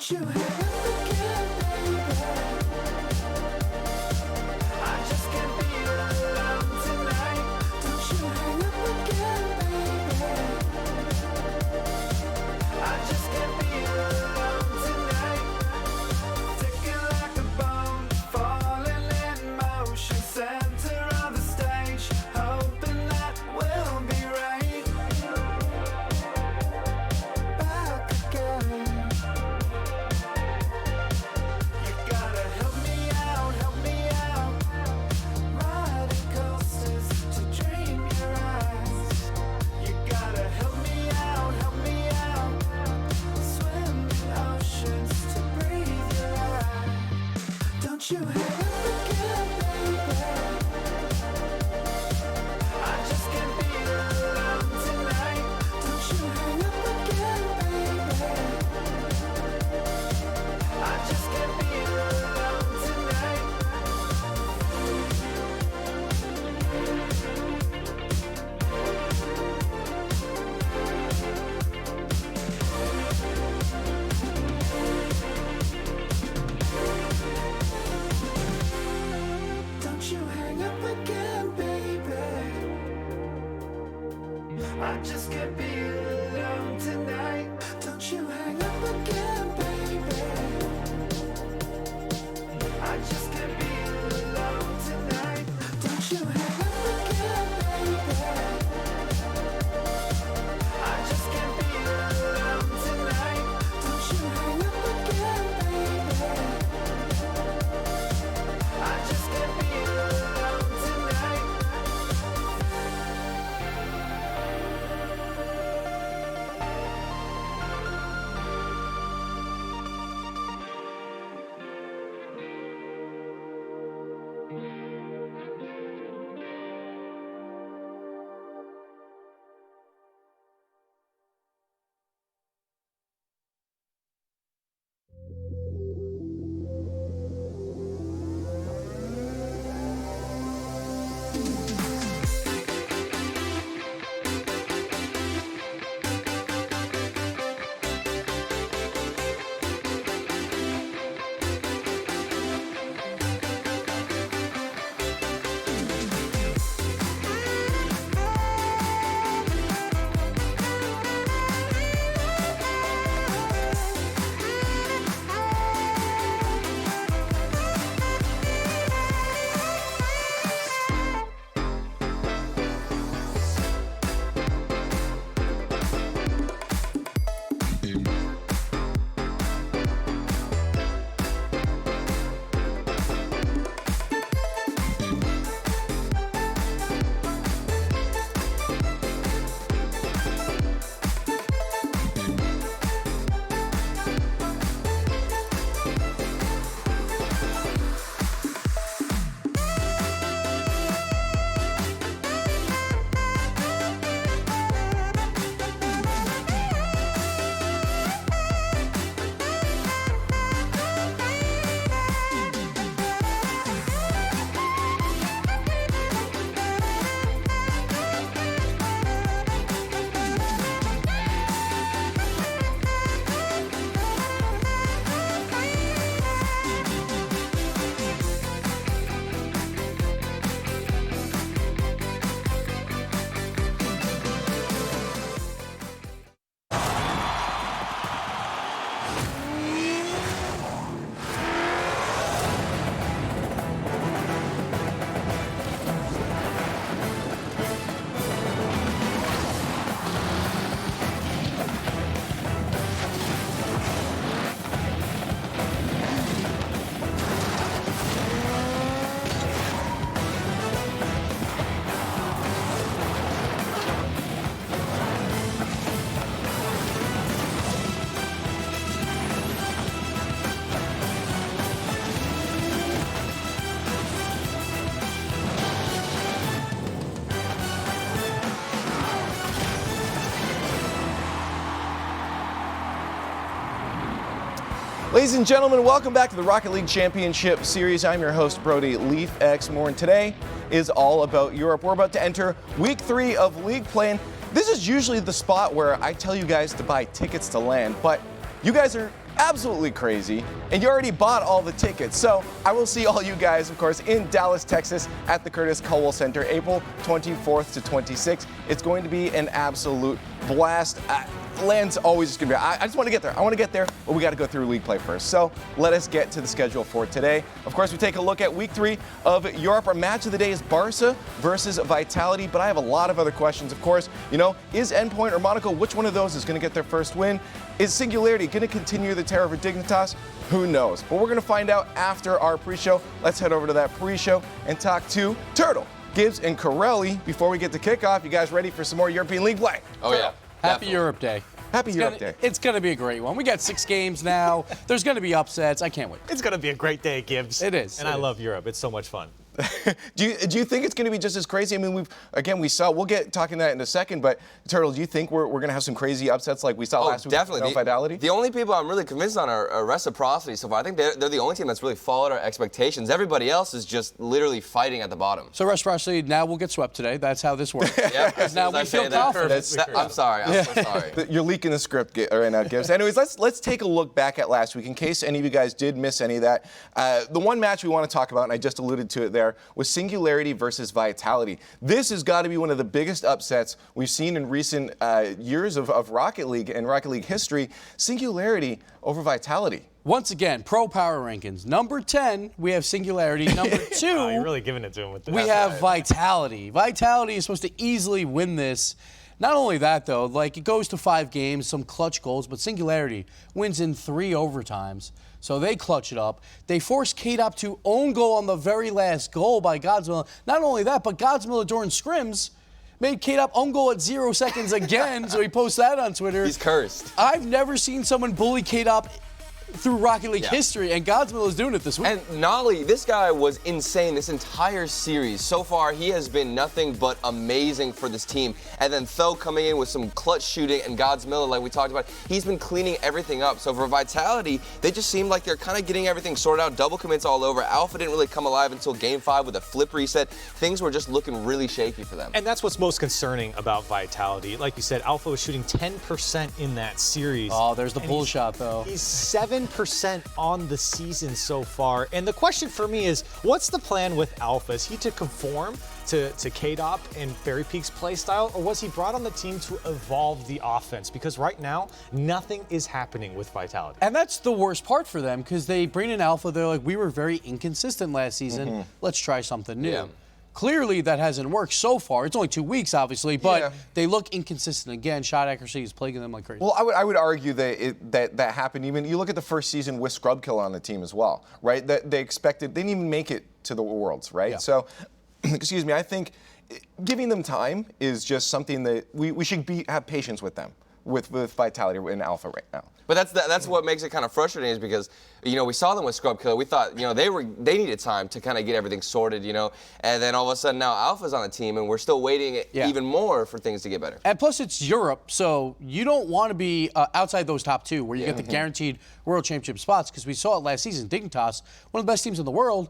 Don't you hang up again, baby. I just can't be alone tonight. Don't you hang up again, baby. I just can't be alone tonight. Ticking like a bomb, falling in motion, center of the stage, hoping that we'll be right. Back again. You gotta help me out, help me out. Riding coasters to dream your eyes. You gotta help me out, help me out. Swim in oceans to breathe your air. Don't you hang up again, baby. I just can't be alone tonight. Don't you hang up again, baby. I just can't be alone tonight. Don't you hang up again, baby. I just can't be alone tonight. Don't you hang up again, baby. I just can't be alone tonight. Don't you hang up again, baby. I just can't be alone tonight. Don't you hang up again, baby. I just can't be alone tonight. Ladies and gentlemen, welcome back to the Rocket League Championship Series. I'm your host, Brody Leaf X Moore, and today is all about Europe. We're about to enter week 3 of league play, and this is usually the spot where I tell you guys to buy tickets to land, but you guys are absolutely crazy, and you already bought all the tickets. So I will see all you guys, of course, in Dallas, Texas at the Curtis Culwell Center, April 24th to 26th. It's going to be an absolute blast. Land's always just going to be, I just want to get there. I want to get there, but we got to go through league play first. So let us get to the schedule for today. Of course, we take a look at week 3 of Europe. Our match of the day is Barça versus Vitality, but I have a lot of other questions. Of course, is Endpoint or Monaco, which one of those is going to get their first win? Is Singularity going to continue the terror of Dignitas? Who knows? But we're going to find out after our pre-show. Let's head over to that pre-show and talk to Turtle, Gibbs, and Corelli before we get to kickoff. You guys ready for some more European League play? Oh, yeah. Happy Europe Day. Happy Europe Day. It's going to be a great one. We got 6 games now. There's going to be upsets. I can't wait. It's going to be a great day, Gibbs. It is. And I love Europe. It's so much fun. Do you think it's going to be just as crazy? I mean, we saw, we'll get talking that in a second, but Turtle, do you think we're going to have some crazy upsets like we saw last week? Definitely. Renault Vitality? The only people I'm really convinced on are Reciprocity so far. I think they're the only team that's really followed our expectations. Everybody else is just literally fighting at the bottom. So Reciprocity, now we'll get swept today. That's how this works. Yeah, now we feel confident. I'm sorry. I'm so sorry. You're leaking the script right now, Gibbs. Anyways, let's take a look back at last week in case any of you guys did miss any of that. The one match we want to talk about, and I just alluded to it there, was Singularity versus Vitality. This has got to be one of the biggest upsets we've seen in recent years of Rocket League and Rocket League history. Singularity over Vitality. Once again, pro power rankings. Number 10, we have Singularity. Number 2, Oh, you're really giving it to him with this. we have Vitality. Vitality is supposed to easily win this. Not only that, though, like it goes to 5 games, some clutch goals, but Singularity wins in 3 overtimes. So they clutch it up. They force K-Dop to own goal on the very last goal by Godsmiller. Not only that, but Godsmiller during scrims made K-Dop own goal at 0 seconds again, so he posts that on Twitter. He's cursed. I've never seen someone bully K-Dop through Rocket League history, and Godsmill is doing it this week. And Nolly, this guy was insane this entire series. So far, he has been nothing but amazing for this team. And then Tho coming in with some clutch shooting, and Godsmiller, like we talked about, he's been cleaning everything up. So for Vitality, they just seem like they're kind of getting everything sorted out. Double commits all over. Alpha didn't really come alive until Game 5 with a flip reset. Things were just looking really shaky for them. And that's what's most concerning about Vitality. Like you said, Alpha was shooting 10% in that series. Oh, there's the pull shot, though. He's 7% on the season so far. And the question for me is, what's the plan with Alpha? Is he to conform to K-Dop and Fairy Peak's play style, or was he brought on the team to evolve the offense? Because right now, nothing is happening with Vitality. And that's the worst part for them, because they bring in Alpha. They're like, we were very inconsistent last season. Let's try something new. Yeah. Clearly, that hasn't worked so far. It's only 2 weeks, obviously, but they look inconsistent again. Shot accuracy is plaguing them like crazy. Well, I would argue that happened. Even you look at the first season with Scrubkill on the team as well, right? That they didn't even make it to the Worlds, right? Yeah. So, excuse me. I think giving them time is just something that we should have patience with them, with Vitality in Alpha right now. But that's what makes it kind of frustrating is because, we saw them with Scrubkiller. We thought, they needed time to kind of get everything sorted, and then all of a sudden now Alpha's on the team and we're still waiting even more for things to get better. And plus, it's Europe, so you don't want to be outside those top 2 where you get the guaranteed World Championship spots, because we saw it last season. Dignitas, one of the best teams in the world,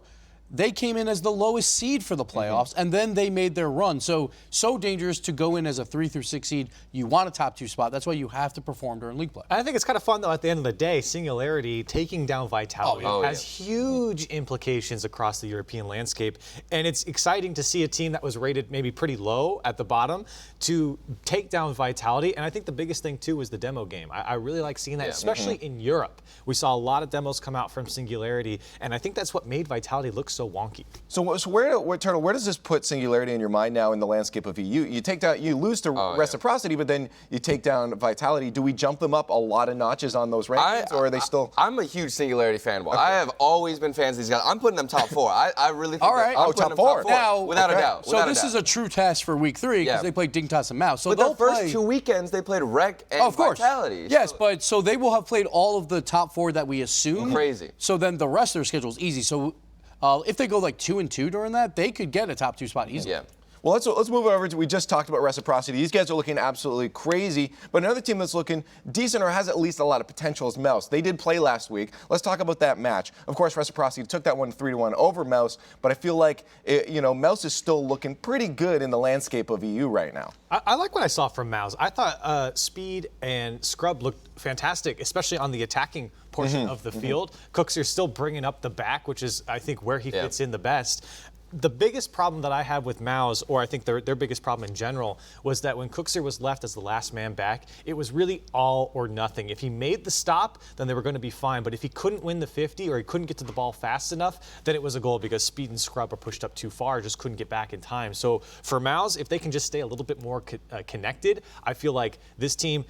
they came in as the lowest seed for the playoffs, and then they made their run. So dangerous to go in as a 3 through 6 seed. You want a top 2 spot. That's why you have to perform during league play. I think it's kind of fun, though, at the end of the day, Singularity taking down Vitality has huge implications across the European landscape. And it's exciting to see a team that was rated maybe pretty low at the bottom to take down Vitality. And I think the biggest thing, too, was the demo game. I really like seeing that, especially in Europe. We saw a lot of demos come out from Singularity, and I think that's what made Vitality look so wonky. So Turtle, where does this put Singularity in your mind now in the landscape of EU? You lose to Reciprocity, but then you take down Vitality. Do we jump them up a lot of notches on those rankings, or are they still? I'm a huge Singularity fan. I have always been fans of these guys. I'm putting them top 4. I really think All right. I'm putting them top 4. Now, without a doubt. So this is a true test for week 3 because they played Dignitas and Mouse. So but they'll the first play 2 weekends they played Rec and Vitality. Yes, but so they will have played all of the top 4 that we assume. Crazy. So then the rest of their schedule is easy. So if they go like 2-2 during that, they could get a top 2 spot easily. Yeah. Well, let's move over to, we just talked about Reciprocity. These guys are looking absolutely crazy, but another team that's looking decent or has at least a lot of potential is Mouse. They did play last week. Let's talk about that match. Of course, Reciprocity took that one 3-1 over Mouse, but I feel like, Mouse is still looking pretty good in the landscape of EU right now. I like what I saw from Mouse. I thought Speed and Scrub looked fantastic, especially on the attacking portion of the field. Cooks are still bringing up the back, which is, I think, where he fits in the best. The biggest problem that I have with Mouse, or I think their biggest problem in general, was that when Cookser was left as the last man back, it was really all or nothing. If he made the stop, then they were going to be fine. But if he couldn't win the 50 or he couldn't get to the ball fast enough, then it was a goal because Speed and Scrub are pushed up too far, just couldn't get back in time. So for Mouse, if they can just stay a little bit more connected, I feel like this team,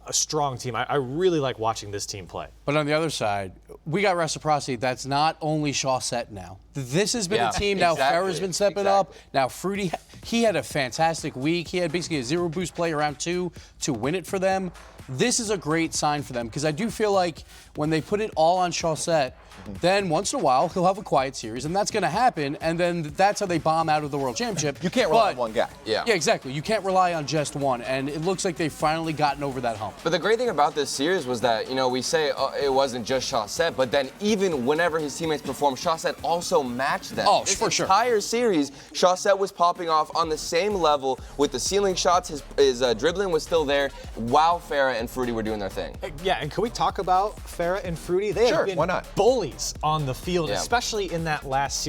a strong team. I really like watching this team play. But on the other side, we got Reciprocity. That's not only Chaussette now. This has been a team now. Farah's been stepping up. Now Fruity, he had a fantastic week. He had basically a zero boost play around 2 to win it for them. This is a great sign for them because I do feel like when they put it all on Chaussette, then once in a while he'll have a quiet series, and that's going to happen, and then that's how they bomb out of the World Championship. You can't rely on one guy. Yeah, exactly. You can't rely on just one, and it looks like they've finally gotten over that hump. But the great thing about this series was that, we say it wasn't just Chaussette, but then even whenever his teammates performed, Chaussette also matched them. Oh, for sure. This entire series, Chaussette was popping off on the same level with the ceiling shots. His dribbling was still there while Farah and Fruity were doing their thing. Yeah, and can we talk about Farah and Fruity? They have been why not? bullies on the field, especially in that last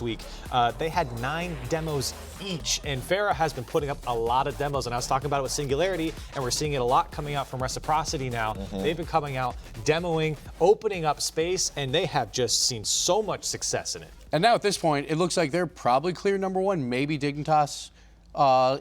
week. They had 9 demos each, and Farah has been putting up a lot of demos, and I was talking about it with Singularity, and we're seeing it a lot coming out from Reciprocity now. They've been coming out, demoing, opening up space, and they have just seen so much success in it. And now at this point, it looks like they're probably clear number 1. Maybe Dignitas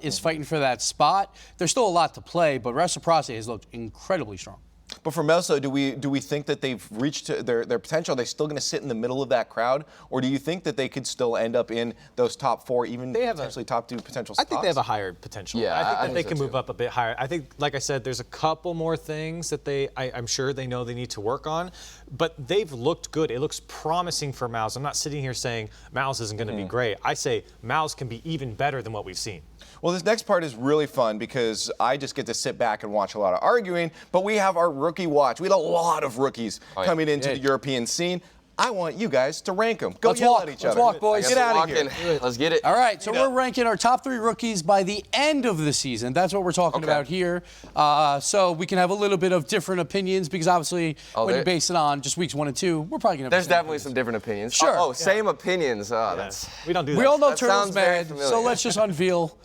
is fighting for that spot. There's still a lot to play, but Reciprocity has looked incredibly strong. But for Melso, do we think that they've reached their potential? Are they still going to sit in the middle of that crowd, or do you think that they could still end up in those top 4, even potentially top 2 potential spots? I think they have a higher potential. Yeah, I think that they can move up a bit higher. I think, like I said, there's a couple more things that I'm sure they know they need to work on, but they've looked good. It looks promising for Mouse. I'm not sitting here saying Mouse isn't going to be great. I say Mouse can be even better than what we've seen. Well, this next part is really fun because I just get to sit back and watch a lot of arguing, but we have our rookie watch. We had a lot of rookies coming into the European scene. I want you guys to rank them. Go yell at each other. Let's walk, boys. Get out of here. Let's get it. All right, so we're ranking our top 3 rookies by the end of the season. That's what we're talking about here. So we can have a little bit of different opinions because obviously when you base it on just weeks 1 and 2, we're probably going to have There's definitely some different opinions. Sure. Same opinions. We don't do that. We all know That Turtle's sounds very mad, familiar. so let's just unveil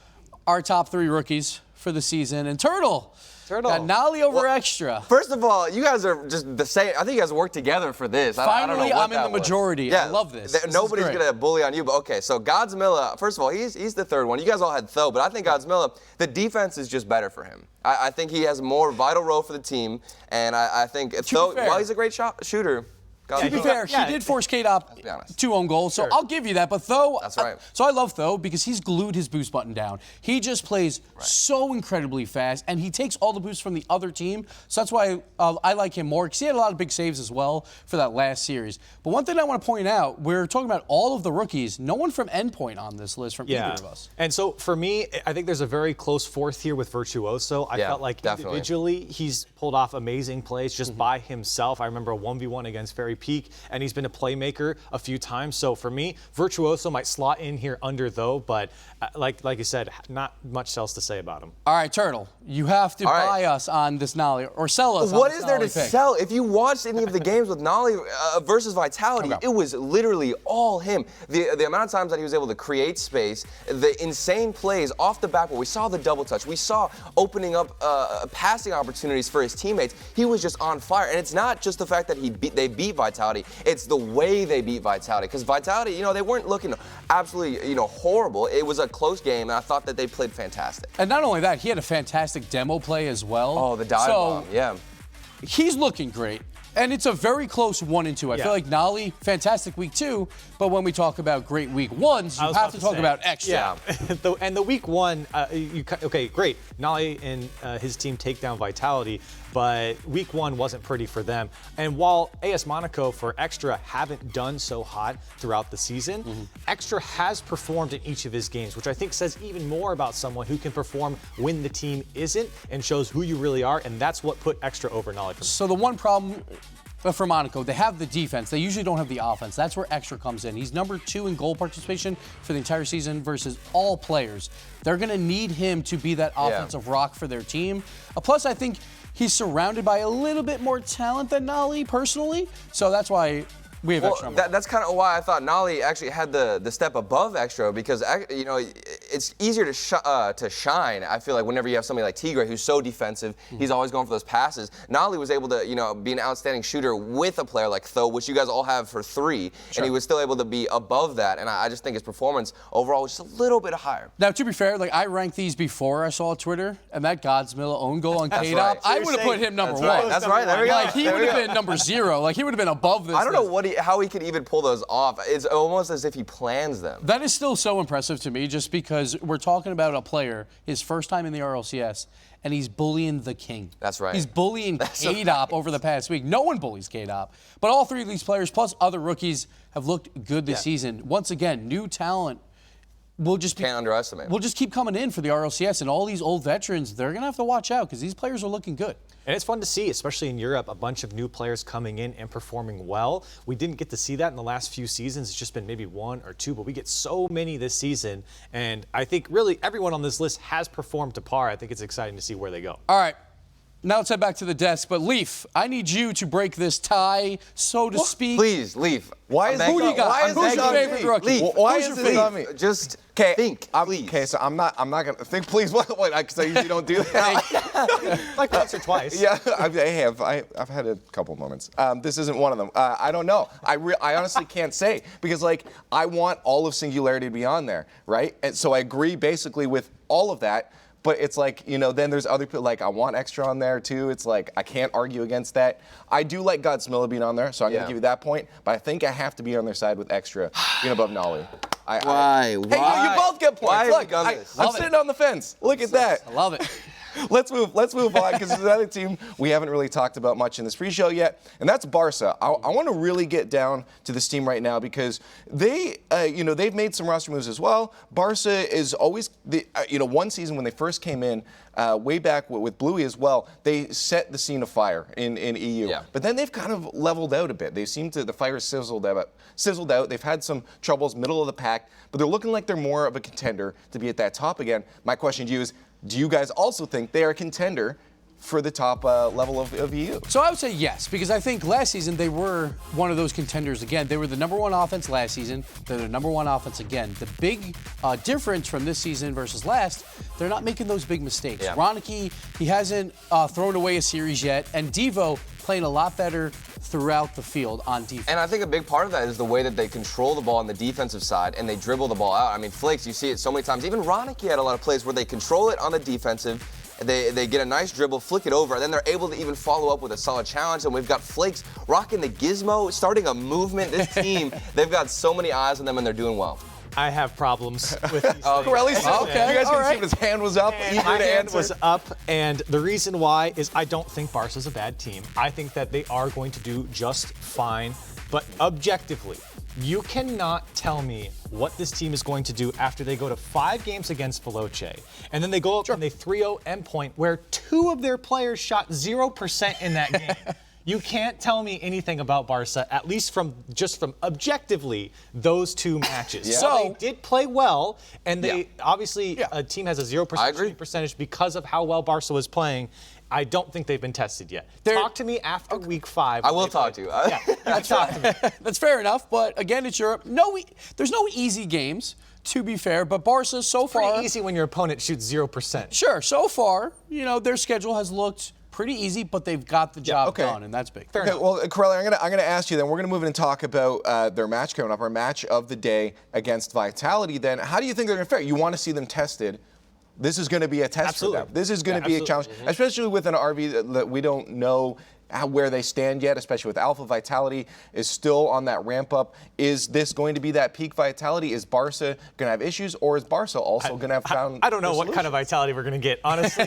our top 3 rookies for the season. And Turtle got Nolly over Extra. First of all, you guys are just the same. I think you guys work together for this. I don't know Finally, what I'm in that the was. majority. Yeah, I love this. This is Nobody's great. going to bully on you, but okay. So Godzilla, first of all, he's the third one. You guys all had Tho, but I think Godzilla, the defense is just better for him. I think he has a more vital role for the team, and I think Tho, while he's a great shooter, To be fair, he did force K-Dop be honest. 2 own goals, so I'll give you that. But Tho, That's right. So I love Tho because he's glued his boost button down. He just plays so incredibly fast, and he takes all the boosts from the other team. So that's why I like him more because he had a lot of big saves as well for that last series. But one thing I want to point out, we're talking about all of the rookies. No one from Endpoint on this list from either of us. And so for me, I think there's a very close 4th here with Virtuoso. I felt like individually he's pulled off amazing plays just by himself. I remember a 1v1 against Fairy Peak, and he's been a playmaker a few times. So for me, Virtuoso might slot in here under Tho, but like you said, not much else to say about him. All right, Turtle, you have to buy us on this Nolly or sell us. What on this is there to Nolly pick. sell? If you watched any of the games with Nolly versus Vitality, it was literally all him. The amount of times that he was able to create space, the insane plays off the backboard. We saw the double touch. We saw opening up passing opportunities for his teammates. He was just on fire. And it's not just the fact that they beat Vitality. It's the way they beat Vitality. Because Vitality, they weren't looking absolutely, horrible. It was a close game, and I thought that they played fantastic. And not only that, he had a fantastic demo play as well. Oh, the dive bomb, yeah. He's looking great. And it's a very close 1 and 2. I feel like Nolly, fantastic week 2, but when we talk about great week 1s, you have to talk about Extra. Yeah, and the week 1, okay, great. Nolly and his team take down Vitality, but week 1 wasn't pretty for them. And while AS Monaco for Extra haven't done so hot throughout the season, Extra has performed in each of his games, which I think says even more about someone who can perform when the team isn't and shows who you really are, and that's what put Extra over Nolly for me. So the one problem for Monaco, they have the defense. They usually don't have the offense. That's where Extra comes in. He's number 2 in goal participation for the entire season versus all players. They're going to need him to be that offensive rock for their team. Plus, I think he's surrounded by a little bit more talent than Nolly personally. So that's why we have Extra. That's kind of why I thought Nolly actually had the step above Extra, because it's easier to shine. I feel like whenever you have somebody like Tigre who's so defensive, he's always going for those passes. Nolly was able to be an outstanding shooter with a player like Tho, which you guys all have for 3, and he was still able to be above that. And I just think his performance overall was just a little bit higher. Now, to be fair, I ranked these before I saw Twitter, and that Godsmilla own goal on K-Dop, right. I would have put him number 1. That's right. There we go. He would have been number 0. He would have been above this. I don't know how he could even pull those off. It's almost as if he plans them. That is still so impressive to me, just because we're talking about a player, his first time in the RLCS, and he's bullying the king. That's right. He's bullying K-Dop over the past week. No one bullies K-Dop. But all 3 of these players, plus other rookies, have looked good this season. Once again, new talent. Can't underestimate. We'll just keep coming in for the RLCS, and all these old veterans, they're going to have to watch out because these players are looking good. And it's fun to see, especially in Europe, a bunch of new players coming in and performing well. We didn't get to see that in the last few seasons. It's just been maybe 1 or 2, but we get so many this season. And I think really everyone on this list has performed to par. I think it's exciting to see where they go. All right. Now let's head back to the desk. But Leaf, I need you to break this tie, so to speak. Please, Leaf. Why is Who do you got? Who's your favorite rookie? Leaf. Why Who's is your this on favorite? me? Just think, please. Okay, so I'm not gonna think. Please, what? Because I usually don't do that. Like once or twice. Yeah, I have. I've had a couple moments. This isn't one of them. I don't know. I honestly can't say because I want all of Singularity to be on there, right? And so I agree basically with all of that. But it's then there's other people, I want Extra on there too. It's I can't argue against that. I do like Godsmilla being on there, so I'm going to give you that point. But I think I have to be on their side with Extra being above Nolly. Why? Hey, you both get points. Why Look, I'm sitting on the fence. Look at that. I love it. Let's move on because there's another team we haven't really talked about much in this pre-show yet, and that's Barça. I want to really get down to this team right now because they've made some roster moves as well. Barça is always one season when they first came in, way back with Bluey as well, they set the scene afire in EU. Yeah. But then they've kind of leveled out a bit. The fire sizzled out. They've had some troubles, middle of the pack, but they're looking like they're more of a contender to be at that top again. My question to you is, do you guys also think they are a contender for the top level of EU? So I would say yes, because I think last season they were one of those contenders again. They were the number 1 offense last season. They're the number 1 offense again. The big difference from this season versus last, they're not making those big mistakes. Yeah. Ronicky, he hasn't thrown away a series yet, and Devo playing a lot better throughout the field on defense. And I think a big part of that is the way that they control the ball on the defensive side and they dribble the ball out. I mean, Flakes, you see it so many times. Even Ronicky had a lot of plays where they control it on the defensive. They get a nice dribble, flick it over, and then they're able to even follow up with a solid challenge. And we've got Flakes rocking the gizmo, starting a movement. This team, they've got so many eyes on them, and they're doing well. I have problems with these things. Corelli's Okay, you guys all can right. see his hand was up, eager My to hand answer. was up, and the reason why is I don't think Barca's a bad team. I think that they are going to do just fine, but objectively, you cannot tell me what this team is going to do after they go to 5 games against Veloce, and then they go up and they 3-0 Endpoint, where 2 of their players shot 0% in that game. You can't tell me anything about Barca, at least from objectively those 2 matches. Yeah. So they did play well, and they obviously a team has a 0% I agree. shooting percentage because of how well Barca was playing. I don't think they've been tested yet. Talk to me after week 5. I will talk to you. Yeah, talk to me. That's fair enough, but again, it's Europe. There's no easy games, to be fair, but Barca so far... Pretty easy when your opponent shoots 0%. Sure, so far, their schedule has looked pretty easy, but they've got the job done, and that's big. Okay, well, Corelli, I'm gonna ask you then. We're gonna move in and talk about their match coming up, our match of the day against Vitality. Then, how do you think they're gonna fare? You want to see them tested. This is going to be a test for them. This is going to be a challenge, especially with an RV that we don't know where they stand yet, especially with Alpha Vitality is still on that ramp up. Is this going to be that peak Vitality? Is Barça going to have issues, or is Barça also going to have found I don't know what kind of Vitality we're going to get, honestly.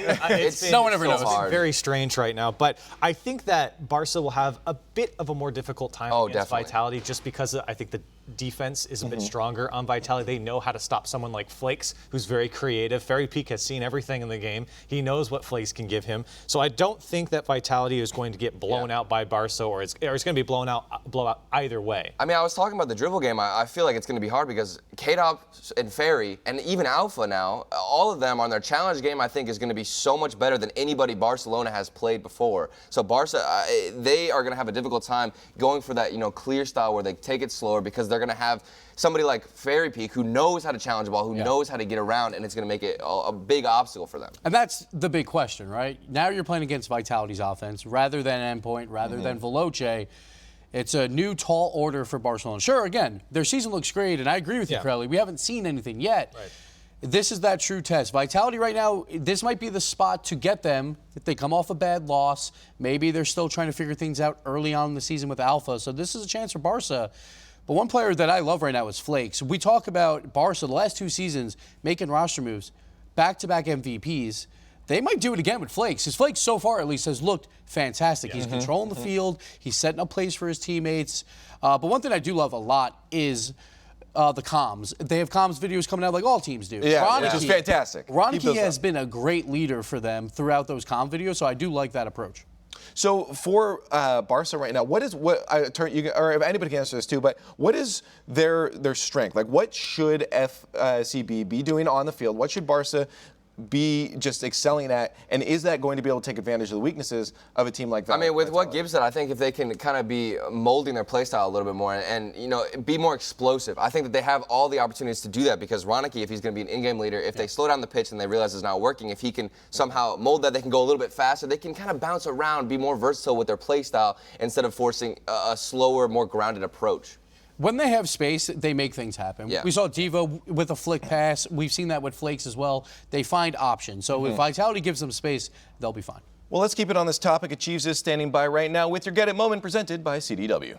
No one ever knows. It's very strange right now, but I think that Barça will have a bit of a more difficult time against Vitality just because I think the defense is a bit stronger on Vitality. They know how to stop someone like Flakes, who's very creative. Fairy Peak has seen everything in the game. He knows what Flakes can give him. So I don't think that Vitality is going to get blown out by Barça, or it's going to be blowout either way. I mean, I was talking about the dribble game. I feel like it's going to be hard because K-Dop and Fairy, and even Alpha now, all of them on their challenge game, I think, is going to be so much better than anybody Barcelona has played before. So Barça, they are going to have a difficult time going for that, clear style where they take it slower because they're going to have somebody like Fairy Peak who knows how to challenge the ball, who knows how to get around, and it's going to make it a big obstacle for them. And that's the big question, right? Now you're playing against Vitality's offense rather than Endpoint, rather than Veloce. It's a new tall order for Barcelona. Sure, again, their season looks great, and I agree with you, Crowley. We haven't seen anything yet. Right. This is that true test. Vitality right now, this might be the spot to get them if they come off a bad loss. Maybe they're still trying to figure things out early on in the season with Alpha. So this is a chance for Barça. But one player that I love right now is Flakes. We talk about Barça the last 2 seasons making roster moves, back-to-back MVPs. They might do it again with Flakes. His Flakes so far at least has looked fantastic. He's controlling the field. He's setting up plays for his teammates. But one thing I do love a lot is the comms. They have comms videos coming out like all teams do. Yeah, which is fantastic. Roniki has been a great leader for them throughout those comm videos, so I do like that approach. So for Barça right now, or if anybody can answer this too, but what is their strength? Like, what should FCB be doing on the field? What should Barça be just excelling at, and is that going to be able to take advantage of the weaknesses of a team like that? I mean, with what Gibbs said, I think if they can kind of be molding their play style a little bit more and be more explosive, I think that they have all the opportunities to do that because Roniki, if he's going to be an in-game leader, if they slow down the pitch and they realize it's not working, if he can somehow mold that, they can go a little bit faster, they can kind of bounce around, be more versatile with their play style instead of forcing a slower, more grounded approach. When they have space, they make things happen. Yeah. We saw Diva with a flick pass. We've seen that with Flakes as well. They find options. So if Vitality gives them space, they'll be fine. Well, let's keep it on this topic. Achieves is standing by right now with your Get It moment presented by CDW.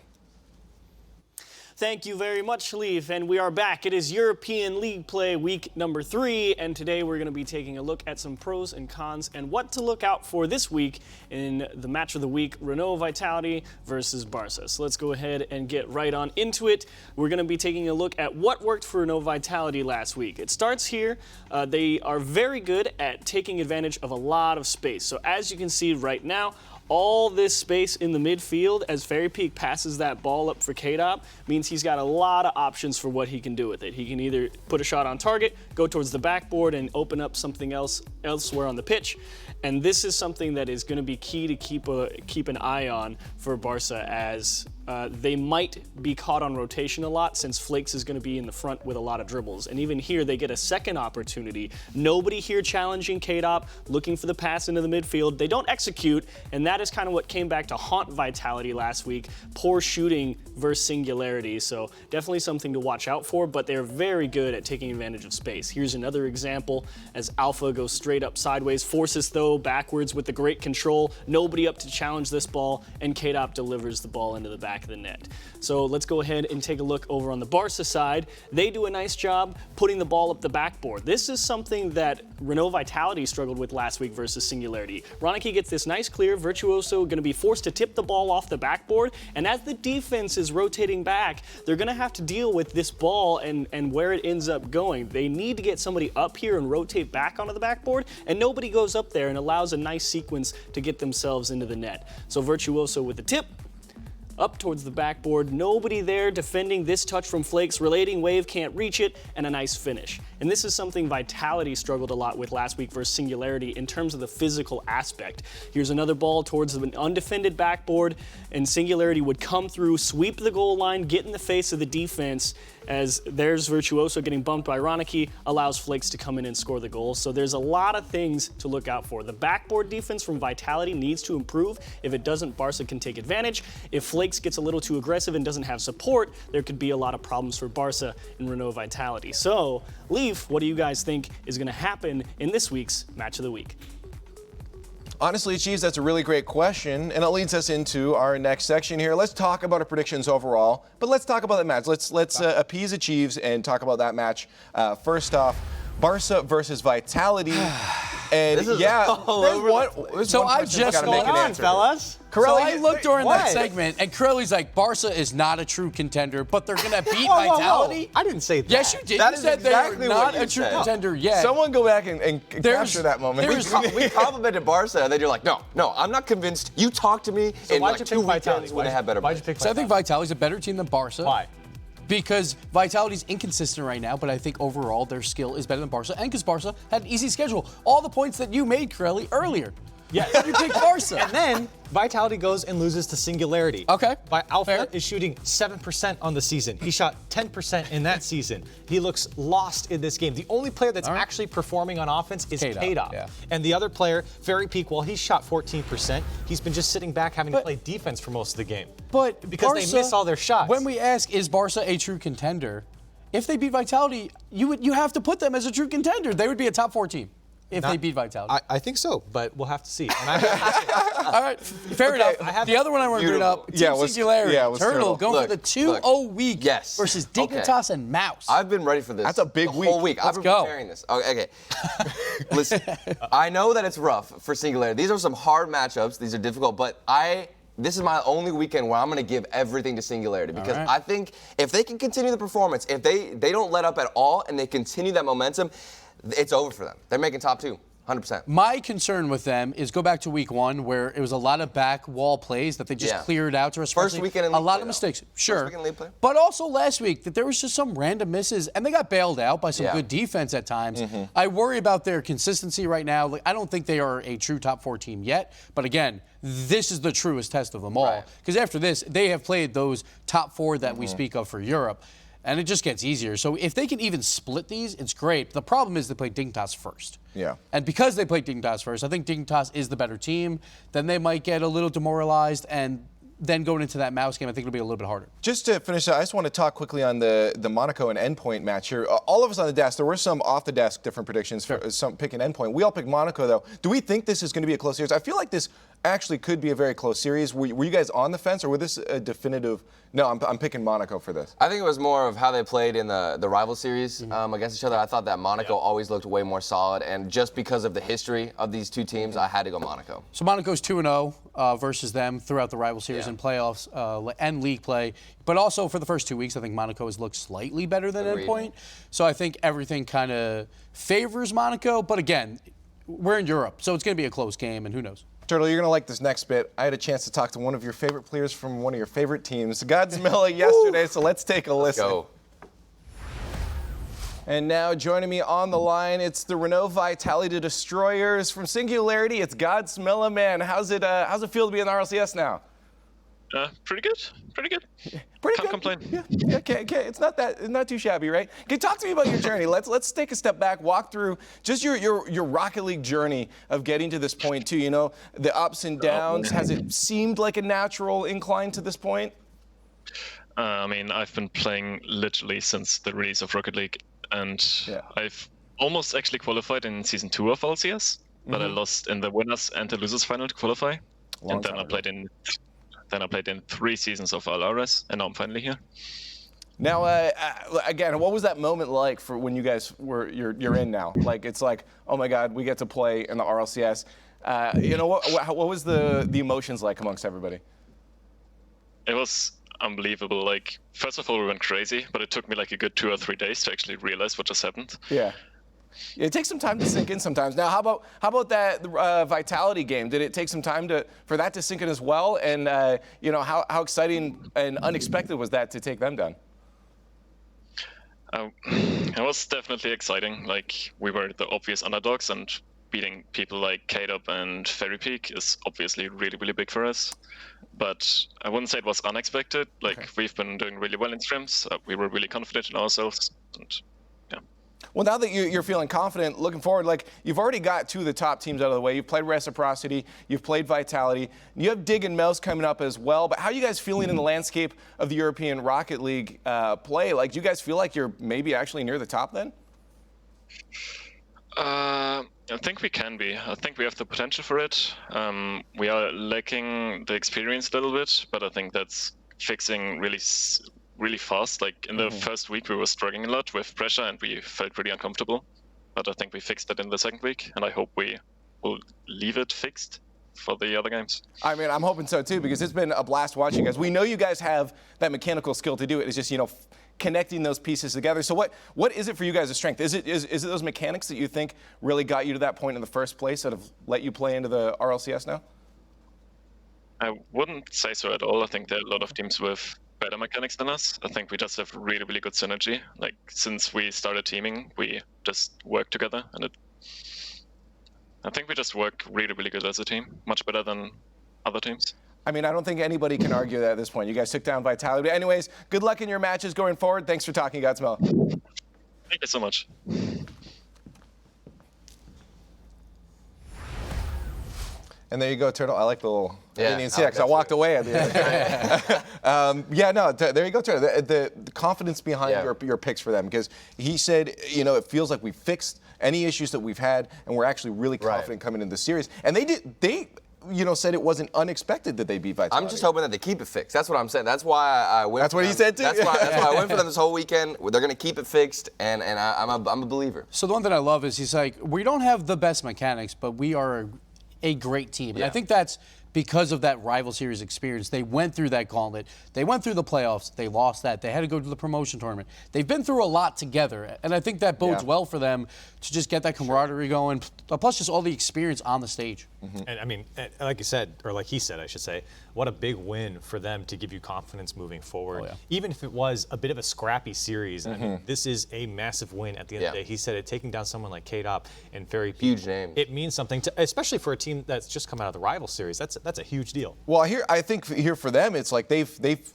Thank you very much, Leaf, and we are back. It is European League Play week number 3, and today we're going to be taking a look at some pros and cons and what to look out for this week in the match of the week, Renault Vitality versus Barça. So let's go ahead and get right on into it. We're going to be taking a look at what worked for Renault Vitality last week. It starts here. They are very good at taking advantage of a lot of space. So as you can see right now, all this space in the midfield as Fairy Peak passes that ball up for K-Dop means he's got a lot of options for what he can do with it. He can either put a shot on target, go towards the backboard, and open up something else elsewhere on the pitch. And this is something that is going to be key to keep an eye on for Barça as they might be caught on rotation a lot since Flakes is going to be in the front with a lot of dribbles. And even here, they get a second opportunity. Nobody here challenging K-Dop, looking for the pass into the midfield. They don't execute, and that is kind of what came back to haunt Vitality last week. Poor shooting versus Singularity, so definitely something to watch out for, but they're very good at taking advantage of space. Here's another example as Alpha goes straight up sideways, forces though backwards with the great control. Nobody up to challenge this ball, and K-Dop delivers the ball into the back of the net. So let's go ahead and take a look over on the Barça side. They do a nice job putting the ball up the backboard. This is something that Renault Vitality struggled with last week versus Singularity. Roniki gets this nice clear. Virtuoso going to be forced to tip the ball off the backboard, and as the defense is rotating back, they're going to have to deal with this ball and where it ends up going. They need to get somebody up here and rotate back onto the backboard, and nobody goes up there and allows a nice sequence to get themselves into the net. So Virtuoso with the tip, up towards the backboard, nobody there defending this touch from Flakes, relating wave, can't reach it, and a nice finish. And this is something Vitality struggled a lot with last week versus Singularity in terms of the physical aspect. Here's another ball towards an undefended backboard, and Singularity would come through, sweep the goal line, get in the face of the defense, as there's Virtuoso getting bumped by Roniki, allows Flakes to come in and score the goal. So there's a lot of things to look out for. The backboard defense from Vitality needs to improve. If it doesn't, Barça can take advantage. If Flakes gets a little too aggressive and doesn't have support, there could be a lot of problems for Barça and Renault Vitality. So, Leaf, what do you guys think is going to happen in this week's Match of the Week? Honestly, Chiefs, that's a really great question, and it leads us into our next section here. Let's talk about our predictions overall, but let's talk about the match. Let's appease the Chiefs and talk about that match. First off, Barça versus Vitality. And This is yeah, all there's over one, the there's So one I person that's just gotta make got an on, answer. fellas. So Corelli, I looked during that What? segment, and Curly's like, Barca is not a true contender, but they're going to beat Whoa, whoa, whoa. Vitality? I didn't say that. Yes, you did. That You is said exactly they are what not you a true said. contender yet. Someone go back and capture that moment. We complimented Barca, and then you're like, no, I'm not convinced. You talk to me in why'd like you 2 pick Vitality? weekends when they have better Why'd you players. pick So I think Vitality? Vitality's a better team than Barca. Why? Because Vitality's inconsistent right now, but I think overall their skill is better than Barca, and because Barca had an easy schedule. All the points that you made, Corelli, earlier. Yes. You picked Barca. And then Vitality goes and loses to Singularity. Okay, Alpha fair. is shooting 7% on the season. He shot 10% in that season. He looks lost in this game. The only player that's All right. actually performing on offense is K-Dot, K-Dot. yeah. And the other player, Very Peak, while he shot 14%, he's been just sitting back having to play defense for most of the game. But Because Barca, they miss all their shots. When we ask, is Barca a true contender? If they beat Vitality, you have to put them as a true contender. They would be a top 4 team if they beat Vitality. I think so, but we'll have to see. And All right, fair enough. The other one I want to bring up, Team Yeah, let's- Singularity. yeah, let's Turtle Turtle. going Look, for the 2-0 week Yes. versus Okay. Dignitas and Mouse. I've been ready for this. That's a big the whole week. Let's I've been go. preparing this. Okay. Listen, I know that it's rough for Singularity. These are some hard matchups. These are difficult, but this is my only weekend where I'm going to give everything to Singularity because right. I think if they can continue the performance, if they don't let up at all and they continue that momentum, it's over for them. They're making top 2. 100%. My concern with them is go back to week 1 where it was a lot of back wall plays that they just Yeah. cleared out to First weekend in a league lot play, of though. mistakes. First Sure. weekend league play. But also last week that there was just some random misses and they got bailed out by some Yeah. good defense at times. I worry about their consistency right now. Like, I don't think they are a true top 4 team yet. But again, this is the truest test of them all. Right. Because after this, they have played those top 4 that we speak of for Europe. And it just gets easier. So if they can even split these, it's great. The problem is they play Dignitas first. Yeah. And because they play Dignitas first, I think Dignitas is the better team. Then they might get a little demoralized, and then going into that Mouse game, I think it'll be a little bit harder. Just to finish, I just want to talk quickly on the Monaco and Endpoint match here. All of us on the desk, there were some off-the-desk different predictions for some picking Endpoint. We all picked Monaco, though. Do we think this is going to be a close series? I feel like this actually could be a very close series. Were you guys on the fence, or was this a definitive? No, I'm picking Monaco for this. I think it was more of how they played in the rival series against each other. I thought that Monaco always looked way more solid, and just because of the history of these two teams, I had to go Monaco. So Monaco's 2-0 versus them throughout the rival series Yeah. and playoffs and league play. But also for the first 2 weeks, I think Monaco has looked slightly better than Agreed. Endpoint. So I think everything kind of favors Monaco. But again, we're in Europe, so it's going to be a close game, and who knows? Turtle, you're going to like this next bit. I had a chance to talk to one of your favorite players from one of your favorite teams, Godzilla, yesterday, so let's take a listen. Go. And now joining me on the line, it's the Renault Vitality Destroyers from Singularity. It's Godzilla, man. How's it feel to be in the RLCS now? Pretty good. Pretty good. Pretty Can't good. complain. Yeah. Okay. It's not too shabby, right? Okay, talk to me about your journey. Let's take a step back, walk through just your Rocket League journey of getting to this point too. You know, the ups and downs. Has it seemed like a natural incline to this point? I mean, I've been playing literally since the release of Rocket League, and Yeah. I've almost actually qualified in season 2 of LCS, but I lost in the winners and the losers final to qualify. Long And then time I ago. played in 3 seasons of LRS, and now I'm finally here. Now, again, what was that moment like for when you guys you're in now? Like, it's like, oh my God, we get to play in the RLCS. You know, what was the emotions like amongst everybody? It was unbelievable. Like, first of all, we went crazy, but it took me like a good 2 or 3 days to actually realize what just happened. Yeah. It takes some time to sink in sometimes. Now, how about that Vitality game? Did it take some time for that to sink in as well? And you know, how exciting and unexpected was that to take them down? It was definitely exciting. Like, we were the obvious underdogs, and beating people like K-Dop and Fairy Peak is obviously really, really big for us. But I wouldn't say it was unexpected. Like, we've been doing really well in scrims. We were really confident in ourselves, and yeah. Well, now that you're feeling confident, looking forward, like you've already got 2 of the top teams out of the way. You've played Reciprocity, you've played Vitality, you have Dig and Mouse coming up as well. But how are you guys feeling in the landscape of the European Rocket League play? Like, do you guys feel like you're maybe actually near the top then? I think we can be. I think we have the potential for it. We are lacking the experience a little bit, but I think that's fixing really fast. Like in the first week, we were struggling a lot with pressure and we felt really uncomfortable. But I think we fixed it in the second week, and I hope we will leave it fixed for the other games. I mean, I'm hoping so too, because it's been a blast watching you guys. We know you guys have that mechanical skill to do it. It's just, connecting those pieces together. So what is it for you guys, a strength? Is it those mechanics that you think really got you to that point in the first place that have let you play into the RLCS now? I wouldn't say so at all. I think there are a lot of teams with better mechanics than us. I think we just have really, really good synergy. Like, since we started teaming, we just work together, and I think we just work really, really good as a team, much better than other teams. I mean, I don't think anybody can argue that at this point. You guys took down Vitality. But anyways, good luck in your matches going forward. Thanks for talking, Godsmill. Thank you so much. And there you go, Turtle. I like the little. I didn't even see that because I that's walked away at the end. There you go, Turtle. The confidence behind your picks for them, because he said, it feels like we fixed any issues that we've had, and we're actually really confident coming into the series. And they said it wasn't unexpected that they beat Vitality. I'm just hoping that they keep it fixed. That's what I'm saying. That's why I went. That's what he said too. That's why I went for them this whole weekend. They're going to keep it fixed, and I'm a believer. So the one thing I love is he's like, we don't have the best mechanics, but we are a great team. And I think that's because of that rival series experience. They went through that gauntlet. They went through the playoffs. They lost that. They had to go to the promotion tournament. They've been through a lot together, and I think that bodes well for them to just get that camaraderie going, plus just all the experience on the stage. And I mean, like you said, or like he said, I should say, what a big win for them to give you confidence moving forward. Even if it was a bit of a scrappy series, I mean, this is a massive win at the end of the day. He said it, taking down someone like K-Dop and Fairy Peak. Huge name. It means something, especially for a team that's just come out of the rival series. That's a huge deal. Well, I think for them, it's like they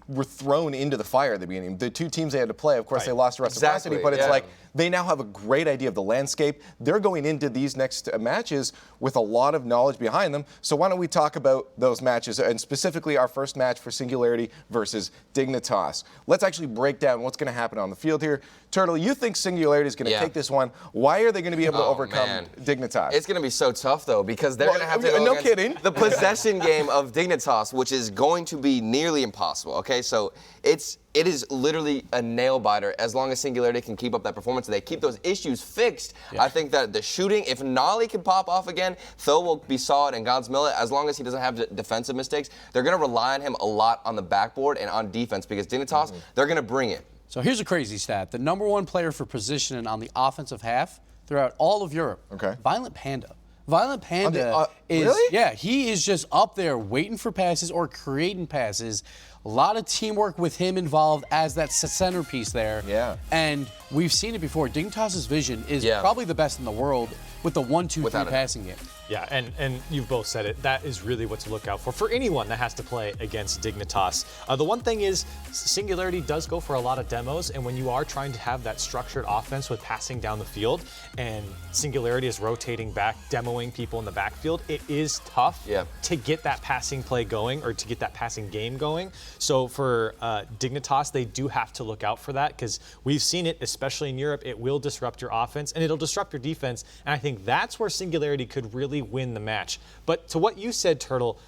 were thrown into the fire at the beginning. The two teams they had to play, of course, they lost to Reciprocity, but it's like they now have a great idea of the landscape. They're going into these next matches with a lot of knowledge behind them. So why don't we talk about those matches, and specifically our first match for Singularity versus Dignitas. Let's actually break down what's going to happen on the field here. Turtle, you think Singularity is going to take this one. Why are they going to be able to overcome Dignitas? It's going to be so tough, though, because they're going to have to go against the possession game of Dignitas, which is going to be nearly impossible. Okay, so it is literally a nail biter as long as Singularity can keep up that performance. They keep those issues fixed. I think that the shooting, if Nolly can pop off again, Tho will be solid, and Godsmilla, as long as he doesn't have defensive mistakes, they're going to rely on him a lot on the backboard and on defense, because Dignitas, they're going to bring it. So here's a crazy stat. The #1 player for positioning on the offensive half throughout all of Europe, Violent Panda. Violent Panda is, really? He is just up there waiting for passes or creating passes. A lot of teamwork with him involved as that centerpiece there. Yeah. And we've seen it before. Dignitas' vision is probably the best in the world with the 1-2-3 passing game. Yeah, and you've both said it. That is really what to look out for anyone that has to play against Dignitas. The one thing is, Singularity does go for a lot of demos, and when you are trying to have that structured offense with passing down the field, and Singularity is rotating back, demoing people in the backfield, it is tough to get that passing play going, or to get that passing game going. So for Dignitas, they do have to look out for that, because we've seen it, especially in Europe. It will disrupt your offense, and it'll disrupt your defense, and I think that's where Singularity could really win the match. But to what you said, Turtle,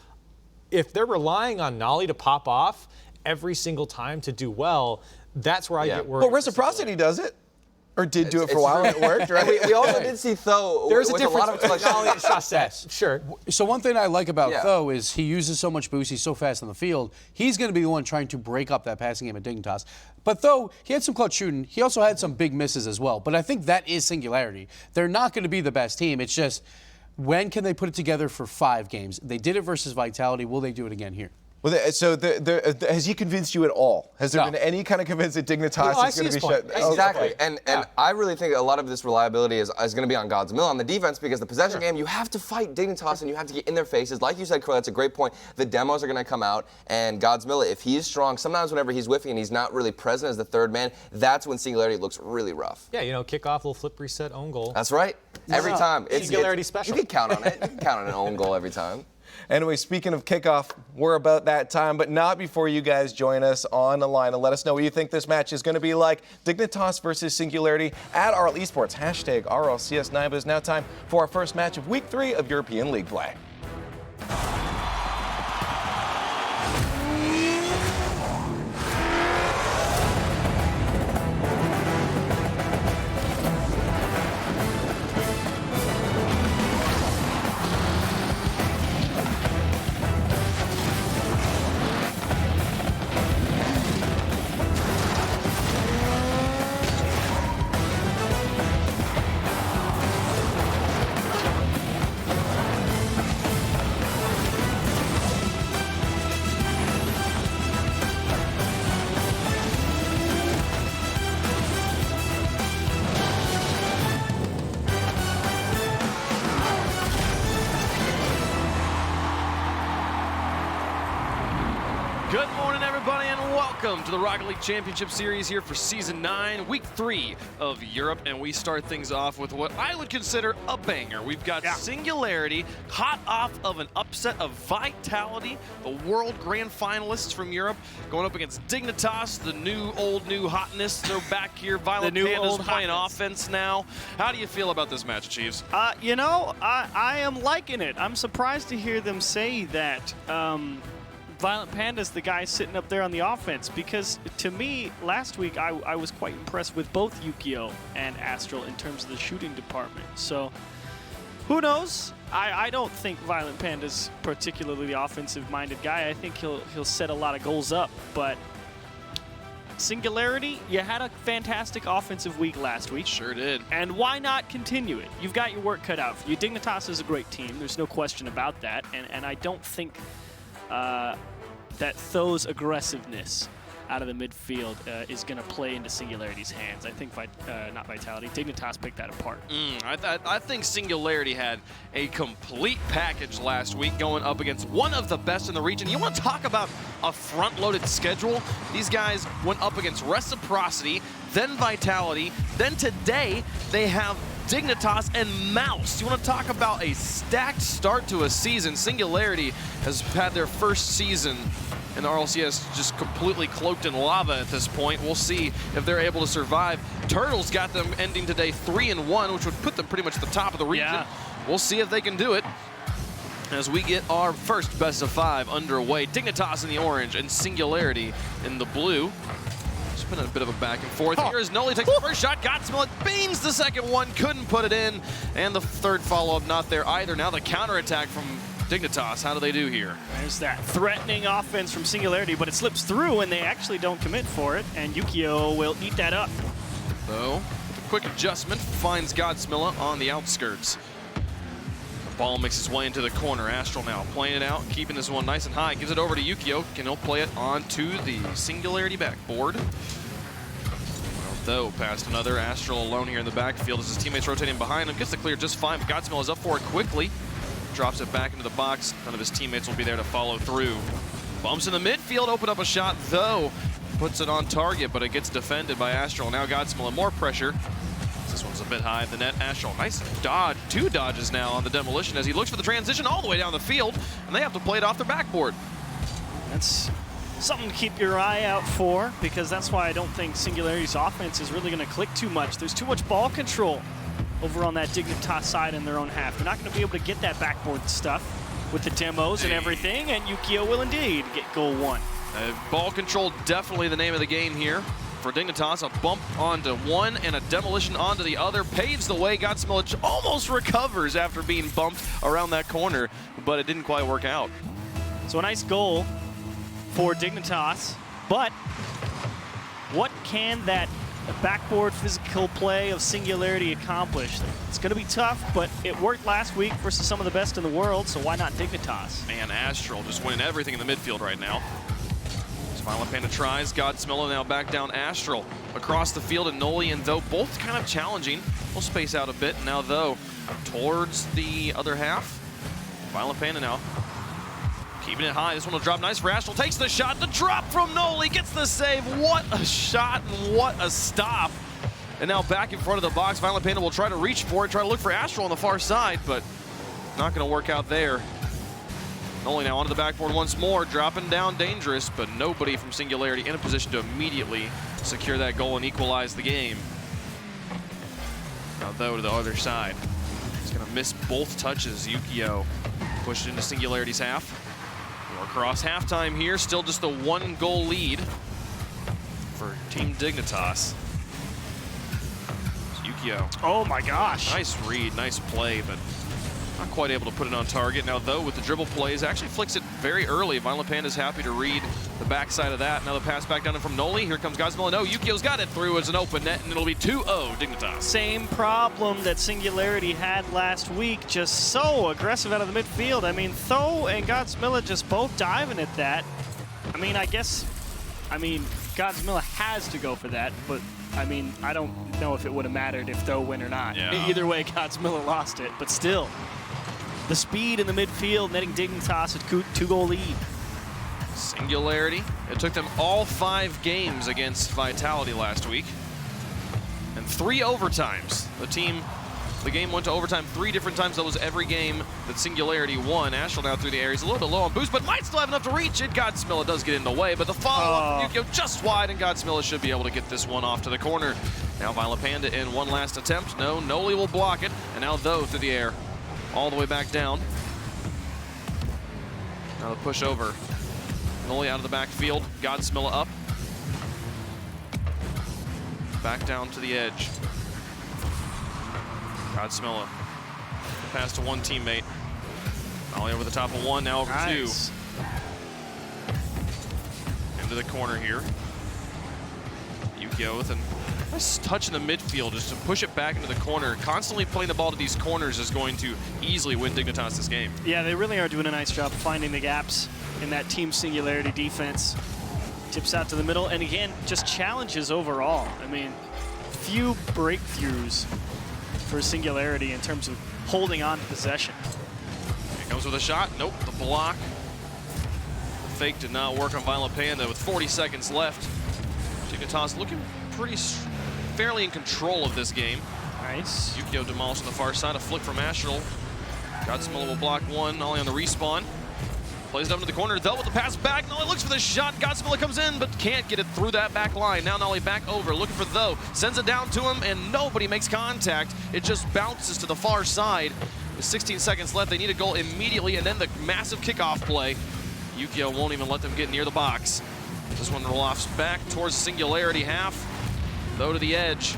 if they're relying on Nolly to pop off every single time to do well, that's where I get worried. But Reciprocity does it. Or did do it for a while, and it worked, right? We also did see Tho. There's a with difference a lot of between Nolly and Chassette. Sure. So one thing I like about Tho is he uses so much boost, he's so fast on the field. He's going to be the one trying to break up that passing game at Dignitas. But Tho, he had some clutch shooting. He also had some big misses as well. But I think that is Singularity. They're not going to be the best team. It's just, when can they put it together for 5 games? They did it versus Vitality. Will they do it again here? Well, has he convinced you at all? Has there been any kind of convince that Dignitas is going to be shut? Exactly. And I really think a lot of this reliability is going to be on Godsmill on the defense, because the possession game, you have to fight Dignitas and you have to get in their faces. Like you said, Crow, that's a great point. The demos are going to come out, and Godsmill, if he is strong, sometimes whenever he's whiffing and he's not really present as the third man, that's when Singularity looks really rough. Yeah, kickoff, little flip reset, own goal. That's right. Every time. Singularity special. You can count on it. You can count on an own goal every time. Anyway, speaking of kickoff, we're about that time, but not before you guys join us on the line and let us know what you think this match is going to be like. Dignitas versus Singularity at RL Esports, hashtag RLCS9. But it's now time for our first match of Week 3 of European League play. Good morning, everybody, and welcome to the Rocket League Championship Series here for Season 9, Week 3 of Europe. And we start things off with what I would consider a banger. We've got Singularity, hot off of an upset of Vitality, the world grand finalists from Europe, going up against Dignitas, the new hotness. They're back here. Violent Panda's playing offense now. How do you feel about this match, Chiefs? You know, I am liking it. I'm surprised to hear them say that Violent Panda's the guy sitting up there on the offense, because to me, last week, I was quite impressed with both Yukio and Astral in terms of the shooting department. So, who knows? I don't think Violent Panda's particularly the offensive-minded guy. I think he'll set a lot of goals up, but Singularity, you had a fantastic offensive week last week. Sure did. And why not continue it? You've got your work cut out for you. Dignitas is a great team. There's no question about that. And I don't think that Tho's aggressiveness out of the midfield is going to play into Singularity's hands. I think, not Vitality, Dignitas picked that apart. I think Singularity had a complete package last week going up against one of the best in the region. You want to talk about a front-loaded schedule? These guys went up against Reciprocity, then Vitality, then today they have Dignitas and Mouse. You want to talk about a stacked start to a season? Singularity has had their first season in the RLCS just completely cloaked in lava at this point. We'll see if they're able to survive. Turtles got them ending today 3-1, which would put them pretty much at the top of the region. Yeah. We'll see if they can do it as we get our first best of 5 underway. Dignitas in the orange and Singularity in the blue. It's been a bit of a back and forth. Here as Noli takes the first shot, Godsmill beans the second one, couldn't put it in, and the third follow-up not there either. Now the counterattack from Dignitas, how do they do here? There's that threatening offense from Singularity, but it slips through and they actually don't commit for it, and Yukio will eat that up. So, with a quick adjustment, finds Godsmilla on the outskirts. The ball makes its way into the corner. Astral now playing it out, keeping this one nice and high. Gives it over to Yukio. Can he'll play it onto the Singularity backboard. Though past another. Astral alone here in the backfield as his teammates rotating behind him. Gets the clear just fine. Godsmill is up for it quickly. Drops it back into the box. None of his teammates will be there to follow through. Bumps in the midfield, open up a shot, though. Puts it on target, but it gets defended by Astral. Now Godsmill, more pressure. This one's a bit high in the net. Astral, nice dodge. 2 dodges now on the demolition as he looks for the transition all the way down the field, and they have to play it off their backboard. That's something to keep your eye out for, because that's why I don't think Singularity's offense is really going to click too much. There's too much ball control over on that Dignitas side in their own half. They're not going to be able to get that backboard stuff with the demos and everything, and Yukio will indeed get goal 1. Ball control, definitely the name of the game here for Dignitas. A bump onto one and a demolition onto the other. Paves the way. Godsmill almost recovers after being bumped around that corner, but it didn't quite work out. So a nice goal for Dignitas, but what can that backboard physical play of Singularity accomplish? It's going to be tough, but it worked last week versus some of the best in the world, so why not Dignitas? Man, Astral just winning everything in the midfield right now. Violent Panda tries. Godsmill now back down Astral across the field, and Noli and Though both kind of challenging. We'll space out a bit. Now Though towards the other half. Violent Panda now keeping it high. This one will drop nice for Astral. Takes the shot. The drop from Noli gets the save. What a shot and what a stop. And now back in front of the box. Violent Panda will try to reach for it, try to look for Astral on the far side, but not going to work out there. Noli now onto the backboard once more, dropping down dangerous, but nobody from Singularity in a position to immediately secure that goal and equalize the game. Now though to the other side. He's gonna miss both touches. Yukio pushed into Singularity's half. We're across halftime here, still just the 1-goal lead for Team Dignitas. Yukio. Oh my gosh. Nice read, nice play, but not quite able to put it on target. Now, though, with the dribble plays, actually flicks it very early. Violent Panda's happy to read the backside of that. Now the pass back down from Noli. Here comes Godsmill. No, Yukio's got it through as an open net, and it'll be 2-0 Dignitas. Same problem that Singularity had last week, just so aggressive out of the midfield. I mean, Tho and Godsmilla just both diving at that. I mean, Godsmilla has to go for that, but I mean, I don't know if it would have mattered if Tho win or not. Yeah. Either way, Godsmilla lost it, but still. The speed in the midfield, netting Dignitas a 2-goal lead. Singularity. It took them all 5 games against Vitality last week. And 3 overtimes. The game went to overtime 3 different times. That was every game that Singularity won. Ashel now through the air. He's a little bit low on boost, but might still have enough to reach it. Godsmilla does get in the way, but the follow-up from Yukio just wide, and Godsmilla should be able to get this one off to the corner. Now Violent Panda in one last attempt. No, Noli will block it. And now Tho through the air. All the way back down. Now the push over. Noli out of the backfield. Godsmilla up. Back down to the edge. Godsmilla. Pass to one teammate. Noli over the top of one, now over Nice. 2. Into the corner here. Yukio with a nice touch in the midfield just to push it back into the corner. Constantly playing the ball to these corners is going to easily win Dignitas this game. Yeah, they really are doing a nice job finding the gaps in that Team Singularity defense. Tips out to the middle, and again, just challenges overall. I mean, few breakthroughs for Singularity in terms of holding on to possession. Here comes with a shot. Nope, the block. The fake did not work on Violent Panda with 40 seconds left. Dignitas looking fairly in control of this game. Nice. Yukio demolished on the far side. A flick from Astral. Godsmilla will block one, Noli on the respawn. Plays it up into the corner, though with the pass back. Noli looks for the shot. Godsmilla comes in, but can't get it through that back line. Now Noli back over, looking for Tho. Sends it down to him, and nobody makes contact. It just bounces to the far side. With 16 seconds left, they need a goal immediately, and then the massive kickoff play. Yukio won't even let them get near the box. This one rolls back towards Singularity half. Tho to the edge.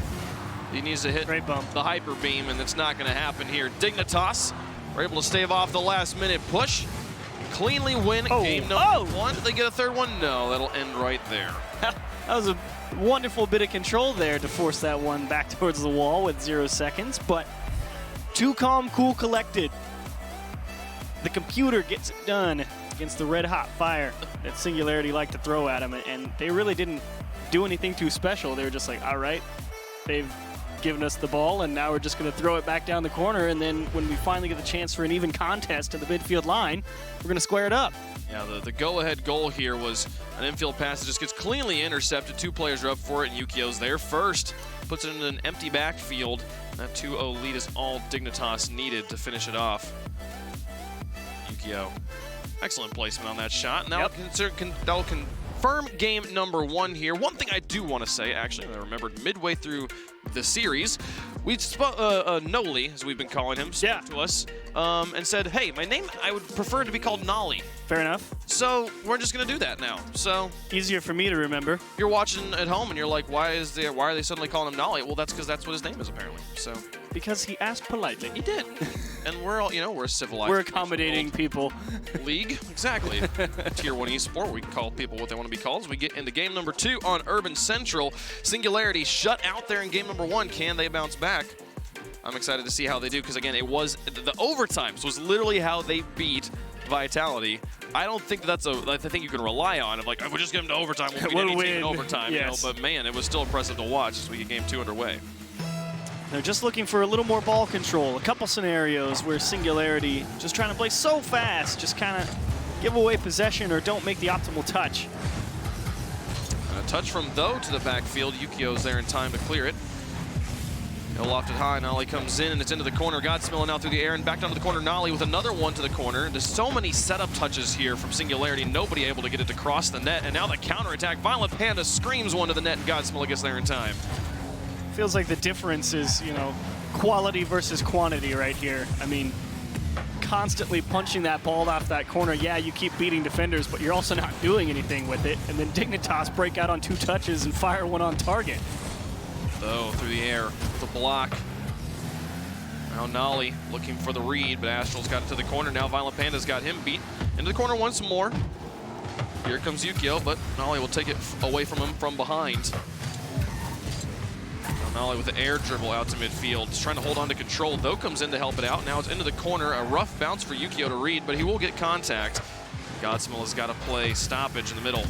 He needs to hit the hyper beam, and it's not going to happen here. Dignitas are able to stave off the last-minute push. Cleanly win game number 1. Did they get a third one? No, that'll end right there. That was a wonderful bit of control there to force that one back towards the wall with 0 seconds, but too calm, cool, collected. The computer gets it done against the red-hot fire that Singularity liked to throw at him, and they really didn't do anything too special. They were just like, all right, they've given us the ball, and now we're just going to throw it back down the corner, and then when we finally get the chance for an even contest at the midfield line, we're going to square it up. Yeah, the go-ahead goal here was an infield pass that just gets cleanly intercepted. 2 players are up for it, and Yukio's there first. Puts it in an empty backfield. That 2-0 lead is all Dignitas needed to finish it off. Yukio, excellent placement on that shot. Now that'll confirm game number 1 here. One thing I do want to say, actually, I remembered midway through the series, we Noli, as we've been calling him, spoke to us and said, hey, my name, I would prefer to be called Nolly. Fair enough. So we're just going to do that now. So easier for me to remember. You're watching at home and you're like, why are they suddenly calling him Nolly? Well, that's because that's what his name is, apparently. So because he asked politely. He did. And we're all, we're a civilized. We're accommodating people. League, exactly. Tier 1 esport, we can call people what they want to be called. As we get into game number 2 on Urban Central, Singularity shut out there in game number 1. Can they bounce back? I'm excited to see how they do, because again, it was the overtimes was literally how they beat Vitality. I don't think that's a thing you can rely on. Of like, if we just get them to overtime, we'll beat any team in overtime. Yes. But man, it was still impressive to watch as we get game 2 underway. They're just looking for a little more ball control. A couple scenarios where Singularity just trying to play so fast, just kind of give away possession or don't make the optimal touch. And a touch from Tho to the backfield. Yukio's there in time to clear it. He'll loft it high. Nolly comes in, and it's into the corner. Godsmiller now through the air and back down to the corner. Nolly with another one to the corner. There's so many setup touches here from Singularity. Nobody able to get it to cross the net. And now the counterattack. Violent Panda screams one to the net, and Godsmiller gets there in time. Feels like the difference is, quality versus quantity right here. I mean, constantly punching that ball off that corner. Yeah, you keep beating defenders, but you're also not doing anything with it. And then Dignitas break out on 2 touches and fire one on target. Though through the air, the block. Now Nolly looking for the read, but Astral's got it to the corner. Now Violent Panda's got him beat. Into the corner once more. Here comes Yukio, but Nolly will take it away from him from behind. Now Nolly with the air dribble out to midfield. He's trying to hold on to control. Though comes in to help it out. Now it's into the corner. A rough bounce for Yukio to read, but he will get contact. Godsmill has got to play stoppage in the middle.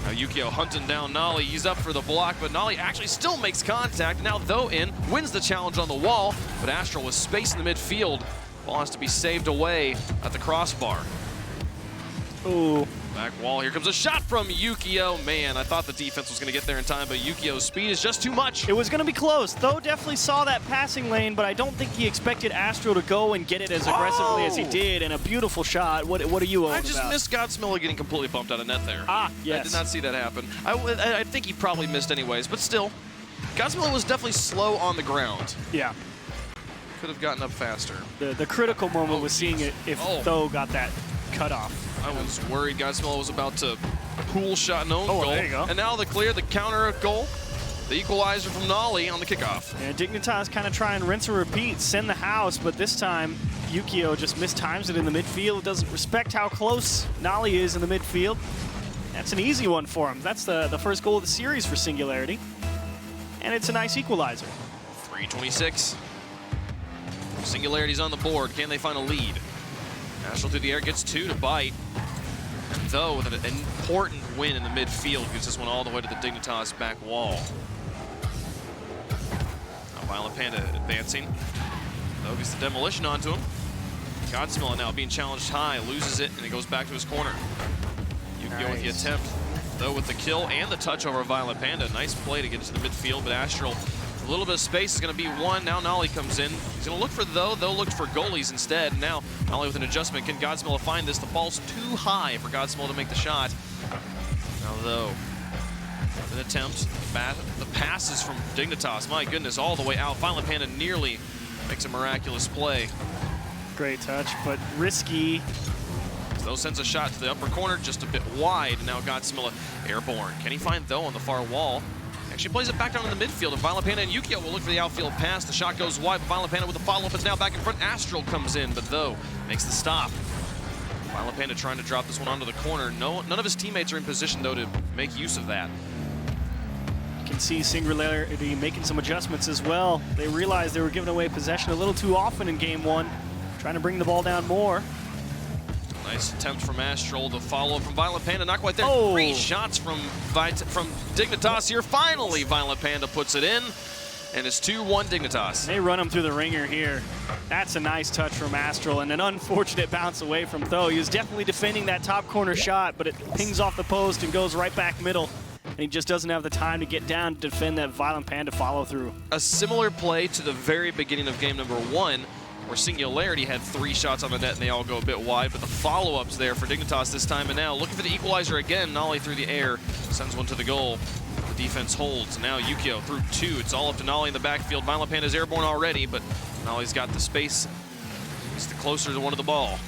Now Yukio hunting down Nolly. He's up for the block, but Nolly actually still makes contact. Now Though wins the challenge on the wall, but Astral with space in the midfield. Ball has to be saved away at the crossbar. Ooh. Back wall, here comes a shot from Yukio. Man, I thought the defense was gonna get there in time, but Yukio's speed is just too much. It was gonna be close. Though definitely saw that passing lane, but I don't think he expected Astro to go and get it as aggressively as he did, and a beautiful shot. What are you on I just about? missed Godsmiller getting completely bumped out of net there. Ah, yes. I did not see that happen. I think he probably missed anyways, but still. Godsmiller was definitely slow on the ground. Yeah. Could have gotten up faster. The critical moment was seeing it if Though got that cut off. I was worried Godsmiller was about to pool shot an own goal. There you go. And now the clear, the counter goal, the equalizer from Nolly on the kickoff. And Dignitas kind of try and rinse and repeat, send the house, but this time Yukio just mistimes it in the midfield, doesn't respect how close Nolly is in the midfield. That's an easy one for him. That's the first goal of the series for Singularity. And it's a nice equalizer. 3:26. Singularity's on the board. Can they find a lead? Astral through the air gets 2 to bite. Though with an important win in the midfield, gets this one all the way to the Dignitas back wall. Now Violent Panda advancing. Though gets the demolition onto him. Godsmiller now being challenged high, loses it, and it goes back to his corner. Yukio with the attempt. Though with the kill and the touch over Violent Panda. Nice play to get into the midfield, but Astral, a little bit of space is going to be one. Now Nolly comes in. He's going to look for Though looked for goalies instead. Now Nolly with an adjustment. Can Godsmiller find this? The ball's too high for Godsmiller to make the shot. Now Though, an attempt. The passes from Dignitas. My goodness, all the way out. Violent Panda nearly makes a miraculous play. Great touch, but risky. Though sends a shot to the upper corner, just a bit wide. Now Godsmiller airborne. Can he find Though on the far wall? Actually plays it back down in the midfield, and Violent Panda and Yukio will look for the outfield pass. The shot goes wide, but Violent Panda with the follow-up is now back in front. Astral comes in, but Though makes the stop. Violent Panda trying to drop this one onto the corner. None of his teammates are in position, though, to make use of that. You can see Singularity making some adjustments as well. They realized they were giving away possession a little too often in game 1, trying to bring the ball down more. Nice attempt from Astral. The follow from Violent Panda, not quite there. Oh. 3 shots from Dignitas here. Finally, Violent Panda puts it in, and it's 2-1 Dignitas. They run him through the ringer here. That's a nice touch from Astral, and an unfortunate bounce away from Though. He was definitely defending that top corner shot, but it pings off the post and goes right back middle. And he just doesn't have the time to get down to defend that Violent Panda follow through. A similar play to the very beginning of game number 1, where Singularity had 3 shots on the net and they all go a bit wide, but the follow-ups there for Dignitas this time. And now looking for the equalizer again. Nolly through the air sends one to the goal. The defense holds. Now Yukio through 2. It's all up to Nolly in the backfield. Violent Panda's airborne already, but Nolly's got the space. He's closer to one of the ball.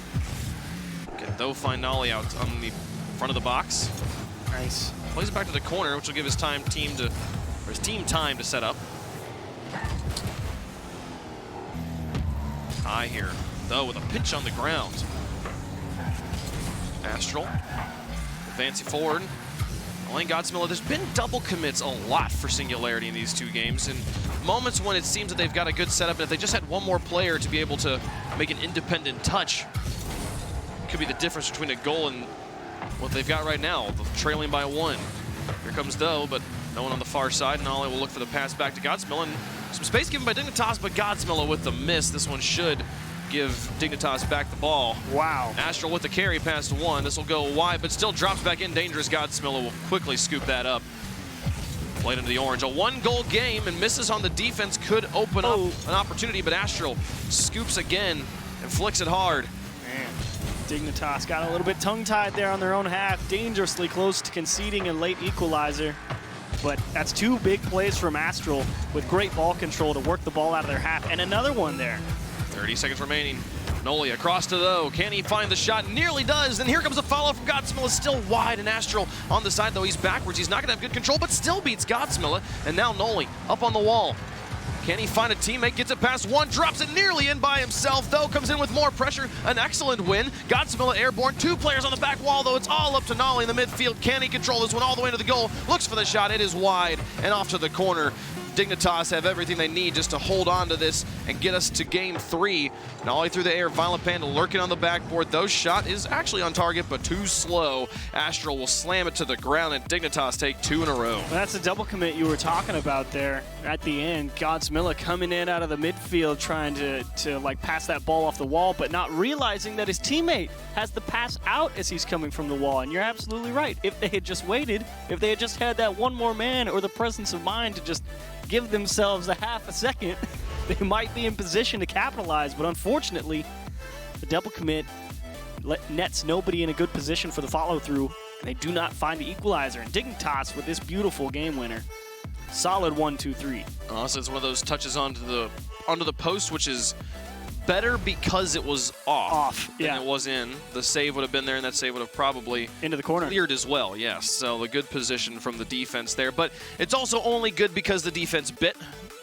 Can Though find Nolly out on the front of the box. Nice. Plays it back to the corner, which will give his team time to set up. High here, Though with a pitch on the ground. Astral advancing forward. Elaine Godsmiller, there's been double commits a lot for Singularity in these 2 games. And moments when it seems that they've got a good setup, and if they just had one more player to be able to make an independent touch, it could be the difference between a goal and what they've got right now, trailing by 1. Here comes Though, but no one on the far side. Nolly will look for the pass back to Godsmiller. And some space given by Dignitas, but Godsmiller with the miss. This one should give Dignitas back the ball. Wow. Astral with the carry past 1. This will go wide, but still drops back in. Dangerous Godsmiller will quickly scoop that up. Played into the orange. A 1-goal game and misses on the defense could open up an opportunity, but Astral scoops again and flicks it hard. Man, Dignitas got a little bit tongue-tied there on their own half. Dangerously close to conceding a late equalizer. But that's 2 big plays from Astral with great ball control to work the ball out of their half. And another one there. 30 seconds remaining. Noli across to Though. Can he find the shot? Nearly does. Then here comes a follow from Godsmilla. Still wide, and Astral on the side, though he's backwards. He's not going to have good control, but still beats Godsmilla. And now Noli up on the wall. Can he find a teammate? Gets it past one, drops it nearly in by himself. Though comes in with more pressure. An excellent win. Godsmilla airborne. 2 players on the back wall, though. It's all up to Noli in the midfield. Can he control this one all the way to the goal? Looks for the shot. It is wide and off to the corner. Dignitas have everything they need just to hold on to this and get us to game 3. Nolly through the air, Violent Panda lurking on the backboard. Though shot is actually on target, but too slow. Astral will slam it to the ground, and Dignitas take 2 in a row. Well, that's a double commit you were talking about there at the end. Godsmilla coming in out of the midfield trying to like pass that ball off the wall, but not realizing that his teammate has the pass out as he's coming from the wall. And you're absolutely right. If they had just waited, if they had just had that one more man or the presence of mind to just give themselves a half a second, they might be in position to capitalize. But unfortunately, the double commit nets nobody in a good position for the follow-through, and they do not find the equalizer. And Dignitas with this beautiful game winner. Solid 1-2-3. Also, it's one of those touches onto the post, which is better because it was off than it was in. The save would have been there, and that save would have probably into the corner cleared as well. Yes, so a good position from the defense there. But it's also only good because the defense bit.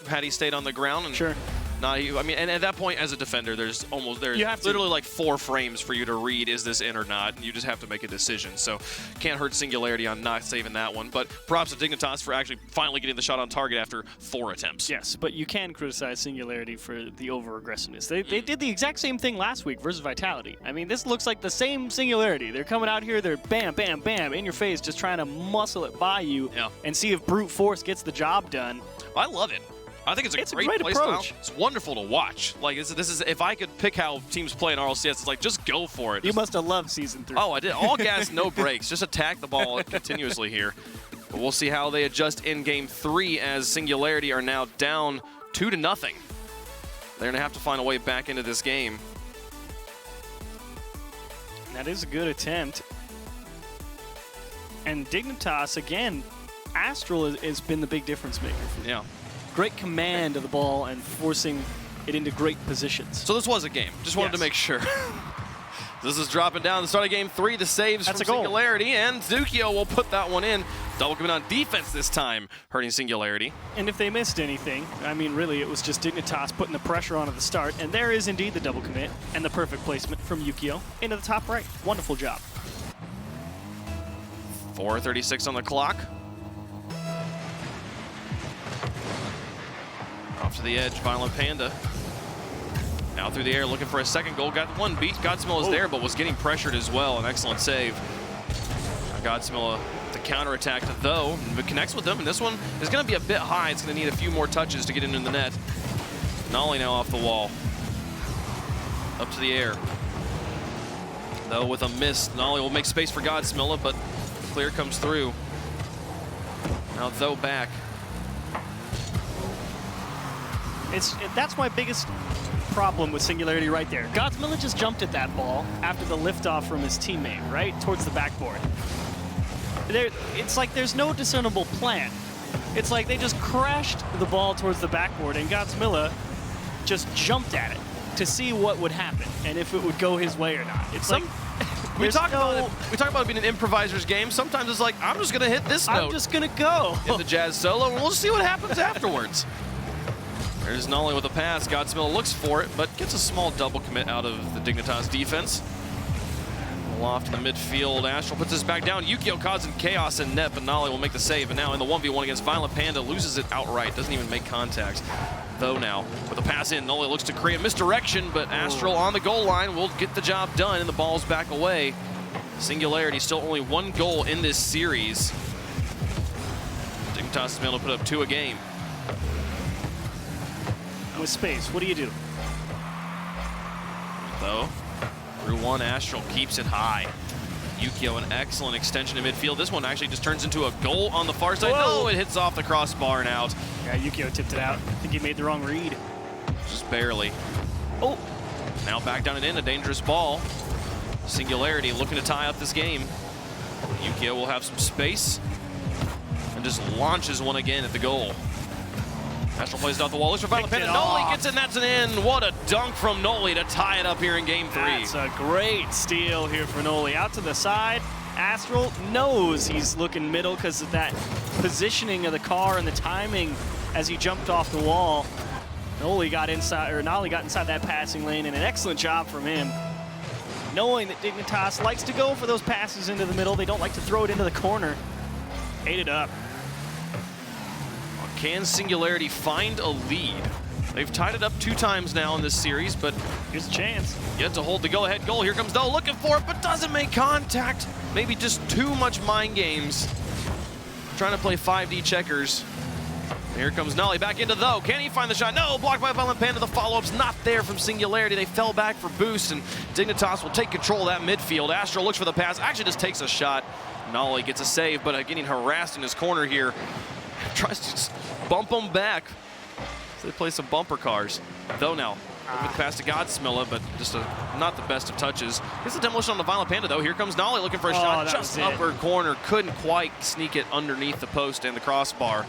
Had he stayed on the ground, and sure. I mean, and at that point, as a defender, there's literally like 4 frames for you to read, is this in or not? And you just have to make a decision. So can't hurt Singularity on not saving that one. But props to Dignitas for actually finally getting the shot on target after 4 attempts. Yes, but you can criticize Singularity for the over-aggressiveness. They did the exact same thing last week versus Vitality. I mean, this looks like the same Singularity. They're coming out here, they're bam, bam, bam, in your face, just trying to muscle it by you and see if brute force gets the job done. I love it. I think it's a great play style. It's wonderful to watch. Like this is if I could pick how teams play in RLCS, it's like just go for it. You must have loved Season 3. Oh, I did. All gas, no brakes. Just attack the ball continuously here. But we'll see how they adjust in Game 3 as Singularity are now down 2-0. They're going to have to find a way back into this game. That is a good attempt. And Dignitas, again, Astral has been the big difference maker for them. Yeah. Great command of the ball and forcing it into great positions. So this was a game. Just wanted to make sure. This is dropping down the start of Game 3. The saves from Singularity, and Zukio will put that one in. Double commit on defense this time, hurting Singularity. And if they missed anything, I mean, really, it was just Dignitas putting the pressure on at the start. And there is indeed the double commit and the perfect placement from Yukio into the top right. Wonderful job. 4:36 on the clock. Off to the edge, Violent Panda. Now through the air, looking for a second goal. Got one beat. Godsmilla is there, but was getting pressured as well. An excellent save. Godsmilla to counterattack, though, but connects with them. And this one is going to be a bit high. It's going to need a few more touches to get into the net. Nolly now off the wall. Up to the air. Though with a miss, Nolly will make space for Godsmilla, but clear comes through. Now Though back. That's my biggest problem with Singularity right there. Godsmilla just jumped at that ball after the liftoff from his teammate, right? Towards the backboard. It's like there's no discernible plan. It's like they just crashed the ball towards the backboard and Godsmilla just jumped at it to see what would happen and if it would go his way or not. It's like we talk about it being an improviser's game. Sometimes it's like, I'm just going to hit this note. I'm just going to go. Hit the jazz solo, and we'll just see what happens afterwards. There's Nolly with a pass. Godsmilla looks for it, but gets a small double commit out of the Dignitas defense. Aloft in the midfield, Astral puts this back down. Yukio causing chaos in net, but Nolly will make the save. And now in the 1v1 against Violent Panda, loses it outright. Doesn't even make contact. Though now, with a pass in, Nolly looks to create a misdirection, but Astral on the goal line will get the job done, and the ball's back away. Singularity still only 1 goal in this series. Dignitas has been able to put up 2 a game. With space, what do you do? Though, through one, Astral keeps it high. Yukio, an excellent extension in midfield. This one actually just turns into a goal on the far side. Whoa. No, it hits off the crossbar and out. Yeah, Yukio tipped it out. I think he made the wrong read. Just barely. Oh, Now back down and in, a dangerous ball. Singularity looking to tie up this game. Yukio will have some space and just launches one again at the goal. Astral plays it off the wall. Looks for Violent Picked Panda. it Noli off. gets in. That's an in. What a dunk from Noli to tie it up here in game 3. that's a great steal here for Noli. Out to the side. Astral knows he's looking middle because of that positioning of the car and the timing as he jumped off the wall. Noli got inside that passing lane, and an excellent job from him. Knowing that Dignitas likes to go for those passes into the middle, they don't like to throw it into the corner. Ate it up. Can Singularity find a lead? They've tied it up 2 times now in this series, but Here's a chance. yet to hold the go-ahead goal. Here comes Doe looking for it, but doesn't make contact. Maybe just too much mind games. Trying to play 5D checkers. Here comes Nolly back into Though. Can he find the shot? No, blocked by Violent Panda. The follow-up's not there from Singularity. They fell back for boost, and Dignitas will take control of that midfield. Astro looks for the pass, actually just takes a shot. Nolly gets a save, but getting harassed in his corner here. Tries to just bump him back. So they play some bumper cars. Though now, with the pass to Godsmilla, but just not the best of touches. Here's the demolition on the Violent Panda, though. Here comes Nolly looking for a shot. That Just was it. upper corner. Couldn't quite sneak it underneath the post and the crossbar.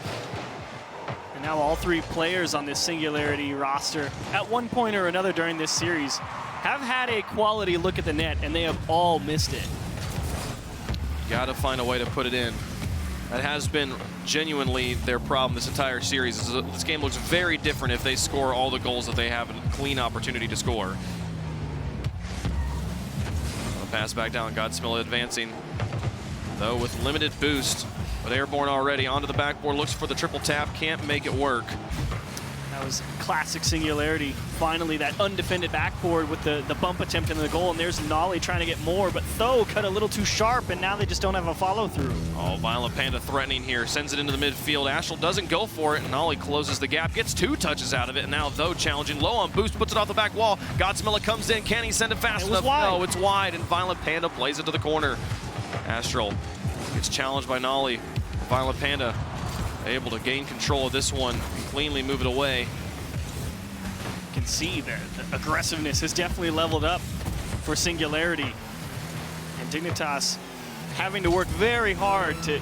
And now all 3 players on this Singularity roster, at one point or another during this series, have had a quality look at the net, and they have all missed it. Got to find a way to put it in. That has been genuinely their problem this entire series. This game looks very different if they score all the goals that they have a clean opportunity to score. Pass back down, Godsmilla advancing, though with limited boost, but airborne already. Onto the backboard, looks for the triple tap, can't make it work. That was classic Singularity. Finally, that undefended backboard with the bump attempt into the goal, and there's Nolly trying to get more, but Though cut a little too sharp, and now they just don't have a follow-through. Oh, Violent Panda threatening here, sends it into the midfield. Astral doesn't go for it, and Nolly closes the gap, gets 2 touches out of it, and now Though challenging, low on boost, puts it off the back wall. Godsmilla comes in, can he send it fast enough? Wide. No, it's wide, and Violent Panda plays it to the corner. Astral gets challenged by Nolly. Violent Panda able to gain control of this one, cleanly move it away. You can see that the aggressiveness has definitely leveled up for Singularity. And Dignitas having to work very hard to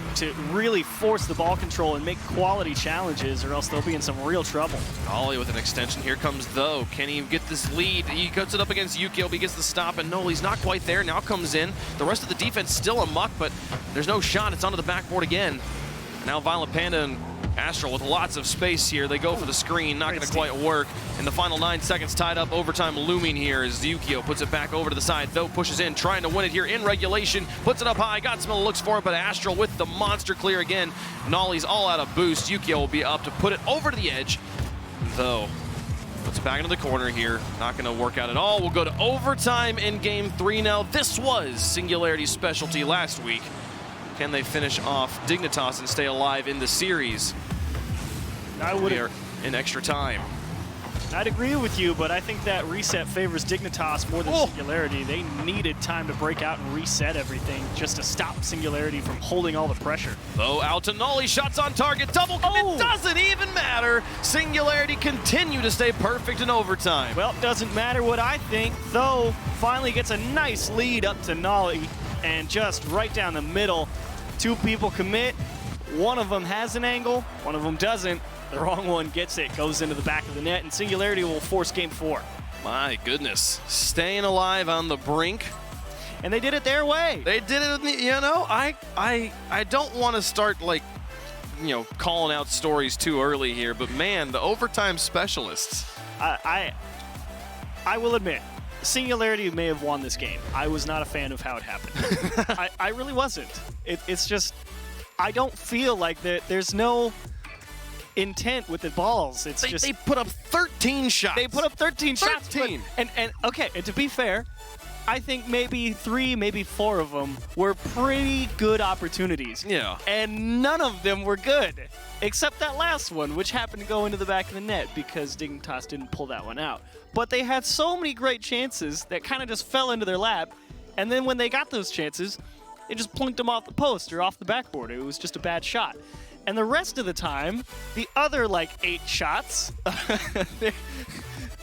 really force the ball control and make quality challenges, or else they'll be in some real trouble. Nolly with an extension. Here comes Though. Can he get this lead? He cuts it up against Yukio, but he gets the stop, and no, he's not quite there. Now comes in. The rest of the defense still amuck, but there's no shot. It's onto the backboard again. Now Violent Panda and Astral with lots of space here. They go for the screen, not going to quite work. In the final 9 seconds, tied up, overtime looming here as Yukio puts it back over to the side. Though pushes in, trying to win it here in regulation. Puts it up high. Godsmilla looks for it, but Astral with the monster clear again. Nolly's all out of boost. Yukio will be up to put it over to the edge. Though puts it back into the corner here. Not going to work out at all. We'll go to overtime in game 3 now. This was Singularity's specialty last week. Can they finish off Dignitas and stay alive in the series? We are in extra time. I'd agree with you, but I think that reset favors Dignitas more than Singularity. They needed time to break out and reset everything just to stop Singularity from holding all the pressure. Though out to Nolly, shots on target, double commit, doesn't even matter. Singularity continue to stay perfect in overtime. Well, doesn't matter what I think. Though finally gets a nice lead up to Nolly, and just right down the middle, 2 people commit. One of them has an angle, one of them doesn't. The wrong one gets it, goes into the back of the net, and Singularity will force game 4. My goodness, staying alive on the brink. And they did it their way. They did it, you know, I don't want to start, like, you know, calling out stories too early here, but man, the overtime specialists. I will admit, Singularity may have won this game. I was not a fan of how it happened. I really wasn't. It's just, I don't feel like there's no intent with the balls. It's just they put up 13 shots. They put up 13 shots. 13. And okay, and to be fair, I think maybe 3, maybe 4 of them were pretty good opportunities. Yeah. And none of them were good, except that last one, which happened to go into the back of the net because Dignitas didn't pull that one out. But they had so many great chances that kind of just fell into their lap. And then when they got those chances, it just plunked him off the post or off the backboard. It was just a bad shot. And the rest of the time, the other like 8 shots,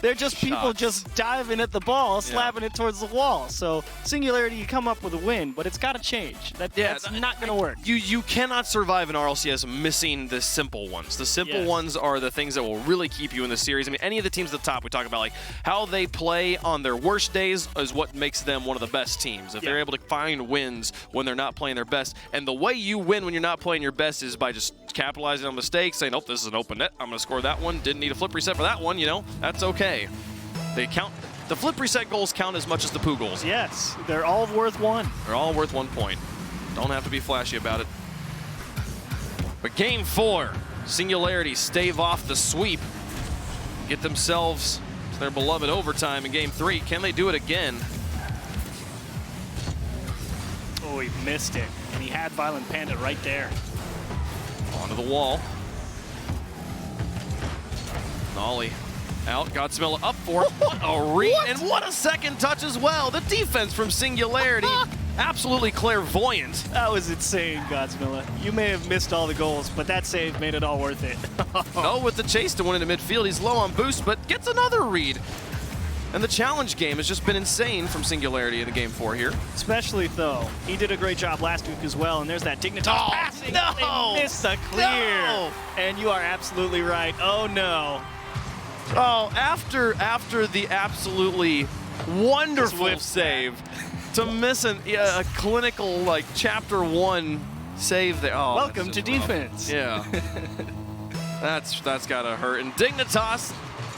they're just people just diving at the ball, slapping it towards the wall. So Singularity, you come up with a win, but it's got to change. That's not going to work. You cannot survive in RLCS missing the simple ones. The simple ones are the things that will really keep you in the series. I mean, any of the teams at the top, we talk about like how they play on their worst days is what makes them one of the best teams. If they're able to find wins when they're not playing their best. And the way you win when you're not playing your best is by just capitalizing on mistakes, saying, oh, this is an open net. I'm going to score that one. Didn't need a flip reset for that one. You know, that's okay. They count. The flip reset goals count as much as the poo goals. Yes, they're all worth 1. They're all worth 1 point. Don't have to be flashy about it. But game 4, Singularity stave off the sweep, get themselves to their beloved overtime in game 3. Can they do it again? Oh, he missed it, and he had Violent Panda right there. Onto the wall. Nolly out, Godsmilla up for it. What a read, and what a second touch as well. The defense from Singularity, absolutely clairvoyant. That was insane, Godsmilla. You may have missed all the goals, but that save made it all worth it. No, with the chase to win into midfield, he's low on boost, but gets another read. And the challenge game has just been insane from Singularity in the game 4 here. Especially Tho. He did a great job last week as well, and there's that Dignitas passing. No! They missed the clear. No! And you are absolutely right. Oh, no. Oh, after the absolutely wonderful save to miss a clinical like chapter 1 save there. Oh, welcome to defense. Yeah. that's gotta hurt. And Dignitas,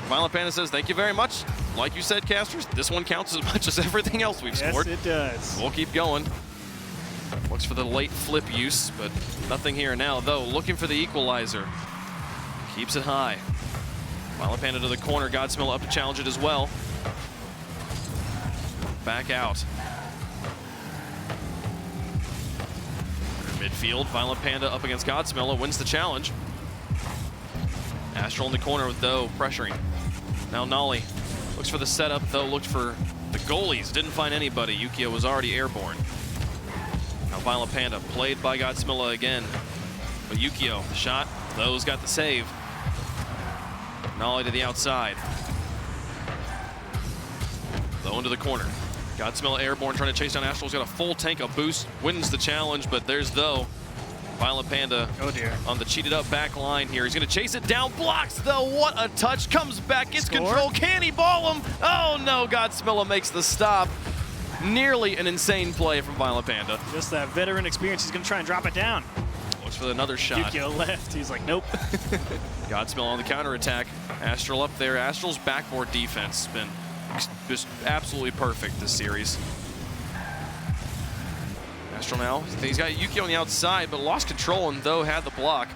Violent Panda says, thank you very much. Like you said, Casters, this one counts as much as everything else we've scored. Yes, it does. We'll keep going. Looks for the late flip use, but nothing here now, though. Looking for the equalizer. Keeps it high. Violent Panda to the corner. Godsmilla up to challenge it as well. Back out. Midfield, Violent Panda up against Godsmilla, wins the challenge. Astral in the corner with Tho pressuring. Now Nolly looks for the setup, Tho looked for the goalies, didn't find anybody. Yukio was already airborne. Now Violent Panda played by Godsmilla again. But Yukio, the shot, Tho's got the save. Nolly to the outside. Tho into the corner. Godsmilla airborne trying to chase down Astral's got a full tank of boost, wins the challenge, but there's Tho. Violent Panda on the cheated up back line here. He's gonna chase it down, blocks Tho, what a touch, comes back, gets control, can he ball him? Oh no, Godsmilla makes the stop. Nearly an insane play from Violent Panda. Just that veteran experience, he's gonna try and drop it down. Looks for another shot. Yukio left, he's like, nope. Godsmilla on the counterattack. Astral up there. Astral's backboard defense has been just absolutely perfect this series. Astral now, he's got Yukio on the outside, but lost control and Tho had the block.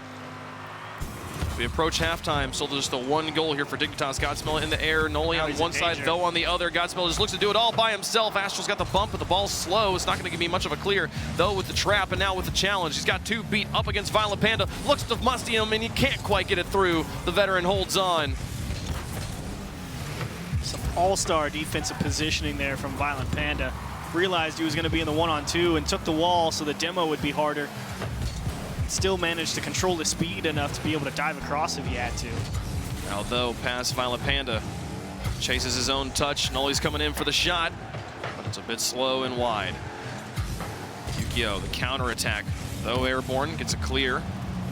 We approach halftime, so there's the 1 goal here for Dignitas. Godsmilla in the air, Noli on one side, Tho on the other. Godsmilla just looks to do it all by himself. Astral's got the bump, but the ball's slow. It's not going to give me much of a clear. Tho with the trap, and now with the challenge. He's got 2 beat up against Violent Panda. Looks to musty him, and he can't quite get it through. The veteran holds on. Some all-star defensive positioning there from Violent Panda. Realized he was going to be in the 1-on-2 and took the wall so the demo would be harder. Still managed to control the speed enough to be able to dive across if he had to. Now Tho past Violent Panda. Chases his own touch. Nolly's coming in for the shot, but it's a bit slow and wide. Yukio, the counterattack. Tho airborne, gets a clear.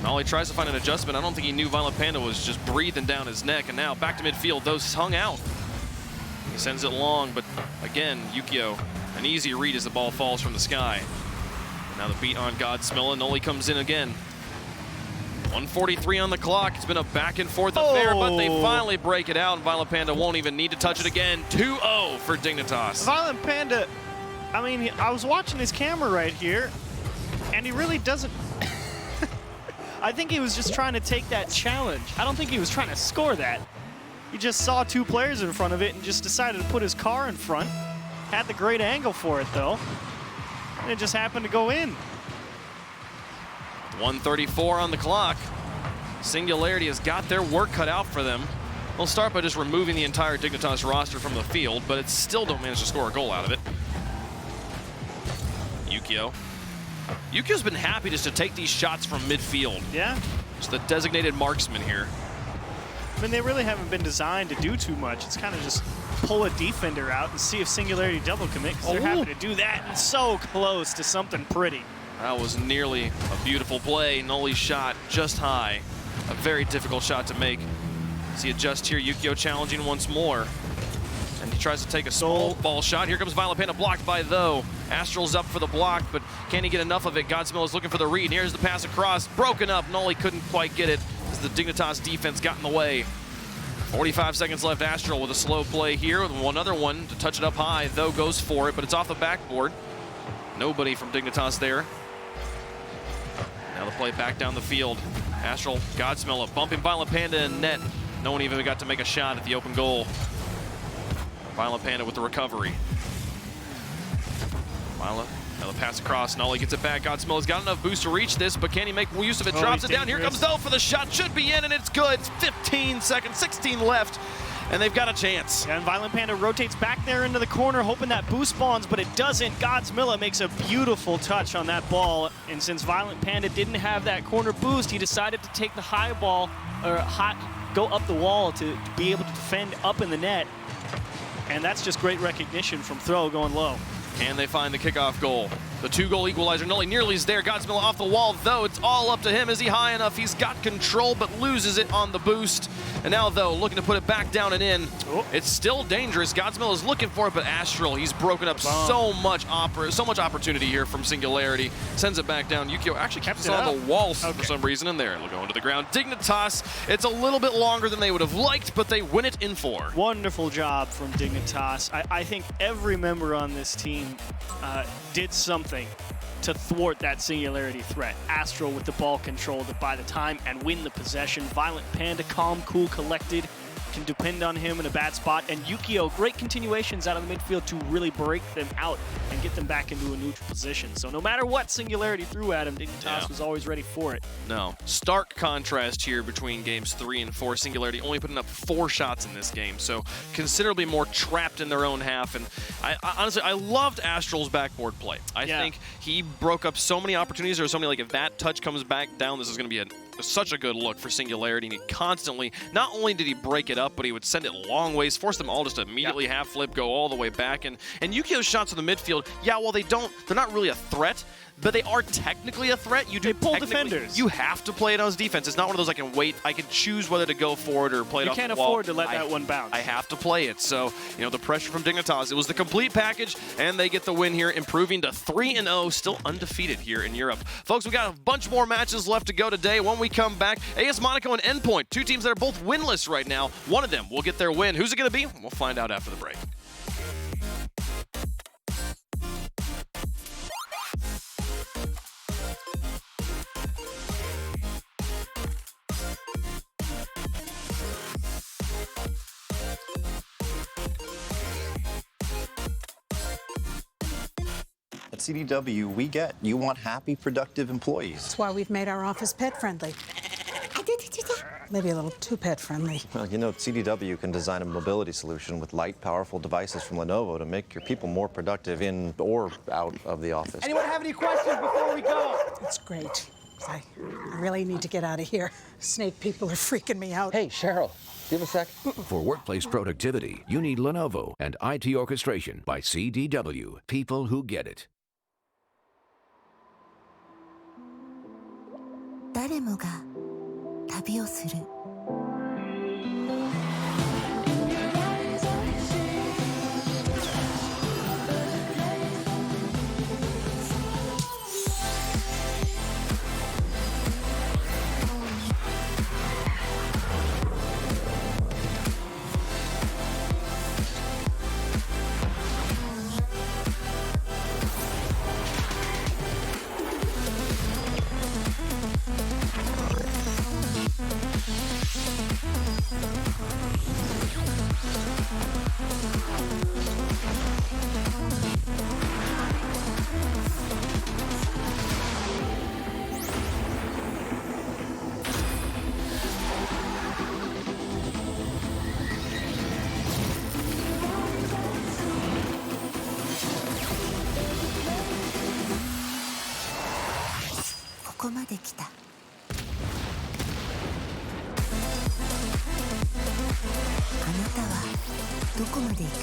Nolly tries to find an adjustment. I don't think he knew Violent Panda was just breathing down his neck, and now back to midfield. Tho's hung out. He sends it long, but again, Yukio, an easy read as the ball falls from the sky. Now the beat on Godsmilla. Nolly comes in again. 1:43 on the clock. It's been a back and forth affair, but they finally break it out, and Violent Panda won't even need to touch it again. 2-0 for Dignitas. Violent Panda, I mean, I was watching his camera right here, and he really doesn't... I think he was just trying to take that challenge. I don't think he was trying to score that. He just saw 2 players in front of it and just decided to put his car in front. Had the great angle for it, though. And it just happened to go in. 1:34 on the clock. Singularity has got their work cut out for them. They'll start by just removing the entire Dignitas roster from the field, but it still don't manage to score a goal out of it. Yukio Yukio's been happy just to take these shots from midfield. Yeah. Just the designated marksman here. I mean, they really haven't been designed to do too much. It's kind of just pull a defender out and see if Singularity double commit, because they're happy to do that, and so close to something pretty. That was nearly a beautiful play. Noli's shot just high. A very difficult shot to make. As he adjusts here, Yukio challenging once more. And he tries to take a small ball shot. Here comes Violent Panda, blocked by Though. Astral's up for the block, but can he get enough of it? Godsmill is looking for the read. Here's the pass across, broken up. Noli couldn't quite get it as the Dignitas defense got in the way. 45 seconds left. Astral with a slow play here. With another one to touch it up high. Though goes for it, but it's off the backboard. Nobody from Dignitas there. Now the play back down the field. Astral, Godsmill bumping Violent Panda in net. No one even got to make a shot at the open goal. Violent Panda with the recovery. Viola, now the pass across. Noli gets it back. Godsmill has got enough boost to reach this, but can he make use of it? Drops it down. Here comes Though for the shot. Should be in, and it's good. It's 15 seconds, 16 left, and they've got a chance. And Violent Panda rotates back there into the corner, hoping that boost spawns, but it doesn't. Godsmilla makes a beautiful touch on that ball, and since Violent Panda didn't have that corner boost, he decided to take the high ball, or go up the wall to be able to defend up in the net. And that's just great recognition from Throw going low. Can they find the kickoff goal? The 2-goal equalizer. Noli nearly is there. Godsmill off the wall, though. It's all up to him. Is he high enough? He's got control, but loses it on the boost. And now, though, looking to put it back down and in. Oh. It's still dangerous. Godsmill is looking for it, but Astral, he's broken up so much opportunity here from Singularity. Sends it back down. Yukio actually kept it on the wall for some reason, and there it'll go into the ground. Dignitas, it's a little bit longer than they would have liked, but they win it in 4. Wonderful job from Dignitas. I think every member on this team did something to thwart that Singularity threat. Astral with the ball control to buy the time and win the possession. Violent Panda, calm, cool, collected, can depend on him in a bad spot. And Yukio, great continuations out of the midfield to really break them out and get them back into a neutral position. So no matter what Singularity threw at him, Dignitas was always ready for it. No. Stark contrast here between games 3 and 4. Singularity only putting up 4 shots in this game, so considerably more trapped in their own half. And honestly, I loved Astral's backboard play. I think he broke up so many opportunities. There was so many, like, if that touch comes back down, this is going to be such a good look for Singularity. And he constantly, not only did he break it up, but he would send it long ways, force them all just to immediately half flip, go all the way back. And Yukio's shots in the midfield, well, they're not really a threat, but they are technically a threat. They pull defenders. You have to play it on his defense. It's not one of those I can wait. I can choose whether to go forward or play it off the wall. You can't afford to let that one bounce. I have to play it. So, the pressure from Dignitas. It was the complete package, and they get the win here, improving to 3-0, still undefeated here in Europe. Folks, we got a bunch more matches left to go today. When we come back, AS Monaco and Endpoint, 2 teams that are both winless right now. One of them will get their win. Who's it going to be? We'll find out after the break. At CDW, we get you want happy, productive employees. That's why we've made our office pet-friendly. Maybe a little too pet-friendly. Well, CDW can design a mobility solution with light, powerful devices from Lenovo to make your people more productive in or out of the office. Anyone have any questions before we go? That's great. I really need to get out of here. Snake people are freaking me out. Hey, Cheryl, do you have a sec? For workplace productivity, you need Lenovo and IT orchestration by CDW. People who get it. 誰もが旅をするまで来た。あなたはどこまで行く？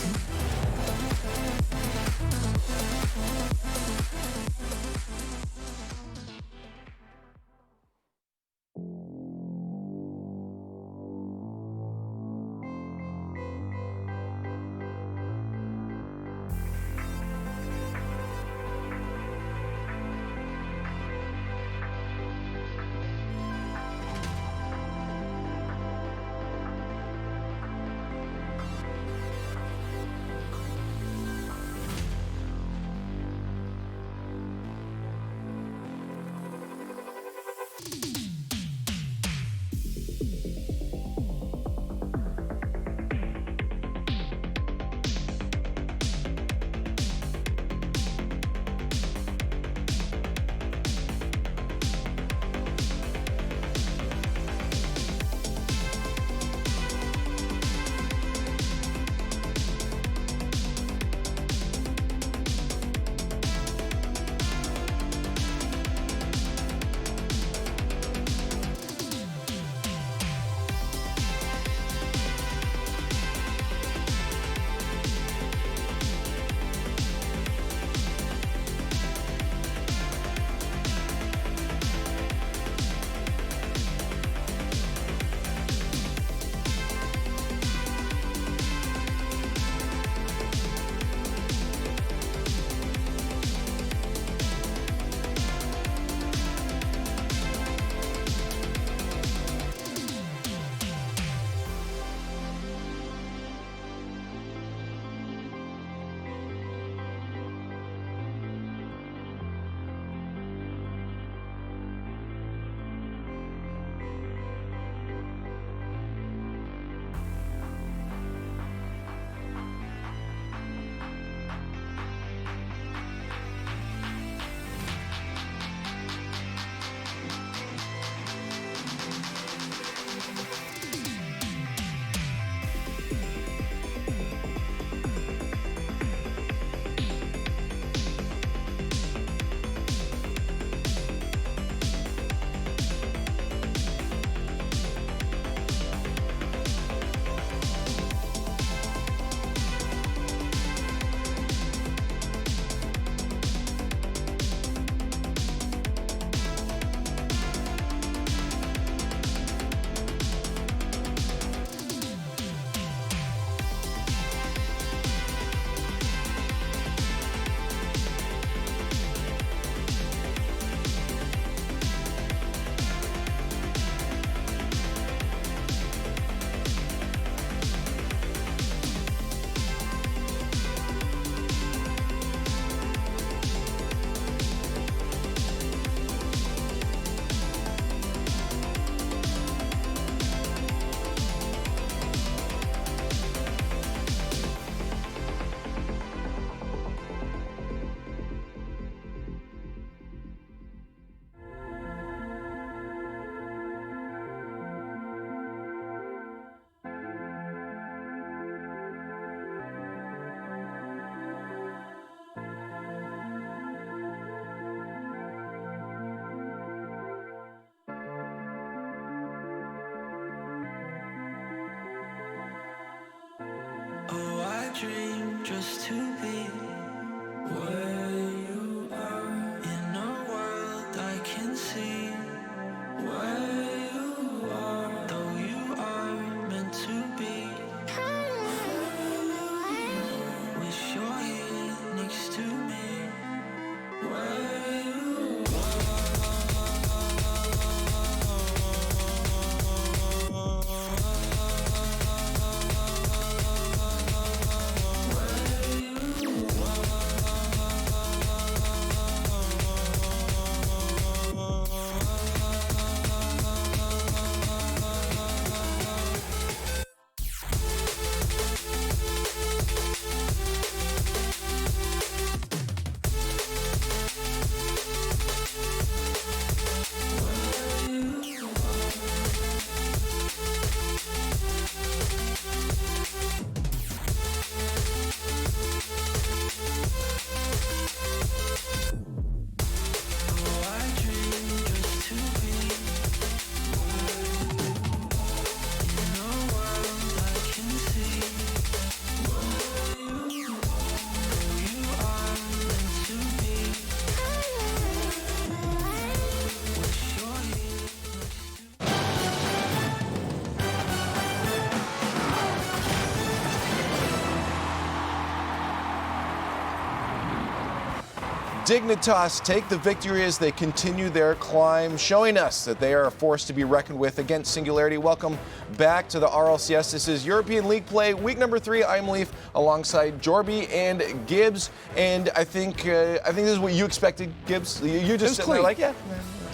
Dignitas take the victory as they continue their climb, showing us that they are a force to be reckoned with against Singularity. Welcome back to the RLCS. This is European League Play, week number 3. I'm Leaf alongside Jorby and Gibbs. And I think this is what you expected, Gibbs. You just sitting there like, yeah.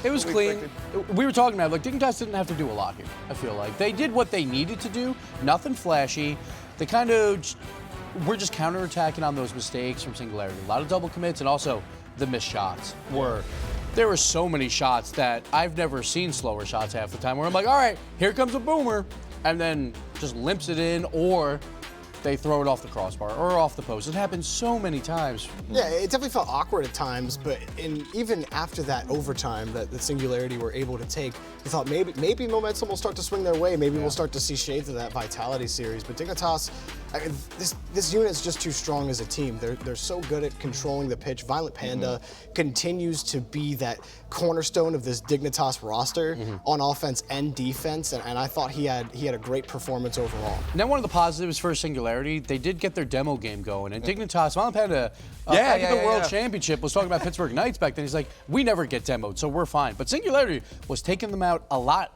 It was clean. We were talking about it, like Dignitas didn't have to do a lot here, I feel like. They did what they needed to do, nothing flashy. They kind of were just counterattacking on those mistakes from Singularity. A lot of double commits and also the missed shots there were so many shots that I've never seen slower shots half the time where I'm like, all right, here comes a boomer, and then just limps it in, or they throw it off the crossbar or off the post. It happens so many times. Yeah, it definitely felt awkward at times, but even after that overtime that the Singularity were able to take, we thought maybe momentum will start to swing their way. Maybe we'll start to see shades of that Vitality series. But Dignitas, this unit is just too strong as a team. They're so good at controlling the pitch. Violent Panda continues to be that cornerstone of this Dignitas roster on offense and defense, and I thought he had a great performance overall. Now, one of the positives for Singularity, they did get their demo game going, and Dignitas, Violent Panda, at the World Championship, was talking about Pittsburgh Knights back then. He's like, we never get demoed, so we're fine. But Singularity was taking them out a lot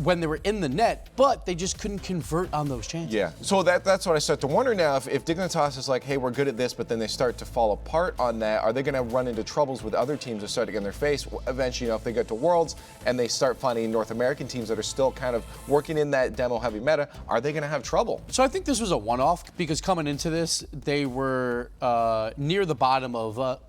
when they were in the net, but they just couldn't convert on those chances. Yeah, so that's what I start to wonder now. If Dignitas is like, hey, we're good at this, but then they start to fall apart on that, are they going to run into troubles with other teams that start to get in their face? Eventually, if they get to Worlds and they start finding North American teams that are still kind of working in that demo-heavy meta, are they going to have trouble? So I think this was a one-off because coming into this, they were near the bottom of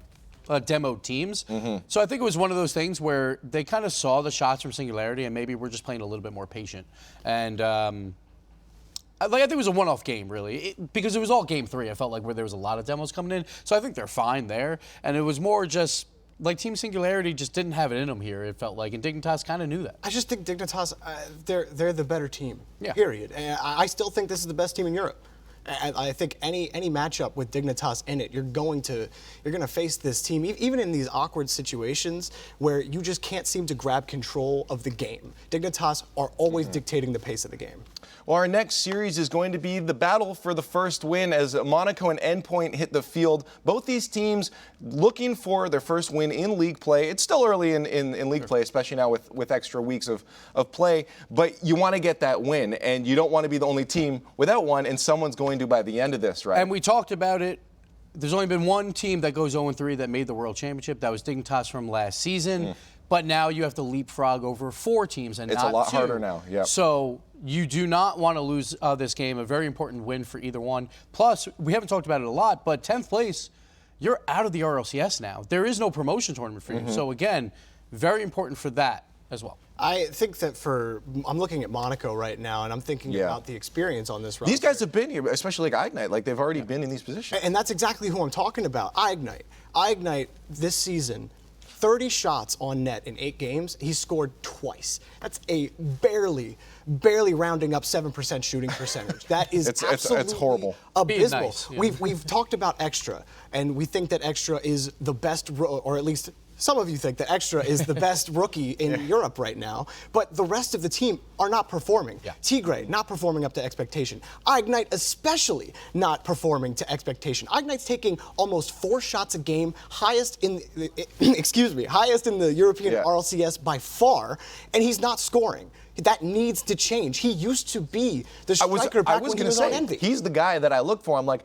demo tems. So I think it was one of those things where they kind of saw the shots from Singularity and maybe we're just playing a little bit more patient. And I think it was a one-off game, really, because it was all game 3. I felt like where there was a lot of demos coming in. So I think they're fine there. And it was more just like Team Singularity just didn't have it in them here, it felt like. And Dignitas kind of knew that. I just think Dignitas, they're the better team, period. And I still think this is the best team in Europe. I think any matchup with Dignitas in it, you're going to face this team, even in these awkward situations where you just can't seem to grab control of the game. Dignitas are always dictating the pace of the game. Well, our next series is going to be the battle for the first win as Monaco and Endpoint hit the field. Both these teams looking for their first win in league play. It's still early in league play, especially now with extra weeks of play, but you want to get that win, and you don't want to be the only team without one, and someone's going to by the end of this, right? And we talked about it. There's only been one team that goes 0-3 that made the World Championship. That was Dignitas from last season. But now you have to leapfrog over 4 teams and it's not 2. It's a lot harder now, yeah. So you do not want to lose this game, a very important win for either one. Plus, we haven't talked about it a lot, but 10th place, you're out of the RLCS now. There is no promotion tournament for you. So again, very important for that as well. I think that I'm looking at Monaco right now, and I'm thinking about the experience on this roster. These guys have been here, especially like Ignite. Like, they've already been in these positions. And that's exactly who I'm talking about, Ignite this season, 30 shots on net in 8 games. He scored twice. That's a barely rounding up 7% shooting percentage. That is absolutely it's horrible. Abysmal. Nice, yeah. We've talked about Extra, and we think that Extra is the best, or at least some of you think that Extra is the best rookie in Europe right now, but the rest of the team are not performing. Tigre not performing up to expectation. Ignite especially not performing to expectation. Ignite's taking almost 4 shots a game, highest in the European RLCS by far, and he's not scoring. That needs to change. He used to be the striker back when he was on Envy. He's the guy that I look for. I'm like,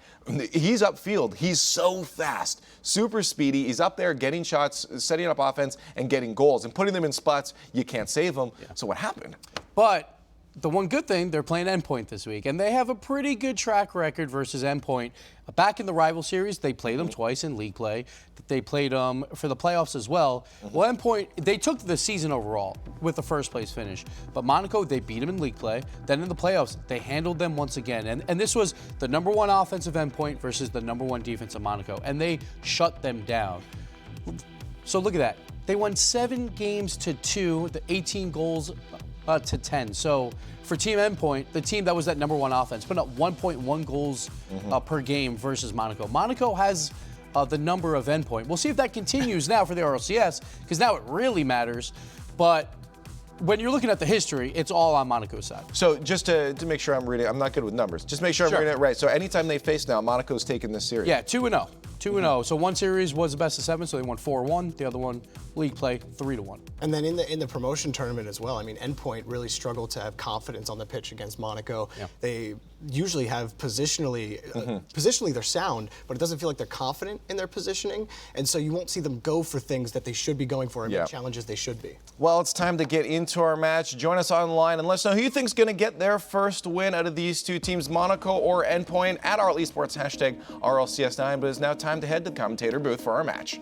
he's upfield. He's so fast, super speedy. He's up there getting shots, setting up offense, and getting goals, and putting them in spots you can't save them. So what happened? But the one good thing, they're playing Endpoint this week, and they have a pretty good track record versus Endpoint. Back in the rival series, they played them twice in league play. They played them for the playoffs as well. Well, Endpoint, they took the season overall with the first place finish. But Monaco, they beat them in league play. Then in the playoffs, they handled them once again. And this was the #1 offensive Endpoint versus the #1 defense of Monaco. And they shut them down. So look at that. They won 7 games to 2, the 18 goals to 10. So for Team Endpoint, the team that was that #1 offense, put up 1.1 goals per game versus Monaco. Monaco has the number of Endpoint. We'll see if that continues now for the RLCS, because now it really matters. But when you're looking at the history, it's all on Monaco's side. So just to make sure I'm reading, I'm not good with numbers. Just make sure I'm reading it right. So anytime they face now, Monaco's taken this series. Yeah, 2-0. 2-0. So one series was the best of 7, so they won 4-1. The other one, league play, 3-1. And then in the promotion tournament as well, I mean, Endpoint really struggled to have confidence on the pitch against Monaco. Yeah. They usually have positionally they're sound, but it doesn't feel like they're confident in their positioning, and so you won't see them go for things that they should be going for and make challenges they should be. Well, it's time to get into our match. Join us online and let us know who you think's going to get their first win out of these two teams, Monaco or Endpoint, at Esports, hashtag RLCS9. But it's now time to head to the commentator booth for our match.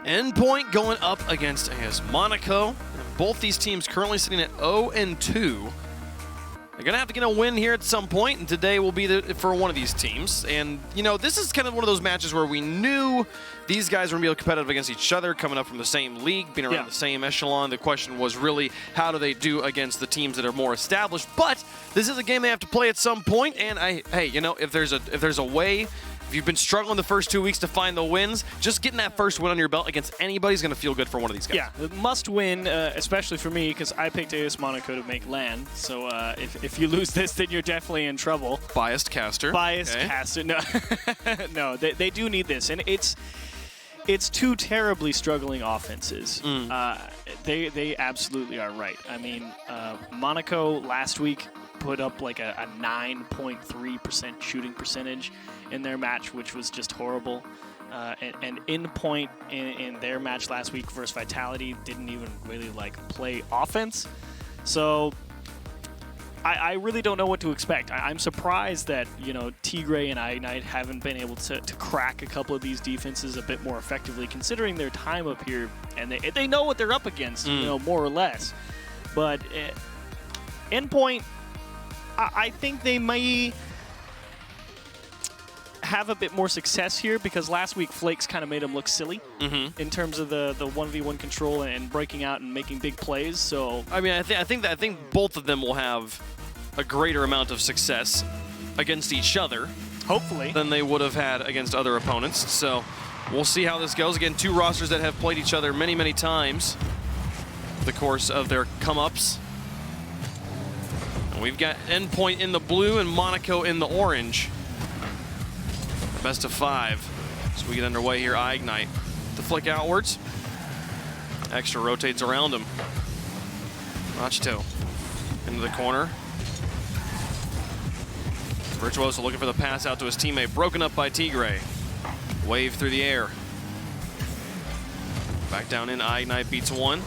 Endpoint going up against Monaco. Both these teams currently sitting at 0-2. They're going to have to get a win here at some point, and today will be for one of these teams. And, you know, this is kind of one of those matches where we knew these guys were going to be competitive against each other, coming up from the same league, being around the same echelon. The question was really, how do they do against the teams that are more established? But this is a game they have to play at some point, and hey, you know, if there's a way, if you've been struggling the first 2 weeks to find the wins, just getting that first win on your belt against anybody is going to feel good for one of these guys. Yeah, must win, especially for me, because I picked AS Monaco to make LAN. So if you lose this, then you're definitely in trouble. Biased caster. Biased caster. No, no, they do need this, and it's two terribly struggling offenses. They absolutely are right. I mean, Monaco last week put up like a 9.3% shooting percentage in their match, which was just horrible. And Endpoint in their match last week versus Vitality didn't even really like play offense. So I really don't know what to expect. I'm surprised that, you know, Tigray and Ignite haven't been able to crack a couple of these defenses a bit more effectively, considering their time up here, and they know what they're up against, you know, more or less. But Endpoint, I think they may have a bit more success here, because last week Flakes kind of made them look silly in terms of the 1v1 control and breaking out and making big plays. So I mean, I think both of them will have a greater amount of success against each other, hopefully, than they would have had against other opponents. So we'll see how this goes. Again, two rosters that have played each other many, many times in the course of their come-ups. And we've got Endpoint in the blue and Monaco in the orange. Best of 5. So we get underway here. Ignite. The flick outwards. Extra rotates around him. Machito into the corner. Virtuoso looking for the pass out to his teammate. Broken up by Tigray. Wave through the air. Back down in. Ignite beats one.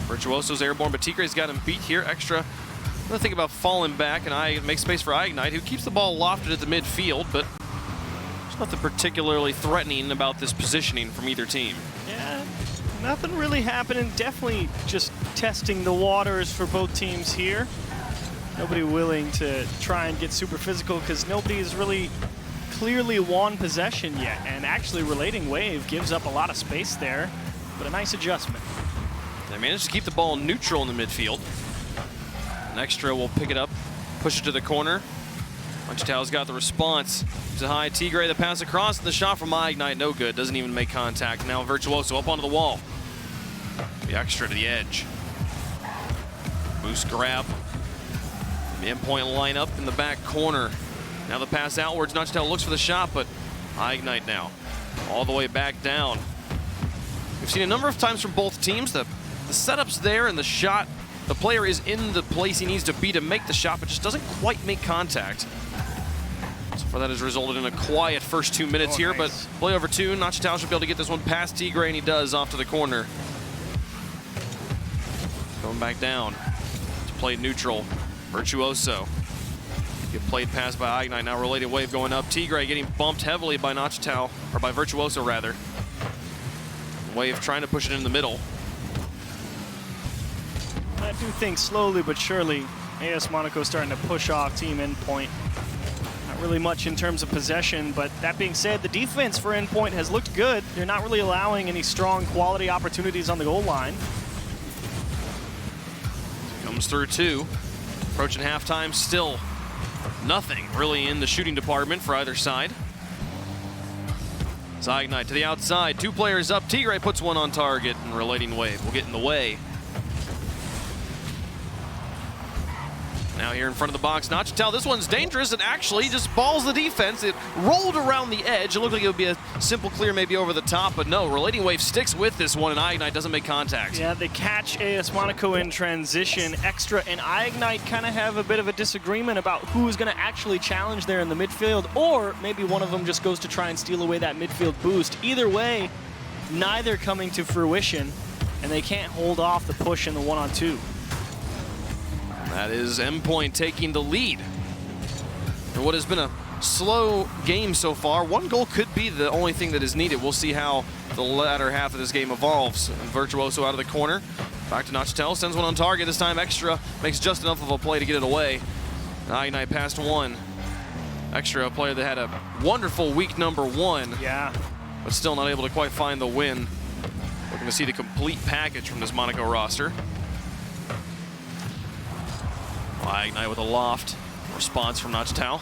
Virtuoso's airborne, but Tigray's got him beat here. Extra. Another thing about falling back, and I make space for Ignite, who keeps the ball lofted at the midfield, but there's nothing particularly threatening about this positioning from either team. Yeah, nothing really happening. Definitely just testing the waters for both teams here. Nobody willing to try and get super physical, because nobody has really clearly won possession yet. And actually, Relating Wave gives up a lot of space there, but a nice adjustment. They managed to keep the ball neutral in the midfield. Extra will pick it up, push it to the corner. Machito's got the response. To high Tigray, the pass across, and the shot from Ignite, no good. Doesn't even make contact. Now Virtuoso up onto the wall. The Extra to the edge. Boost grab. The Endpoint line up in the back corner. Now the pass outwards. Nachtel looks for the shot, but Ignite now. All the way back down. We've seen a number of times from both teams. The setup's there and the shot. The player is in the place he needs to be to make the shot, but just doesn't quite make contact. So far, that has resulted in a quiet first 2 minutes here, but play over 2. Nachitao should be able to get this one past Tigray, and he does, off to the corner. Going back down to play neutral. Virtuoso. Get played past by Ignite. Now Related Wave going up. Tigray getting bumped heavily by Nachitao, or by Virtuoso rather. Wave trying to push it in the middle. I do think slowly but surely AS Monaco is starting to push off Team Endpoint. Not really much in terms of possession, but that being said, the defense for Endpoint has looked good. They're not really allowing any strong quality opportunities on the goal line. Comes through 2. Approaching halftime, still nothing really in the shooting department for either side. Ignite to the outside, 2 players up. Tigray puts one on target, and Relating Wave will get in the way. Now here in front of the box, Nachitel, this one's dangerous and actually just balls the defense. It rolled around the edge. It looked like it would be a simple clear maybe over the top, but no, Relating Wave sticks with this one and iGnite doesn't make contact. Yeah, they catch AS Monaco in transition. Extra and iGnite kind of have a bit of a disagreement about who's going to actually challenge there in the midfield, or maybe one of them just goes to try and steal away that midfield boost. Either way, neither coming to fruition, and they can't hold off the push in the 1-on-2. That is Endpoint taking the lead. And what has been a slow game so far, one goal could be the only thing that is needed. We'll see how the latter half of this game evolves. And Virtuoso out of the corner. Back to Nachitel, sends one on target. This time Extra makes just enough of a play to get it away. iGnite past one. Extra, a player that had a wonderful week number 1. Yeah. But still not able to quite find the win. Looking to see the complete package from this Monaco roster. iGnite with a loft. Response from Nachitel.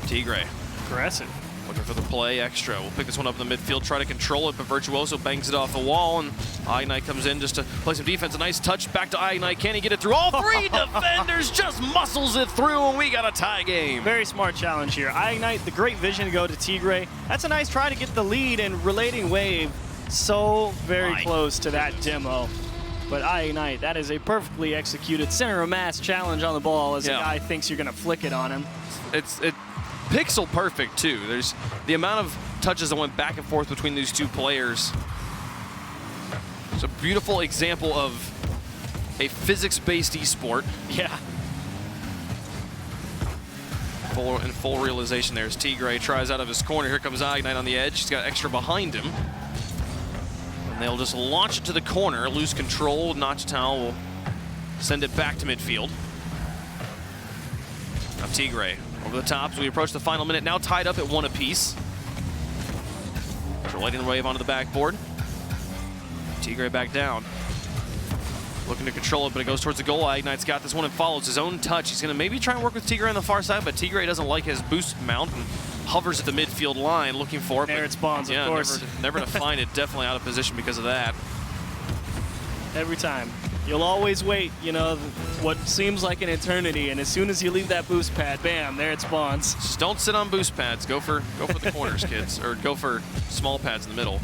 Tigre. Aggressive. Looking for the play. Extra. We'll pick this one up in the midfield, try to control it, but Virtuoso bangs it off the wall, and iGnite comes in just to play some defense. A nice touch back to iGnite. Can he get it through? All 3 defenders just muscles it through, and we got a tie game. Very smart challenge here. iGnite, the great vision to go to Tigre. That's a nice try to get the lead, and Relating Wave so very close to that demo. But iGnite, that is a perfectly executed center of mass challenge on the ball as a guy thinks you're going to flick it on him. It's pixel perfect, too. There's the amount of touches that went back and forth between these two players. It's a beautiful example of a physics-based esport. Yeah. In full realization there as Tigre tries out of his corner. Here comes iGnite on the edge. He's got Extra behind him. And they'll just launch it to the corner, lose control. Nachitel will send it back to midfield. Now Tigre over the top as we approach the final minute, now tied up at 1 apiece. Relating Wave onto the backboard. Tigre back down. Looking to control it, but it goes towards the goal. iGnite's got this one and follows his own touch. He's going to maybe try and work with Tigre on the far side, but Tigre doesn't like his boost mount and hovers at the midfield line looking for it. There it spawns, yeah, of course. Never to find it. Definitely out of position because of that. Every time. You'll always wait, you know, what seems like an eternity, and as soon as you leave that boost pad, bam, there it spawns. Just don't sit on boost pads. Go for the corners, kids, or go for small pads in the middle.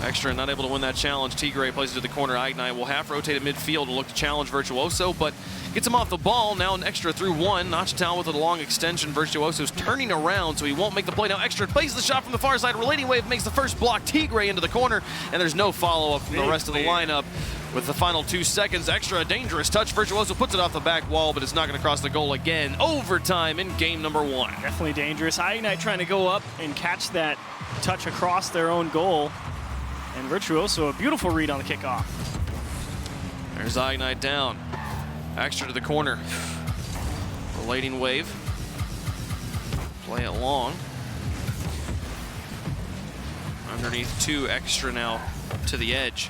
Extra not able to win that challenge. Tigre plays it to the corner. iGnite will half rotate at midfield to look to challenge Virtuoso, but gets him off the ball. Now an Extra through 1. Nachitel with a long extension. Virtuoso's turning around, so he won't make the play. Now Extra plays the shot from the far side. Relating Wave makes the first block. Tigre into the corner, and there's no follow-up from the rest of the lineup. With the final 2 seconds, Extra, a dangerous touch. Virtuoso puts it off the back wall, but it's not going to cross the goal again. Overtime in game number 1. Definitely dangerous. iGnite trying to go up and catch that touch across their own goal. And Virtuoso, a beautiful read on the kickoff. There's iGnite down. Extra to the corner. Relating Wave. Play it long. Underneath 2, Extra now to the edge.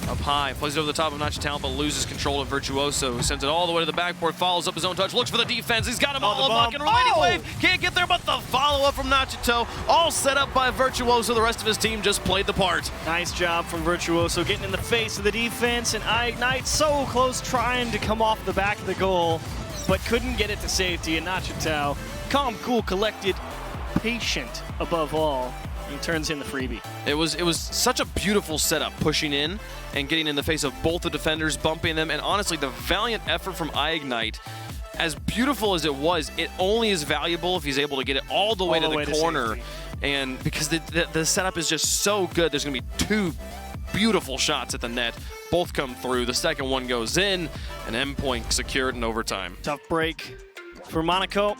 Up high, plays it over the top of Nachitel, but loses control of Virtuoso, who sends it all the way to the backboard, follows up his own touch, looks for the defense. He's got him all unlocked, and Relating Wave can't get there, but the follow-up from Nachitel, all set up by Virtuoso. The rest of his team just played the part. Nice job from Virtuoso, getting in the face of the defense, and iGnite so close trying to come off the back of the goal, but couldn't get it to safety, and Nachitel, calm, cool, collected, patient above all. He turns in the freebie. It was such a beautiful setup, pushing in and getting in the face of both the defenders, bumping them, and honestly, the valiant effort from iGnite, as beautiful as it was, it only is valuable if he's able to get it all the way to the corner. And because the setup is just so good, there's going to be 2 beautiful shots at the net. Both come through. The second one goes in, and Endpoint secured in overtime. Tough break for Monaco.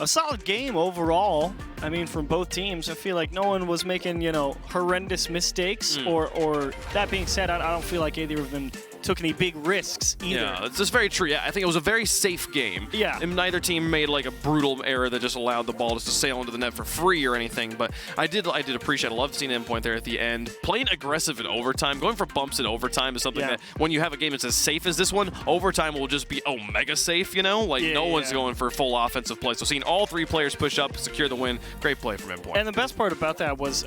A solid game overall. I mean, from both teams, I feel like no one was making, you know, horrendous mistakes. Or that being said, I don't feel like either of them took any big risks either. Yeah, it's just very true. Yeah, I think it was a very safe game. Yeah. And neither team made like a brutal error that just allowed the ball just to sail into the net for free or anything. But I did appreciate. I loved seeing Endpoint there at the end, playing aggressive in overtime, going for bumps in overtime is something that when you have a game that's as safe as this one, overtime will just be mega safe. You know, like no one's going for full offensive play. So seeing all 3 players push up, secure the win, great play from Endpoint. And the best part about that was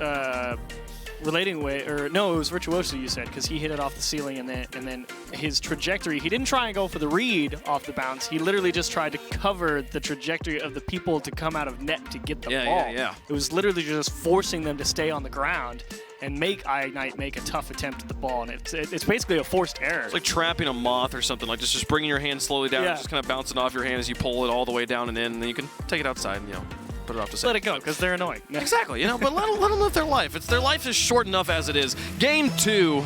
Relating way, or no, it was Virtuoso you said, because he hit it off the ceiling, and then his trajectory, he didn't try and go for the read off the bounce. He literally just tried to cover the trajectory of the people to come out of net to get the ball. Yeah. It was literally just forcing them to stay on the ground and make Ignite make a tough attempt at the ball, and it's basically a forced error. It's like trapping a moth or something, like just bringing your hand slowly down, and just kind of bouncing off your hand as you pull it all the way down and in, and then you can take it outside and, put it off to safety. Let it go, because they're annoying. Exactly, but let them live their life. Their life is short enough as it is. Game 2,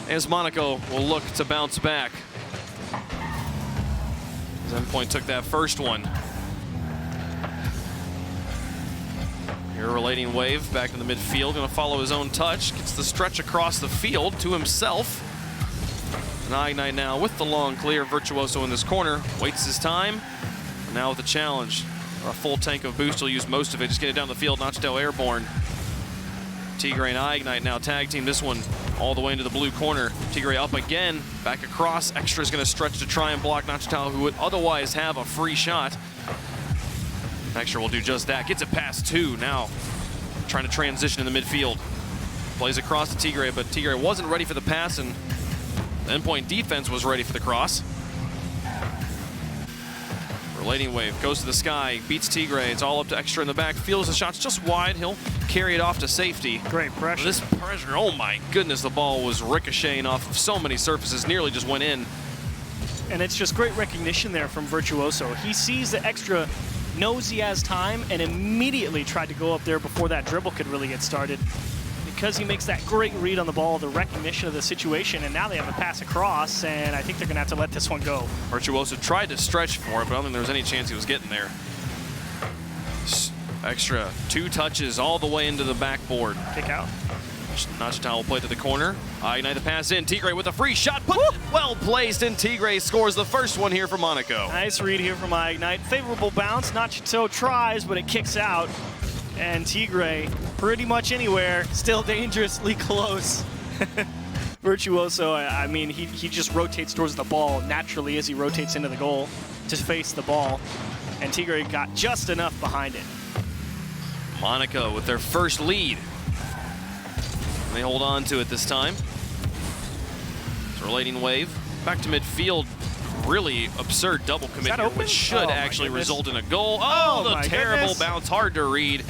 as Monaco will look to bounce back. As Endpoint took that first one. Here, Relating Wave back in the midfield, going to follow his own touch. Gets the stretch across the field to himself. And Ignite now with the long clear. Virtuoso in this corner, waits his time. And now with the challenge. A full tank of boost, he'll use most of it. Just get it down the field, Nachtel airborne. Tigre and Ignite now tag team this one all the way into the blue corner. Tigre up again, back across. Extra's going to stretch to try and block Nachtel, who would otherwise have a free shot. Extra will do just that. Gets it past 2 now. Trying to transition in the midfield. Plays across to Tigre, but Tigre wasn't ready for the pass, and the Endpoint defense was ready for the cross. Relating Wave goes to the sky, beats Tigre. It's all up to Extra in the back. Feels the shot's just wide. He'll carry it off to safety. Great pressure. This pressure, oh my goodness, the ball was ricocheting off of so many surfaces, nearly just went in. And it's just great recognition there from Virtuoso. He sees the Extra, knows he has time, and immediately tried to go up there before that dribble could really get started. Because he makes that great read on the ball, the recognition of the situation, and now they have a pass across, and I think they're going to have to let this one go. Virtuoso tried to stretch for it, but I don't think there was any chance he was getting there. Extra 2 touches all the way into the backboard. Kick out. Nachtel will play to the corner. Ignite the pass in. Tigre with a free shot. Well placed, and Tigre scores the first one here for Monaco. Nice read here from Ignite. Favorable bounce. Nachtel tries, but it kicks out. And Tigre, pretty much anywhere, still dangerously close. Virtuoso, I mean, he just rotates towards the ball naturally as he rotates into the goal to face the ball. And Tigre got just enough behind it. Monaco with their first lead. And they hold on to it this time. It's Relating Wave. Back to midfield. Really absurd double commit here, which should actually result in a goal. Oh, the terrible bounce, hard to read.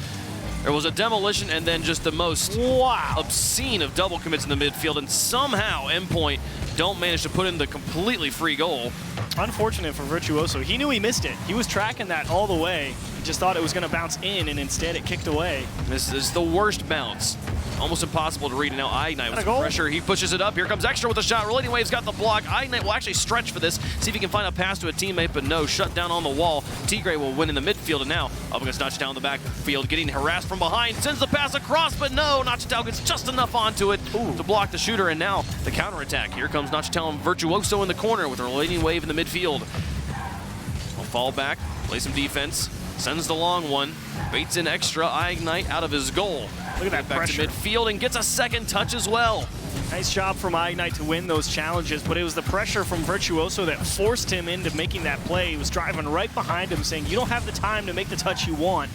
There was a demolition and then just the most obscene of double commits in the midfield, and somehow Endpoint don't manage to put in the completely free goal. Unfortunate for Virtuoso. He knew he missed it. He was tracking that all the way. He just thought it was going to bounce in, and instead it kicked away. This is the worst bounce. Almost impossible to read. And now Ignite with some pressure. He pushes it up. Here comes Extra with a shot. Relating Wave's got the block. Ignite will actually stretch for this. See if he can find a pass to a teammate, but no. Shut down on the wall. Tigre will win in the midfield, and now up against Nachtel in the backfield, getting harassed from behind. Sends the pass across, but no. Nachtel gets just enough onto it to block the shooter, and now the counterattack. Here comes Nachtel and Virtuoso in the corner with a Relating Wave in the midfield. Will fall back, play some defense. Sends the long one, baits in Extra, Ignite out of his goal. Look at that back pressure. to midfield and gets a second touch as well. Nice job from Ignite to win those challenges, but it was the pressure from Virtuoso that forced him into making that play. He was driving right behind him saying, you don't have the time to make the touch you want.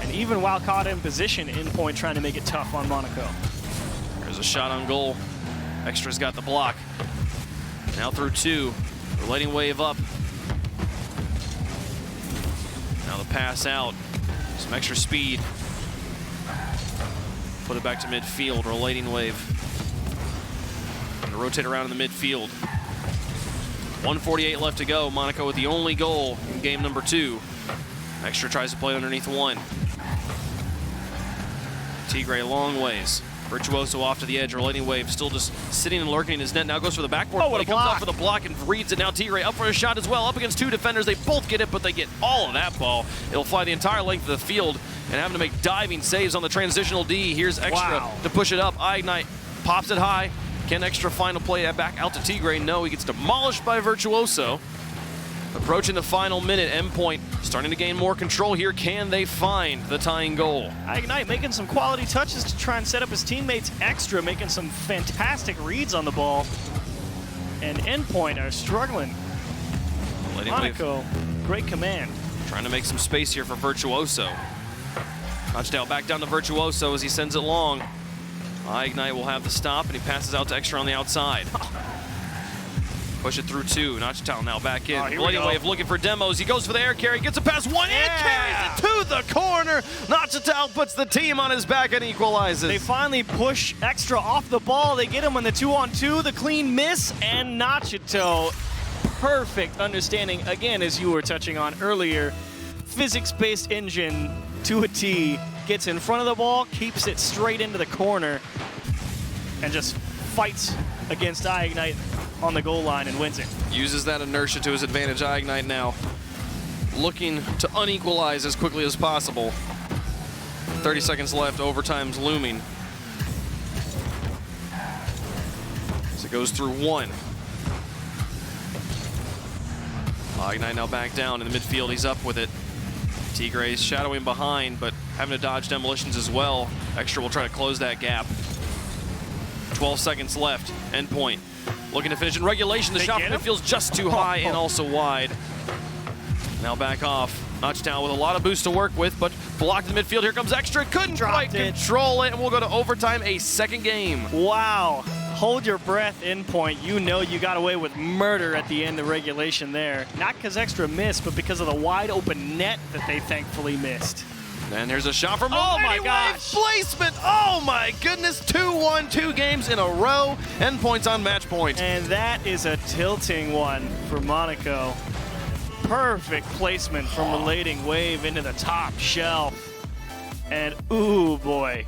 And even while caught in position, Endpoint trying to make it tough on Monaco. There's a shot on goal. Extra's got the block. Now through 2, Relating Wave up. Now the pass out, some extra speed. Put it back to midfield, Relating Wave. And rotate around in the midfield. 1:48 left to go. Monaco with the only goal in game number 2. Extra tries to play underneath 1. Tigre long ways. Virtuoso off to the edge. Relating Wave still just sitting and lurking in his net. Now goes for the backboard. What a Comes block. off for the block and reads it. Now Tigre up for a shot as well. Up against 2 defenders. They both get it, but they get all of that ball. It'll fly the entire length of the field and having to make diving saves on the transitional D. Here's Extra to push it up. Ignite pops it high. Can Extra find a play back out to Tigre? No, he gets demolished by Virtuoso. Approaching the final minute, Endpoint starting to gain more control here. Can they find the tying goal? Ignite making some quality touches to try and set up his teammates. Extra making some fantastic reads on the ball. And Endpoint are struggling. Monaco, great command. Trying to make some space here for Virtuoso. Nachtel back down to Virtuoso as he sends it long. Ignite will have the stop, and he passes out to Extra on the outside. Push it through 2. Nachtal now back in. Blading Wave looking for demos. He goes for the air carry, gets it past 1, and carries it to the corner. Nachtal puts the team on his back and equalizes. They finally push Extra off the ball. They get him on the 2-on-2, the clean miss, and Nachtal. Perfect understanding, again, as you were touching on earlier. Physics-based engine to a T. Gets in front of the ball, keeps it straight into the corner, and just fights against Ignite on the goal line and wins it. Uses that inertia to his advantage. Ignite now looking to unequalize as quickly as possible. 30 seconds left, overtime's looming. As it goes through 1. Ignite now back down in the midfield, he's up with it. Tigre's shadowing behind, but having to dodge demolitions as well. Extra will try to close that gap. 12 seconds left, Endpoint. Looking to finish in regulation. The shot from midfield's just too high and also wide. Now back off. Nachtal with a lot of boost to work with, but blocked in the midfield. Here comes Extra. Couldn't quite control it, and we'll go to overtime, a second game. Wow. Hold your breath, Endpoint. You know you got away with murder at the end of regulation there. Not because Extra missed, but because of the wide open net that they thankfully missed. And here's a shot from oh my gosh, placement. Oh my goodness, 2-1, 2 games in a row. Endpoint's on match point. And that is a tilting one for Monaco. Perfect placement from Relating Wave into the top shelf. And ooh boy.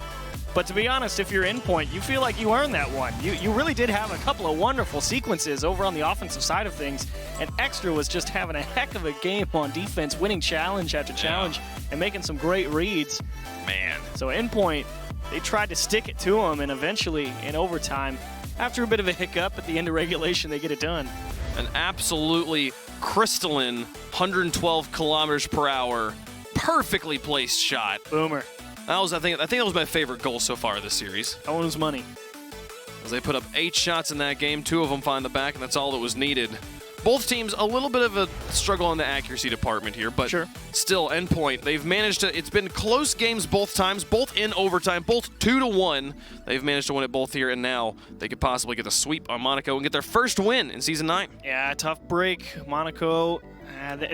But to be honest, if you're Endpoint, you feel like you earned that one. You really did have a couple of wonderful sequences over on the offensive side of things, and Extra was just having a heck of a game on defense, winning challenge after challenge and making some great reads. Man. So Endpoint, they tried to stick it to him, and eventually in overtime, after a bit of a hiccup at the end of regulation, they get it done. An absolutely crystalline 112 kilometers per hour, perfectly placed shot. Boomer. That was, I think that was my favorite goal so far this series. That one was money. As they put up 8 shots in that game, 2 of them find the back, and that's all that was needed. Both teams a little bit of a struggle in the accuracy department here, but still, Endpoint, they've managed to, it's been close games both times, both in overtime, both 2-1. They've managed to win it both here, and now they could possibly get a sweep on Monaco and get their first win in Season 9. Yeah, tough break. Monaco,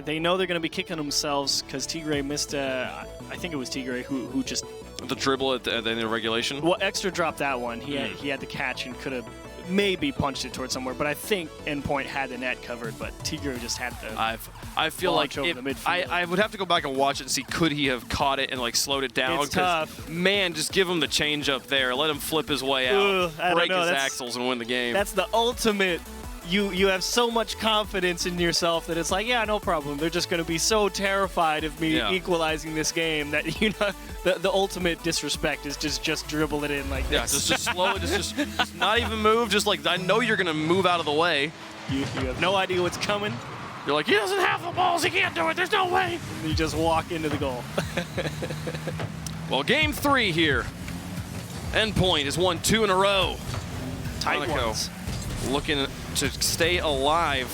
they know they're going to be kicking themselves because Tigre missed, I think it was Tigre who just... The dribble at the end of regulation? Well, Extra dropped that one. He had the catch and could have maybe punched it towards somewhere, but I think Endpoint had the net covered, but Tigre just had the I feel like I would have to go back and watch it and see could he have caught it and like slowed it down. It's tough. Man, just give him the change up there. Let him flip his way out, break his axles and win the game. That's the ultimate. You have so much confidence in yourself that it's like, yeah, no problem. They're just going to be so terrified of me equalizing this game that, the ultimate disrespect is just dribble it in like this. Just slow it, just not even move. Just like, I know you're going to move out of the way. You have no idea what's coming. You're like, he doesn't have the balls. He can't do it. There's no way. And you just walk into the goal. Well, game 3 here. Endpoint has won 2 in a row. Tight ones. Looking to stay alive.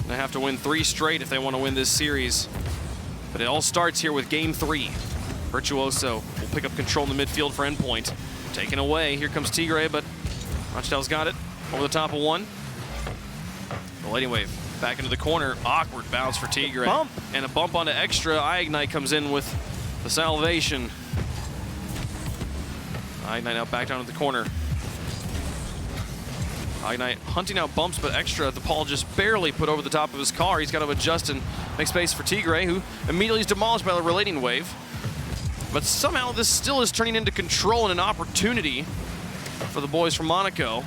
They have to win 3 straight if they want to win this series. But it all starts here with game 3. Virtuoso will pick up control in the midfield for Endpoint. Taken away. Here comes Tigre, but Nachtal's got it. Over the top of 1. The Lady Wave back into the corner. Awkward bounce for Tigre. Bump. And a bump onto Extra. Ignite comes in with the salvation. Ignite now back down to the corner. Ignite hunting out bumps, but Extra, the ball just barely put over the top of his car. He's got to adjust and make space for Tigre, who immediately is demolished by the Relating Wave. But somehow this still is turning into control and an opportunity for the boys from Monaco.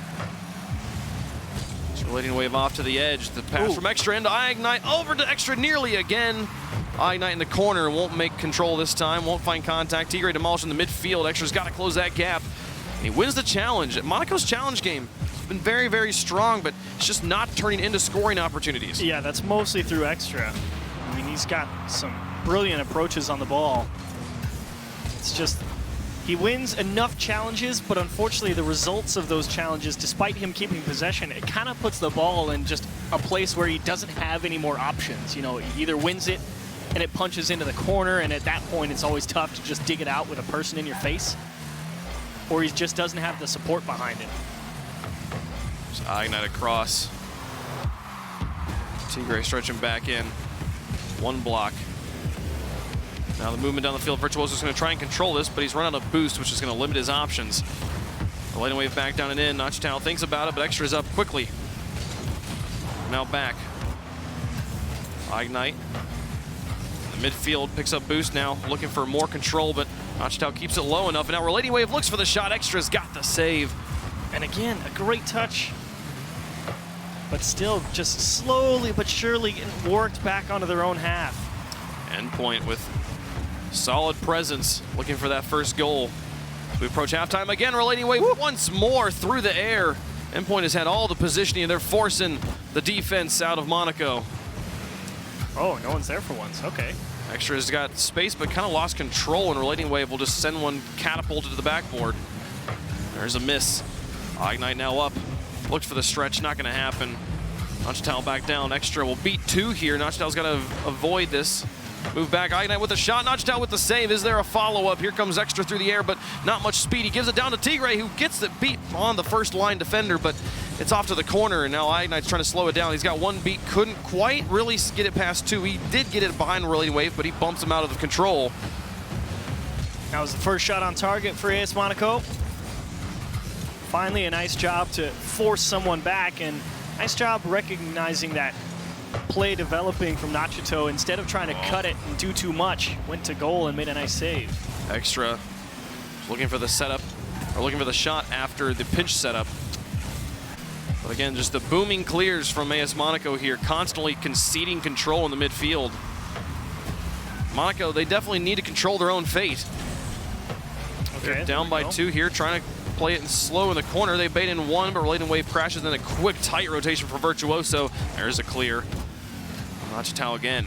It's Relating Wave off to the edge. The pass from Extra into Ignite, over to Extra nearly again. Ignite in the corner, won't make control this time, won't find contact. Tigre demolished in the midfield. Extra's got to close that gap. And he wins the challenge. Monaco's challenge game been very, very strong, but it's just not turning into scoring opportunities. Yeah, that's mostly through Extra. I mean, he's got some brilliant approaches on the ball. It's just, he wins enough challenges, but unfortunately the results of those challenges, despite him keeping possession, it kind of puts the ball in just a place where he doesn't have any more options. He either wins it and it punches into the corner, and at that point it's always tough to just dig it out with a person in your face. or he just doesn't have the support behind him. Just Ignite across. Tigre stretching back in. One block. Now the movement down the field, Virtuoso's going to try and control this, but he's run out of boost, which is going to limit his options. The lightning wave back down and in. Nachtown thinks about it, but Extra is up quickly. Now back. Ignite. The midfield picks up boost now, looking for more control, but Nachtown keeps it low enough. And now Relating Wave looks for the shot. Extra's got the save. And again, a great touch. But still just slowly but surely getting worked back onto their own half. Endpoint with solid presence, looking for that first goal. We approach halftime again. Relating Wave once more through the air. Endpoint has had all the positioning, and they're forcing the defense out of Monaco. Oh, no one's there for once. Okay. Extra's got space, but kind of lost control, and Relating Wave will just send one catapulted to the backboard. There's a miss. Ignite now up. Looks for the stretch, not going to happen. Nachtown back down. Extra will beat 2 here. Nachtown's got to avoid this. Move back. Ignite with the shot. Nachtown with the save. Is there a follow-up? Here comes Extra through the air, but not much speed. He gives it down to Tigre, who gets it beat on the first line defender, but it's off to the corner, and now Ignite's trying to slow it down. He's got one beat. Couldn't quite really get it past 2. He did get it behind Relating Wave, but he bumps him out of the control. That was the first shot on target for AS Monaco. Finally, a nice job to force someone back, and nice job recognizing that play developing from Nachito. Instead of trying to cut it and do too much, went to goal and made a nice save. Extra looking for the setup, or looking for the shot after the pinch setup. But again, just the booming clears from AS Monaco here, constantly conceding control in the midfield. Monaco, they definitely need to control their own fate. Okay, they're down by 2 here, trying to play it in slow in the corner. They bait in 1, but Relating Wave crashes, then a quick, tight rotation for Virtuoso. There's a clear. Nachitow again.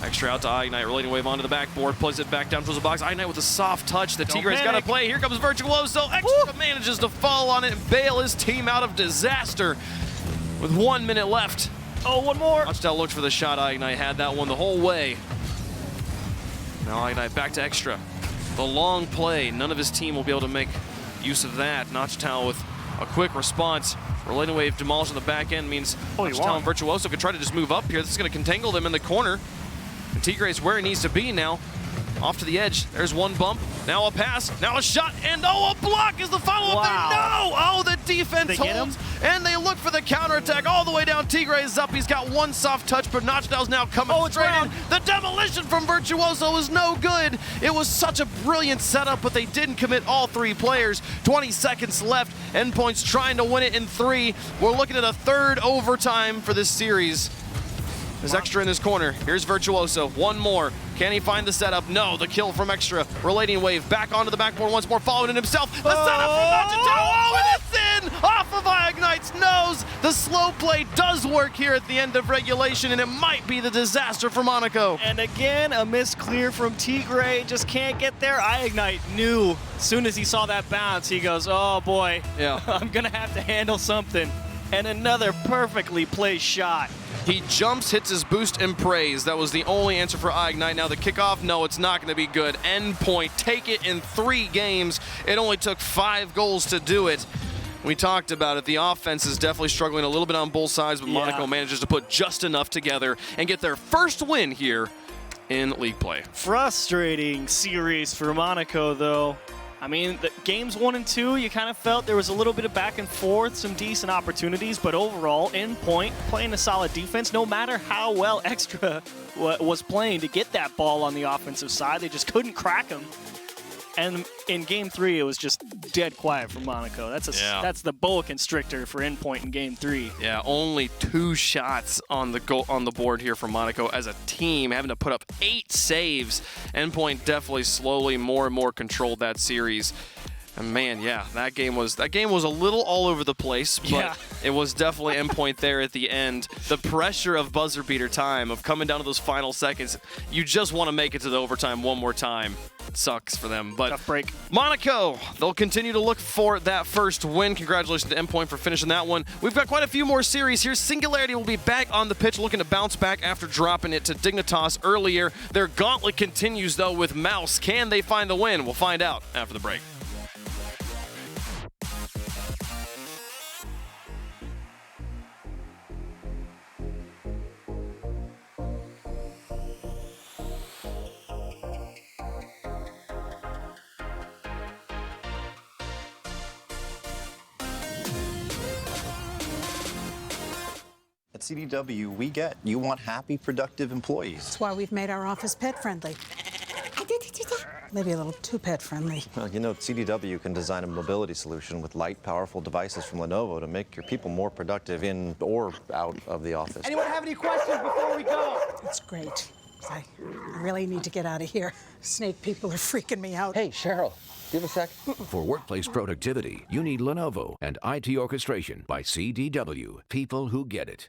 Extra out to Ignite. Relating Wave onto the backboard, plays it back down towards the box. Ignite with a soft touch. The Tigre's got to play. Here comes Virtuoso. Extra manages to fall on it and bail his team out of disaster with 1 minute left. Oh, one more. Nachitow looked for the shot. Ignite had that one the whole way. Now Ignite back to Extra. The long play, none of his team will be able to make use of that. Nachtown with a quick response. Relating Wave demolished on the back end means Nachtown and Virtuoso could try to just move up here. This is going to contangle them in the corner. And Tigre's where he needs to be now. Off to the edge. There's one bump. Now a pass. Now a shot. And oh, a block is the follow-up there. No! Oh, the defense holds. And they look for the counterattack all the way down. Tigre's up. He's got one soft touch, but Nachtown's now coming straight in. The demolition from Virtuoso is no good. It was such a brilliant setup, but they didn't commit all 3 players. 20 seconds left. Endpoint's trying to win it in 3. We're looking at a 3rd overtime for this series. There's Extra in this corner. Here's Virtuoso. One more. Can he find the setup? No, the kill from Extra. Relating Wave back onto the backboard once more, following it himself. The setup from Nachitow. Oh, and it's in! Off of Ignite's nose. The slow play does work here at the end of regulation, and it might be the disaster for Monaco. And again, a missed clear from Tigre. Just can't get there. Ignite knew as soon as he saw that bounce, he goes, oh boy, yeah, I'm going to have to handle something. And another perfectly placed shot. He jumps, hits his boost, and prays. That was the only answer for Ignite. Now the kickoff, no, it's not going to be good. Endpoint, take it in 3 games. It only took 5 goals to do it. We talked about it. The offense is definitely struggling a little bit on both sides, but Monaco manages to put just enough together and get their first win here in league play. Frustrating series for Monaco, though. I mean, the games 1 and 2, you kind of felt there was a little bit of back and forth, some decent opportunities, but overall, Endpoint playing a solid defense, no matter how well Extra was playing to get that ball on the offensive side. They just couldn't crack them. And in game 3, it was just dead quiet for Monaco. That's the boa constrictor for Endpoint in game 3. Yeah, only 2 shots on the board here for Monaco as a team, having to put up 8 saves. Endpoint definitely slowly more and more controlled that series. And man, yeah, that game was a little all over the place, but it was definitely Endpoint there at the end. The pressure of buzzer beater time, of coming down to those final seconds, you just want to make it to the overtime one more time. That sucks for them. But tough break. Monaco, they'll continue to look for that first win. Congratulations to Endpoint for finishing that one. We've got quite a few more series here. Singularity will be back on the pitch looking to bounce back after dropping it to Dignitas earlier. Their gauntlet continues, though, with Mouse. Can they find the win? We'll find out after the break. At CDW, we get you want happy, productive employees. That's why we've made our office pet friendly. Maybe a little too pet friendly. Well, you know, CDW can design a mobility solution with light, powerful devices from Lenovo to make your people more productive in or out of the office. Anyone have any questions before we go? It's great. I really need to get out of here. Snake people are freaking me out. Hey, Cheryl, do you have a sec? For workplace productivity, you need Lenovo and IT orchestration by CDW. People who get it.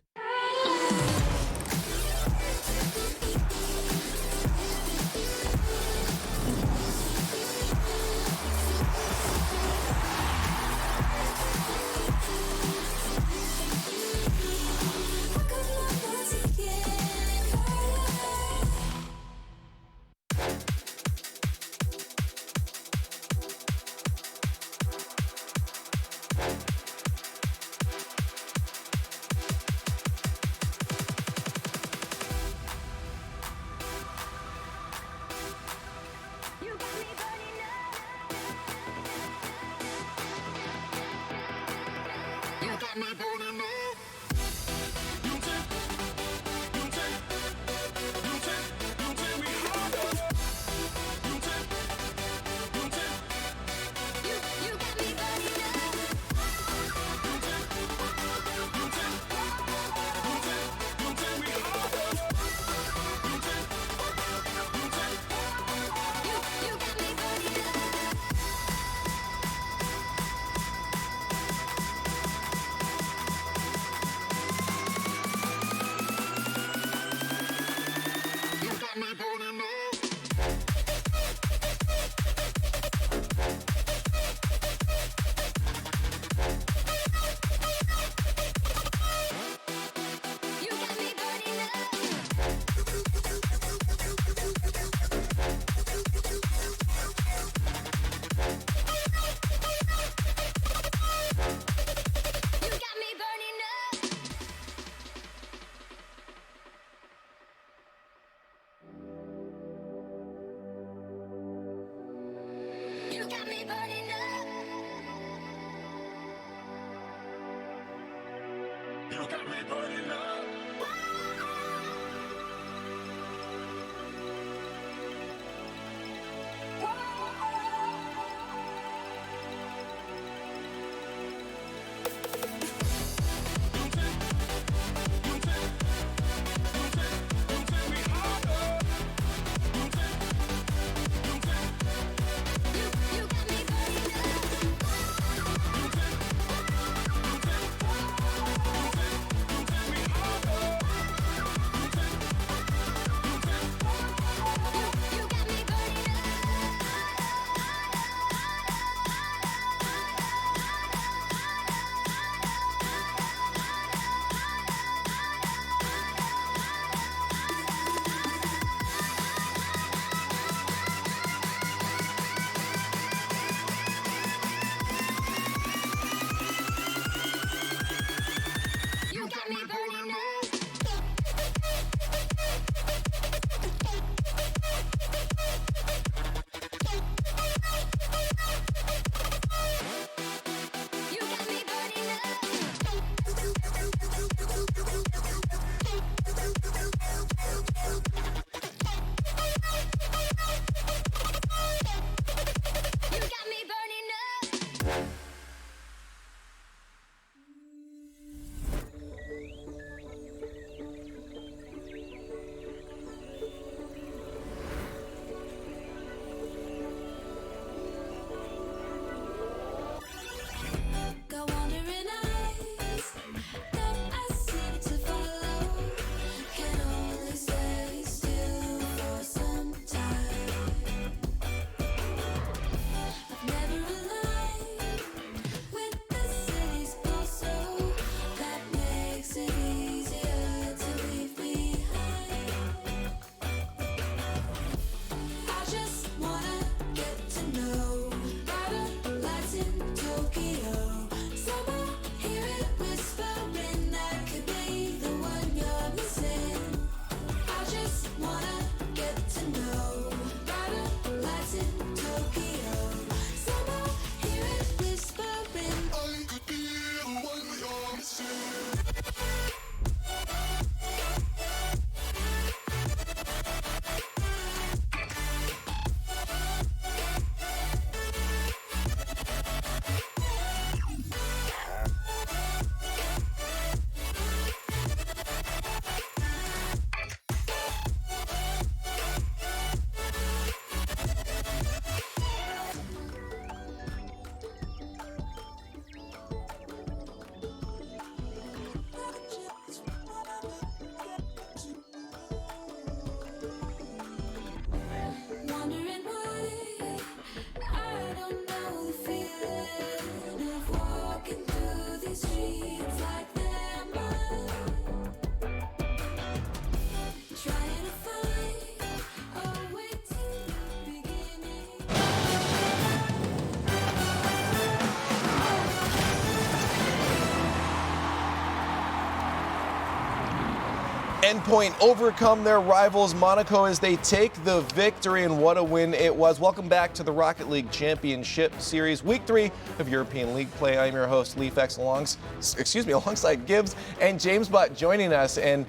Endpoint overcome their rivals Monaco as they take the victory, and what a win it was. Welcome back to the Rocket League Championship Series, Week 3 of European League play. I'm your host, LeafX, alongside Gibbs and James Butt joining us. And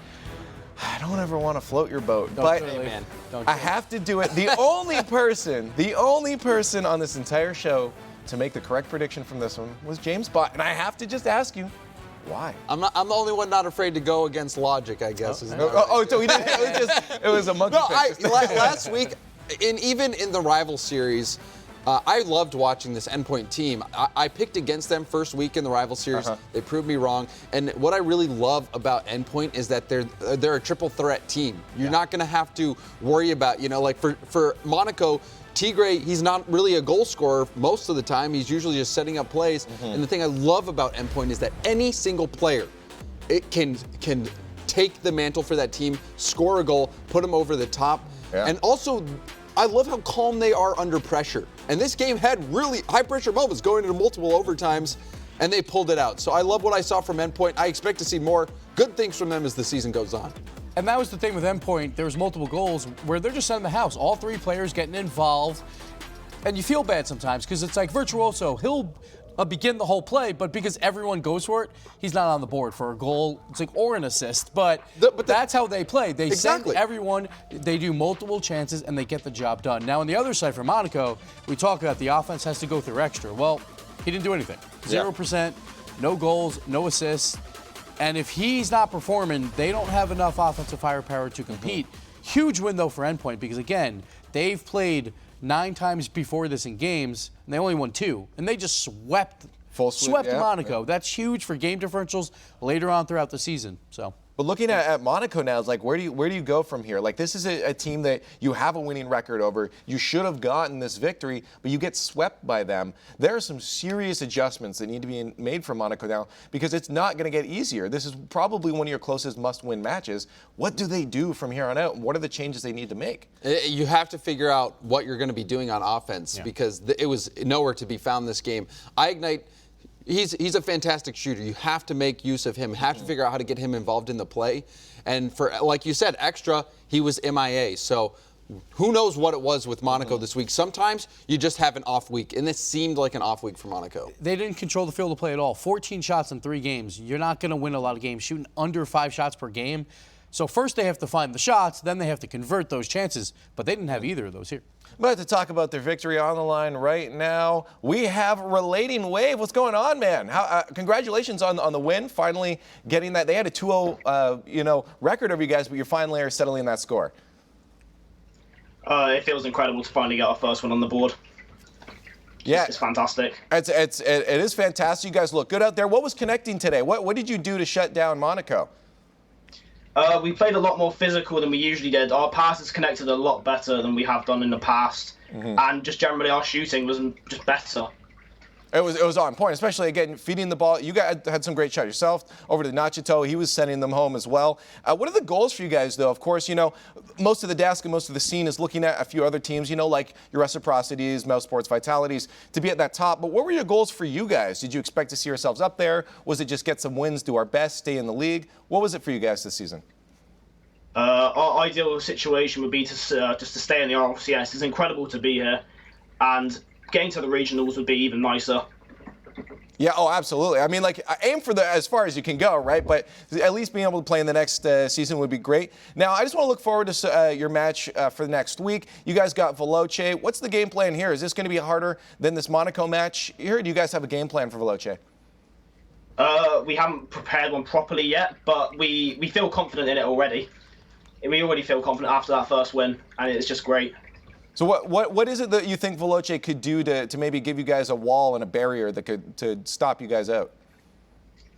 I don't ever want to float your boat, but I have to do it. The only person on this entire show to make the correct prediction from this one was James Butt, and I have to just ask you, why? I'm the only one not afraid to go against logic, I guess. So we didn't. It was a monkey fix. Last week, even in the rival series, I loved watching this Endpoint team. I picked against them first week in the rival series. They proved me wrong. And what I really love about Endpoint is that they're a triple threat team. You're not going to have to worry about, like for Monaco, Tigre, he's not really a goal scorer most of the time. He's usually just setting up plays. And the thing I love about Endpoint is that any single player can take the mantle for that team, score a goal, put them over the top. And also, I love how calm they are under pressure. And this game had really high-pressure moments going into multiple overtimes, and they pulled it out. So I love what I saw from Endpoint. I expect to see more good things from them as the season goes on. And that was the thing with Endpoint. There was multiple goals where they're just setting the house. All three players getting involved. And you feel bad sometimes because it's like Virtuoso. He'll begin the whole play, but because everyone goes for it, he's not on the board for a goal. It's like or an assist. But that's how they play. They send everyone. They do multiple chances, and they get the job done. Now, on the other side for Monaco, we talk about the offense has to go through extra. Well, he didn't do anything. 0%, no goals, no assists. And if he's not performing, they don't have enough offensive firepower to compete. Huge win, though, for Endpoint because, again, they've played 9 times before this in games, and they only won 2. And they just swept Monaco. That's huge for game differentials later on throughout the season. But looking at Monaco now, it's like, where do you go from here? Like, this is a team that you have a winning record over. You should have gotten this victory, but you get swept by them. There are some serious adjustments that need to be made for Monaco now because it's not going to get easier. This is probably one of your closest must-win matches. What do they do from here on out? What are the changes they need to make? You have to figure out what you're going to be doing on offense because it was nowhere to be found this game. Ignite. He's a fantastic shooter. You have to make use of him. Have to figure out how to get him involved in the play. And for, like you said, extra, he was MIA. So who knows what it was with Monaco this week. Sometimes you just have an off week, and this seemed like an off week for Monaco. They didn't control the field of play at all. 14 shots in 3 games. You're not going to win a lot of games shooting under 5 shots per game. So first they have to find the shots, then they have to convert those chances. But they didn't have either of those here. But to talk about their victory on the line right now, we have Relating Wave. What's going on, man? Congratulations on the win, finally getting that. They had a 2-0 record over you guys, but you finally are settling that score. It feels incredible to finally get our first one on the board. Yeah, it's fantastic. It is fantastic. You guys look good out there. What was connecting today? What did you do to shut down Monaco? We played a lot more physical than we usually did. Our passes connected a lot better than we have done in the past. And just generally our shooting was just better. It was on point, especially, again, feeding the ball. You guys had some great shots yourself. Over to Nachito, he was sending them home as well. What are the goals for you guys, though? Of course, most of the desk and most of the scene is looking at a few other teams, like your Reciprocities, Mousesports, Vitalities, to be at that top. But what were your goals for you guys? Did you expect to see yourselves up there? Was it just get some wins, do our best, stay in the league? What was it for you guys this season? Our ideal situation would be to just to stay in the RLCS. It's incredible to be here. And getting to the regionals would be even nicer. Yeah, oh, absolutely. I mean, aim for as far as you can go, right? But at least being able to play in the next season would be great. Now, I just want to look forward to your match for the next week. You guys got Veloce. What's the game plan here? Is this going to be harder than this Monaco match here? Do you guys have a game plan for Veloce? We haven't prepared one properly yet, but we feel confident in it already. We already feel confident after that first win, and it's just great. So what is it that you think Veloce could do to maybe give you guys a wall and a barrier that could to stop you guys out?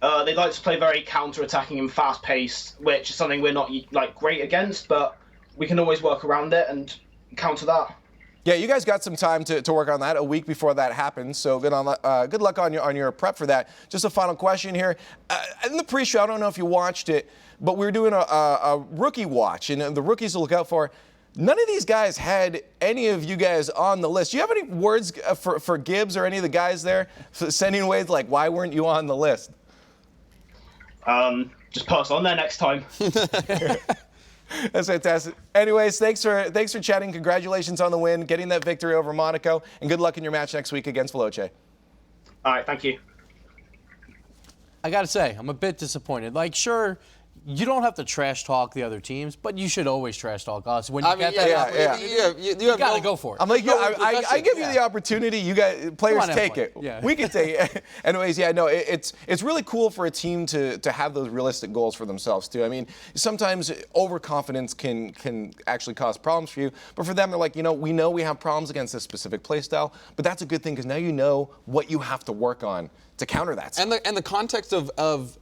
They like to play very counter-attacking and fast-paced, which is something we're not great against, but we can always work around it and counter that. Yeah, you guys got some time to work on that a week before that happens. So good luck on your prep for that. Just a final question here. In the pre-show, I don't know if you watched it, but we were doing a rookie watch, and the rookies to look out for. None of these guys had any of you guys on the list. Do you have any words for Gibbs or any of the guys there sending ways why weren't you on the list? just put us on there next time. That's fantastic. Anyways, thanks for chatting. Congratulations on the win, getting that victory over Monaco, and good luck in your match next week against Veloce. All right, thank you. I gotta say, I'm a bit disappointed. Like, sure, you don't have to trash talk the other teams, but you should always trash talk us. When you get that opportunity, you gotta go for it. I'm like, I give you the opportunity. You guys, players, take it. Yeah. We can take it. Anyways, yeah, no, it's really cool for a team to have those realistic goals for themselves too. I mean, sometimes overconfidence can actually cause problems for you, but for them, they're like, we know we have problems against this specific play style, but that's a good thing because now you know what you have to work on to counter that. And the context of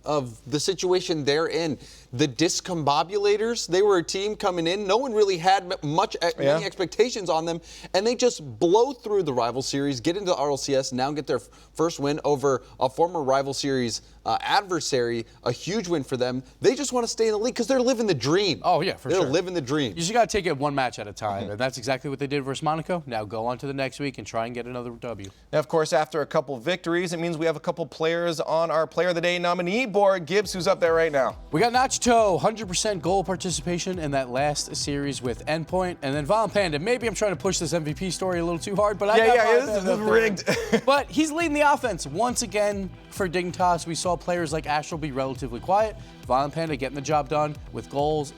the situation they're in, the discombobulators, they were a team coming in. No one really had many expectations on them, and they just blow through the rival series, get into the RLCS, now get their first win over a former rival series adversary, a huge win for them. They just want to stay in the league because they're living the dream. Oh, yeah, for sure. They're living the dream. You just got to take it one match at a time, and that's exactly what they did versus Monaco. Now go on to the next week and try and get another W. Now, of course, after a couple victories, it means we have a couple players on our Player of the Day nominee board. Gibbs, who's up there right now? We got Nachito, 100% goal participation in that last series with Endpoint, and then Von Panda. Maybe I'm trying to push this MVP story a little too hard, but this is rigged. But he's leading the offense once again for Dignitas. We saw players like Astral be relatively quiet. Von Panda getting the job done with goals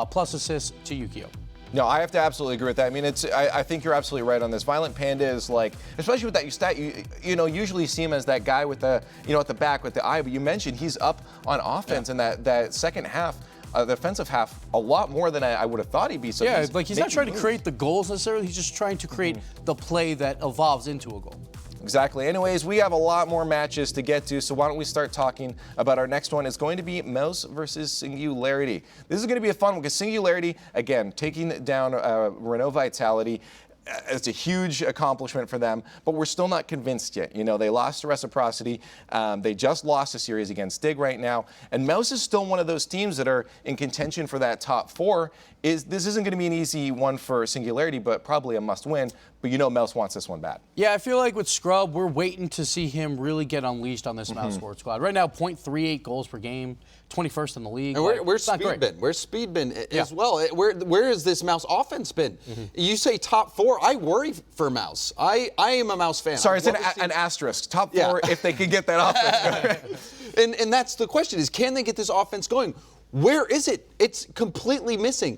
plus assists to Yukio. No, I have to absolutely agree with that. I mean, I think you're absolutely right on this. Violent Panda is like, especially with that stat, you usually see him as that guy with the, at the back with the eye, but you mentioned he's up on offense in that second half. The defensive half a lot more than I would have thought he'd be. So he's not trying to create the goals necessarily. He's just trying to create the play that evolves into a goal. Exactly. Anyways, we have a lot more matches to get to, so why don't we start talking about our next one? It's going to be Mouse versus Singularity. This is going to be a fun one because Singularity, again, taking down Renault Vitality. It's a huge accomplishment for them, but we're still not convinced yet. They lost to Reciprocity. They just lost a series against Dig right now. And Mouse is still one of those teams that are in contention for that top four. This isn't going to be an easy one for Singularity, but probably a must win. But Mouse wants this one bad. Yeah, I feel like with Scrub, we're waiting to see him really get unleashed on this Mousesports squad. Right now, 0.38 goals per game, 21st in the league. And where's Speed been? Where's Speed been as well? Where has this Mouse offense been? You say top four. I worry for Mouse. I am a Mouse fan. Sorry, it's an asterisk. Top four if they can get that offense going. and that's the question is, can they get this offense going? Where is it? It's completely missing.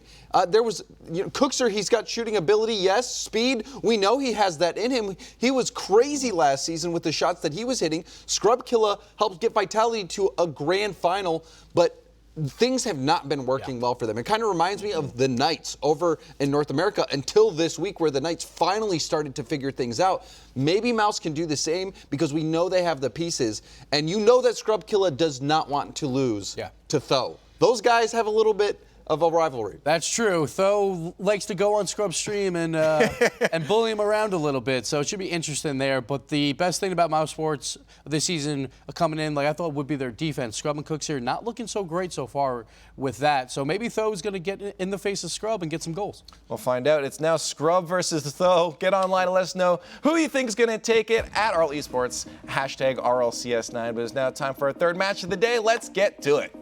There was Cookser, he's got shooting ability, yes. Speed, we know he has that in him. He was crazy last season with the shots that he was hitting. Scrub Killa helped get Vitality to a grand final, but things have not been working well for them. It kind of reminds me of the Knights over in North America until this week where the Knights finally started to figure things out. Maybe Mouse can do the same because we know they have the pieces. And that Scrub Killa does not want to lose to Tho. Those guys have a little bit of a rivalry. That's true. Tho likes to go on Scrub's stream and bully him around a little bit, so it should be interesting there. But the best thing about Mousesports this season coming in, like I thought, would be their defense. Scrub and Cooks here not looking so great so far with that. So maybe Tho's going to get in the face of Scrub and get some goals. We'll find out. It's now Scrub versus Tho. Get online and let us know who you think is going to take it at RL Esports, hashtag RLCS9. But it's now time for our third match of the day. Let's get to it.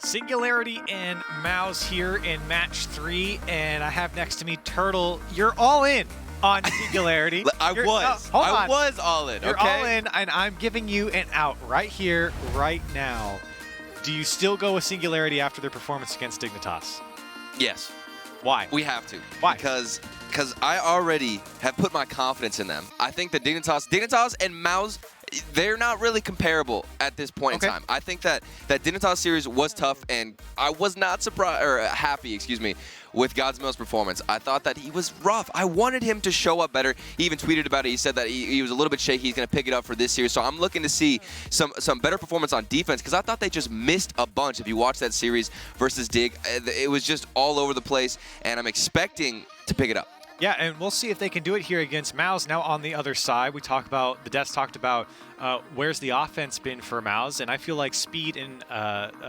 Singularity and Mouse here in match 3, and I have next to me Turtle. You're all in on Singularity. I was all in. You're all in, and I'm giving you an out right here, right now. Do you still go with Singularity after their performance against Dignitas? Yes. Why? We have to. Why? Because I already have put my confidence in them. I think that Dignitas and Mouse, they're not really comparable at this point in time. I think that Dignitas series was tough, and I was not happy, with Godsmill's performance. I thought that he was rough. I wanted him to show up better. He even tweeted about it. He said that he was a little bit shaky. He's going to pick it up for this series. So I'm looking to see some better performance on defense because I thought they just missed a bunch. If you watch that series versus Dig, it was just all over the place, and I'm expecting to pick it up. Yeah, and we'll see if they can do it here against Mouse. Now on the other side, the devs talked about where's the offense been for Mouse? And I feel like Speed and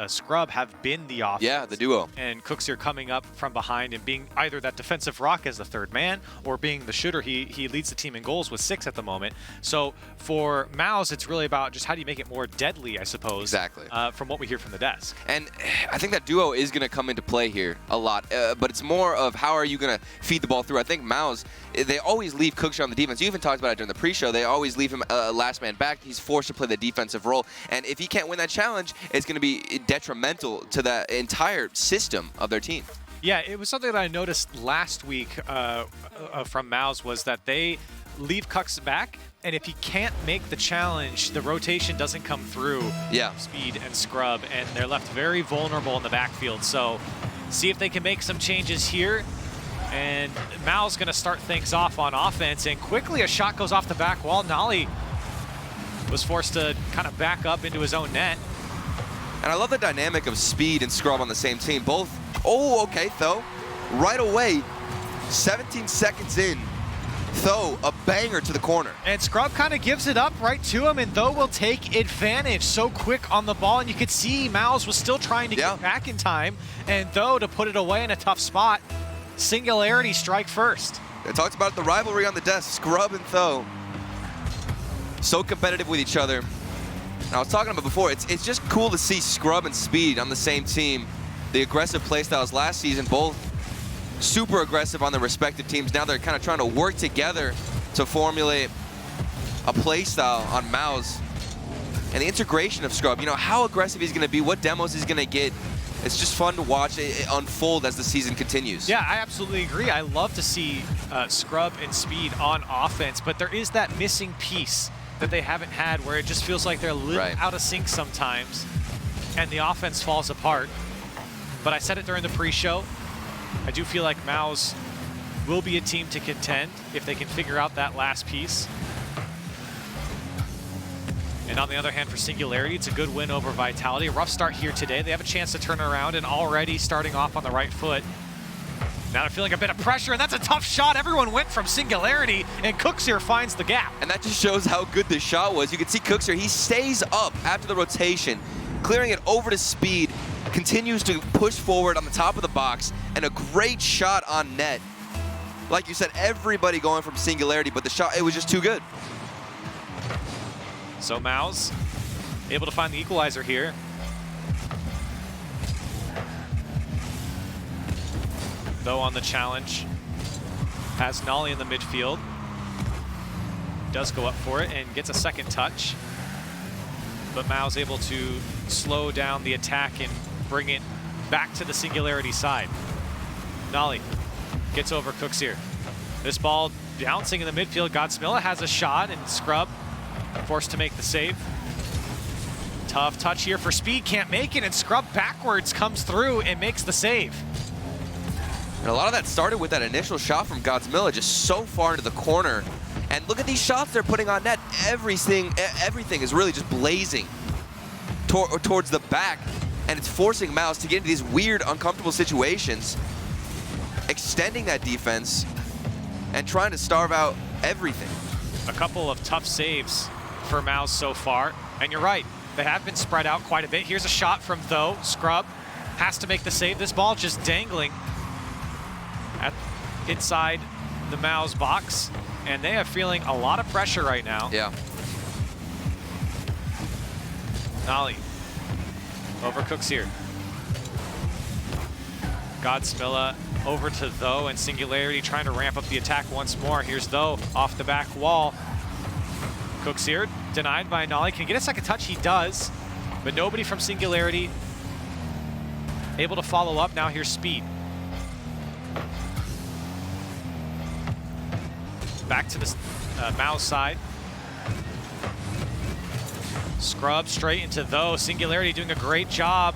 Scrub have been the offense. Yeah, the duo. And Cooks are coming up from behind and being either that defensive rock as the third man or being the shooter. He leads the team in goals with 6 at the moment. So for Mouse, it's really about just how do you make it more deadly, I suppose. Exactly. From what we hear from the desk. And I think that duo is going to come into play here a lot, but it's more of how are you going to feed the ball through. I think Mouse, they always leave Cooksir on the defense. You even talked about it during the pre-show. They always leave him last man back. He's forced to play the defensive role, and if he can't win that challenge, it's going to be detrimental to the entire system of their team. Yeah, it was something that I noticed last week from Mouse was that they leave Cooks back, and if he can't make the challenge, the rotation doesn't come through. Yeah. Speed and Scrub, and they're left very vulnerable in the backfield. So see if they can make some changes here. And Mal's going to start things off on offense, and quickly a shot goes off the back wall. Nolly was forced to kind of back up into his own net. And I love the dynamic of Speed and Scrub on the same team. Both, oh, okay, Tho, right away, 17 seconds in, Tho, a banger to the corner. And Scrub kind of gives it up right to him, and Tho will take advantage so quick on the ball. And you could see Mouse was still trying to get back in time, and Tho to put it away in a tough spot. Singularity strike first. I talked about the rivalry on the desk, Scrub and Tho. So competitive with each other. And I was talking about before, it's just cool to see Scrub and Speed on the same team. The aggressive playstyles last season, both super aggressive on their respective teams. Now they're kind of trying to work together to formulate a playstyle on Mouse. And the integration of Scrub, you know, how aggressive he's going to be, what demos he's going to get. It's just fun to watch it unfold as the season continues. Yeah, I absolutely agree. I love to see Scrub and Speed on offense, but there is that missing piece that they haven't had where it just feels like they're a little out of sync sometimes, and the offense falls apart. But I said it during the pre-show. I do feel like Mouse will be a team to contend if they can figure out that last piece. And on the other hand, for Singularity, it's a good win over Vitality. A rough start here today. They have a chance to turn around, and already starting off on the right foot. Now they're feeling a bit of pressure, and that's a tough shot. Everyone went from Singularity, and Cooksir finds the gap. And that just shows how good this shot was. You can see Cooksir, he stays up after the rotation, clearing it over to Speed, continues to push forward on the top of the box, and a great shot on net. Like you said, everybody going from Singularity, but the shot, it was just too good. So Mouse able to find the equalizer here. Though on the challenge, has Nolly in the midfield. Does go up for it and gets a second touch. But Mao's able to slow down the attack and bring it back to the Singularity side. Nolly gets over Cooksir. This ball bouncing in the midfield. Godsmilla has a shot, and Scrub forced to make the save. Tough touch here for Speed, can't make it, and Scrub backwards comes through and makes the save. And a lot of that started with that initial shot from Godsmilla, just so far into the corner. And look at these shots they're putting on net. Everything is really just blazing towards the back, and it's forcing Mouse to get into these weird, uncomfortable situations, extending that defense and trying to starve out everything. A couple of tough saves for Mouse so far, and you're right, they have been spread out quite a bit. Here's a shot from Tho. Scrub has to make the save. This ball just dangling inside the Mouse box, and they are feeling a lot of pressure right now. Yeah. Nolly over Cooksir. Godsmilla over to Tho, and Singularity trying to ramp up the attack once more. Here's Tho off the back wall. Cooksir denied by Nolly. Can he get a second touch? He does, but nobody from Singularity able to follow up. Now here's Speed. Back to the Mouse side. Scrub straight into Tho. Singularity doing a great job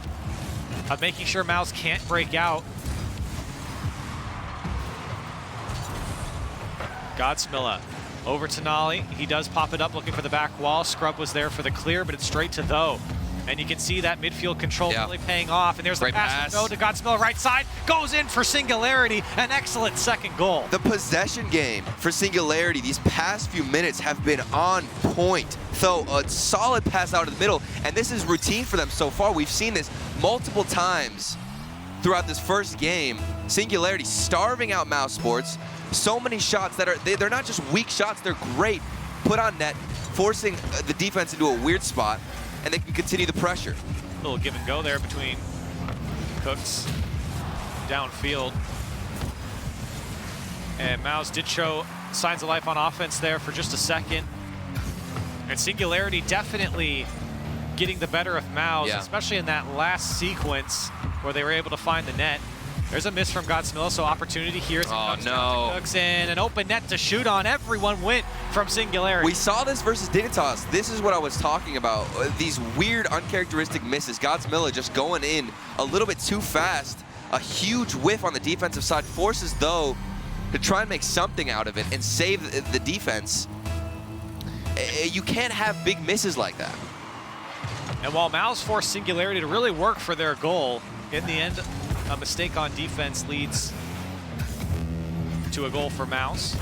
of making sure Mouse can't break out. Godsmilla over to Nolly. He does pop it up looking for the back wall. Scrub was there for the clear, but it's straight to Tho. And you can see that midfield control really paying off. And there's the pass from Though to Godsmill right side. Goes in for Singularity. An excellent second goal. The possession game for Singularity these past few minutes have been on point. So a solid pass out of the middle. And this is routine for them so far. We've seen this multiple times throughout this first game. Singularity starving out Mousesports. So many shots that they're not just weak shots, they're great. Put on net, forcing the defense into a weird spot, and they can continue the pressure. A little give and go there between Cooks downfield. And Mouse did show signs of life on offense there for just a second. And Singularity definitely getting the better of Mouse, especially in that last sequence where they were able to find the net. There's a miss from Godsmill, so opportunity here. Oh, no. Cooks in an open net to shoot on. Everyone went from Singularity. We saw this versus Dignitas. This is what I was talking about. These weird, uncharacteristic misses. Godsmill just going in a little bit too fast. A huge whiff on the defensive side. Forces, though, to try and make something out of it and save the defense. You can't have big misses like that. And while Mouse forced Singularity to really work for their goal, in the end, a mistake on defense leads to a goal for Mouse.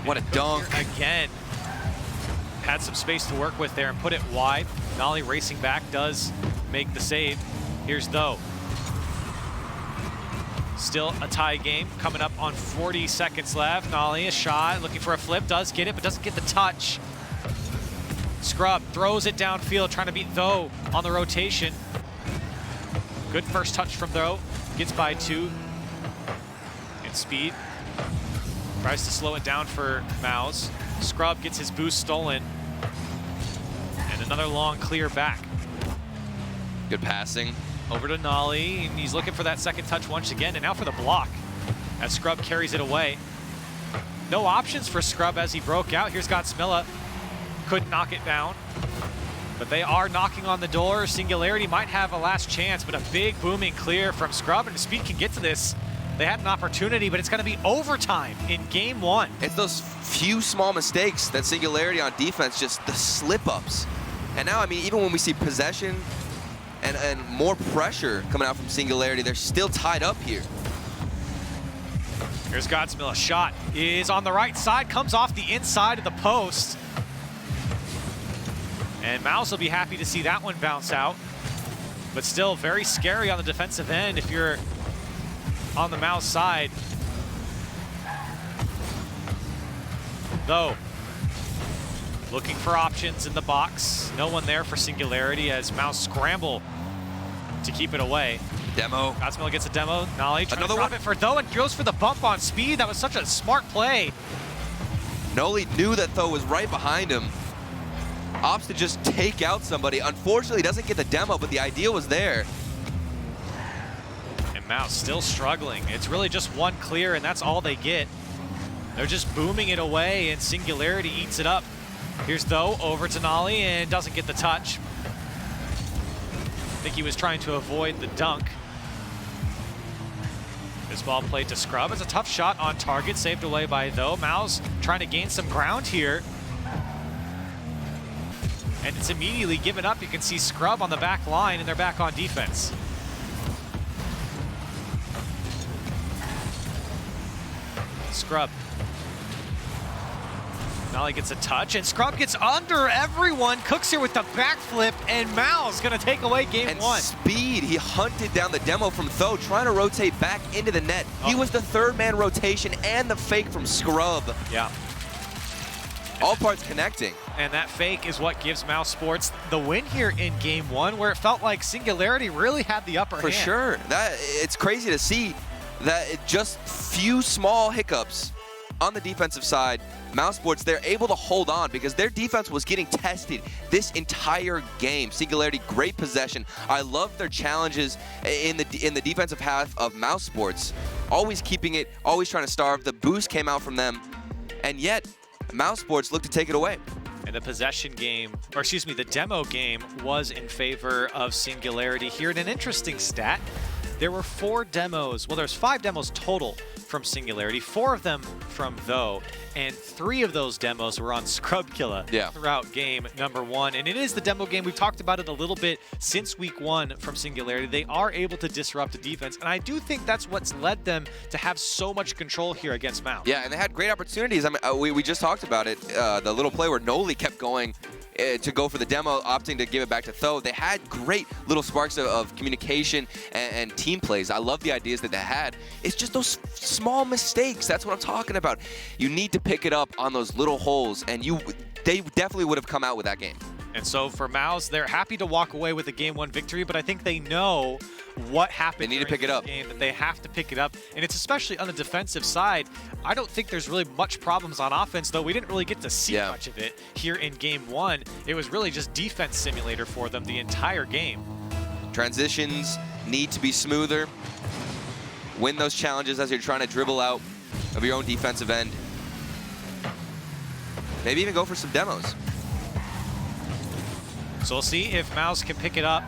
What a dunk. Again, had some space to work with there and put it wide. Nolly racing back does make the save. Here's Though. Still a tie game coming up on 40 seconds left. Nolly, a shot, looking for a flip, does get it, but doesn't get the touch. Scrub throws it downfield, trying to beat Though on the rotation. Good first touch from Though. Gets by 2 in speed. Tries to slow it down for Mouse. Scrub gets his boost stolen. And another long clear back. Good passing. Over to Nolly, and he's looking for that second touch once again, and now for the block as Scrub carries it away. No options for Scrub as he broke out. Here's Godsmilla. Couldn't knock it down. But they are knocking on the door. Singularity might have a last chance, but a big booming clear from Scrub, and Speed can get to this. They had an opportunity, but it's going to be overtime in game 1. It's those few small mistakes that Singularity on defense, just the slip-ups. And now, I mean, even when we see possession and more pressure coming out from Singularity, they're still tied up here. Here's Godsmill. A shot is on the right side, comes off the inside of the post. And Mouse will be happy to see that one bounce out. But still very scary on the defensive end if you're on the Mouse side. Though, looking for options in the box. No one there for Singularity as Mouse scramble to keep it away. Demo. Godsmill gets a demo. Nolly trying Another to drop one. it for Though and goes for the bump on Speed. That was such a smart play. Nolly knew that Though was right behind him. Opts to just take out somebody. Unfortunately, doesn't get the demo, but the idea was there. And Mouse still struggling. It's really just one clear, and that's all they get. They're just booming it away, and Singularity eats it up. Here's Though over to Nolly, and doesn't get the touch. I think he was trying to avoid the dunk. This ball played to Scrub. It's a tough shot on target, saved away by Though. Mouse trying to gain some ground here. And it's immediately given up. You can see Scrub on the back line, and they're back on defense. Scrub. Nolly gets a touch, and Scrub gets under everyone. Cooks here with the backflip, and Mal's gonna take away game 1. Speed, he hunted down the demo from Though, trying to rotate back into the net. He was the third man rotation and the fake from Scrub. Yeah. All parts connecting. And that fake is what gives Mousesports the win here in game 1, where it felt like Singularity really had the upper hand. For sure. It's crazy to see that just few small hiccups on the defensive side. Mousesports, they're able to hold on because their defense was getting tested this entire game. Singularity, great possession. I love their challenges in the defensive half of Mousesports. Always keeping it, always trying to starve. The boost came out from them, and yet Mousesports looked to take it away. And the possession game, or excuse me, the demo game was in favor of Singularity here. And an interesting stat, there were 4 demos, well, there's 5 demos total from Singularity, 4 of them from Though, and 3 of those demos were on Scrubkilla throughout game number 1. And it is the demo game. We've talked about it a little bit since week 1 from Singularity. They are able to disrupt the defense, and I do think that's what's led them to have so much control here against Mouse. Yeah, and they had great opportunities. I mean, we just talked about it. The little play where Noli kept going to go for the demo, opting to give it back to Though. They had great little sparks of communication and team plays. I love the ideas that they had. It's just those small mistakes. That's what I'm talking about. You need to pick it up on those little holes, and they definitely would have come out with that game. And so for Mouse, they're happy to walk away with a Game 1 victory, but I think they know what happened. They need to pick it up. Game, that they have to pick it up, and it's especially on the defensive side. I don't think there's really much problems on offense, though. We didn't really get to see much of it here in Game 1. It was really just defense simulator for them the entire game. Transitions need to be smoother. Win those challenges as you're trying to dribble out of your own defensive end. Maybe even go for some demos. So we'll see if Mouse can pick it up.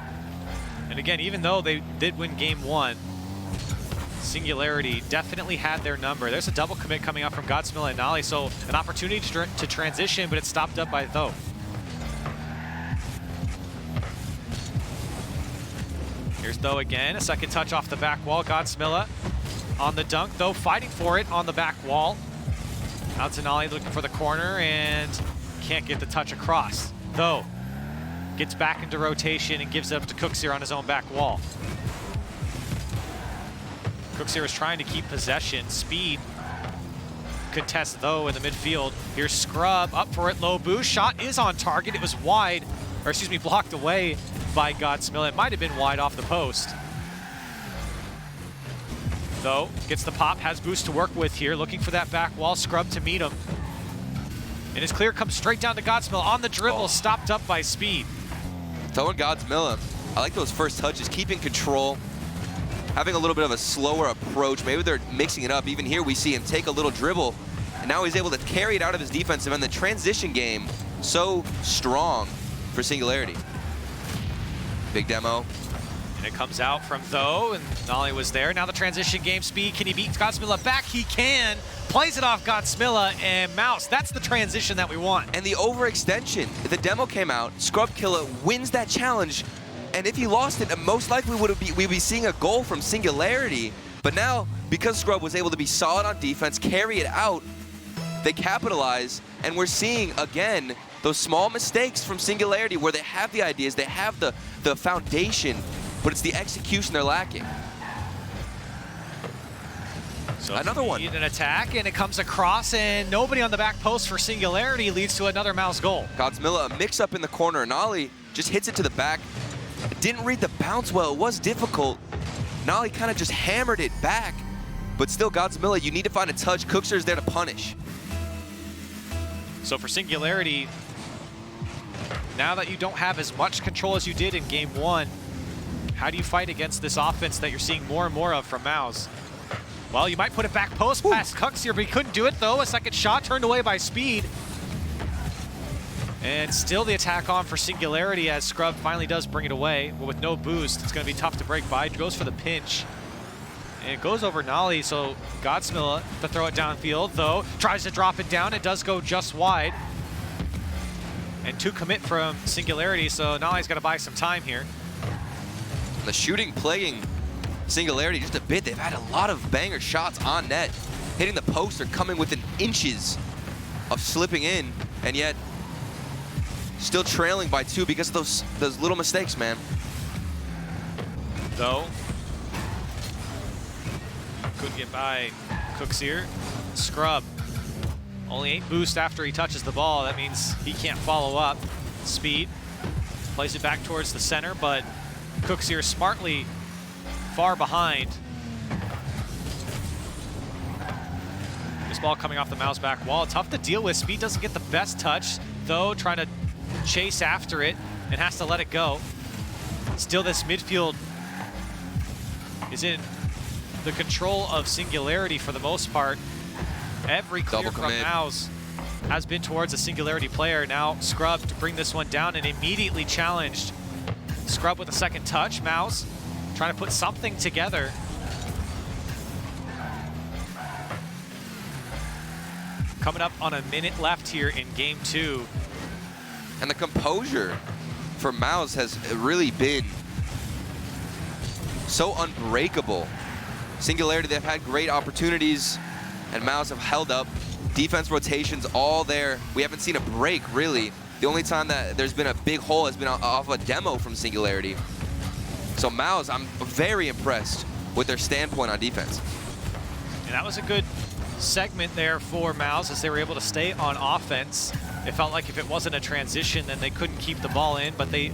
And again, even though they did win Game 1, Singularity definitely had their number. There's a double commit coming out from Godsmill and Nolly, so an opportunity to transition, but it's stopped up by Though. Here's Though again, a second touch off the back wall. Godsmilla on the dunk, Though fighting for it on the back wall. Out to Nolly looking for the corner and can't get the touch across. Though gets back into rotation and gives it up to Cooksier on his own back wall. Cooksier is trying to keep possession. Speed contests Though in the midfield. Here's Scrub up for it, low boost. Shot is on target. It was wide, or excuse me, blocked away by Godsmill. It might have been wide off the post. Though gets the pop, has boost to work with here, looking for that back wall. Scrub to meet him. And his clear comes straight down to Godsmill on the dribble, stopped up by Speed. Though and Godsmill, I like those first touches, keeping control, having a little bit of a slower approach. Maybe they're mixing it up. Even here we see him take a little dribble, and now he's able to carry it out of his defensive end. The transition game, so strong for Singularity. Big demo. And it comes out from Though, and Nolly was there. Now the transition game. Speed, can he beat Godsmilla back? He can. Plays it off Godsmilla and Mouse. That's the transition that we want. And the overextension. The demo came out. Scrubkilla wins that challenge. And if he lost it, most likely we'd be seeing a goal from Singularity. But now, because Scrub was able to be solid on defense, carry it out, they capitalize. And we're seeing, again, those small mistakes from Singularity where they have the ideas, they have the foundation, but it's the execution they're lacking. So another one. An attack, and it comes across, and nobody on the back post for Singularity leads to another Mouse goal. Godsmilla, a mix-up in the corner. Nolly just hits it to the back. Didn't read the bounce well. It was difficult. Nolly kind of just hammered it back. But still, Godsmilla, you need to find a touch. Cooksier's there to punish. So for Singularity, now that you don't have as much control as you did in Game 1, how do you fight against this offense that you're seeing more and more of from Mouse? Well, you might put it back post past Cooksier, but he couldn't do it, though. A second shot turned away by Speed. And still the attack on for Singularity as Scrub finally does bring it away. But with no boost, it's going to be tough to break by. Goes for the pinch. And it goes over Nolly, so Godsmilla to throw it downfield, though. Tries to drop it down. It does go just wide. And 2 commit from Singularity, so Nolly's got to buy some time here. The shooting plaguing Singularity just a bit. They've had a lot of banger shots on net. Hitting the post, they're coming within inches of slipping in, and yet still trailing by 2 because of those little mistakes, man. Though couldn't get by Cooksier. Scrub only 8 boost after he touches the ball. That means he can't follow up. Speed plays it back towards the center, but Cooksier smartly far behind. This ball coming off the Mouse back wall. Tough to deal with. Speed doesn't get the best touch, though, trying to chase after it and has to let it go. Still, this midfield is in the control of Singularity for the most part. Every clear from Mouse has been towards a Singularity player. Now Scrub to bring this one down and immediately challenged. Scrub with a second touch. Mouse trying to put something together. Coming up on a minute left here in game 2. And the composure for Mouse has really been so unbreakable. Singularity, they've had great opportunities, and Mouse have held up. Defense rotations all there. We haven't seen a break, really. The only time that there's been a big hole has been off a demo from Singularity. So Mouse, I'm very impressed with their standpoint on defense. And that was a good segment there for Mouse as they were able to stay on offense. It felt like if it wasn't a transition, then they couldn't keep the ball in, but they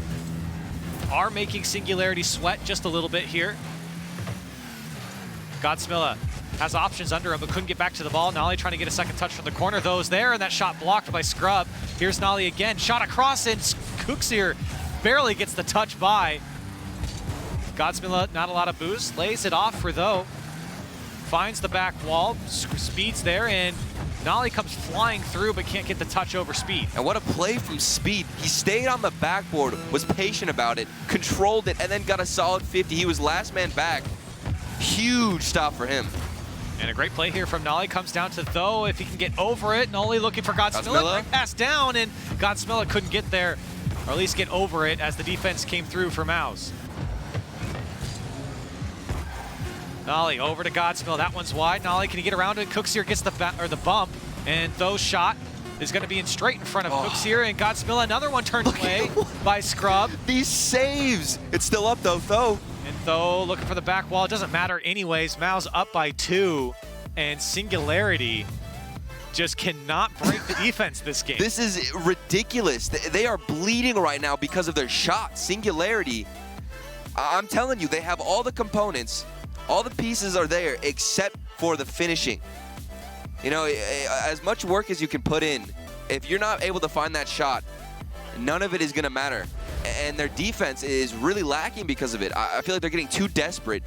are making Singularity sweat just a little bit here. Godsmilla has options under him, but couldn't get back to the ball. Nolly trying to get a second touch from the corner. Those there, and that shot blocked by Scrub. Here's Nolly again. Shot across, and Cooksier barely gets the touch by. Godsmilla, not a lot of boost. Lays it off for though. Finds the back wall. Speed's there, and Nolly comes flying through, but can't get the touch over Speed. And what a play from Speed. He stayed on the backboard, was patient about it, controlled it, and then got a solid 50. He was last man back. Huge stop for him. And a great play here from Nolly. Comes down to though, if he can get over it. Nolly looking for Godsmilla. Right pass down, and Godsmilla couldn't get there, or at least get over it as the defense came through for Mouse. Nolly over to Godsmilla. That one's wide. Nolly, can he get around it? Cooksier gets the bump, and Tho's shot is going to be in straight in front of Cooksier, and Godsmilla, another one turned away by Scrub. These saves. It's still up though, Tho. And Tho looking for the back wall. It doesn't matter anyways. Mao's up by 2, and Singularity just cannot break the defense this game. This is ridiculous. They are bleeding right now because of their shot. Singularity, I'm telling you, they have all the components. All the pieces are there except for the finishing. You know, as much work as you can put in, if you're not able to find that shot, none of it is going to matter. And their defense is really lacking because of it. I feel like they're getting too desperate.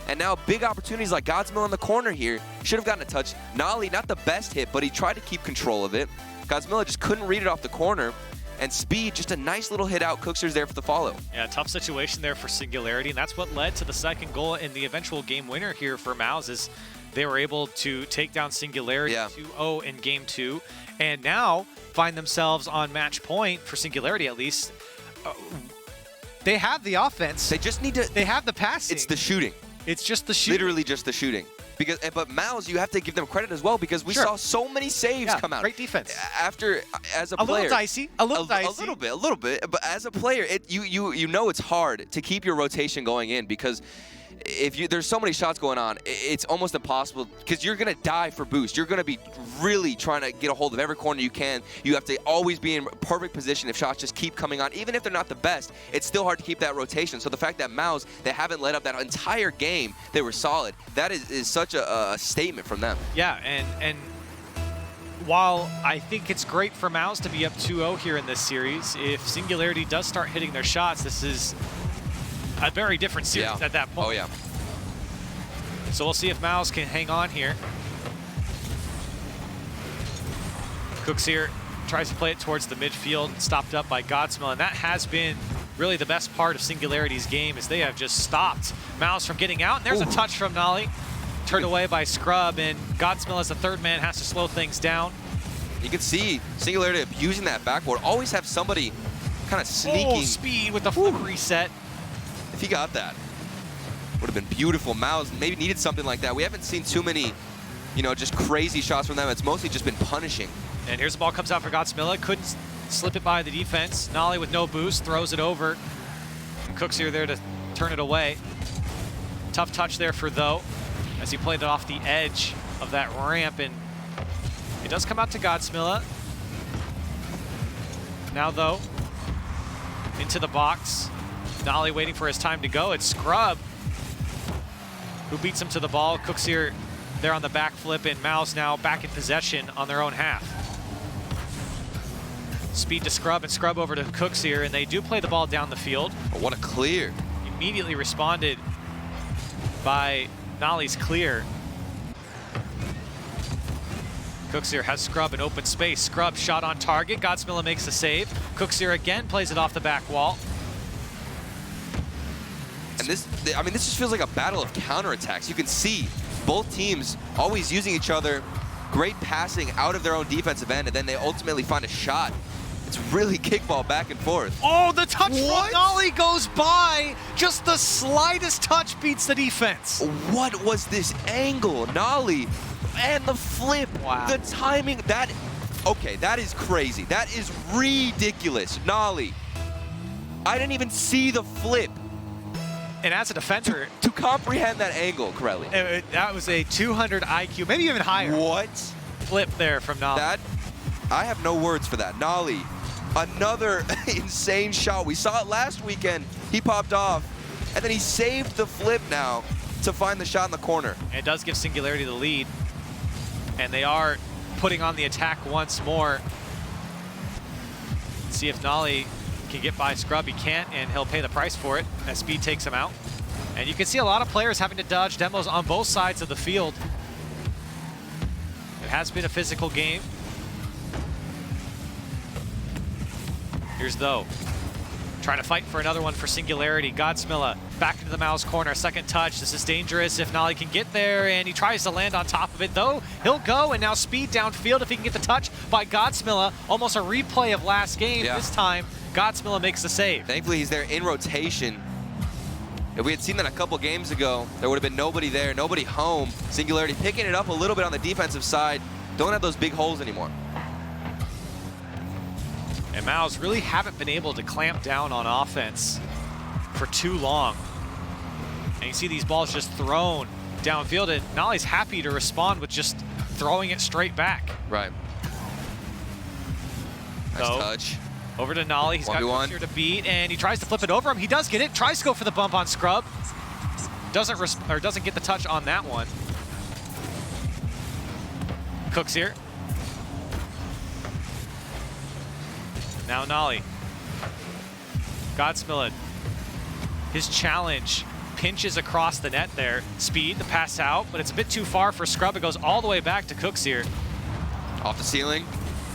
And now big opportunities like Godsmilla in the corner here. Should have gotten a touch. Nolly, not the best hit, but he tried to keep control of it. Godsmilla just couldn't read it off the corner. And Speed, just a nice little hit out. Cooksier's there for the follow. Yeah, tough situation there for Singularity, and that's what led to the second goal and the eventual game winner here for Mouse, is they were able to take down Singularity 2-0 in game 2, and now find themselves on match point, for Singularity at least. They have the offense. They just need to... They have the passing. It's the shooting. It's just the shooting. Literally just the shooting. But Mouse, you have to give them credit as well, because we saw so many saves come out. Great defense. After, as a player, little dicey, a little dicey. A little bit. But as a player, you know it's hard to keep your rotation going in, because if there's so many shots going on, it's almost impossible, because you're gonna die for boost. You're gonna be really trying to get a hold of every corner you can. You have to always be in perfect position if shots just keep coming on. Even if they're not the best, it's still hard to keep that rotation. So the fact that Mouse, they haven't let up that entire game, they were solid. That is such a statement from them. Yeah, and while I think it's great for Mouse to be up 2-0 here in this series, if Singularity does start hitting their shots, this is a very different series at that point. Oh, yeah. So we'll see if Mouse can hang on here. Cooksier tries to play it towards the midfield, stopped up by Godsmilla, and that has been really the best part of Singularity's game, is they have just stopped Mouse from getting out. And there's a touch from Nolly, turned away by Scrub, and Godsmilla as the third man has to slow things down. You can see Singularity abusing that backboard. Always have somebody kind of sneaking. Speed with the flip reset. If he got that, would have been beautiful. Mouse maybe needed something like that. We haven't seen too many, just crazy shots from them. It's mostly just been punishing. And here's the ball, comes out for Godsmilla. Couldn't slip it by the defense. Nolly with no boost, throws it over. Cooksier there to turn it away. Tough touch there for Tho, as he played it off the edge of that ramp, and it does come out to Godsmilla. Now Tho, into the box. Nolly waiting for his time to go. It's Scrub who beats him to the ball. Cooksier there on the back flip, and Mouse now back in possession on their own half. Speed to Scrub, and Scrub over to Cooksier, and they do play the ball down the field. Oh, what a clear. Immediately responded by Nolly's clear. Cooksier has Scrub in open space. Scrub shot on target. Godsmilla makes the save. Cooksier again plays it off the back wall. And this just feels like a battle of counterattacks. You can see both teams always using each other great passing out of their own defensive end, and then they ultimately find a shot. It's really kickball back and forth. Oh, the touch from Nolly goes by. Just the slightest touch beats the defense. What was this angle? Nolly and the flip. Wow. The timing. Okay, that is crazy. That is ridiculous. Nolly. I didn't even see the flip. And as a defender, to comprehend that angle, Corelli. That was a 200 IQ, maybe even higher. What? Flip there from Nolly. I have no words for that. Nolly, another insane shot. We saw it last weekend. He popped off, and then he saved the flip now to find the shot in the corner. And it does give Singularity the lead, and they are putting on the attack once more. Let's see if Nolly can get by Scrub. He can't, and he'll pay the price for it as Speed takes him out. And you can see a lot of players having to dodge demos on both sides of the field. It has been a physical game. Here's Though, trying to fight for another one for Singularity. Godsmilla back into the Mouse corner, second touch. This is dangerous if Nolly can get there, and he tries to land on top of it, though. He'll go, and now Speed downfield if he can get the touch by Godsmilla. Almost a replay of last game. This time, Godsmilla makes the save. Thankfully, he's there in rotation. If we had seen that a couple games ago, there would have been nobody there, nobody home. Singularity picking it up a little bit on the defensive side. Don't have those big holes anymore. And Mouse really haven't been able to clamp down on offense for too long. And you see these balls just thrown downfield, and Nolly's happy to respond with just throwing it straight back. Right. Nice touch. Over to Nolly. He's got Cooksier to beat, and he tries to flip it over him. He does get it. Tries to go for the bump on Scrub. Doesn't get the touch on that one. Cooksier. Now Nolly. Godsmilla. His challenge pinches across the net there. Speed, the pass out, but it's a bit too far for Scrub. It goes all the way back to Cooksier. Off the ceiling.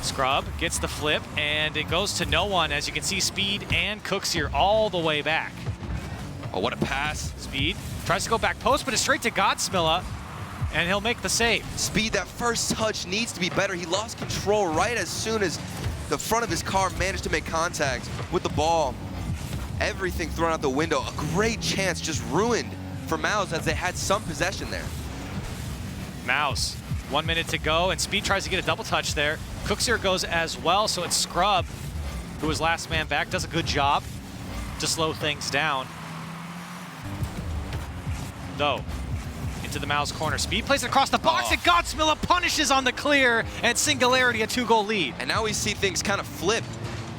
Scrub gets the flip, and it goes to no one. As you can see, Speed and Cooksier all the way back. Oh, what a pass. Speed tries to go back post, but it's straight to Godsmilla, and he'll make the save. Speed, that first touch needs to be better. He lost control right as soon as the front of his car managed to make contact with the ball. Everything thrown out the window. A great chance just ruined for Mouse as they had some possession there. Mouse, 1 minute to go, and Speed tries to get a double touch there. Cooksier goes as well, so it's Scrub, who was last man back, does a good job to slow things down. Though, into the Mouse corner. Speed plays it across the box, and Godsmilla punishes on the clear, and Singularity a 2-goal lead. And now we see things kind of flip.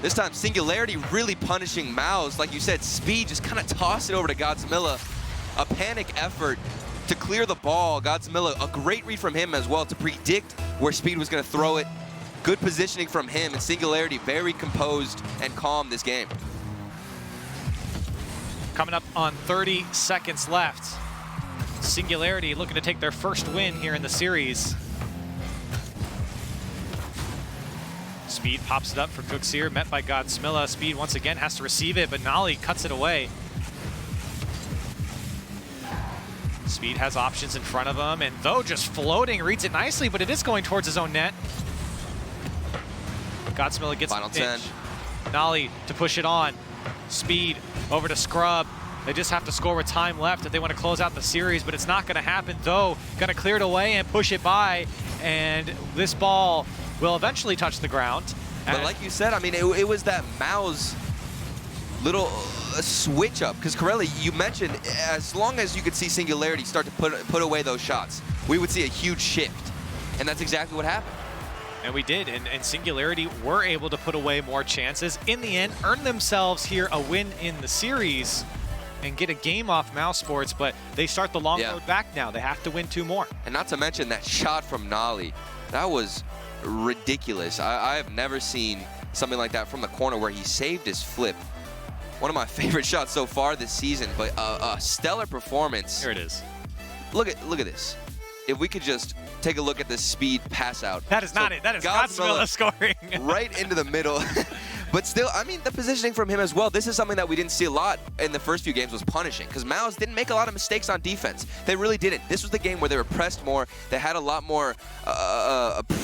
This time, Singularity really punishing Mouse. Like you said, Speed just kind of tossed it over to Godsmilla. A panic effort to clear the ball. Godsmilla, a great read from him as well to predict where Speed was going to throw it. Good positioning from him, and Singularity very composed and calm this game. Coming up on 30 seconds left. Singularity looking to take their first win here in the series. Speed pops it up for Cooksier, met by Godsmilla. Speed once again has to receive it, but Nolly cuts it away. Speed has options in front of him, and Though just floating, reads it nicely, but it is going towards his own net. Godsmilla gets Final the pinch. 10. Nolly to push it on. Speed over to Scrub. They just have to score with time left if they want to close out the series, but it's not going to happen. Though, going to clear it away and push it by, and this ball will eventually touch the ground. But like you said, I mean, it was that Mouse little switch up, because Corelli, you mentioned as long as you could see Singularity start to put away those shots, we would see a huge shift, and that's exactly what happened. And we did, and Singularity were able to put away more chances. In the end, earn themselves here a win in the series and get a game off Mousesports, but they start the long road back now. They have to win 2 more. And not to mention that shot from Nolly, that was ridiculous. I have never seen something like that from the corner where he saved his flip. One of my favorite shots so far this season, but a stellar performance. Here it is. Look at this. If we could just take a look at this Speed pass out. That is not it. That is Godsmilla scoring. Right into the middle. But still, I mean, the positioning from him as well, this is something that we didn't see a lot in the first few games was punishing, because Mouse didn't make a lot of mistakes on defense. They really didn't. This was the game where they were pressed more. They had a lot more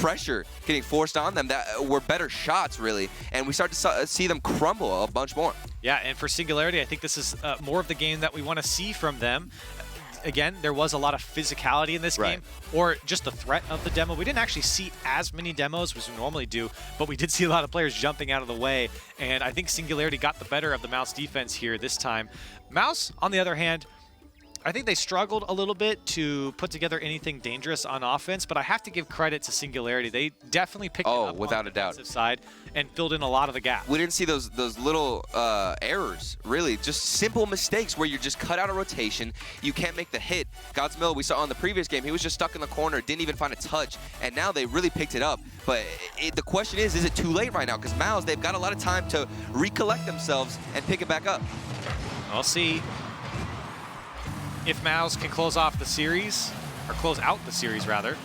pressure getting forced on them that were better shots, really. And we start to see them crumble a bunch more. Yeah, and for Singularity, I think this is more of the game that we want to see from them. Again, there was a lot of physicality in this game, or just the threat of the demo. We didn't actually see as many demos as we normally do, but we did see a lot of players jumping out of the way, and I think Singularity got the better of the Mouse defense here this time. Mouse, on the other hand, I think they struggled a little bit to put together anything dangerous on offense, but I have to give credit to Singularity. They definitely picked it up without on the a doubt. defensive side and filled in a lot of the gaps. We didn't see those little errors, really. Just simple mistakes where you just cut out a rotation. You can't make the hit. Godsmill, we saw on the previous game, he was just stuck in the corner, didn't even find a touch, and now they really picked it up. But the question is it too late right now? Because Mouse, they've got a lot of time to recollect themselves and pick it back up. I'll see if Mouse can close off the series, or close out the series rather,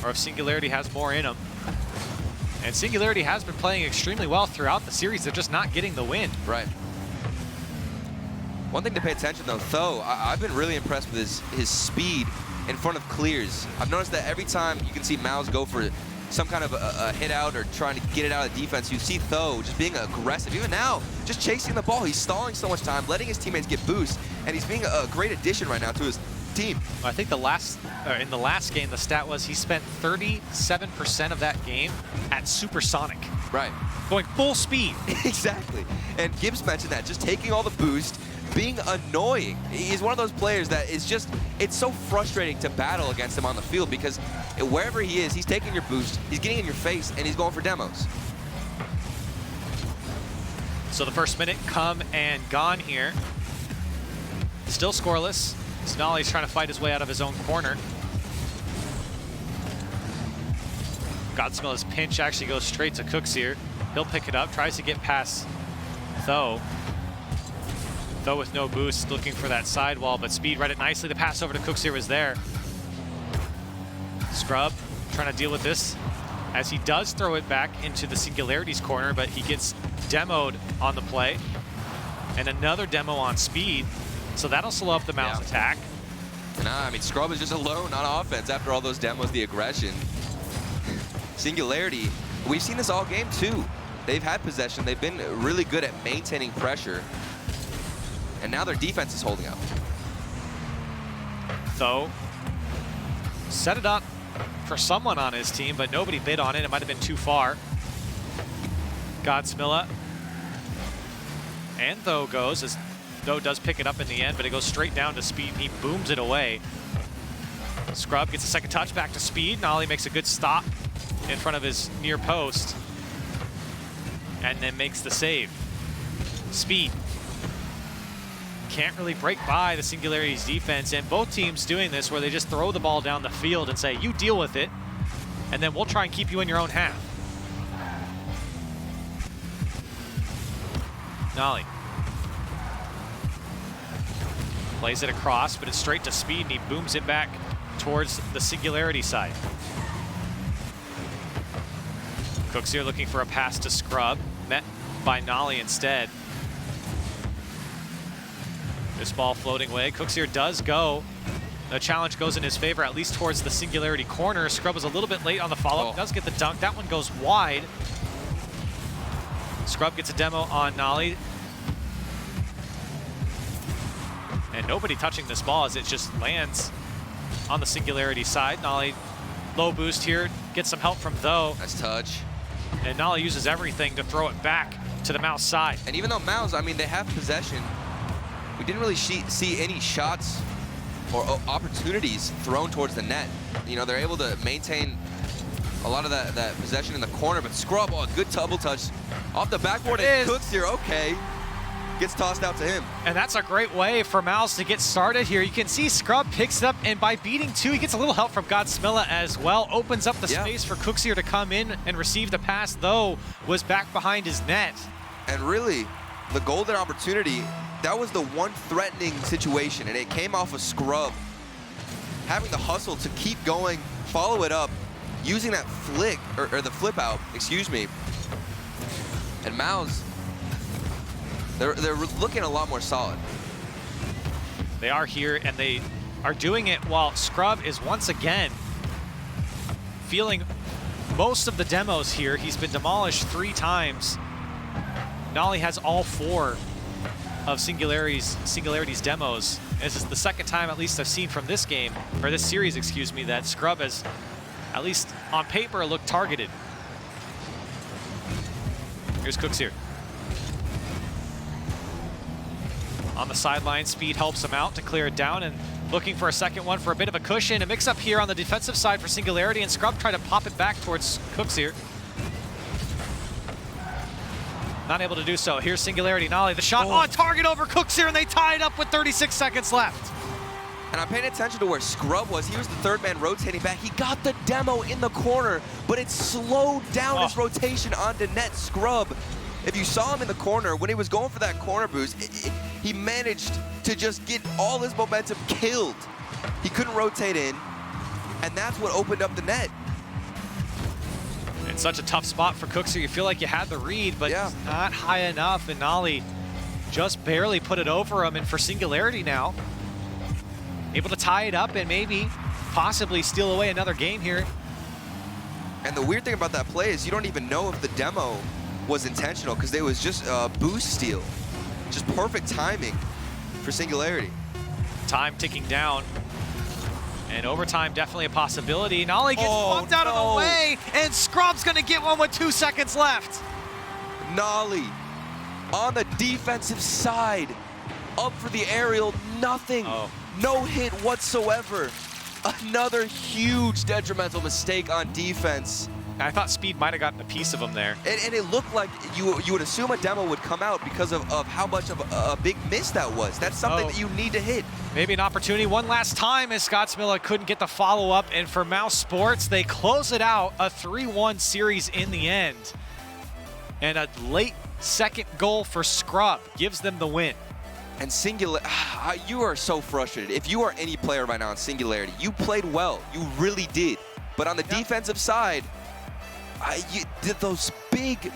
or if Singularity has more in them. And Singularity has been playing extremely well throughout the series. They're just not getting the win. Right. One thing to pay attention though, Tho, I've been really impressed with his speed in front of clears. I've noticed that every time you can see Mouse go for some kind of a hit out or trying to get it out of defense, you see Tho just being aggressive. Even now, just chasing the ball. He's stalling so much time, letting his teammates get boosts, and he's being a great addition right now to his team. I think in the last game, the stat was he spent 37% of that game at supersonic. Right. Going full speed. Exactly. And Gibbs mentioned that, just taking all the boost, being annoying. He's one of those players that is just, it's so frustrating to battle against him on the field because wherever he is, he's taking your boost, he's getting in your face, and he's going for demos. So the first minute come and gone here. Still scoreless. Sonali's trying to fight his way out of his own corner. Godsmilla's pinch actually goes straight to Cooksier. He'll pick it up, tries to get past Tho. Tho with no boost, looking for that sidewall, but Speed read it nicely. The pass over to Cooksier was there. Scrub trying to deal with this as he does throw it back into the Singularity's corner, but he gets demoed on the play. And another demo on Speed, so that'll slow up the Mouse attack. Nah, I mean, Scrub is just alone on offense after all those demos, the aggression. Singularity, we've seen this all game too. They've had possession, they've been really good at maintaining pressure, and now their defense is holding up. Tho set it up for someone on his team, but nobody bid on it. It might have been too far. Godsmilla and Tho goes, as Tho does pick it up in the end, but it goes straight down to Speed, and he booms it away. Scrub gets a second touch back to Speed. Nolly makes a good stop in front of his near post, and then makes the save. Speed can't really break by the Singularity's defense, and both teams doing this where they just throw the ball down the field and say, you deal with it, and then we'll try and keep you in your own half. Nolly plays it across, but it's straight to Speed, and he booms it back towards the Singularity side. Cooksier looking for a pass to Scrub, met by Nolly instead. This ball floating away. Cooksier does go. The challenge goes in his favor, at least towards the Singularity corner. Scrub was a little bit late on the follow-up. Does get the dunk. That one goes wide. Scrub gets a demo on Nolly. And nobody touching this ball as it just lands on the Singularity side. Nolly, low boost here. Gets some help from Tho. Nice touch. And Nolly uses everything to throw it back to the Mouse side. And even though Mouse, I mean, they have possession, we didn't really see any shots or opportunities thrown towards the net. You know, they're able to maintain a lot of that possession in the corner, but Scrub, a good double touch off the backboard, and Cooksier, okay, gets tossed out to him. And that's a great way for Mouse to get started here. You can see Scrub picks it up, and by beating two, he gets a little help from Godsmilla as well. Opens up the space for Cooksier to come in and receive the pass, though was back behind his net. And really, the golden opportunity, that was the one threatening situation, and it came off of Scrub having the hustle to keep going, follow it up, using that flick, or the flip out, excuse me. And Mouse, they're looking a lot more solid. They are here, and they are doing it while Scrub is once again feeling most of the demos here. He's been demolished 3 times. Nolly has all 4 of Singularity's demos. This is the second time, at least I've seen from this game, or this series, excuse me, that Scrub has, at least on paper, looked targeted. Here's Cooks here. On the sideline, speed helps him out to clear it down, and looking for a second one for a bit of a cushion. A mix-up here on the defensive side for Singularity, and Scrub try to pop it back towards Cooks here. Not able to do so. Here's Singularity. Nolly, the shot on target over Cooks here, and they tie it up with 36 seconds left. And I'm paying attention to where Scrub was. He was the 3rd man rotating back. He got the demo in the corner, but it slowed down his rotation onto net. Scrub, if you saw him in the corner, when he was going for that corner boost, he managed to just get all his momentum killed. He couldn't rotate in, and that's what opened up the net. It's such a tough spot for Cooks here. You feel like you had the read, but it's not high enough, and Nolly just barely put it over him. And for Singularity now, able to tie it up and maybe possibly steal away another game here. And the weird thing about that play is you don't even know if the demo was intentional, because it was just a boost steal. Just perfect timing for Singularity. Time ticking down. And overtime definitely a possibility. Nolly gets bumped out of the way, and Scrub's gonna get one with 2 seconds left. Nolly on the defensive side, up for the aerial, nothing. No hit whatsoever. Another huge detrimental mistake on defense. I thought Speed might have gotten a piece of him there. And it looked like you would assume a demo would come out because of how much of a big miss that was. That's something that you need to hit. Maybe an opportunity one last time as Scottsmiller couldn't get the follow-up. And for Mousesports, they close it out, a 3-1 series in the end. And a late second goal for Scrub gives them the win. And you are so frustrated. If you are any player right now in Singularity, you played well. You really did. But on the defensive side, you did those big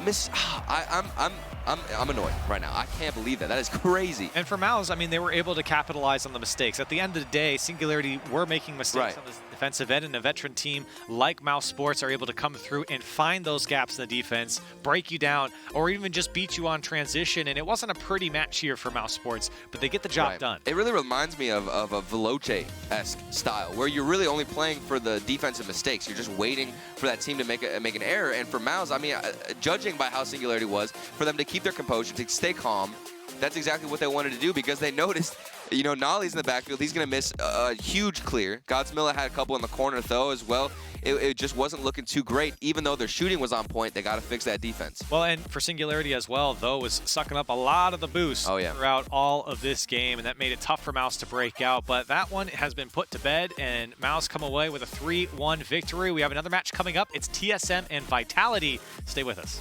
I'm annoyed right now. I can't believe that. That is crazy. And for Mouse, I mean, they were able to capitalize on the mistakes. At the end of the day, Singularity were making mistakes on the defensive end, and a veteran team like Mousesports are able to come through and find those gaps in the defense, break you down, or even just beat you on transition. And it wasn't a pretty match here for Mousesports, but they get the job done. It really reminds me of a Veloce-esque style, where you're really only playing for the defensive mistakes. You're just waiting for that team to make an error. And for Mouse, I mean, judging by how Singularity was, for them to keep their composure, to stay calm, that's exactly what they wanted to do, because they noticed, you know, Nolly's in the backfield. He's going to miss a huge clear. Godsmiller had a couple in the corner, though, as well. It just wasn't looking too great. Even though their shooting was on point, they got to fix that defense. Well, and for Singularity as well, though, was sucking up a lot of the boost throughout all of this game, and that made it tough for Mouse to break out. But that one has been put to bed, and Mouse come away with a 3-1 victory. We have another match coming up. It's TSM and Vitality. Stay with us.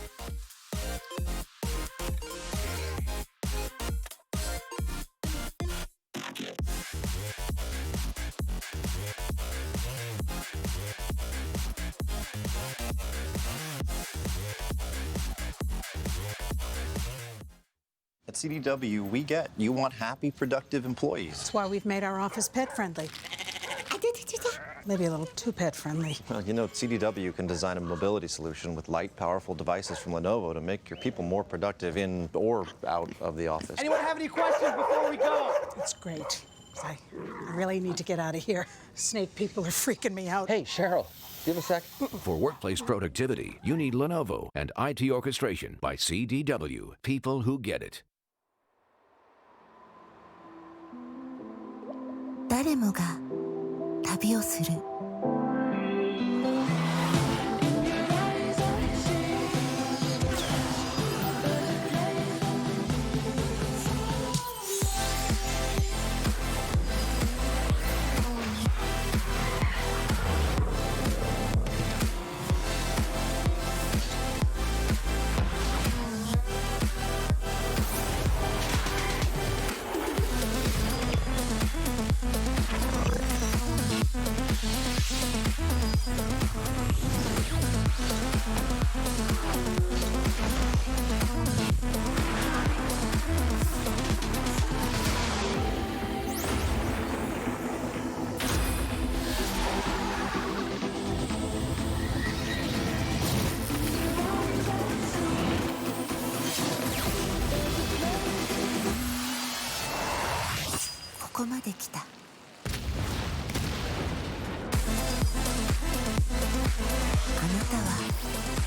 At CDW, we get you want happy, productive employees. That's why we've made our office pet-friendly. Maybe a little too pet-friendly. Well, you know, CDW can design a mobility solution with light, powerful devices from Lenovo to make your people more productive in or out of the office. Anyone have any questions before we go? It's great. I really need to get out of here. Snake people are freaking me out. Hey, Cheryl, give a sec. For workplace productivity, you need Lenovo and IT orchestration by CDW. People who get it. 誰もが旅をする。きた。あなたは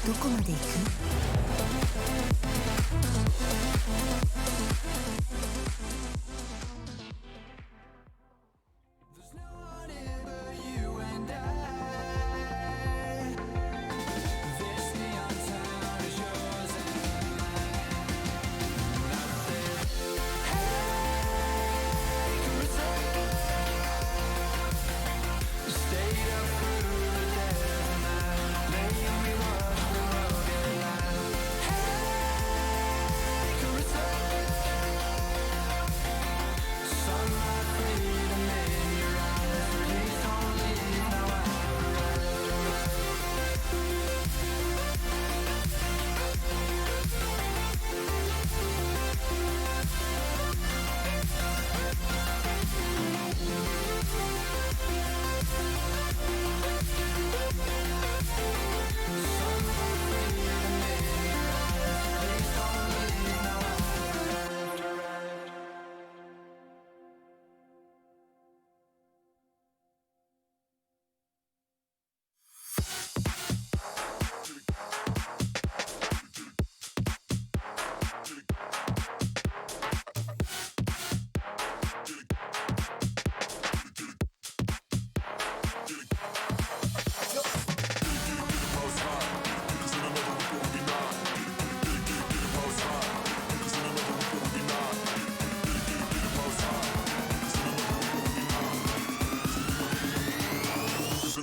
どこまで行く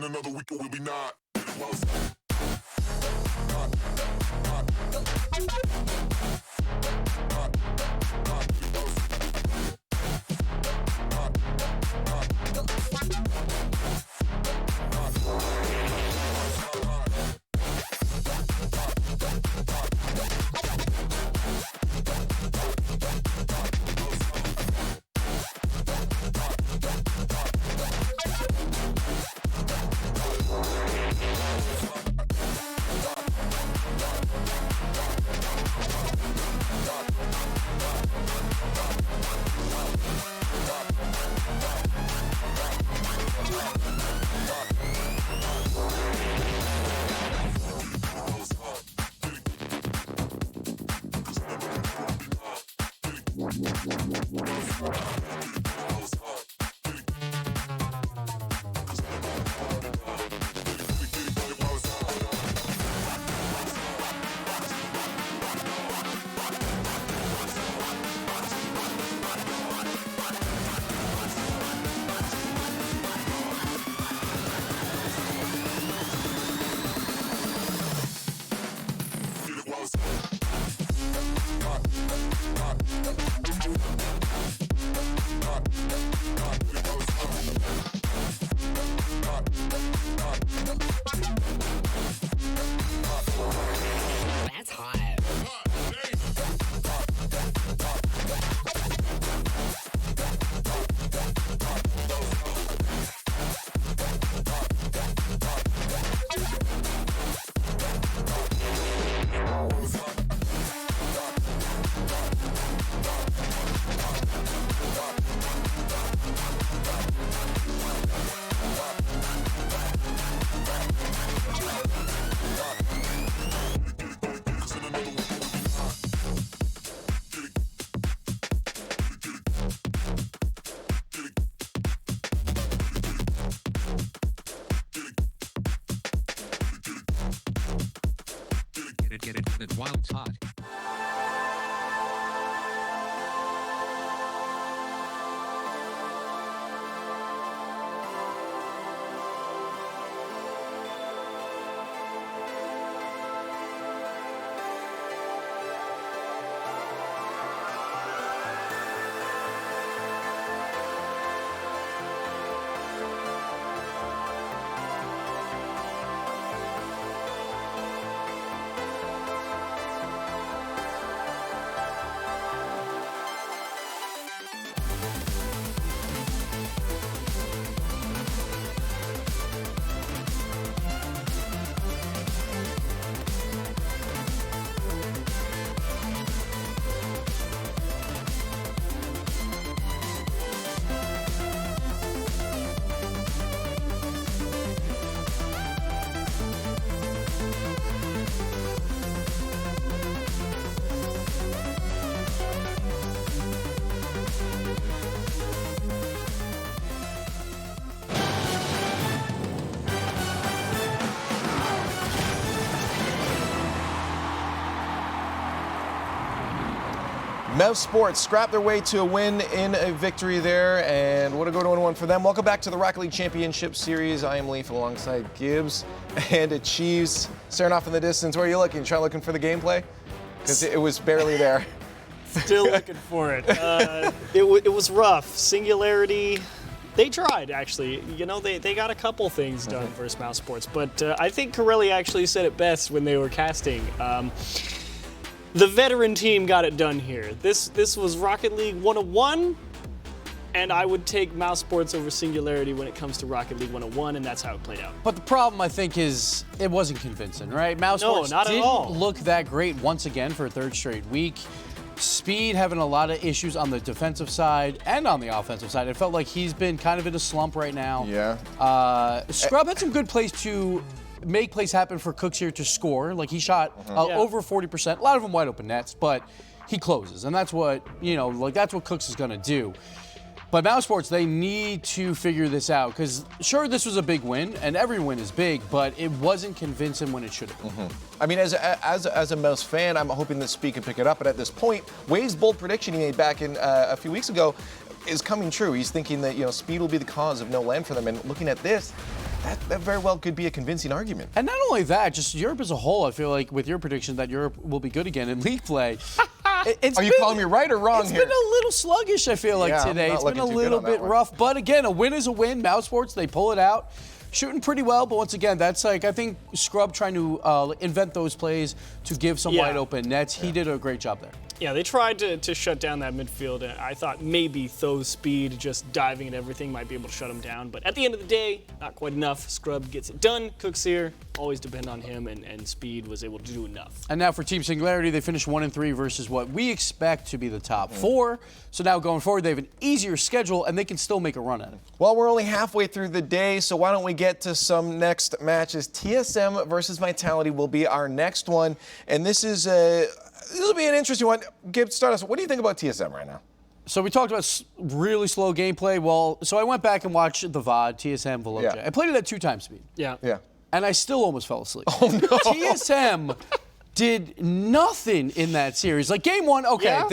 ？Another week or will be not. Get it while it's hot. Mousesports scrapped their way to a win in a victory there, and what a good 1-1 for them. Welcome back to the Rocket League Championship Series. I am Leaf alongside Gibbs and Achieves. Staring off in the distance, where are you looking? Try looking for the gameplay? Because it was barely there. Still looking for it. It was rough. Singularity, they tried, actually. You know, they got a couple things done versus Mousesports, but I think Corelli actually said it best when they were casting. The veteran team got it done here. This was Rocket League 101, and I would take Mousesports over Singularity when it comes to Rocket League 101, and that's how it played out. But the problem, I think, is it wasn't convincing, right? Mousesports not at all. didn't look that great once again for a third straight week. Speed having a lot of issues on the defensive side and on the offensive side. It felt like he's been kind of in a slump right now. Yeah. Scrub had some good plays to make plays happen for Cooks here to score. Like, he shot over 40%. A lot of them wide open nets, but he closes. And that's what, that's what Cooks is going to do. But Mousesports, they need to figure this out, because sure, this was a big win, and every win is big, but it wasn't convincing when it should have been. I mean, as a Mouse fan, I'm hoping that Speed can pick it up, but at this point, Wave's bold prediction he made back in a few weeks ago is coming true. He's thinking that, Speed will be the cause of no land for them, and looking at this, that very well could be a convincing argument. And not only that, just Europe as a whole, I feel like with your prediction that Europe will be good again in league play. Are you calling me right or wrong here? It's been a little sluggish, I feel like, today. It's been a little bit rough. But again, a win is a win. Mousesports, they pull it out. Shooting pretty well, but once again, that's like, I think Scrub trying to invent those plays to give some wide open nets. He did a great job there. Yeah, they tried to shut down that midfield, and I thought maybe Tho's speed, just diving at everything, might be able to shut him down. But at the end of the day, not quite enough. Scrub gets it done. Cooks here, always depend on him, and Speed was able to do enough. And now for Team Singularity, they finished 1-3 versus what we expect to be the top four. So now going forward, they have an easier schedule, and they can still make a run at it. Well, we're only halfway through the day, so why don't we get to some next matches. TSM versus Vitality will be our next one, and this will be an interesting one. Gibbs, start us. What do you think about TSM right now? So we talked about really slow gameplay. Well, so I went back and watched the VOD, TSM Veloce. Yeah. I played it at 2x speed. Yeah. And I still almost fell asleep. Oh, no. TSM did nothing in that series. Like, game one,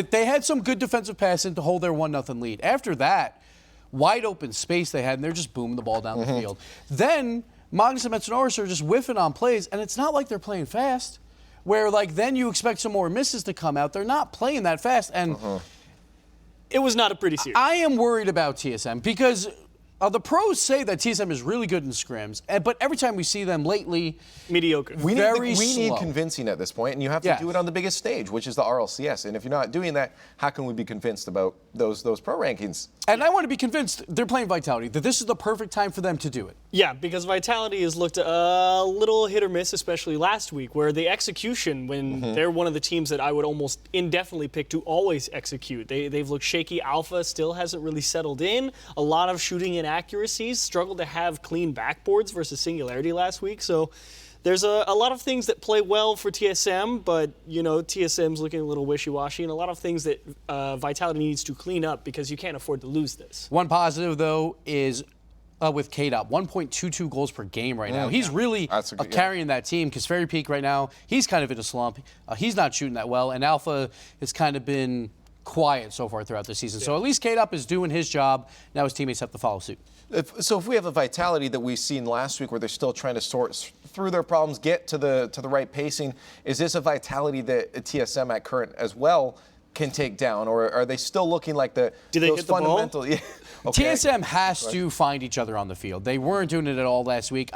they had some good defensive passing to hold their 1-0 lead. After that, wide open space they had, and they're just booming the ball down the field. Then Magnus and Metanoris are just whiffing on plays, and it's not like they're playing fast, where, like, then you expect some more misses to come out. They're not playing that fast, and it was not a pretty series. I am worried about TSM because the pros say that TSM is really good in scrims, but every time we see them lately, mediocre. We very need slow. convincing at this point, and you have to do it on the biggest stage, which is the RLCS. And if you're not doing that, how can we be convinced about those pro rankings? And I want to be convinced they're playing Vitality, that this is the perfect time for them to do it. Yeah, because Vitality has looked a little hit or miss, especially last week, where the execution, when they're one of the teams that I would almost indefinitely pick to always execute. They've looked shaky. Alpha still hasn't really settled in. A lot of shooting inaccuracies. Struggled to have clean backboards versus Singularity last week. So there's a lot of things that play well for TSM, but, TSM's looking a little wishy-washy, and a lot of things that Vitality needs to clean up because you can't afford to lose this. One positive, though, is with K-Dop, 1.22 goals per game right now. He's really carrying that team because Fairy Peak right now, he's kind of in a slump. He's not shooting that well, and Alpha has kind of been quiet so far throughout the season. So at least K-Dop is doing his job. Now his teammates have to follow suit. So if we have a Vitality that we've seen last week where they're still trying to sort through their problems, get to the right pacing, is this a Vitality that TSM at current as well can take down, or are they still looking like those fundamental? The ball? Yeah. TSM has to find each other on the field. They weren't doing it at all last week.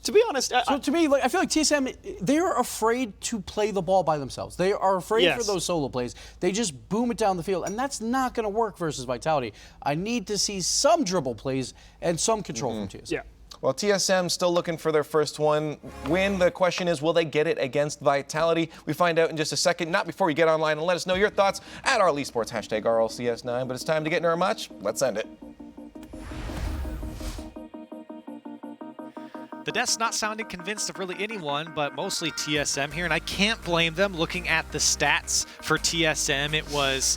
To be honest, to me, I feel like TSM, they're afraid to play the ball by themselves. They are afraid for those solo plays. They just boom it down the field, and that's not going to work versus Vitality. I need to see some dribble plays and some control from TSM. Yeah. Well, TSM still looking for their first win. The question is, will they get it against Vitality? We find out in just a second. Not before you get online and let us know your thoughts at our Esports, #RLCS9. But it's time to get into our match. Let's end it. The desk's not sounding convinced of really anyone, but mostly TSM here, and I can't blame them. Looking at the stats for TSM, it was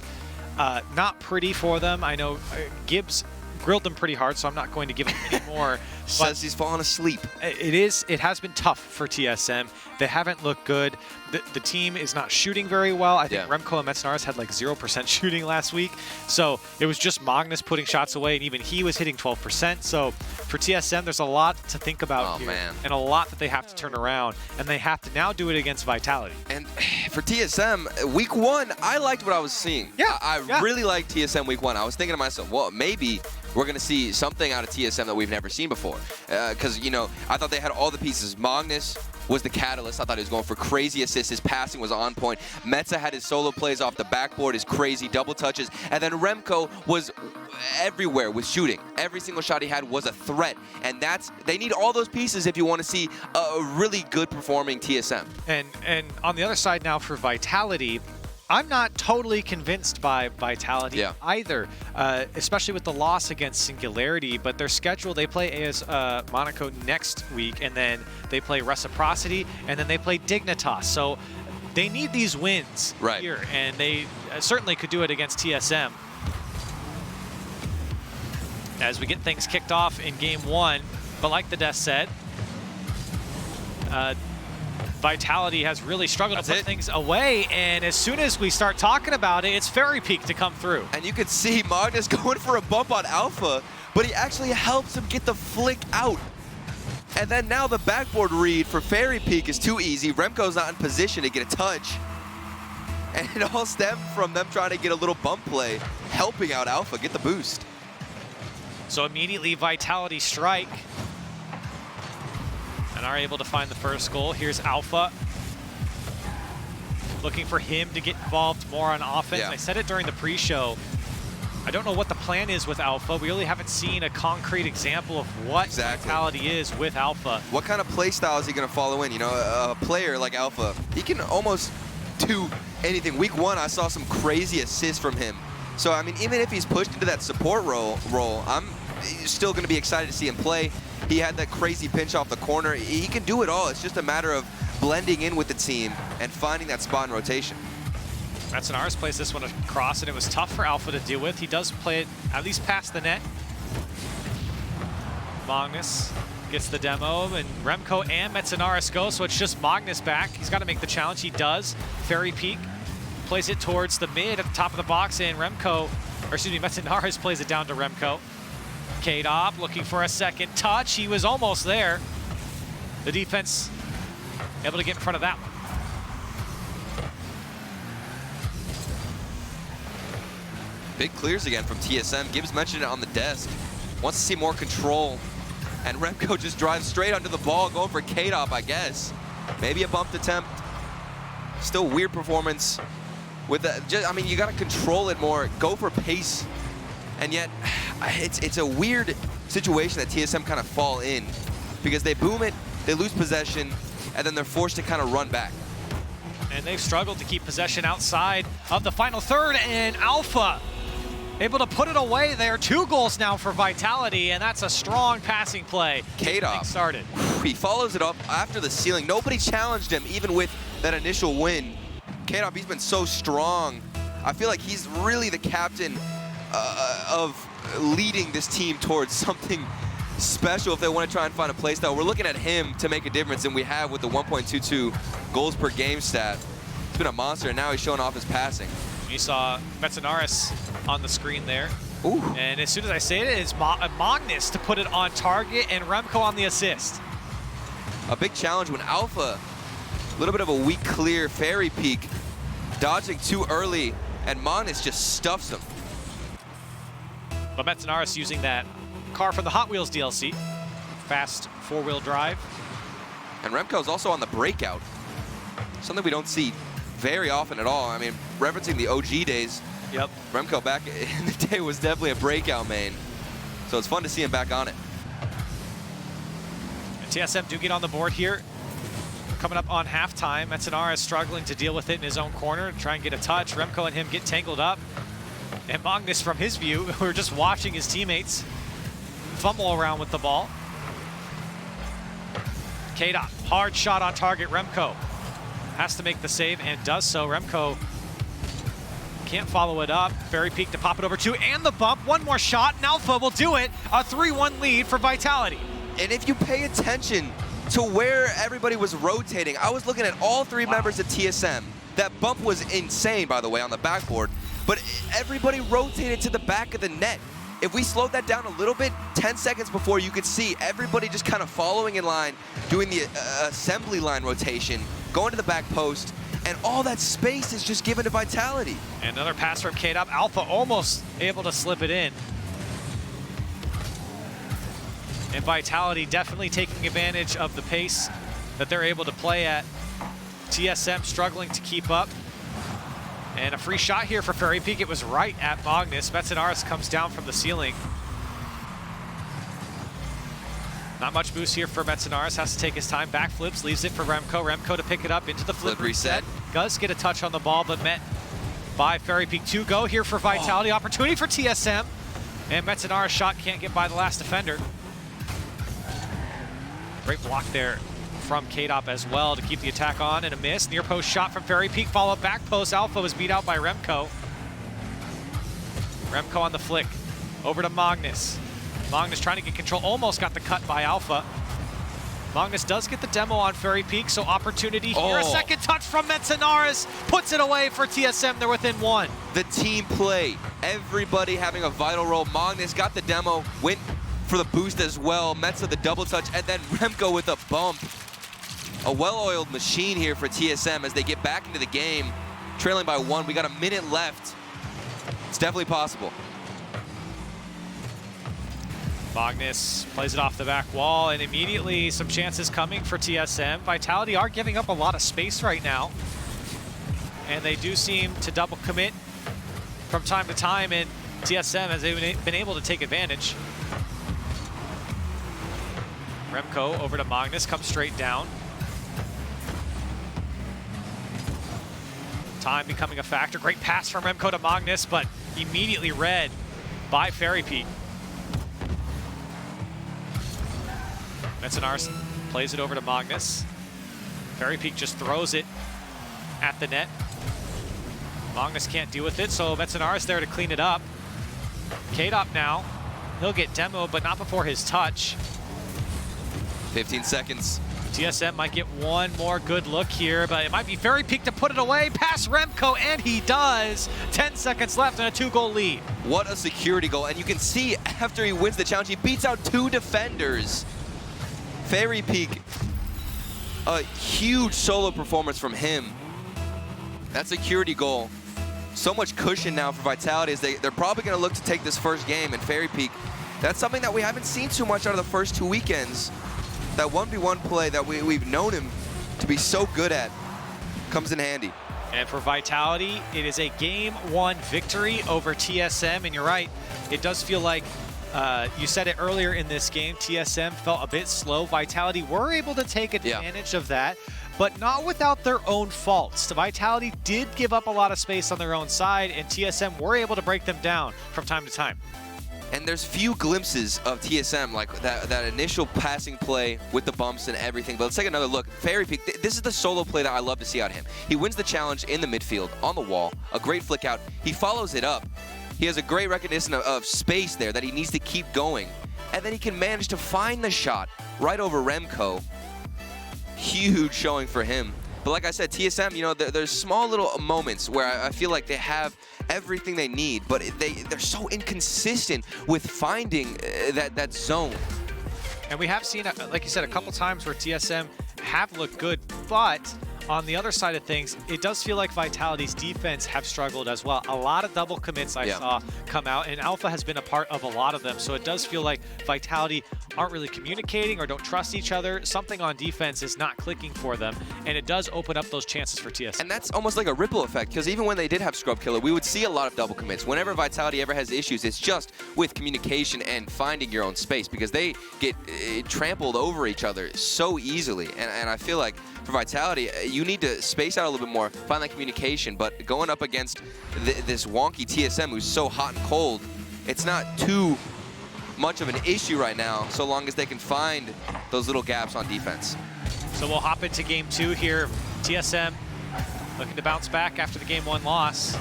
not pretty for them. I know Gibbs grilled them pretty hard, so I'm not going to give them any more. Says he's falling asleep. It has been tough for TSM. They haven't looked good. The team is not shooting very well. I think Remco and Metzenaris had like 0% shooting last week. So it was just Magnus putting shots away, and even he was hitting 12%. So for TSM, there's a lot to think about here, and a lot that they have to turn around, and they have to now do it against Vitality. And for TSM, week 1, I liked what I was seeing. I really liked TSM week 1. I was thinking to myself, well, maybe we're going to see something out of TSM that we've never seen before. Because, you know, I thought they had all the pieces. Magnus was the catalyst. I thought he was going for crazy assists. His passing was on point. Metza had his solo plays off the backboard, his crazy double touches. And then Remco was everywhere with shooting. Every single shot he had was a threat. And they need all those pieces if you want to see a really good performing TSM. And on the other side now for Vitality, I'm not totally convinced by Vitality either, especially with the loss against Singularity. But their schedule, they play AS Monaco next week, and then they play Reciprocity, and then they play Dignitas. So they need these wins here, and they certainly could do it against TSM. As we get things kicked off in game 1, but like the Death said, Vitality has really struggled to put things away, and as soon as we start talking about it, it's Fairy Peak to come through. And you could see Magnus going for a bump on Alpha, but he actually helps him get the flick out. And then now the backboard read for Fairy Peak is too easy. Remco's not in position to get a touch. And it all stemmed from them trying to get a little bump play, helping out Alpha get the boost. So immediately Vitality strike. And are able to find the first goal. Here's Alpha. Looking for him to get involved more on offense. I said it during the pre-show. I don't know what the plan is with Alpha. We really haven't seen a concrete example of what Vitality is with Alpha. What kind of play style is he going to follow in? You know, a player like Alpha, he can almost do anything. Week 1, I saw some crazy assists from him. So, I mean, even if he's pushed into that support role, I'm still going to be excited to see him play. He had that crazy pinch off the corner. He can do it all. It's just a matter of blending in with the team and finding that spot in rotation. Metzenaris plays this one across, and it was tough for Alpha to deal with. He does play it at least past the net. Magnus gets the demo, and Remco and Metzenaris go, so it's just Magnus back. He's got to make the challenge. He does. Fairy Peak plays it towards the mid at the top of the box, and Metzenaris plays it down to Remco. K-Dop looking for a second touch. He was almost there. The defense able to get in front of that one. Big clears again from TSM. Gibbs mentioned it on the desk. Wants to see more control. And Remco just drives straight under the ball, going for K-Dop, I guess. Maybe a bumped attempt. Still weird performance. With that, I mean, you got to control it more. Go for pace. And yet, it's a weird situation that TSM kind of fall in, because they boom it, they lose possession, and then they're forced to kind of run back. And they've struggled to keep possession outside of the final third, and Alpha able to put it away there. 2 goals now for Vitality, and that's a strong passing play. K-Dop started. He follows it up after the ceiling. Nobody challenged him, even with that initial win. K-Dop, he's been so strong. I feel like he's really the captain of leading this team towards something special if they want to try and find a play style. We're looking at him to make a difference, and we have with the 1.22 goals per game stat. He's been a monster, and now he's showing off his passing. You saw Metzenaris on the screen there. Ooh. And as soon as I say it, it's Magnus to put it on target, and Remco on the assist. A big challenge when Alpha, a little bit of a weak clear, Fairy Peak, dodging too early, and Magnus just stuffs him. But Metzenaris using that car from the Hot Wheels DLC. Fast 4-wheel drive. And Remco's also on the breakout. Something we don't see very often at all. I mean, referencing the OG days, Remco back in the day was definitely a breakout main. So it's fun to see him back on it. And TSM do get on the board here. Coming up on halftime, Metzenaris struggling to deal with it in his own corner, try and get a touch. Remco and him get tangled up. And Magnus, from his view, we're just watching his teammates fumble around with the ball. K-Dop, hard shot on target. Remco has to make the save and does so. Remco can't follow it up. Fairy Peak to pop it over to, and the bump. One more shot, and Alpha will do it. A 3-1 lead for Vitality. And if you pay attention to where everybody was rotating, I was looking at all three members of TSM. That bump was insane, by the way, on the backboard. But everybody rotated to the back of the net. If we slowed that down a little bit, 10 seconds before, you could see everybody just kind of following in line, doing the assembly line rotation, going to the back post, and all that space is just given to Vitality. And another pass from K-Dop. Alpha almost able to slip it in. And Vitality definitely taking advantage of the pace that they're able to play at. TSM struggling to keep up. And a free shot here for Fairy Peak. It was right at Magnus. Metzenaris comes down from the ceiling. Not much boost here for Metzenaris. Has to take his time. Backflips, leaves it for Remco. Remco to pick it up into the flip reset. Does get a touch on the ball, but met by Fairy Peak. 2 go here for Vitality. Opportunity for TSM. And Metzenaris' shot can't get by the last defender. Great block there from K-Dop as well to keep the attack on, and a miss. Near post shot from Fairy Peak, follow back post. Alpha was beat out by Remco. Remco on the flick, over to Magnus. Magnus trying to get control, almost got the cut by Alpha. Magnus does get the demo on Fairy Peak, so opportunity here. A second touch from Metzenaris, puts it away for TSM, they're within 1. The team play, everybody having a vital role. Magnus got the demo, went for the boost as well. Metza the double touch, and then Remco with a bump. A well-oiled machine here for TSM as they get back into the game, trailing by 1. We got a minute left. It's definitely possible. Magnus plays it off the back wall, and immediately some chances coming for TSM. Vitality are giving up a lot of space right now, and they do seem to double commit from time to time, and TSM has been able to take advantage. Remco over to Magnus, comes straight down. Time becoming a factor. Great pass from Remco to Magnus, but immediately read by Fairy Peak. Metzenaris plays it over to Magnus. Fairy Peak just throws it at the net. Magnus can't deal with it, so Metzenaris there to clean it up. K-Dop now. He'll get demoed, but not before his touch. 15 seconds. TSM might get one more good look here, but it might be Fairy Peak to put it away past Remco, and he does. 10 seconds left and a 2-goal lead. What a security goal, and you can see after he wins the challenge, he beats out 2 defenders. Fairy Peak, a huge solo performance from him. That security goal, so much cushion now for Vitality as they're probably gonna look to take this first game, and Fairy Peak, that's something that we haven't seen too much out of the first 2 weekends. That 1v1 play that we've known him to be so good at comes in handy. And for Vitality, it is a Game 1 victory over TSM, and you're right, it does feel like, you said it earlier in this game, TSM felt a bit slow. Vitality were able to take advantage of that, but not without their own faults. Vitality did give up a lot of space on their own side, and TSM were able to break them down from time to time. And there's few glimpses of TSM, like that initial passing play with the bumps and everything. But let's take another look. Fairy Peak, this is the solo play that I love to see out of him. He wins the challenge in the midfield, on the wall, a great flick out. He follows it up. He has a great recognition of space there that he needs to keep going. And then he can manage to find the shot right over Remco. Huge showing for him. But like I said, TSM, you know, there's small little moments where I feel like they have everything they need, but they're so inconsistent with finding that zone. And we have seen, like you said, a couple times where TSM have looked good, but on the other side of things, it does feel like Vitality's defense have struggled as well. A lot of double commits I saw come out, and Alpha has been a part of a lot of them. So it does feel like Vitality aren't really communicating or don't trust each other. Something on defense is not clicking for them, and it does open up those chances for TSM. And that's almost like a ripple effect, because even when they did have Scrub Killer, we would see a lot of double commits. Whenever Vitality ever has issues, it's just with communication and finding your own space, because they get trampled over each other so easily. And I feel like for Vitality, you need to space out a little bit more, find that communication, but going up against this wonky TSM who's so hot and cold, it's not too much of an issue right now, so long as they can find those little gaps on defense. So we'll hop into game 2 here. TSM looking to bounce back after the game 1 loss.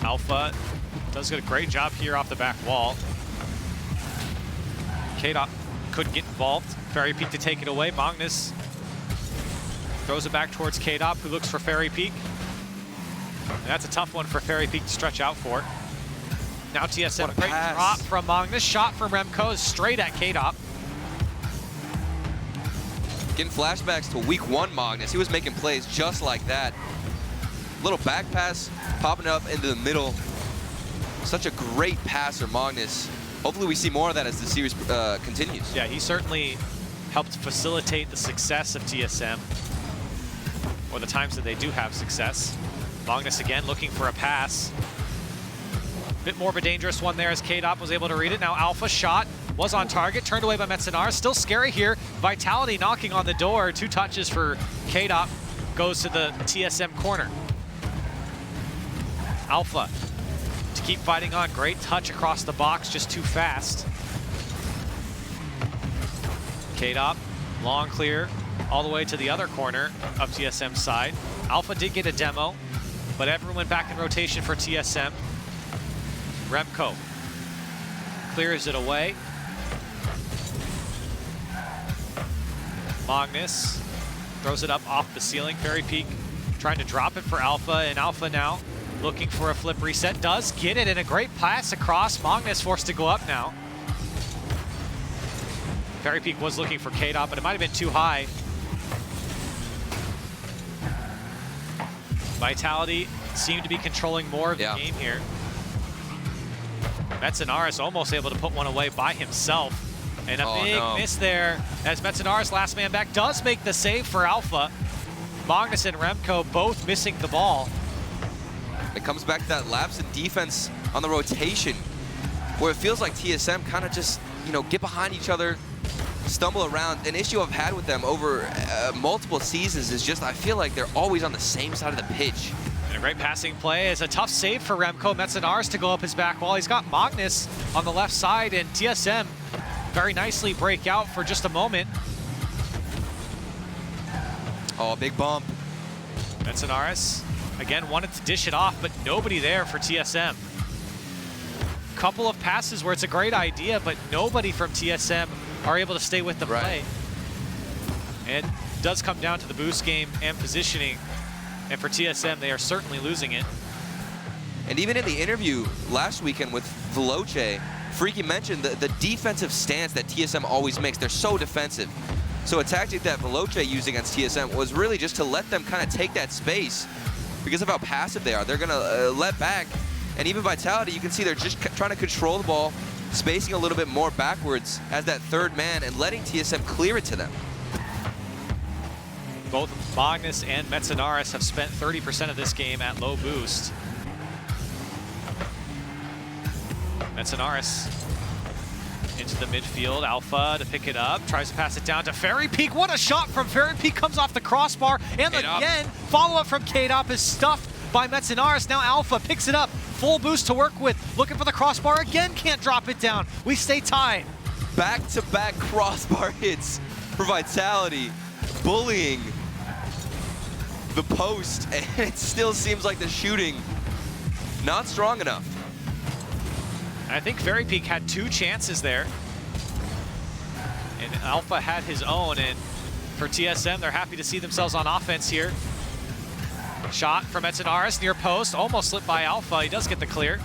Alpha does a great job here off the back wall. K-Dot couldn't get involved. Fairy Peak to take it away. Magnus throws it back towards K-Dot, who looks for Fairy Peak. And that's a tough one for Fairy Peak to stretch out for. Now TSM, great drop from Magnus. Shot from Remco is straight at K-Dot. Getting flashbacks to week 1 Magnus. He was making plays just like that. Little back pass, popping up into the middle. Such a great passer, Magnus. Hopefully we see more of that as the series continues. Yeah, he certainly helped facilitate the success of TSM, or the times that they do have success. Magnus again looking for a pass. Bit more of a dangerous one there as K-Dot was able to read it. Now Alpha shot was on target, turned away by Metzenar. Still scary here. Vitality knocking on the door. 2 touches for K-Dot. Goes to the TSM corner. Alpha to keep fighting on. Great touch across the box, just too fast. K-Dot, long clear, all the way to the other corner of TSM's side. Alpha did get a demo, but everyone went back in rotation for TSM. Remco clears it away. Magnus throws it up off the ceiling. Fairy Peak trying to drop it for Alpha, and Alpha now looking for a flip reset. Does get it, and a great pass across. Magnus forced to go up now. Fairy Peak was looking for K-Dot, but it might have been too high. Vitality seemed to be controlling more of the game here. Metzenaris almost able to put one away by himself. And a big miss there as Metzenaris, last man back, does make the save for Alpha. Magnus and Remco both missing the ball. It comes back to that lapse in defense on the rotation, where it feels like TSM kind of just, you know, get behind each other, stumble around. An issue I've had with them over multiple seasons is just I feel like they're always on the same side of the pitch. And a great passing play is a tough save for Remco. Metzenaris to go up his back wall. He's got Magnus on the left side, and TSM very nicely break out for just a moment. Oh, big bump. Metzenaris again wanted to dish it off, but nobody there for TSM. Couple of passes where it's a great idea, but nobody from TSM are able to stay with the play. And it does come down to the boost game and positioning. And for TSM, they are certainly losing it. And even in the interview last weekend with Veloce, Freaky mentioned the defensive stance that TSM always makes. They're so defensive. So a tactic that Veloce used against TSM was really just to let them kind of take that space because of how passive they are. They're going to let back. And even Vitality, you can see they're just trying to control the ball, spacing a little bit more backwards as that third man and letting TSM clear it to them. Both Magnus and Metzenaris have spent 30% of this game at low boost. Metzenaris into the midfield. Alpha to pick it up, tries to pass it down to Fairy Peak. What a shot from Fairy Peak, comes off the crossbar, and again, follow-up from K-Dop is stuffed by Metzenaris. Now Alpha picks it up, full boost to work with, looking for the crossbar again, can't drop it down. We stay tied. Back-to-back crossbar hits for Vitality, bullying the post, and it still seems like the shooting not strong enough. I think Fairy Peak had 2 chances there, and Alpha had his own, and for TSM, they're happy to see themselves on offense here. Shot from Metzenaris near post, almost slipped by Alpha. He does get the clear.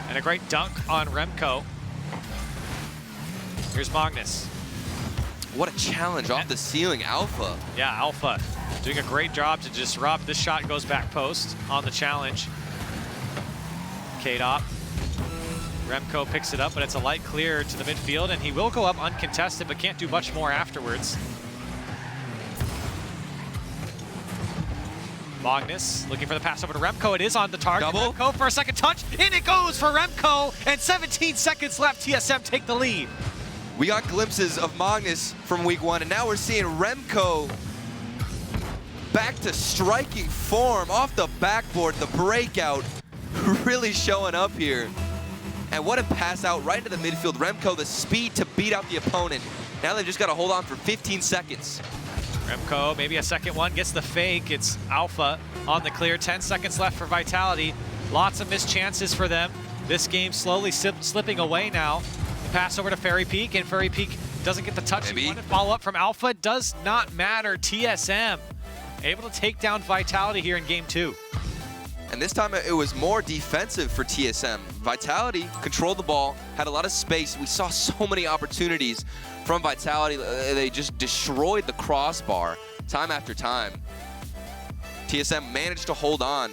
And a great dunk on Remco. Here's Magnus. What a challenge off the ceiling, Alpha. Yeah, Alpha doing a great job to disrupt. This shot goes back post on the challenge. K-Dop. Remco picks it up, but it's a light clear to the midfield, and he will go up uncontested, but can't do much more afterwards. Magnus looking for the pass over to Remco. It is on the target. Double. Remco for a second touch, and it goes for Remco, and 17 seconds left. TSM take the lead. We got glimpses of Magnus from week 1, and now we're seeing Remco back to striking form off the backboard. The breakout really showing up here. And what a pass out right into the midfield. Remco, the speed to beat out the opponent. Now they've just got to hold on for 15 seconds. Remco, maybe a second one, gets the fake. It's Alpha on the clear. 10 seconds left for Vitality. Lots of missed chances for them. This game slowly slipping away now. Pass over to Fairy Peak, and Fairy Peak doesn't get the touch he wanted. Follow up from Alpha does not matter. TSM able to take down Vitality here in game 2. And this time it was more defensive for TSM. Vitality controlled the ball, had a lot of space. We saw so many opportunities from Vitality. They just destroyed the crossbar time after time. TSM managed to hold on.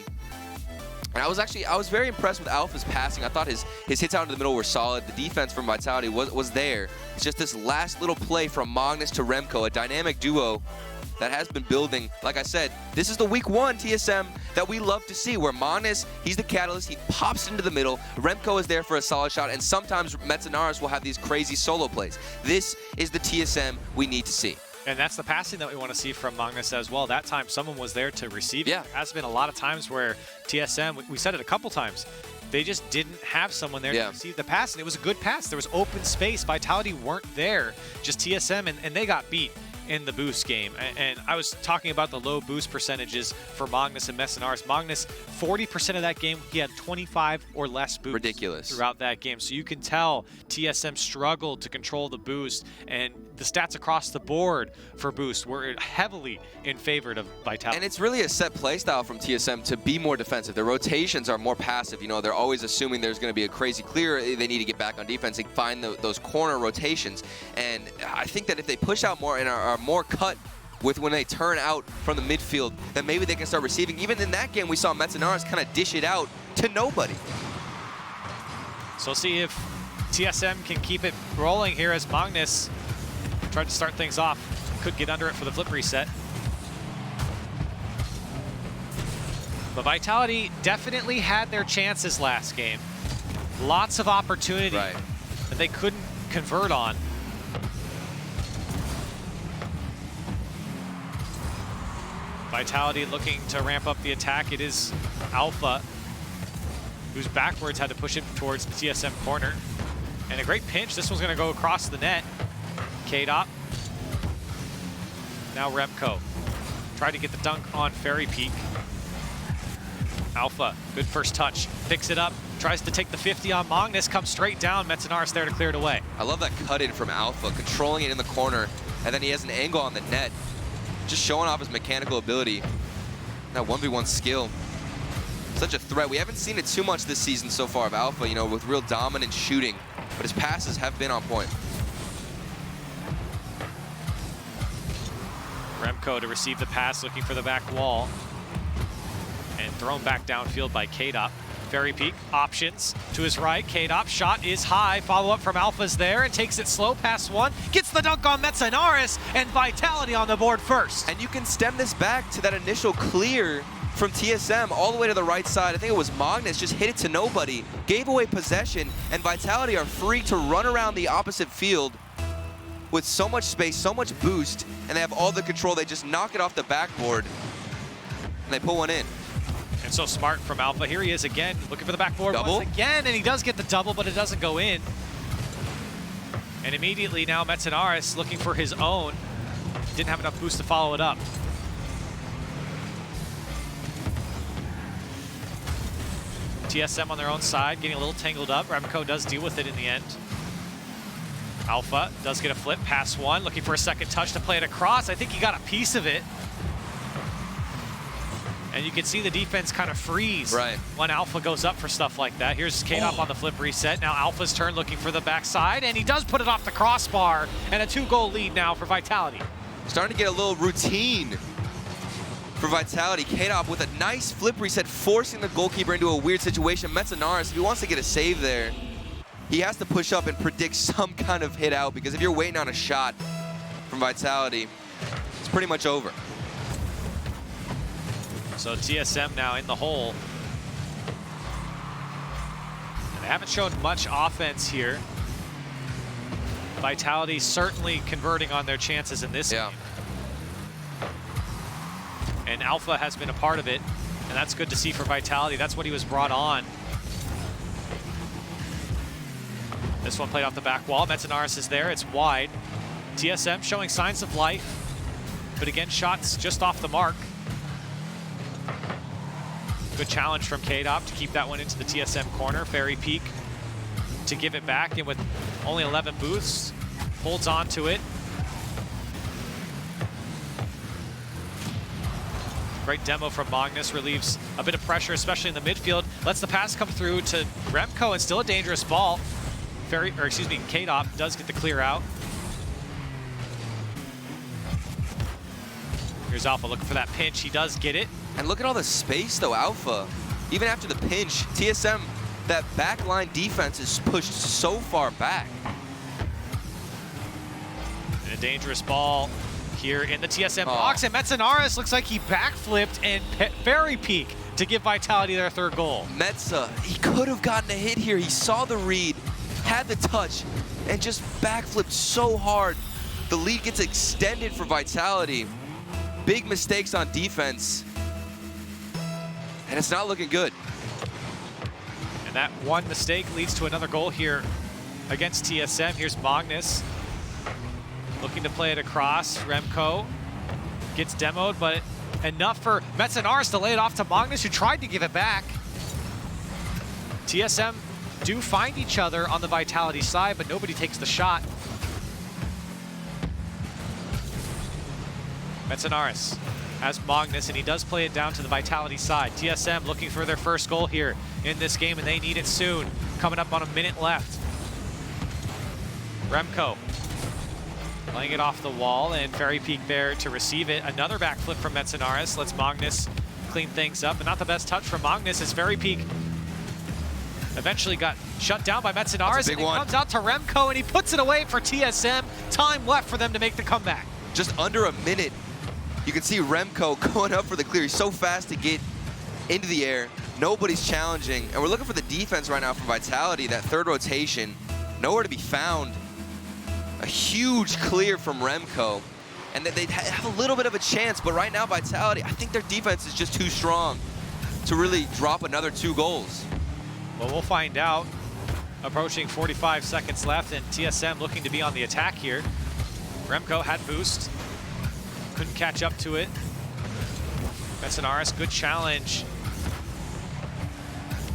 And I was very impressed with Alpha's passing. I thought his hits out into the middle were solid. The defense from Vitality was there. It's just this last little play from Magnus to Remco, a dynamic duo that has been building. Like I said, this is the week 1 TSM that we love to see, where Magnus, he's the catalyst, he pops into the middle, Remco is there for a solid shot, and sometimes Metzenaris will have these crazy solo plays. This is the TSM we need to see. And that's the passing that we want to see from Magnus as well. That time, someone was there to receive it. Yeah. There has been a lot of times where TSM, we said it a couple times, they just didn't have someone there to receive the pass, and it was a good pass. There was open space. Vitality weren't there, just TSM, and they got beat in the boost game. And I was talking about the low boost percentages for Magnus and Metzenaris. Magnus, 40% of that game, he had 25 or less boosts. Ridiculous. Throughout that game. So you can tell TSM struggled to control the boost, and the stats across the board for boost were heavily in favor of Vitality. And it's really a set play style from TSM to be more defensive. Their rotations are more passive. You know, they're always assuming there's going to be a crazy clear. They need to get back on defense and find those corner rotations. And I think that if they push out more and are more cut with when they turn out from the midfield, then maybe they can start receiving. Even in that game, we saw Metzenaris kind of dish it out to nobody. So we'll see if TSM can keep it rolling here as Magnus tried to start things off. Could get under it for the flip reset. But Vitality definitely had their chances last game. Lots of opportunity that they couldn't convert on. Vitality looking to ramp up the attack. It is Alpha, who's backwards, had to push it towards the TSM corner. And a great pinch. This one's going to go across the net. K-Dop. Now Remco. Tried to get the dunk on Fairy Peak. Alpha, good first touch. Picks it up. Tries to take the 50 on Magnus. Comes straight down. Metzenaris there to clear it away. I love that cut in from Alpha, controlling it in the corner. And then he has an angle on the net. Just showing off his mechanical ability. That 1v1 skill. Such a threat. We haven't seen it too much this season so far of Alpha, you know, with real dominant shooting. But his passes have been on point. Remco to receive the pass, looking for the back wall. And thrown back downfield by K-Dop. Fairy Peak, options to his right. K-Dop, shot is high. Follow-up from Alpha's there and takes it slow past one. Gets the dunk on Metzenaris, and Vitality on the board first. And you can stem this back to that initial clear from TSM all the way to the right side. I think it was Magnus, just hit it to nobody, gave away possession, and Vitality are free to run around the opposite field with so much space, so much boost, and they have all the control. They just knock it off the backboard, and they put one in. And so smart from Alpha. Here he is again, looking for the backboard once again, and he does get the double, but it doesn't go in. And immediately now Metzenaris looking for his own. Didn't have enough boost to follow it up. TSM on their own side, getting a little tangled up. Remco does deal with it in the end. Alpha does get a flip, pass one, looking for a second touch to play it across. I think he got a piece of it. And you can see the defense kind of freeze when Alpha goes up for stuff like that. Here's K-Dop on the flip reset. Now Alpha's turn looking for the backside, and he does put it off the crossbar, and a 2-goal lead now for Vitality. Starting to get a little routine for Vitality. K-Dop with a nice flip reset, forcing the goalkeeper into a weird situation. Metzenaris, if he wants to get a save there, he has to push up and predict some kind of hit out, because if you're waiting on a shot from Vitality, it's pretty much over. So TSM now in the hole. And they haven't shown much offense here. Vitality certainly converting on their chances in this game. And Alpha has been a part of it, and that's good to see for Vitality. That's what he was brought on. This one played off the back wall. Metzenaris is there, it's wide. TSM showing signs of life, but again, shots just off the mark. Good challenge from K-Dop to keep that one into the TSM corner. Fairy Peak to give it back, and with only 11 boosts, holds on to it. Great demo from Magnus, relieves a bit of pressure, especially in the midfield. Lets the pass come through to Remco, and still a dangerous ball. K-Dop does get the clear out. Here's Alpha looking for that pinch. He does get it. And look at all the space, though, Alpha. Even after the pinch, TSM, that backline defense is pushed so far back. And a dangerous ball here in the TSM box, and Metzenaris looks like he backflipped and Fairy Peak to give Vitality their third goal. Metza, he could have gotten a hit here. He saw the read, had the touch, and just backflipped so hard. The lead gets extended for Vitality. Big mistakes on defense, and it's not looking good. And that one mistake leads to another goal here against TSM. Here's Magnus looking to play it across. Remco gets demoed, but enough for Metzenaris to lay it off to Magnus, who tried to give it back. TSM do find each other on the Vitality side, but nobody takes the shot. Metzenaris has Magnus, and he does play it down to the Vitality side. TSM looking for their first goal here in this game, and they need it soon. Coming up on a minute left. Remco laying it off the wall, and Fairy Peak there to receive it. Another backflip from Metzenaris lets Magnus clean things up, but not the best touch from Magnus as Fairy Peak eventually got shut down by Metzenaris, and he comes out to Remco, and he puts it away for TSM. Time left for them to make the comeback. Just under a minute. You can see Remco going up for the clear. He's so fast to get into the air. Nobody's challenging. And we're looking for the defense right now for Vitality. That third rotation, nowhere to be found. A huge clear from Remco. And that they'd have a little bit of a chance, but right now Vitality, I think their defense is just too strong to really drop another 2 goals. Well, we'll find out. Approaching 45 seconds left, and TSM looking to be on the attack here. Remco had boost. Couldn't catch up to it. Metzenaris, good challenge.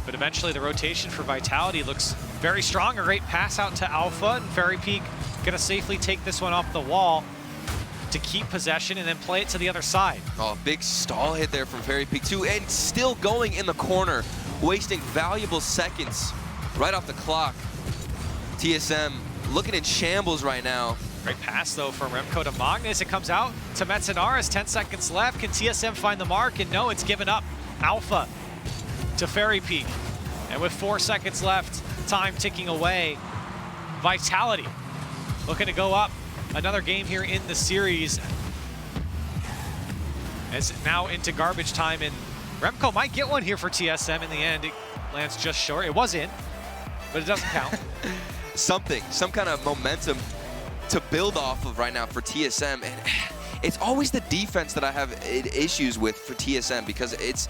But eventually the rotation for Vitality looks very strong. A great pass out to Alpha, and Fairy Peak gonna safely take this one off the wall to keep possession and then play it to the other side. Oh, big stall hit there from Fairy Peak too, and still going in the corner, wasting valuable seconds right off the clock. TSM looking in shambles right now. Great pass, though, from Remco to Magnus. It comes out to Metzenaris. 10 seconds left. Can TSM find the mark? And no, it's given up. Alpha to Fairy Peak. And with 4 seconds left, time ticking away, Vitality looking to go up another game here in the series. As now into garbage time, and Remco might get one here for TSM in the end. It lands just short. It was in, but it doesn't count. Some kind of momentum to build off of right now for TSM, and it's always the defense that I have issues with for TSM, because it's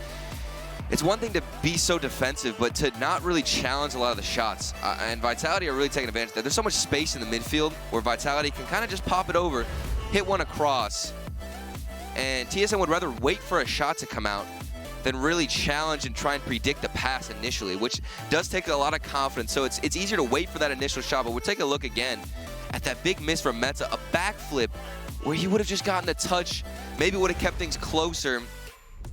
one thing to be so defensive, but to not really challenge a lot of the shots. And Vitality are really taking advantage of that. There's so much space in the midfield where Vitality can kind of just pop it over, hit one across, and TSM would rather wait for a shot to come out than really challenge and try and predict the pass initially, which does take a lot of confidence. So it's easier to wait for that initial shot, but we'll take a look again at that big miss from Metza, a backflip where he would have just gotten a touch, maybe would have kept things closer.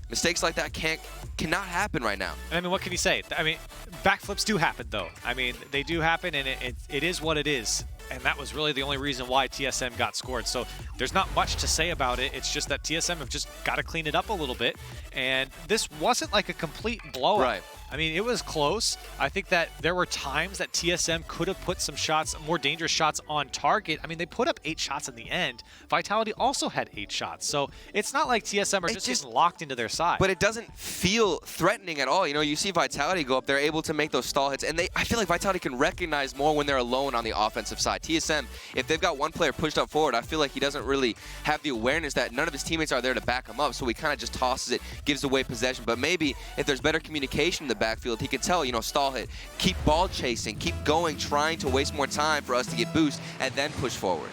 Mistakes like that cannot happen right now. I mean, what can you say? I mean, backflips do happen, though. I mean, they do happen, and it is what it is. And that was really the only reason why TSM got scored. So there's not much to say about it. It's just that TSM have just got to clean it up a little bit. And this wasn't like a complete blowout. Right. I mean, it was close. I think that there were times that TSM could have put some shots, more dangerous shots on target. I mean, they put up 8 shots in the end. Vitality also had 8 shots. So it's not like TSM are just getting locked into their side. But it doesn't feel threatening at all. You know, you see Vitality go up, they're able to make those stall hits, and I feel like Vitality can recognize more when they're alone on the offensive side. TSM, if they've got one player pushed up forward, I feel like he doesn't really have the awareness that none of his teammates are there to back him up, so he kind of just tosses it, gives away possession. But maybe if there's better communication in the backfield, he can tell, you know, stall hit, keep ball chasing, keep going, trying to waste more time for us to get boost, and then push forward.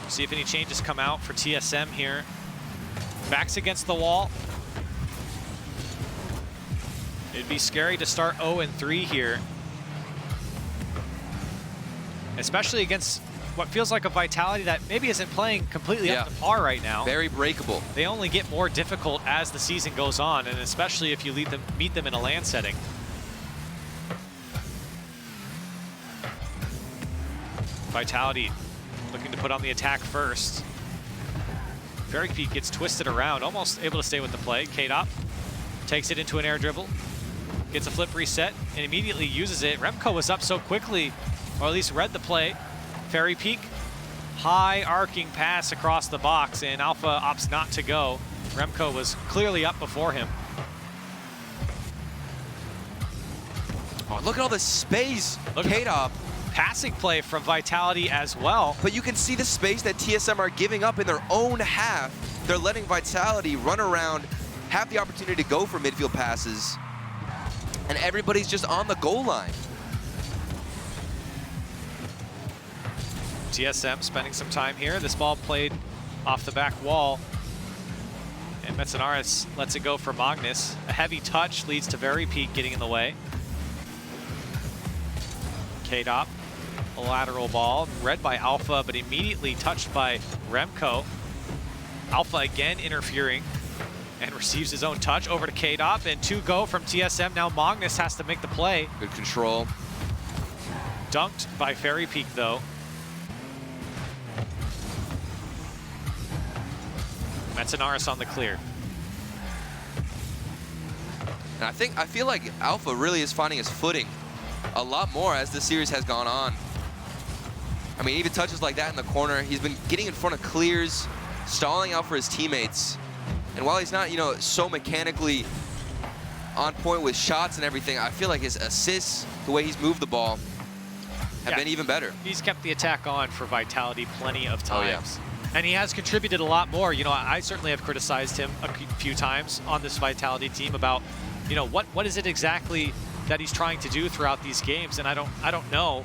See if any changes come out for TSM here. Backs against the wall. It'd be scary to start 0-3 here, especially against what feels like a Vitality that maybe isn't playing completely up to par right now. Very breakable. They only get more difficult as the season goes on, and especially if you meet them in a LAN setting. Vitality looking to put on the attack first. Very Peak gets twisted around, almost able to stay with the play. K-Dop takes it into an air dribble, gets a flip reset, and immediately uses it. Remco was up so quickly, or at least read the play. Fairy Peak, high arcing pass across the box, and Alpha opts not to go. Remco was clearly up before him. Oh, look at all the space. K-Dop. Passing play from Vitality as well. But you can see the space that TSM are giving up in their own half. They're letting Vitality run around, have the opportunity to go for midfield passes, and everybody's just on the goal line. TSM spending some time here. This ball played off the back wall, and Metzenaris lets it go for Magnus. A heavy touch leads to Very Peak getting in the way. K-Dop, a lateral ball, read by Alpha, but immediately touched by Remco. Alpha again interfering and receives his own touch over to K-Dop, and 2 go from TSM. Now Magnus has to make the play. Good control. Dunked by Fairy Peak though. Metzenaris on the clear. And I feel like Alpha really is finding his footing a lot more as the series has gone on. I mean, even touches like that in the corner, he's been getting in front of clears, stalling out for his teammates. And while he's not, you know, so mechanically on point with shots and everything, I feel like his assists, the way he's moved the ball, have been even better. He's kept the attack on for Vitality plenty of times. Oh, yeah. And he has contributed a lot more. You know, I certainly have criticized him a few times on this Vitality team about, you know, what is it exactly that he's trying to do throughout these games, and I don't know.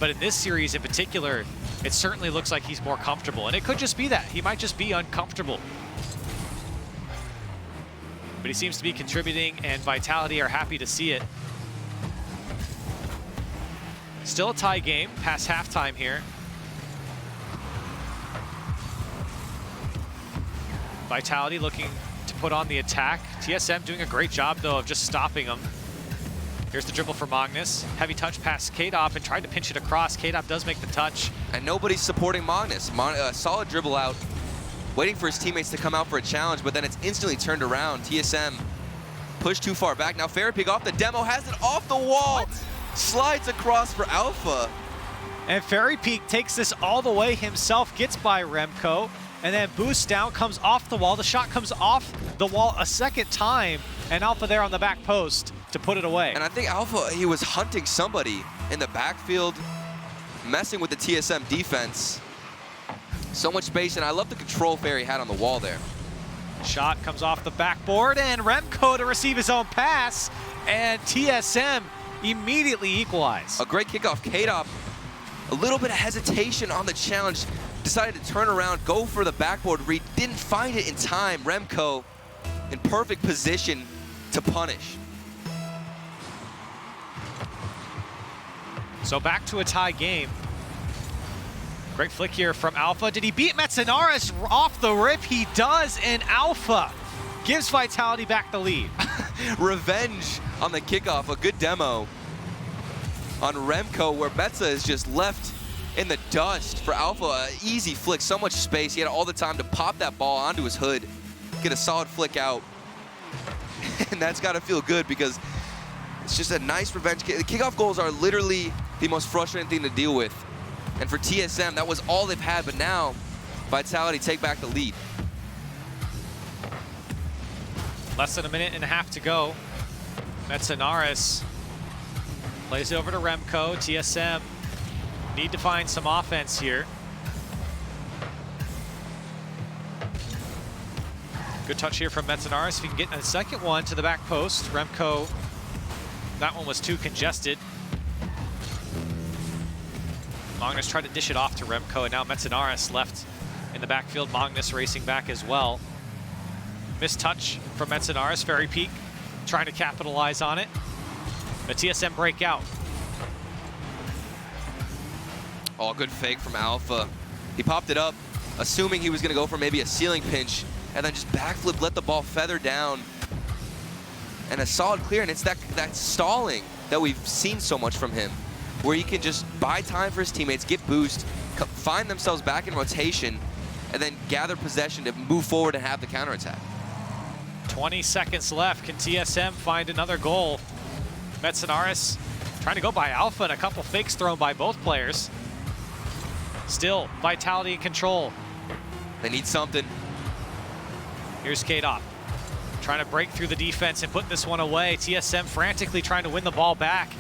But in this series in particular, it certainly looks like he's more comfortable. And it could just be that. He might just be uncomfortable. But he seems to be contributing, and Vitality are happy to see it. Still a tie game past halftime here. Vitality looking to put on the attack. TSM doing a great job, though, of just stopping them. Here's the dribble for Magnus. Heavy touch past K-Dop and tried to pinch it across. K-Dop does make the touch. And nobody's supporting Magnus. Solid dribble out, waiting for his teammates to come out for a challenge, but then it's instantly turned around. TSM pushed too far back. Now Fairy Peak off the demo, has it off the wall. Slides across for Alpha. And Fairy Peak takes this all the way himself, gets by Remco, and then boosts down, comes off the wall. The shot comes off the wall a second time, and Alpha there on the back post to put it away. And I think Alpha, he was hunting somebody in the backfield, messing with the TSM defense. So much space, and I love the control Fairy had on the wall there. Shot comes off the backboard, and Remco to receive his own pass, and TSM immediately equalize. A great kickoff. K-Dop, a little bit of hesitation on the challenge, decided to turn around, go for the backboard read, didn't find it in time. Remco in perfect position to punish. So back to a tie game. Great flick here from Alpha. Did he beat Metzenaris off the rip? He does, and Alpha gives Vitality back the lead. Revenge on the kickoff, a good demo on Remco, where Metza is just left in the dust for Alpha. Easy flick, so much space. He had all the time to pop that ball onto his hood, get a solid flick out. And that's got to feel good because it's just a nice revenge. The kickoff goals are literally the most frustrating thing to deal with. And for TSM, that was all they've had, but now Vitality take back the lead. Less than a minute and a half to go. Metzenaris plays it over to Remco. TSM need to find some offense here. Good touch here from Metzenaris. If he can get a second one to the back post. Remco, that one was too congested. Magnus tried to dish it off to Remco, and now Metzenaris left in the backfield. Magnus racing back as well. Missed touch from Metzenaris. Fairy Peak trying to capitalize on it. But TSM break out. Oh, good fake from Alpha. He popped it up, assuming he was going to go for maybe a ceiling pinch, and then just backflip, let the ball feather down. And a solid clear, and it's that stalling that we've seen so much from him, where he can just buy time for his teammates, get boost, find themselves back in rotation, and then gather possession to move forward and have the counterattack. 20 seconds left. Can TSM find another goal? Metzenaris trying to go by Alpha, and a couple fakes thrown by both players. Still, Vitality in control. They need something. Here's K-Dop trying to break through the defense and put this one away. TSM frantically trying to win the ball back.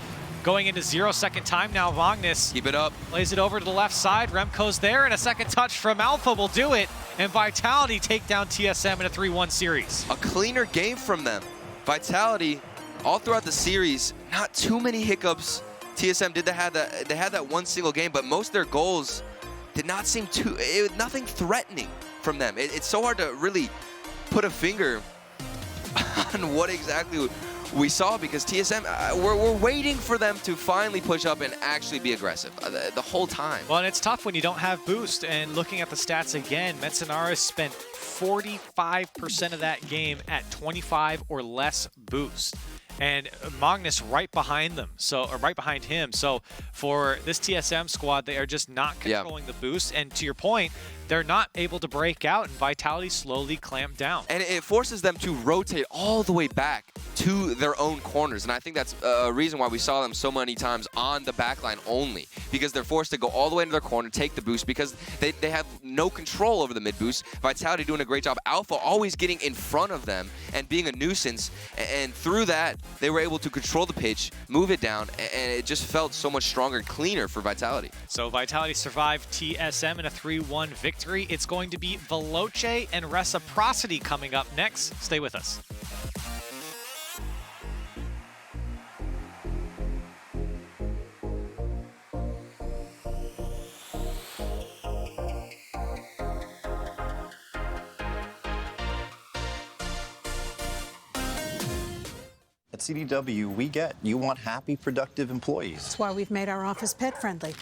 Going into 0-second time now, Magnus. Keep it up. Plays it over to the left side. Remco's there, and a second touch from Alpha will do it. And Vitality take down TSM in a 3-1 series. A cleaner game from them. Vitality, all throughout the series, not too many hiccups. TSM they had that one single game, but most of their goals did not seem nothing threatening from them. It's so hard to really put a finger on what exactly we saw, because TSM, we're waiting for them to finally push up and actually be aggressive the whole time. Well, and it's tough when you don't have boost. And looking at the stats again, Metzenaris spent 45% of that game at 25 or less boost. And Magnus right behind them, or right behind him. So for this TSM squad, they are just not controlling the boost. And to your point, they're not able to break out, and Vitality slowly clamped down. And it forces them to rotate all the way back to their own corners. And I think that's a reason why we saw them so many times on the backline only, because they're forced to go all the way into their corner, take the boost, because they have no control over the mid boost. Vitality doing a great job. Alpha always getting in front of them and being a nuisance. And through that, they were able to control the pitch, move it down, and it just felt so much stronger and cleaner for Vitality. So Vitality survived TSM in a 3-1 victory. It's going to be Veloce and Reciprocity coming up next. Stay with us. At CDW, we get you want happy, productive employees. That's why we've made our office pet-friendly.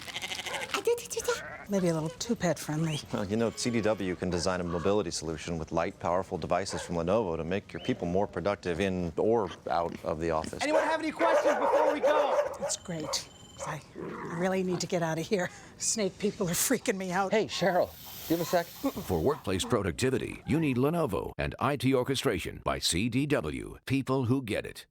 Maybe a little too pet-friendly. Well, you know, CDW can design a mobility solution with light, powerful devices from Lenovo to make your people more productive in or out of the office. Anyone have any questions before we go? It's great. I really need to get out of here. Snake people are freaking me out. Hey, Cheryl, do you have a sec? For workplace productivity, you need Lenovo and IT orchestration by CDW. People who get it.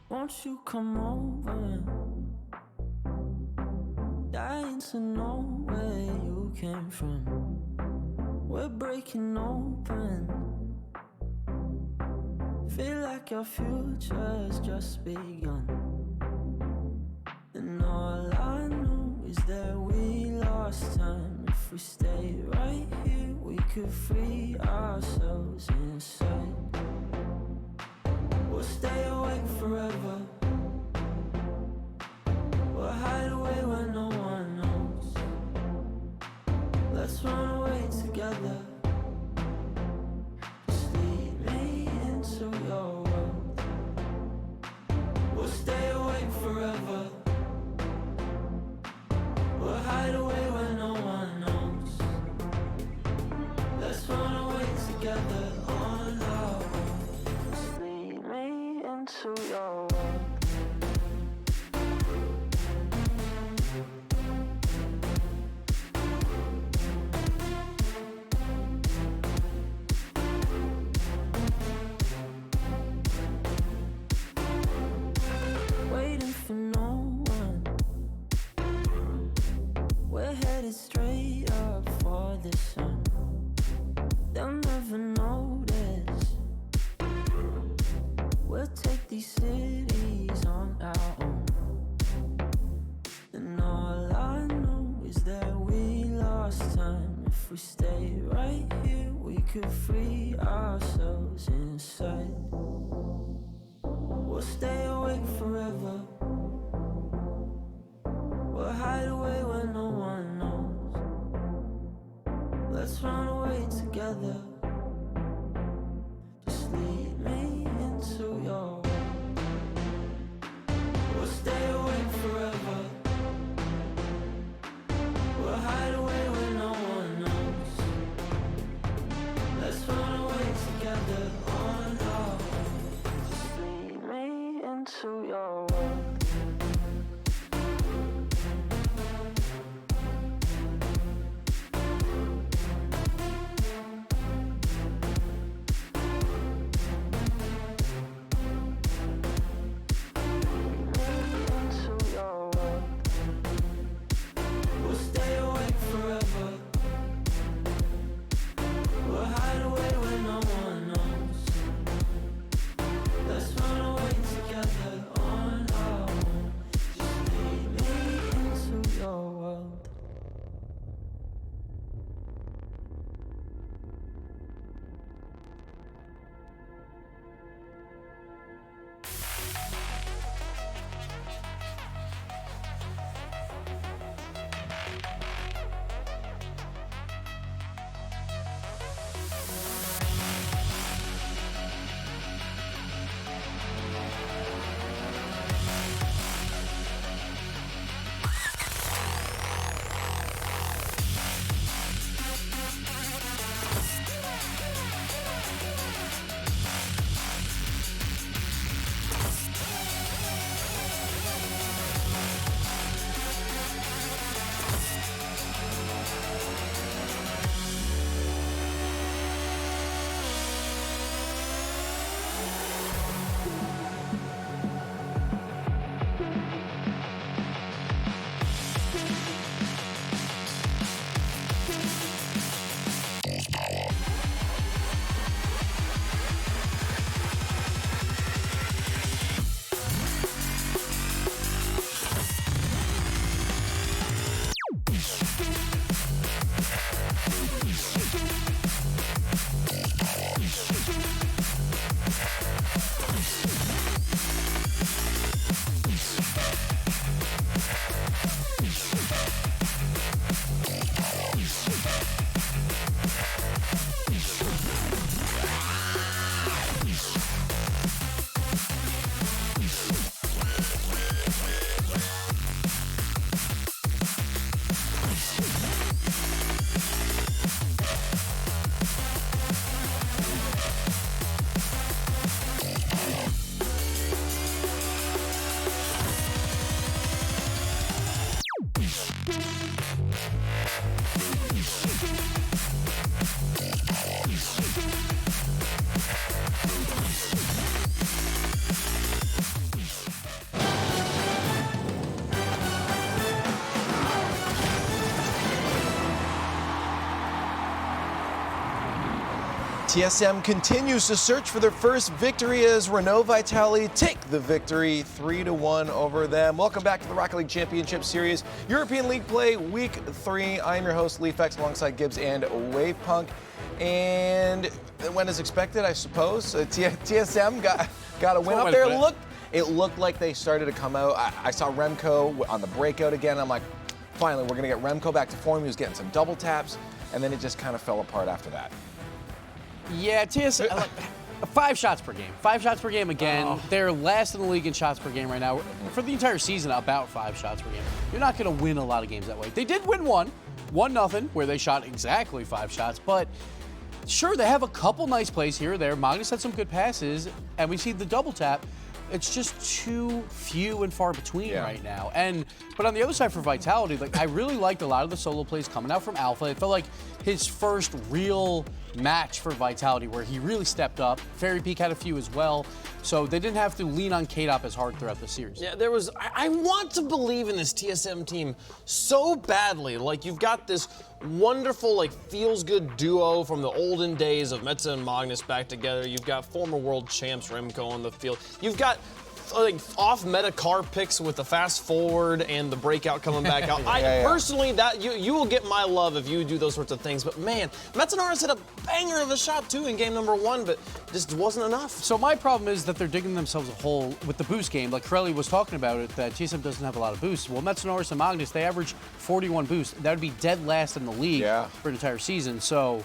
Won't you come over? Dying to know where you came from. We're breaking open. Feel like your future's just begun. And all I know is that we lost time. If we stay right here, we could free ourselves inside. We'll stay awake forever. We'll hide away where no one knows. Let's run away together. Just lead me into your world. We'll stay awake forever. We'll hide away where no one knows. Let's run away together on our own. To your world. Waiting for no one. We're headed straight up for the sun. They'll never notice. We'll take these cities on our own. And all I know is that we lost time. If we stay right here, we could could free ourselves inside. We'll stay awake forever. We'll hide away when no one knows. Let's run away together. Just lead me into your world. We'll stay awake forever. We'll hide away when no one knows. Let's run away together on our own. Just lead me into your world. TSM continues to search for their first victory as Renault Vitality take the victory 3-1 over them. Welcome back to the Rocket League Championship Series, European League Play Week 3. I'm your host, LeafX, alongside Gibbs and Wavepunk. And it went as expected, I suppose. TSM got a win up there. It looked like they started to come out. I saw Remco on the breakout again. I'm like, finally, we're going to get Remco back to form. He was getting some double taps, and then it just kind of fell apart after that. Yeah, TSM, like, 5 shots per game. 5 shots per game again. Oh. They're last in the league in shots per game right now. For the entire season, about 5 shots per game. You're not going to win a lot of games that way. They did win 1-0, where they shot exactly 5 shots, but sure, they have a couple nice plays here or there. Magnus had some good passes, and we see the double tap. It's just too few and far between right now. But on the other side for Vitality, like I really liked a lot of the solo plays coming out from Alpha. It felt like his first real match for Vitality where he really stepped up. Fairy Peak had a few as well. So they didn't have to lean on K-Dop as hard throughout the series. Yeah, there was, I want to believe in this TSM team so badly. Like you've got this wonderful, like feels good duo from the olden days of Metza and Magnus back together. You've got former world champs Remco on the field. You've got off meta car picks with the fast forward and the breakout coming back out. Personally, that you will get my love if you do those sorts of things. But man, Metzenaris hit a banger of a shot too in game number 1, but just wasn't enough. So my problem is that they're digging themselves a hole with the boost game. Like Corelli was talking about it, that TSM doesn't have a lot of boosts. Well, Metzenaris and Magnus, they average 41 boosts. That would be dead last in the league for an entire season. So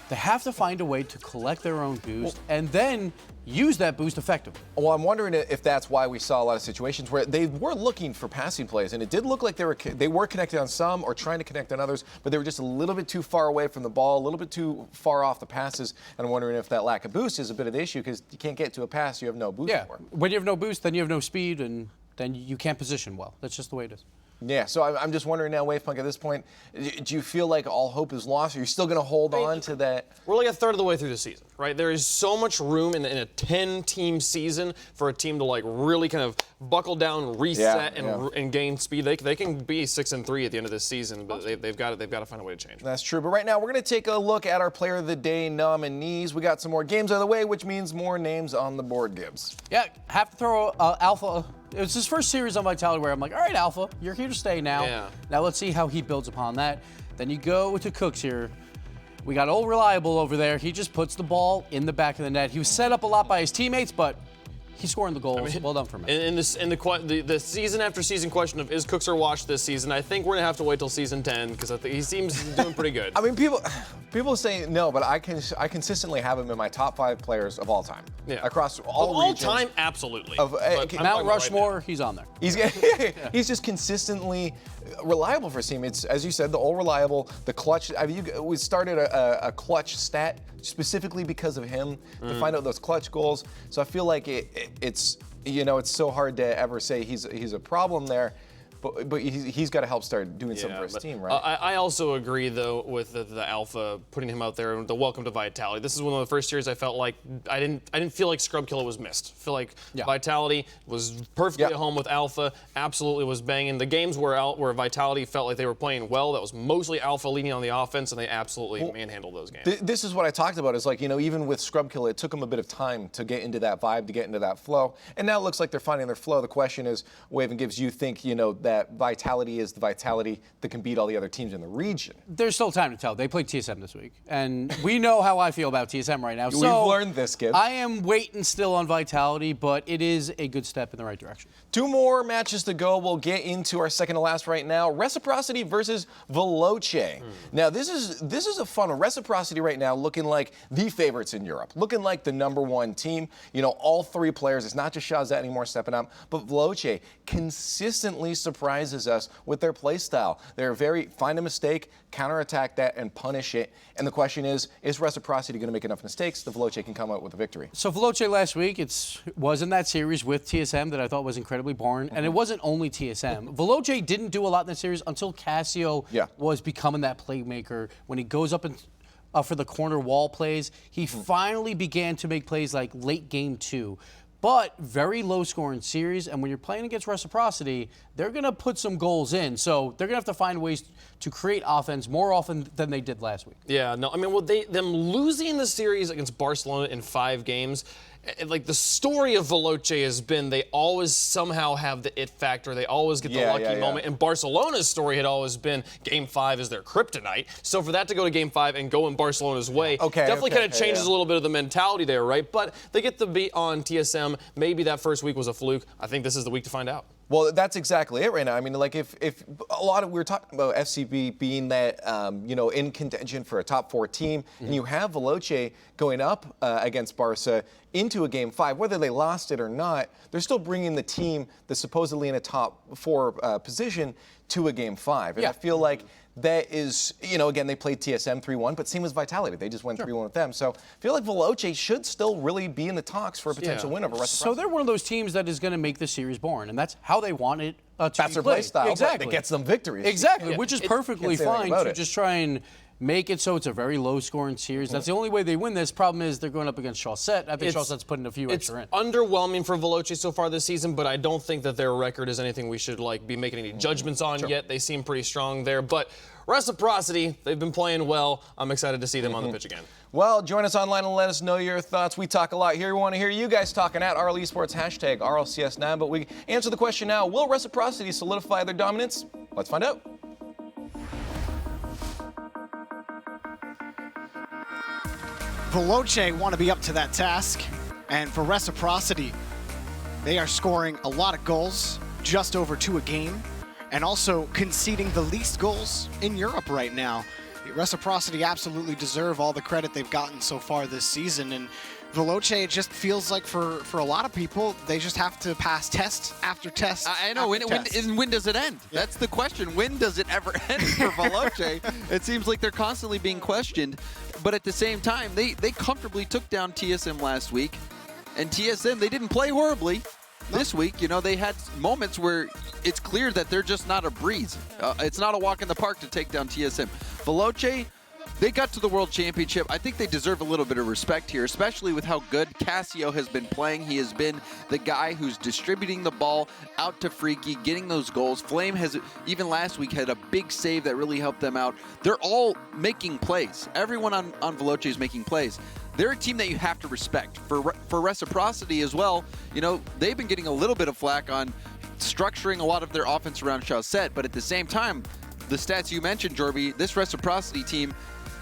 they have to find a way to collect their own boost and then use that boost effectively. Well, I'm wondering if that's why we saw a lot of situations where they were looking for passing plays, and it did look like they were connected on some or trying to connect on others, but they were just a little bit too far away from the ball, a little bit too far off the passes, and I'm wondering if that lack of boost is a bit of the issue because you can't get to a pass you have no boost for. When you have no boost, then you have no speed, and then you can't position well. That's just the way it is. Yeah, so I'm just wondering now, Wavepunk, at this point, do you feel like all hope is lost? Are you still going to hold on to that? We're like a third of the way through the season, right? There is so much room in a 10-team season for a team to like really kind of buckle down, reset, and gain speed. They can be 6-3 at the end of this season, but they've got to find a way to change. That's true. But right now, we're going to take a look at our Player of the Day nominees. We got some more games out of the way, which means more names on the board, Gibbs. Yeah, have to throw Alpha. It was his first series on Vitality where I'm like, all right, Alpha, you're here to stay now. Yeah. Now let's see how he builds upon that. Then you go to Cooks here. We got old Reliable over there. He just puts the ball in the back of the net. He was set up a lot by his teammates, but he's scoring the goals. Well done for him. In the season after season question of is Cooks or Wash this season, I think we're gonna have to wait till season 10 because I think he seems doing pretty good. I mean, people say no, but I consistently have him in my top 5 players of all time. Yeah. Across all regions. time, absolutely. Mount Rushmore, he's on there. He's just consistently reliable for his team. It's, as you said, the all reliable, the clutch. I mean, we started a clutch stat specifically because of him to find out those clutch goals. So I feel like it's so hard to ever say he's a problem there. But he's got to help start doing something for his team, right? I also agree, though, with the Alpha, putting him out there, the welcome to Vitality. This is one of the first years I felt like I didn't feel like Scrub Killer was missed. I feel like Vitality was perfectly at home with Alpha, absolutely was banging. The games where Vitality felt like they were playing well, that was mostly Alpha leading on the offense, and they absolutely manhandled those games. This is what I talked about, is like, even with Scrub Killer, it took them a bit of time to get into that vibe, to get into that flow, and now it looks like they're finding their flow. The question is, Wave and Gibbs, you think, that Vitality is the Vitality that can beat all the other teams in the region? There's still time to tell. They played TSM this week, and we know how I feel about TSM right now. We've learned this, Gibbs. I am waiting still on Vitality, but it is a good step in the right direction. 2 more matches to go. We'll get into our second to last right now. Reciprocity versus Veloce. Now, this is a fun one. Reciprocity right now looking like the favorites in Europe, looking like the #1 team. All 3 players. It's not just Shazza anymore stepping up, but Veloce consistently surprises us with their play style. They're find a mistake, counterattack that, and punish it. And the question is Reciprocity going to make enough mistakes that Veloce can come out with a victory? So Veloce last week, was in that series with TSM that I thought was incredibly boring, and it wasn't only TSM. Veloce didn't do a lot in that series until Cassio was becoming that playmaker. When he goes up and for the corner wall plays, he finally began to make plays like late game 2. But very low scoring series, and when you're playing against Reciprocity, they're going to put some goals in. So they're going to have to find ways to create offense more often than they did last week. Yeah, no, I mean, them losing the series against Barcelona in 5 games, like the story of Veloce has been they always somehow have the it factor. They always get the lucky moment. And Barcelona's story had always been Game 5 is their kryptonite. So for that to go to Game 5 and go in Barcelona's way definitely kind of changes a little bit of the mentality there, right? But they get the beat on TSM. Maybe that first week was a fluke. I think this is the week to find out. Well, that's exactly it right now. I mean, like if a lot of, we were talking about FCB being that, in contention for a top 4 team, and you have Veloce going up against Barça into a Game 5, whether they lost it or not, they're still bringing the team that's supposedly in a top 4 position to a Game 5. And I feel like that is, again, they played TSM 3-1, but same as Vitality. They just went 3-1 with them. So I feel like Veloce should still really be in the talks for a potential win over Reciprocity. So they're one of those teams that is going to make this series boring, and that's how they want it to That's their play style. Exactly. That gets them victories. Exactly, which is perfectly fine to just try and make it so it's a very low-scoring series. That's the only way they win this. Problem is they're going up against Chaussette. I think Chaussette's putting a few extra in. It's underwhelming for Veloce so far this season, but I don't think that their record is anything we should be making any judgments on yet. They seem pretty strong there, but Reciprocity, they've been playing well. I'm excited to see them on the pitch again. Well, join us online and let us know your thoughts. We talk a lot here. We want to hear you guys talking at RL Esports, hashtag RLCS9. But we answer the question now, will Reciprocity solidify their dominance? Let's find out. Veloce want to be up to that task. And for Reciprocity, they are scoring a lot of goals, just over 2 a game, and also conceding the least goals in Europe right now. Reciprocity absolutely deserve all the credit they've gotten so far this season, and Veloce, it just feels like for a lot of people, they just have to pass test after test. I know. When does it end? Yeah. That's the question. When does it ever end for Veloce? It seems like they're constantly being questioned, but at the same time, they comfortably took down TSM last week, and TSM, they didn't play horribly. This week, you know, they had moments where it's clear that they're just not a breeze. It's not a walk in the park to take down TSM. Veloce, they got to the World Championship. I think they deserve a little bit of respect here, especially with how good Cassio has been playing. He has been the guy who's distributing the ball out to Freaky, getting those goals. Flame has, even last week, had a big save that really helped them out. They're all making plays. Everyone on Veloce is making plays. They're a team that you have to respect. For Reciprocity as well, you know, they've been getting a little bit of flack on structuring a lot of their offense around Chaussette, but at the same time, the stats you mentioned, Jorby, this Reciprocity team,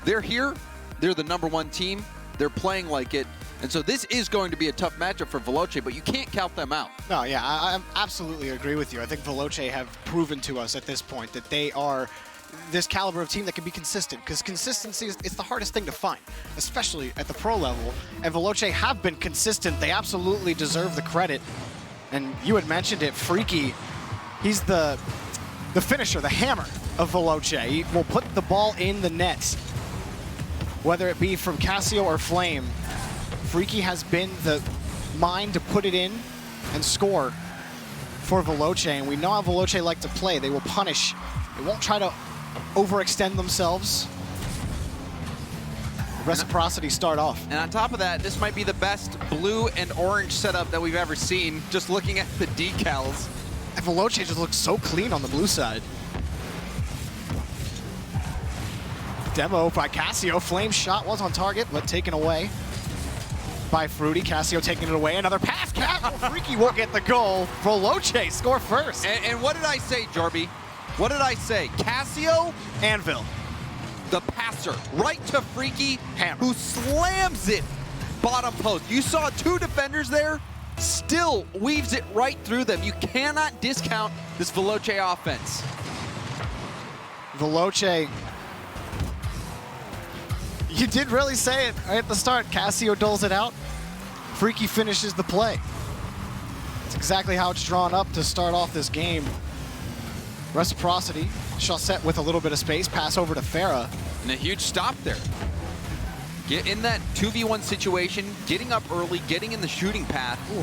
they're here, they're the #1 team, they're playing like it, and so this is going to be a tough matchup for Veloce, but you can't count them out. No, yeah, I absolutely agree with you. I think Veloce have proven to us at this point that they are this caliber of team that can be consistent, because consistency is the hardest thing to find, especially at the pro level, and Veloce have been consistent. They absolutely deserve the credit, and you had mentioned it, Freaky, he's the finisher, the hammer of Veloce. He will put the ball in the net, whether it be from Cassio or Flame. Freaky has been the mind to put it in and score for Veloce, and we know how Veloce like to play. They will punish. They won't try to overextend themselves. Reciprocity start off. And on top of that, this might be the best blue and orange setup that we've ever seen, just looking at the decals. And Veloce just looks so clean on the blue side. Demo by Cassio. Flame shot was on target, but taken away by Fruity. Cassio taking it away. Another pass. Freaky will get the goal. Veloce score first. And what did I say, Jorby? What did I say? Cassio? Anvil. The passer. Right to Freaky, who slams it bottom post. You saw 2 defenders there, still weaves it right through them. You cannot discount this Veloce offense. Veloce, you did really say it right at the start. Cassio doles it out. Freaky finishes the play. That's exactly how it's drawn up to start off this game. Reciprocity, Chaussette with a little bit of space, pass over to Farah. And a huge stop there. Get in that 2v1 situation, getting up early, getting in the shooting path. Ooh.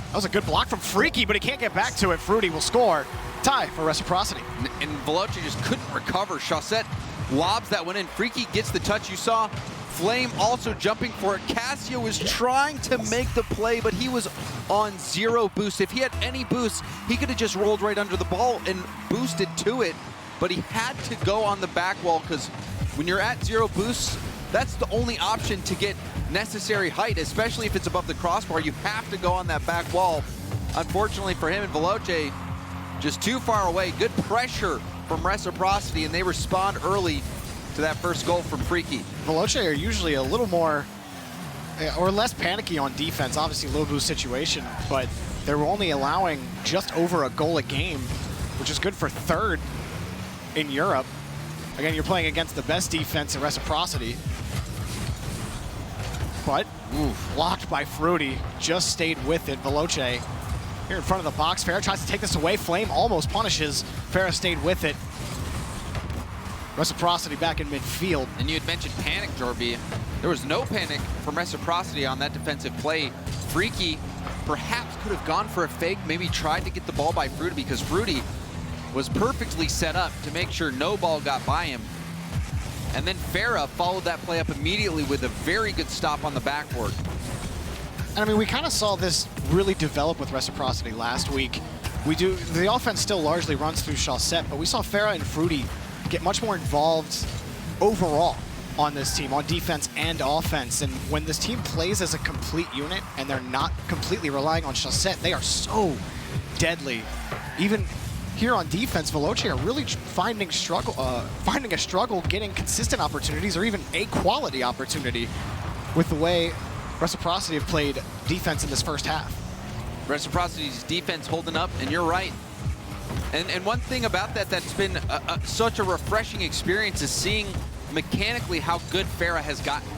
That was a good block from Freaky, but he can't get back to it. Fruity will score. Tie for Reciprocity. And Veloce just couldn't recover. Chaussette lobs that one in. Freaky gets the touch. You saw Flame also jumping for it. Cassio was trying to make the play, but he was on 0 boost. If he had any boost, he could have just rolled right under the ball and boosted to it. But he had to go on the back wall, because when you're at 0 boosts, that's the only option to get necessary height, especially if it's above the crossbar. You have to go on that back wall. Unfortunately for him and Veloce, just too far away. Good pressure from Reciprocity, and they respond early to that first goal from Freaky. Veloce are usually a little more or less panicky on defense. Obviously low boost situation, but they're only allowing just over a goal a game, which is good for 3rd in Europe. Again, you're playing against the best defense in Reciprocity. But blocked by Fruity, just stayed with it. Veloce here in front of the box. Farah tries to take this away. Flame almost punishes. Farah stayed with it. Reciprocity back in midfield. And you had mentioned panic, Jorby. There was no panic from Reciprocity on that defensive play. Freaky perhaps could have gone for a fake, maybe tried to get the ball by Fruity, because Fruity was perfectly set up to make sure no ball got by him. And then Farah followed that play up immediately with a very good stop on the backboard. And I mean, we kind of saw this really develop with Reciprocity last week. The offense still largely runs through Chaussette, but we saw Farah and Fruity get much more involved overall on this team, on defense and offense. And when this team plays as a complete unit and they're not completely relying on Chaussette, they are so deadly. Even here on defense, Veloce are really finding a struggle getting consistent opportunities or even a quality opportunity with the way Reciprocity have played defense in this first half. Reciprocity's defense holding up, and you're right. And one thing about that's been such a refreshing experience is seeing mechanically how good Farah has gotten.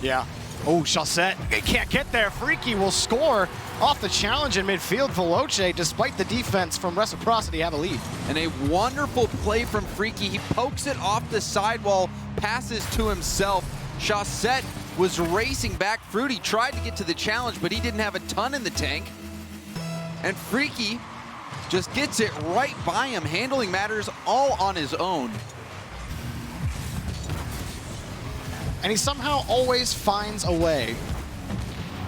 Yeah. Oh, Chaussette, they can't get there. Freaky will score off the challenge in midfield. Veloce, despite the defense from Reciprocity, have a lead. And a wonderful play from Freaky. He pokes it off the sidewall, passes to himself. Chaussette was racing back. Fruity tried to get to the challenge, but he didn't have a ton in the tank. And Freaky just gets it right by him, handling matters all on his own. And he somehow always finds a way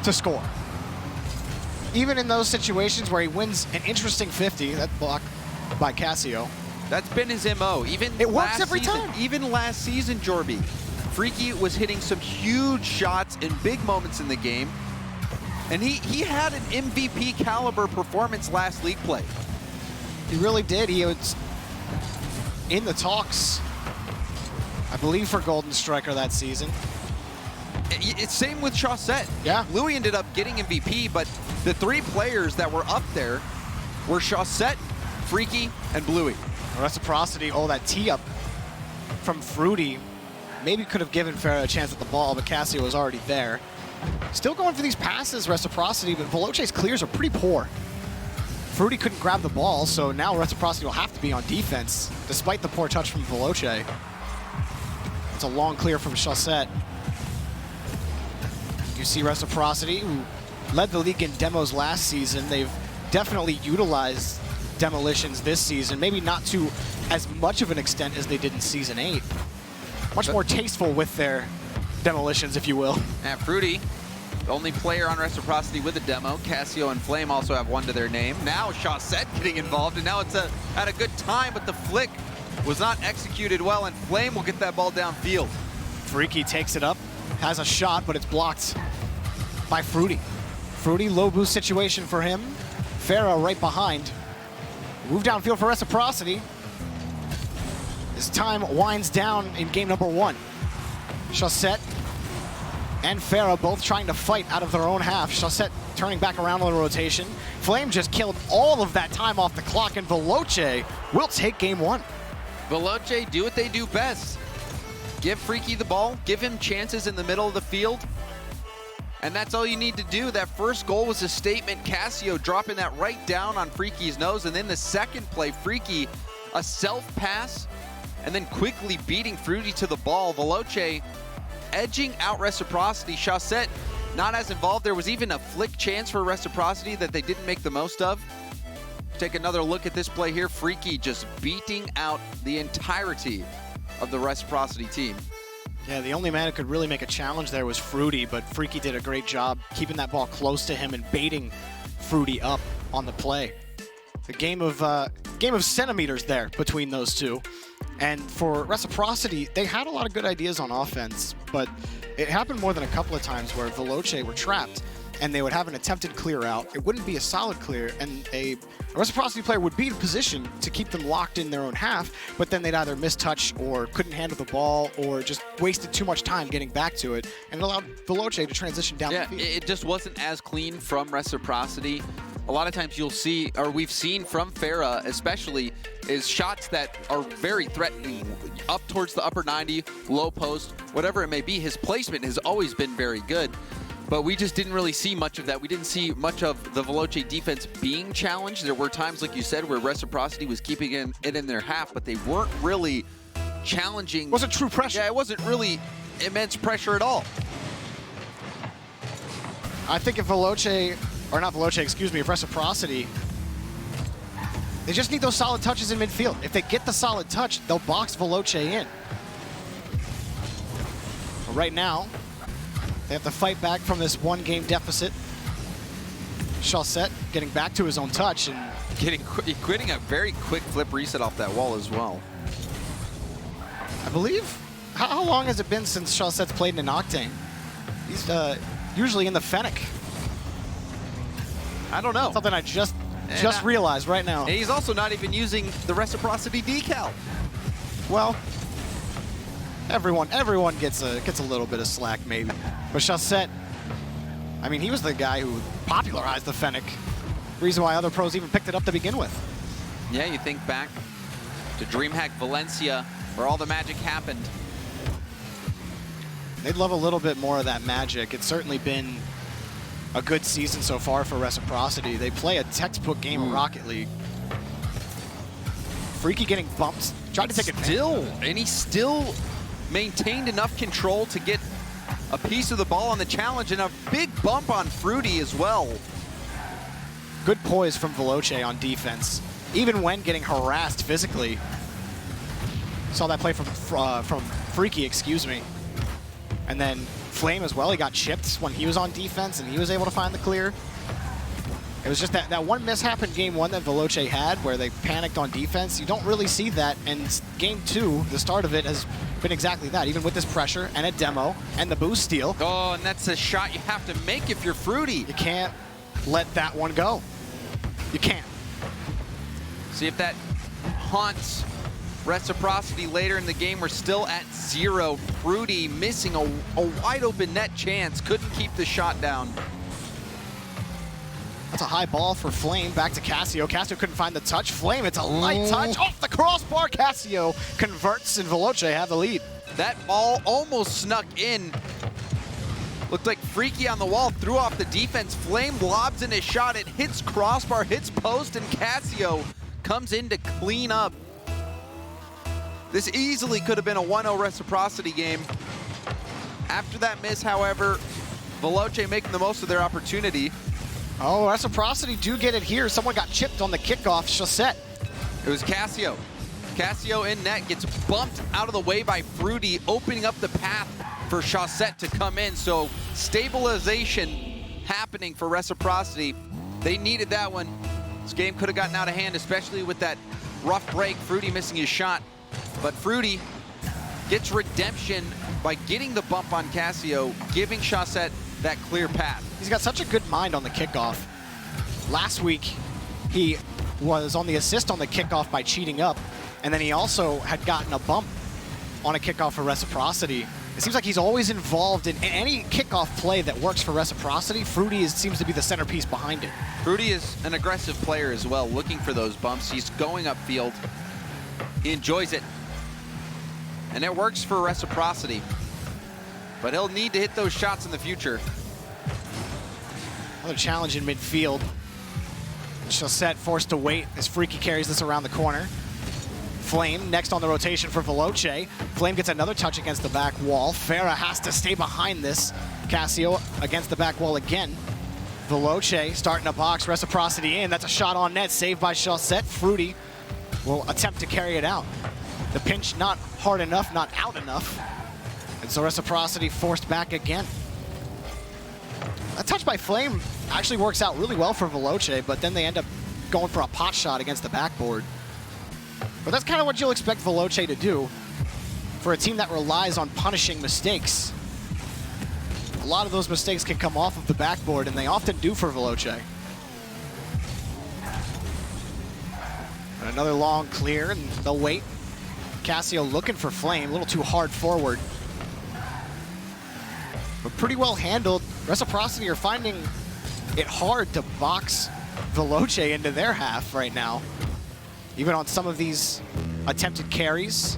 to score. Even in those situations where he wins an interesting 50, that block by Cassio. That's been his MO. It works every time. Even last season, Jorby, Freaky was hitting some huge shots in big moments in the game. And he had an MVP caliber performance last league play. He really did. He was in the talks, I believe, for Golden Striker that season. It's same with Chaussette. Yeah. Louis ended up getting MVP, but the three players that were up there were Chaussette, Freaky, and Bluey. Reciprocity, that tee up from Fruity maybe could have given Farah a chance at the ball, but Cassio was already there. Still going for these passes, Reciprocity, but Veloce's clears are pretty poor. Fruity couldn't grab the ball, so now Reciprocity will have to be on defense, despite the poor touch from Veloce. It's a long clear from Chaussette. You see Reciprocity, who led the league in demos last season. They've definitely utilized demolitions this season, maybe not to as much of an extent as they did in Season 8. Much more tasteful with their demolitions, if you will. And Fruity, the only player on Reciprocity with a demo. Cassio and Flame also have one to their name. Now Chaussette getting involved, and now it's at a good time, but the flick was not executed well, and Flame will get that ball downfield. Freaky takes it up, has a shot, but it's blocked by Fruity. Fruity, low boost situation for him. Farah right behind. Move downfield for Reciprocity. As time winds down in game number 1. Chaussette and Farah both trying to fight out of their own half. Chaussette turning back around on the rotation. Flame just killed all of that time off the clock, and Veloce will take game 1. Veloce do what they do best. Give Freaky the ball, give him chances in the middle of the field, and that's all you need to do. That first goal was a statement. Cassio dropping that right down on Freaky's nose, and then the second play, Freaky, a self-pass, and then quickly beating Fruity to the ball. Veloce edging out Reciprocity. Chaussette not as involved. There was even a flick chance for Reciprocity that they didn't make the most of. Take another look at this play here. Freaky just beating out the entirety of the Reciprocity team. Yeah, the only man who could really make a challenge there was Fruity, but Freaky did a great job keeping that ball close to him and baiting Fruity up on the play. A game of centimeters there between those two. And for Reciprocity, they had a lot of good ideas on offense, but it happened more than a couple of times where Veloce were trapped and they would have an attempted clear out. It wouldn't be a solid clear, and a Reciprocity player would be in position to keep them locked in their own half, but then they'd either mistouch or couldn't handle the ball or just wasted too much time getting back to it, and it allowed Veloce to transition down the field. It just wasn't as clean from Reciprocity. A lot of times you'll see, or we've seen from Farah especially, is shots that are very threatening, up towards the upper 90, low post, whatever it may be. His placement has always been very good, but we just didn't really see much of that. We didn't see much of the Veloce defense being challenged. There were times, like you said, where Reciprocity was keeping it in their half, but they weren't really challenging. Wasn't true pressure. Yeah, it wasn't really immense pressure at all. I think if Veloce, or not Veloce, excuse me, if Reciprocity, they just need those solid touches in midfield. If they get the solid touch, they'll box Veloce in. But right now, they have to fight back from this one-game deficit. Chaussette getting back to his own touch and getting a very quick flip reset off that wall as well. I believe How long has it been since Chausette's played in an Octane? He's usually in the Fennec. I don't know. Something I just realized right now. And he's also not even using the Reciprocity decal. Well, everyone gets a little bit of slack maybe. But Chausette, I mean, he was the guy who popularized the Fennec. Reason why other pros even picked it up to begin with. Yeah, you think back to DreamHack Valencia, where all the magic happened. They'd love a little bit more of that magic. It's certainly been a good season so far for Reciprocity. They play a textbook game of Rocket League. Freaky getting bumped, tried to take it. And he still maintained enough control to get a piece of the ball on the challenge, and a big bump on Fruity as well. Good poise from Veloce on defense, even when getting harassed physically. Saw that play from Freaky, excuse me. And then Flame as well, he got chipped when he was on defense and he was able to find the clear. It was just that one mishap in game 1 that Veloce had where they panicked on defense. You don't really see that, and game 2, the start of it, has been exactly that, even with this pressure and a demo and the boost steal. Oh, and that's a shot you have to make if you're Fruity. You can't let that one go. You can't. See if that haunts Reciprocity later in the game. We're still at 0. Fruity missing a wide open net chance. Couldn't keep the shot down. That's a high ball for Flame. Back to Cassio. Cassio couldn't find the touch. Flame, it's a light touch off the crossbar. Cassio converts and Veloce have the lead. That ball almost snuck in. Looked like Freaky on the wall, threw off the defense. Flame lobs in his shot. It hits crossbar, hits post, and Cassio comes in to clean up. This easily could have been a 1-0 Reciprocity game. After that miss, however, Veloce making the most of their opportunity. Oh, Reciprocity do get it here. Someone got chipped on the kickoff. Chausette. It was Cassio. Cassio in net gets bumped out of the way by Fruity, opening up the path for Chausette to come in. So stabilization happening for Reciprocity. They needed that one. This game could have gotten out of hand, especially with that rough break. Fruity missing his shot. But Fruity gets redemption by getting the bump on Cassio, giving Chausette that clear path. He's got such a good mind on the kickoff. Last week, he was on the assist on the kickoff by cheating up, and then he also had gotten a bump on a kickoff for Reciprocity. It seems like he's always involved in any kickoff play that works for Reciprocity. Fruity seems to be the centerpiece behind it. Fruity is an aggressive player as well, looking for those bumps. He's going upfield. He enjoys it. And it works for Reciprocity. But he'll need to hit those shots in the future. Another challenge in midfield. Chausette forced to wait as Freaky carries this around the corner. Flame next on the rotation for Veloce. Flame gets another touch against the back wall. Farah has to stay behind this. Cassio against the back wall again. Veloce starting to box Reciprocity in. That's a shot on net, saved by Chausette. Fruity will attempt to carry it out. The pinch not hard enough, not out enough. And so Reciprocity forced back again. A touch by Flame actually works out really well for Veloce, but then they end up going for a pot shot against the backboard. But that's kind of what you'll expect Veloce to do for a team that relies on punishing mistakes. A lot of those mistakes can come off of the backboard, and they often do for Veloce. And another long clear, and they'll wait. Cassio looking for Flame, a little too hard forward. But pretty well handled. Reciprocity are finding it hard to box Veloce into their half right now. Even on some of these attempted carries.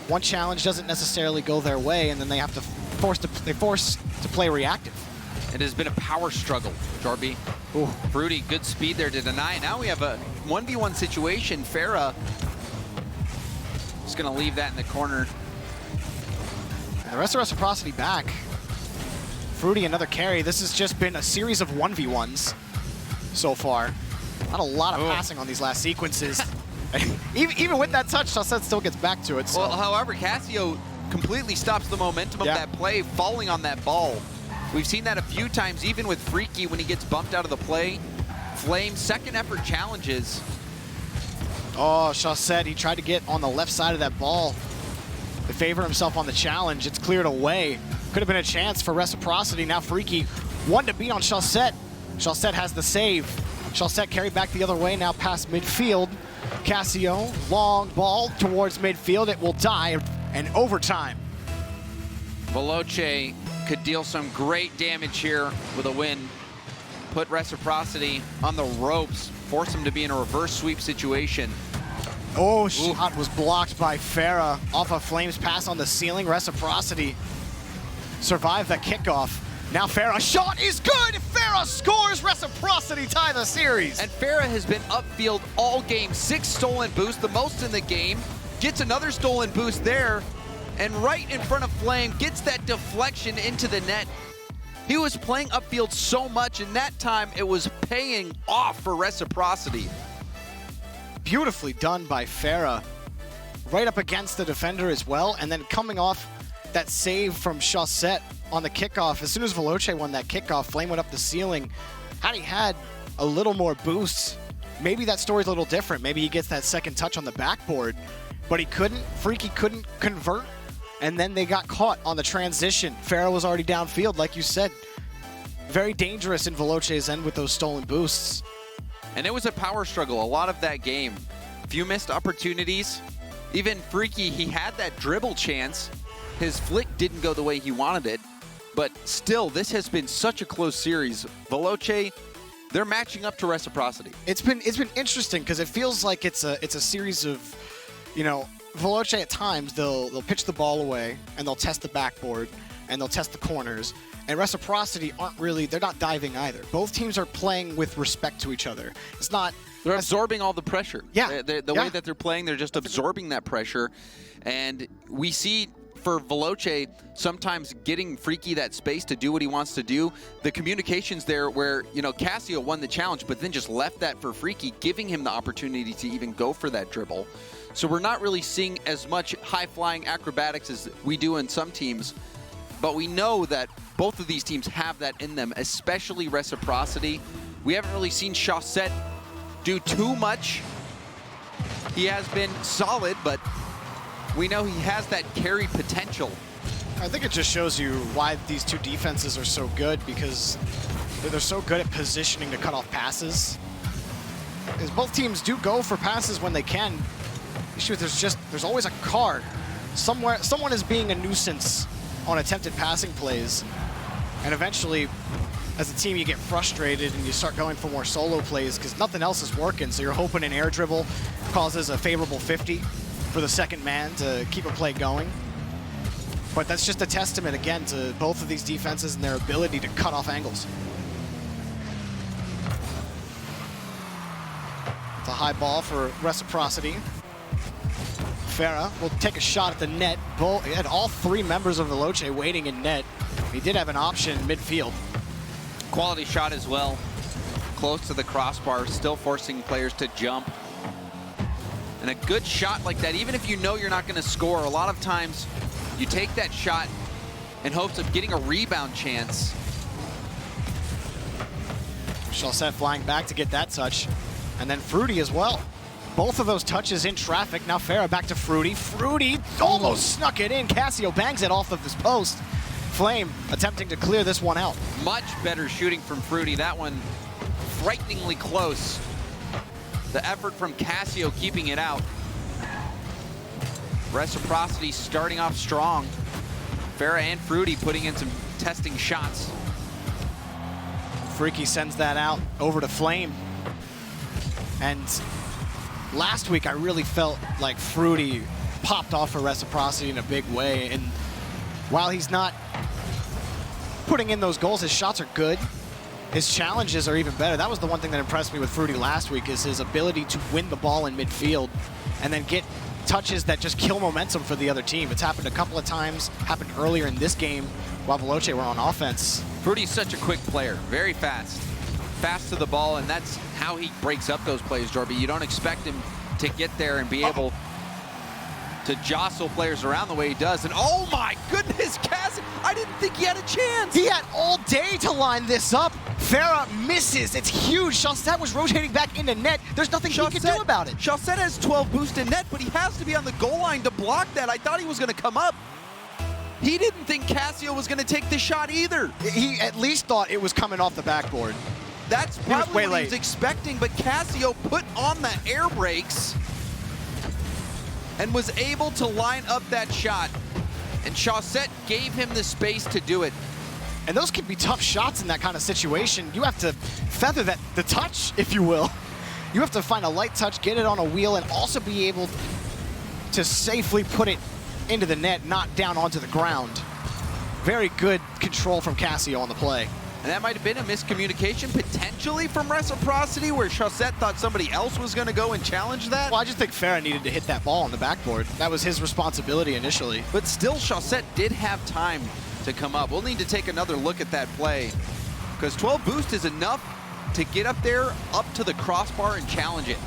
One challenge doesn't necessarily go their way, and then they have to force to play reactive. It has been a power struggle, Jarby. Ooh. Fruity, good speed there to deny. Now we have a 1v1 situation. Farah just gonna leave that in the corner. And the rest of Reciprocity back. Fruity, another carry. This has just been a series of 1v1s so far. Not a lot of passing on these last sequences. even with that touch, Chausette still gets back to it. So. Well, however, Cassio completely stops the momentum of that play, falling on that ball. We've seen that a few times, even with Freaky when he gets bumped out of the play. Flame, second effort challenges. Oh, Chausette, he tried to get on the left side of that ball. to favor himself on the challenge. It's cleared away. Could have been a chance for Reciprocity. Now Freaky, one to beat on Chaussette. Chaussette has the save. Chaussette carried back the other way, now past midfield. Cassio, long ball towards midfield. It will die, and overtime. Veloce could deal some great damage here with a win. Put Reciprocity on the ropes, force him to be in a reverse sweep situation. Oh, shot was blocked by Farah off of Flame's pass on the ceiling. Reciprocity survived the kickoff. Now Farah, shot is good! Farah scores! Reciprocity tie the series! And Farah has been upfield all game. 6 stolen boosts, the most in the game. Gets another stolen boost there. And right in front of Flame, gets that deflection into the net. He was playing upfield so much, and that time it was paying off for Reciprocity. Beautifully done by Farah. Right up against the defender as well, and then coming off that save from Chaussette on the kickoff. As soon as Veloce won that kickoff, Flame went up the ceiling. Had he had a little more boosts, maybe that story's a little different. Maybe he gets that second touch on the backboard, but he couldn't. Freaky couldn't convert, and then they got caught on the transition. Farah was already downfield, like you said. Very dangerous in Veloce's end with those stolen boosts. And it was a power struggle a lot of that game. Few missed opportunities. Even Freaky, he had that dribble chance. His flick didn't go the way he wanted it. But still, this has been such a close series. Veloce, they're matching up to Reciprocity. It's been interesting because it feels like it's a series of, you know, Veloce at times they'll pitch the ball away and they'll test the backboard and they'll test the corners. And Reciprocity they're not diving either. Both teams are playing with respect to each other. It's not... They're absorbing all the pressure. Yeah. The way that they're playing, they're just absorbing that pressure. And we see for Veloce sometimes getting Freaky that space to do what he wants to do. The communications there where, you know, Cassio won the challenge, but then just left that for Freaky, giving him the opportunity to even go for that dribble. So we're not really seeing as much high-flying acrobatics as we do in some teams. But we know that both of these teams have that in them, especially Reciprocity. We haven't really seen Chaussette do too much. He has been solid, but we know he has that carry potential. I think it just shows you why these two defenses are so good, because they're so good at positioning to cut off passes. Because both teams do go for passes when they can. The issue is there's always a card. Someone is being a nuisance on attempted passing plays. And eventually, as a team, you get frustrated and you start going for more solo plays because nothing else is working. So you're hoping an air dribble causes a favorable 50 for the second man to keep a play going. But that's just a testament, again, to both of these defenses and their ability to cut off angles. It's a high ball for Reciprocity. Farah will take a shot at the net. He had all 3 members of Veloce waiting in net. He did have an option midfield. Quality shot as well. Close to the crossbar, still forcing players to jump. And a good shot like that, even if you know you're not going to score, a lot of times you take that shot in hopes of getting a rebound chance. Chaussette flying back to get that touch. And then Fruity as well. Both of those touches in traffic. Now Farah back to Fruity. Fruity almost snuck it in. Cassio bangs it off of his post. Flame attempting to clear this one out. Much better shooting from Fruity. That one frighteningly close. The effort from Cassio keeping it out. Reciprocity starting off strong. Farah and Fruity putting in some testing shots. Freaky sends that out over to Flame. And last week, I really felt like Fruity popped off for Reciprocity in a big way. And while he's not putting in those goals, his shots are good. His challenges are even better. That was the one thing that impressed me with Fruity last week, is his ability to win the ball in midfield and then get touches that just kill momentum for the other team. It's happened a couple of times, happened earlier in this game while Veloce were on offense. Fruity's such a quick player, very fast. Fast to the ball, and that's how he breaks up those plays, Jorby. You don't expect him to get there and be able to jostle players around the way he does. And oh my goodness, Cass, I didn't think he had a chance. He had all day to line this up. Farah misses. It's huge. Chaussette was rotating back into net. There's nothing he can do about it. Chaussette has 12 boost in net, but he has to be on the goal line to block that. I thought he was going to come up. He didn't think Cassio was going to take the shot either. He at least thought it was coming off the backboard. That's probably what he was expecting, but Cassio put on the air brakes and was able to line up that shot. And Chaussette gave him the space to do it. And those can be tough shots in that kind of situation. You have to feather the touch, if you will. You have to find a light touch, get it on a wheel, and also be able to safely put it into the net, not down onto the ground. Very good control from Cassio on the play. And that might have been a miscommunication potentially from Reciprocity, where Chaussette thought somebody else was going to go and challenge that. Well, I just think Farah needed to hit that ball on the backboard. That was his responsibility initially. But still, Chaussette did have time to come up. We'll need to take another look at that play, because 12 boost is enough to get up there, up to the crossbar and challenge it.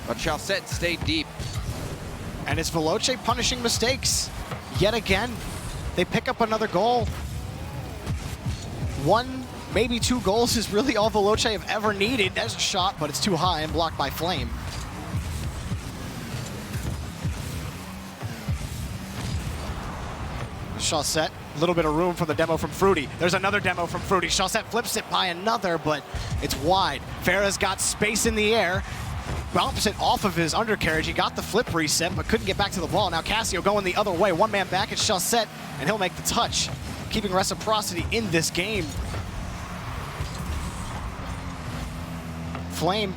But Chaussette stayed deep. And it's Veloce punishing mistakes. Yet again, they pick up another goal. One, maybe two goals is really all Veloce have ever needed. There's a shot, but it's too high and blocked by Flame. Chaussette, a little bit of room for the demo from Fruity. There's another demo from Fruity. Chaussette flips it by another, but it's wide. Farah's got space in the air. Bounced it off of his undercarriage. He got the flip reset, but couldn't get back to the ball. Now Cassio going the other way. One man back at Chaussette, and he'll make the touch, keeping Reciprocity in this game. Flame,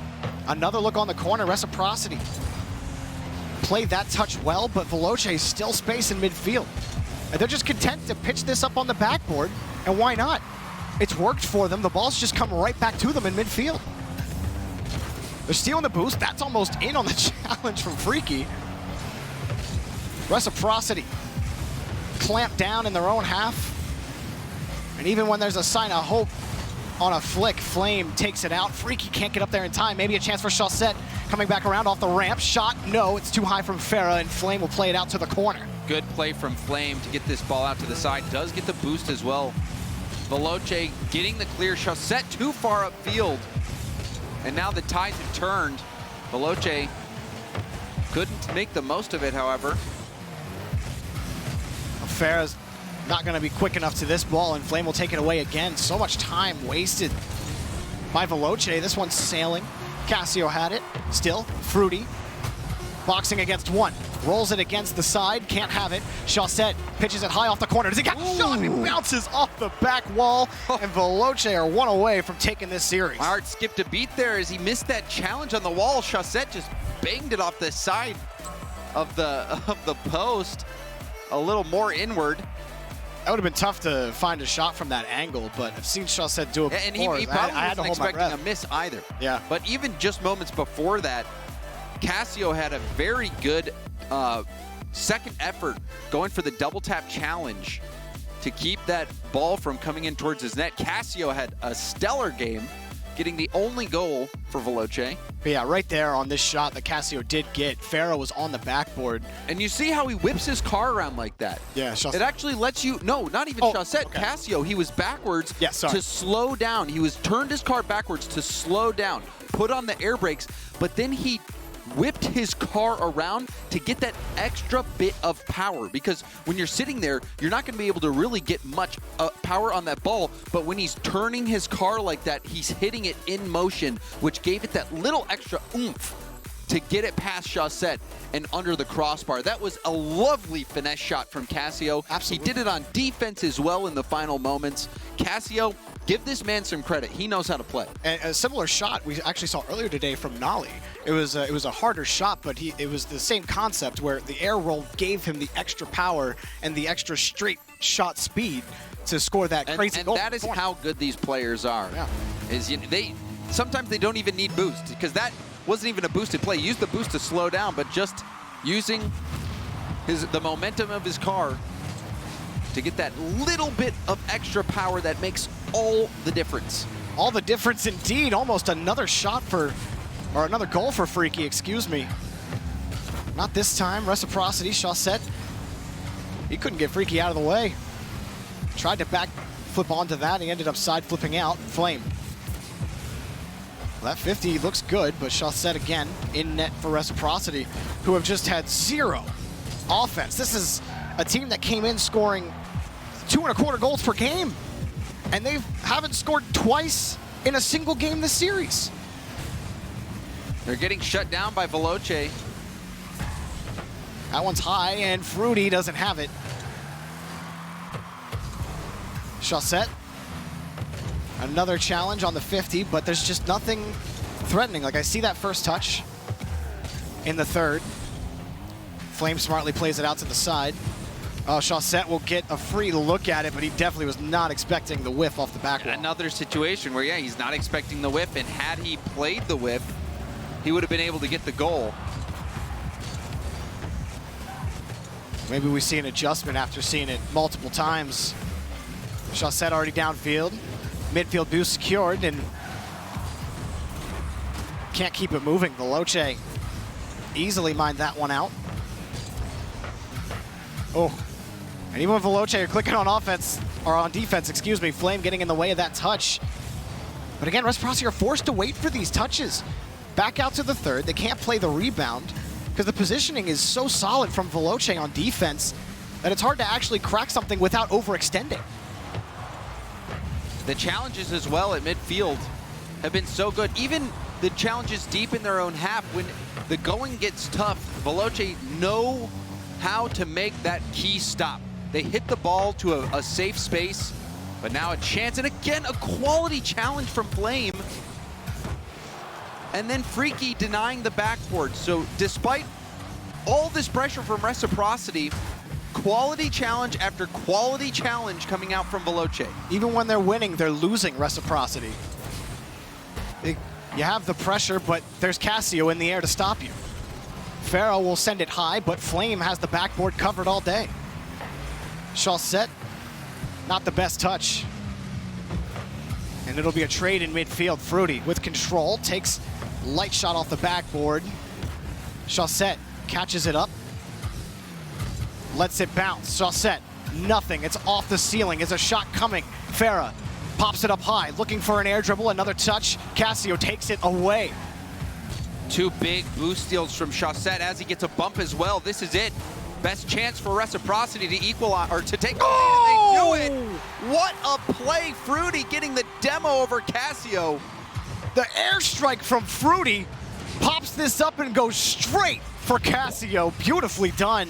another look on the corner. Reciprocity played that touch well, but Veloce still space in midfield. And they're just content to pitch this up on the backboard, and why not? It's worked for them. The ball's just come right back to them in midfield. They're stealing the boost. That's almost in on the challenge from Freaky. Reciprocity clamped down in their own half. And even when there's a sign of hope on a flick, Flame takes it out. Freaky can't get up there in time. Maybe a chance for Chaussette coming back around off the ramp. Shot, no, it's too high from Farah, and Flame will play it out to the corner. Good play from Flame to get this ball out to the side. Does get the boost as well. Veloce getting the clear. Chaussette too far upfield. And now the tides have turned. Veloce couldn't make the most of it, however. Farah's not going to be quick enough to this ball, and Flame will take it away again. So much time wasted by Veloce. This one's sailing. Cassio had it. Still, Fruity. Boxing against one. Rolls it against the side. Can't have it. Chaussette pitches it high off the corner. Does he get shot? He bounces off the back wall. And Veloce are one away from taking this series. My heart skipped a beat there as he missed that challenge on the wall. Chaussette just banged it off the side of the post. A little more inward. That would have been tough to find a shot from that angle, but I've seen Chaussette do it before. And he probably I had to wasn't hold my expecting breath. a miss either. Yeah. But even just moments before that, Cassio had a very good second effort going for the double tap challenge to keep that ball from coming in towards his net. Cassio had a stellar game, getting the only goal for Veloce. But yeah, right there on this shot that Cassio did get, Farah was on the backboard. And you see how he whips his car around like that. Yeah, Chaussette. It actually lets you, no, not even Chaussette, okay. Cassio, he was backwards to slow down. He was turned his car backwards to slow down, put on the air brakes, but then he whipped his car around to get that extra bit of power, because when you're sitting there, you're not going to be able to really get much power on that ball, but when he's turning his car like that, he's hitting it in motion, which gave it that little extra oomph to get it past Chaussette and under the crossbar. That was a lovely finesse shot from Cassio. Absolutely. He did it on defense as well in the final moments. Cassio, give this man some credit. He knows how to play. And a similar shot we actually saw earlier today from Nolly. It was a harder shot, but it was the same concept where the air roll gave him the extra power and the extra straight shot speed to score that crazy goal. And that is how good these players are. Yeah. Is sometimes they don't even need boost, because that wasn't even a boosted play. He used the boost to slow down, but just using the momentum of his car to get that little bit of extra power that makes all the difference. All the difference indeed. Almost another shot for, or another goal for Freaky, excuse me. Not this time. Reciprocity, Chaussette. He couldn't get Freaky out of the way. Tried to back flip onto that. He ended up side flipping out. Flame. Well, that 50 looks good, but Chaussette again in net for Reciprocity, who have just had 0 offense. This is a team that came in scoring 2.25 goals per game, and they haven't scored twice in a single game this series. They're getting shut down by Veloce. That one's high, and Fruity doesn't have it. Chaussette. Another challenge on the 50, but there's just nothing threatening. Like, I see that first touch in the third. Flame smartly plays it out to the side. Oh, Chaussette will get a free look at it, but he definitely was not expecting the whiff off the back wall. Another situation where, yeah, he's not expecting the whiff, and had he played the whiff, he would have been able to get the goal. Maybe we see an adjustment after seeing it multiple times. Chaussette already downfield. Midfield boost secured, and can't keep it moving. Veloce easily mined that one out. Oh, and even with Veloce are clicking on offense, or on defense, excuse me, Flame getting in the way of that touch. But again, Reciprocity are forced to wait for these touches. Back out to the third. They can't play the rebound because the positioning is so solid from Veloce on defense that it's hard to actually crack something without overextending. The challenges as well at midfield have been so good. Even the challenges deep in their own half, when the going gets tough, Veloce know how to make that key stop. They hit the ball to a safe space, but now a chance, and again, a quality challenge from Flame. And then Freaky denying the backboard. So despite all this pressure from Reciprocity, quality challenge after quality challenge coming out from Veloce. Even when they're winning, they're losing Reciprocity. You have the pressure, but there's Casio in the air to stop you. Pharaoh will send it high, but Flame has the backboard covered all day. Chaussette, not the best touch. And it'll be a trade in midfield. Fruity with control, takes light shot off the backboard. Chaussette catches it up. Lets it bounce. Chaussette, nothing. It's off the ceiling. Is a shot coming? Farah pops it up high, looking for an air dribble. Another touch. Casio takes it away. 2 big boost steals from Chaussette as he gets a bump as well. This is it. Best chance for Reciprocity to equalize, or to take the lead, and they do it. What a play. Fruity getting the demo over Casio. The airstrike from Fruity pops this up and goes straight for Casio. Beautifully done.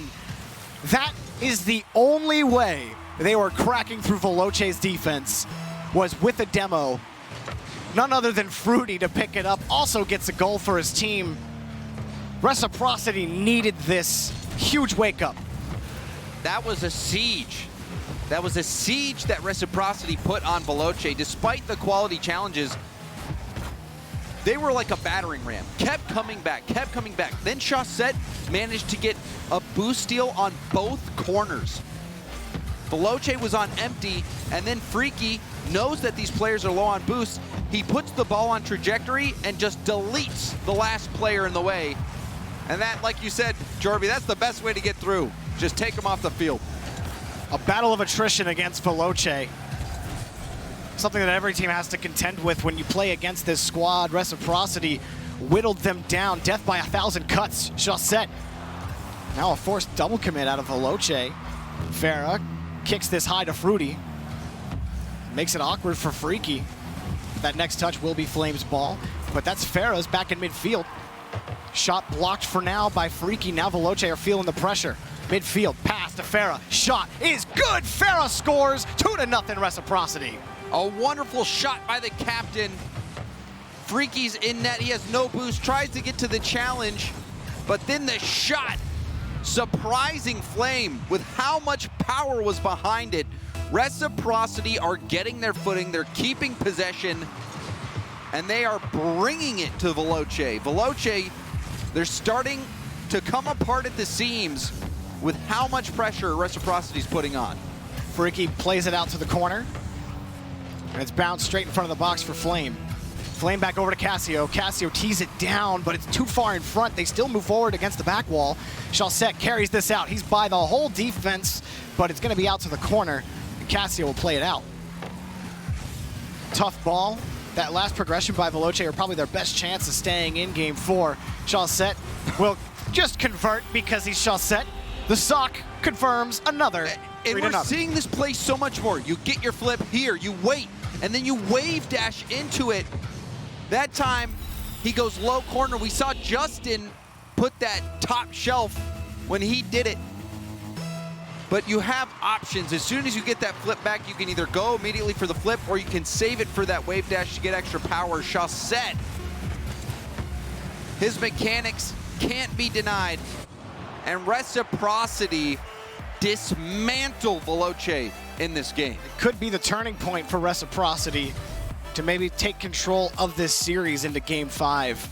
That is the only way they were cracking through Veloce's defense, was with a demo. None other than Fruity to pick it up. Also gets a goal for his team. Reciprocity needed this huge wake up. That was a siege. That was a siege that Reciprocity put on Veloce. Despite the quality challenges, they were like a battering ram. Kept coming back, kept coming back. Then Chaussette managed to get a boost steal on both corners. Veloce was on empty, and then Freaky knows that these players are low on boost. He puts the ball on trajectory and just deletes the last player in the way. And that, like you said, Jorby, that's the best way to get through. Just take them off the field. A battle of attrition against Veloce. Something that every team has to contend with when you play against this squad. Reciprocity whittled them down. Death by 1,000 cuts. Chaussette. Now a forced double commit out of Veloce. Farah kicks this high to Fruity. Makes it awkward for Freaky. That next touch will be Flame's ball, but that's Farah's back in midfield. Shot blocked for now by Freaky. Now Veloce are feeling the pressure. Midfield, pass to Farah. Shot is good. Farah scores. 2-0 Reciprocity. A wonderful shot by the captain. Freaky's in net. He has no boost. Tries to get to the challenge, but then the shot. Surprising Flame with how much power was behind it. Reciprocity are getting their footing. They're keeping possession, and they are bringing it to Veloce. Veloce, they're starting to come apart at the seams with how much pressure Reciprocity's putting on. Freaky plays it out to the corner, and it's bounced straight in front of the box for Flame. Flame back over to Cassio. Cassio tees it down, but it's too far in front. They still move forward against the back wall. Chaussette carries this out. He's by the whole defense, but it's going to be out to the corner. And Cassio will play it out. Tough ball. That last progression by Veloce are probably their best chance of staying in game 4. Chaussette will just convert because he's Chaussette. The sock confirms another. And we're seeing this play so much more. You get your flip here, you wait, and then you wave dash into it. That time, he goes low corner. We saw Justin put that top shelf when he did it. But you have options. As soon as you get that flip back, you can either go immediately for the flip or you can save it for that wave dash to get extra power. Chaussette, his mechanics can't be denied. And Reciprocity dismantle Veloce in this game. It could be the turning point for Reciprocity to maybe take control of this series into game 5.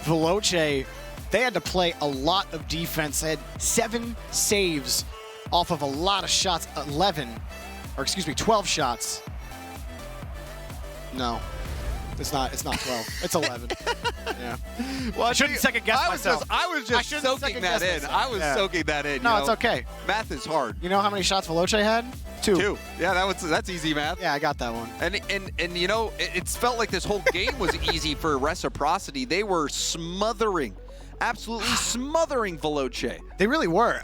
Veloce, they had to play a lot of defense. They had 7 saves off of a lot of shots, 12 shots. No, it's not 12, it's 11. Yeah. Well, I shouldn't second guess myself. I was just soaking that in. I was soaking that in. No, it's okay. Math is hard. You know how many shots Veloce had? 2. Yeah, that's easy math. Yeah, I got that one. And you know, it's felt like this whole game was easy for Reciprocity. They were absolutely smothering Veloce. They really were.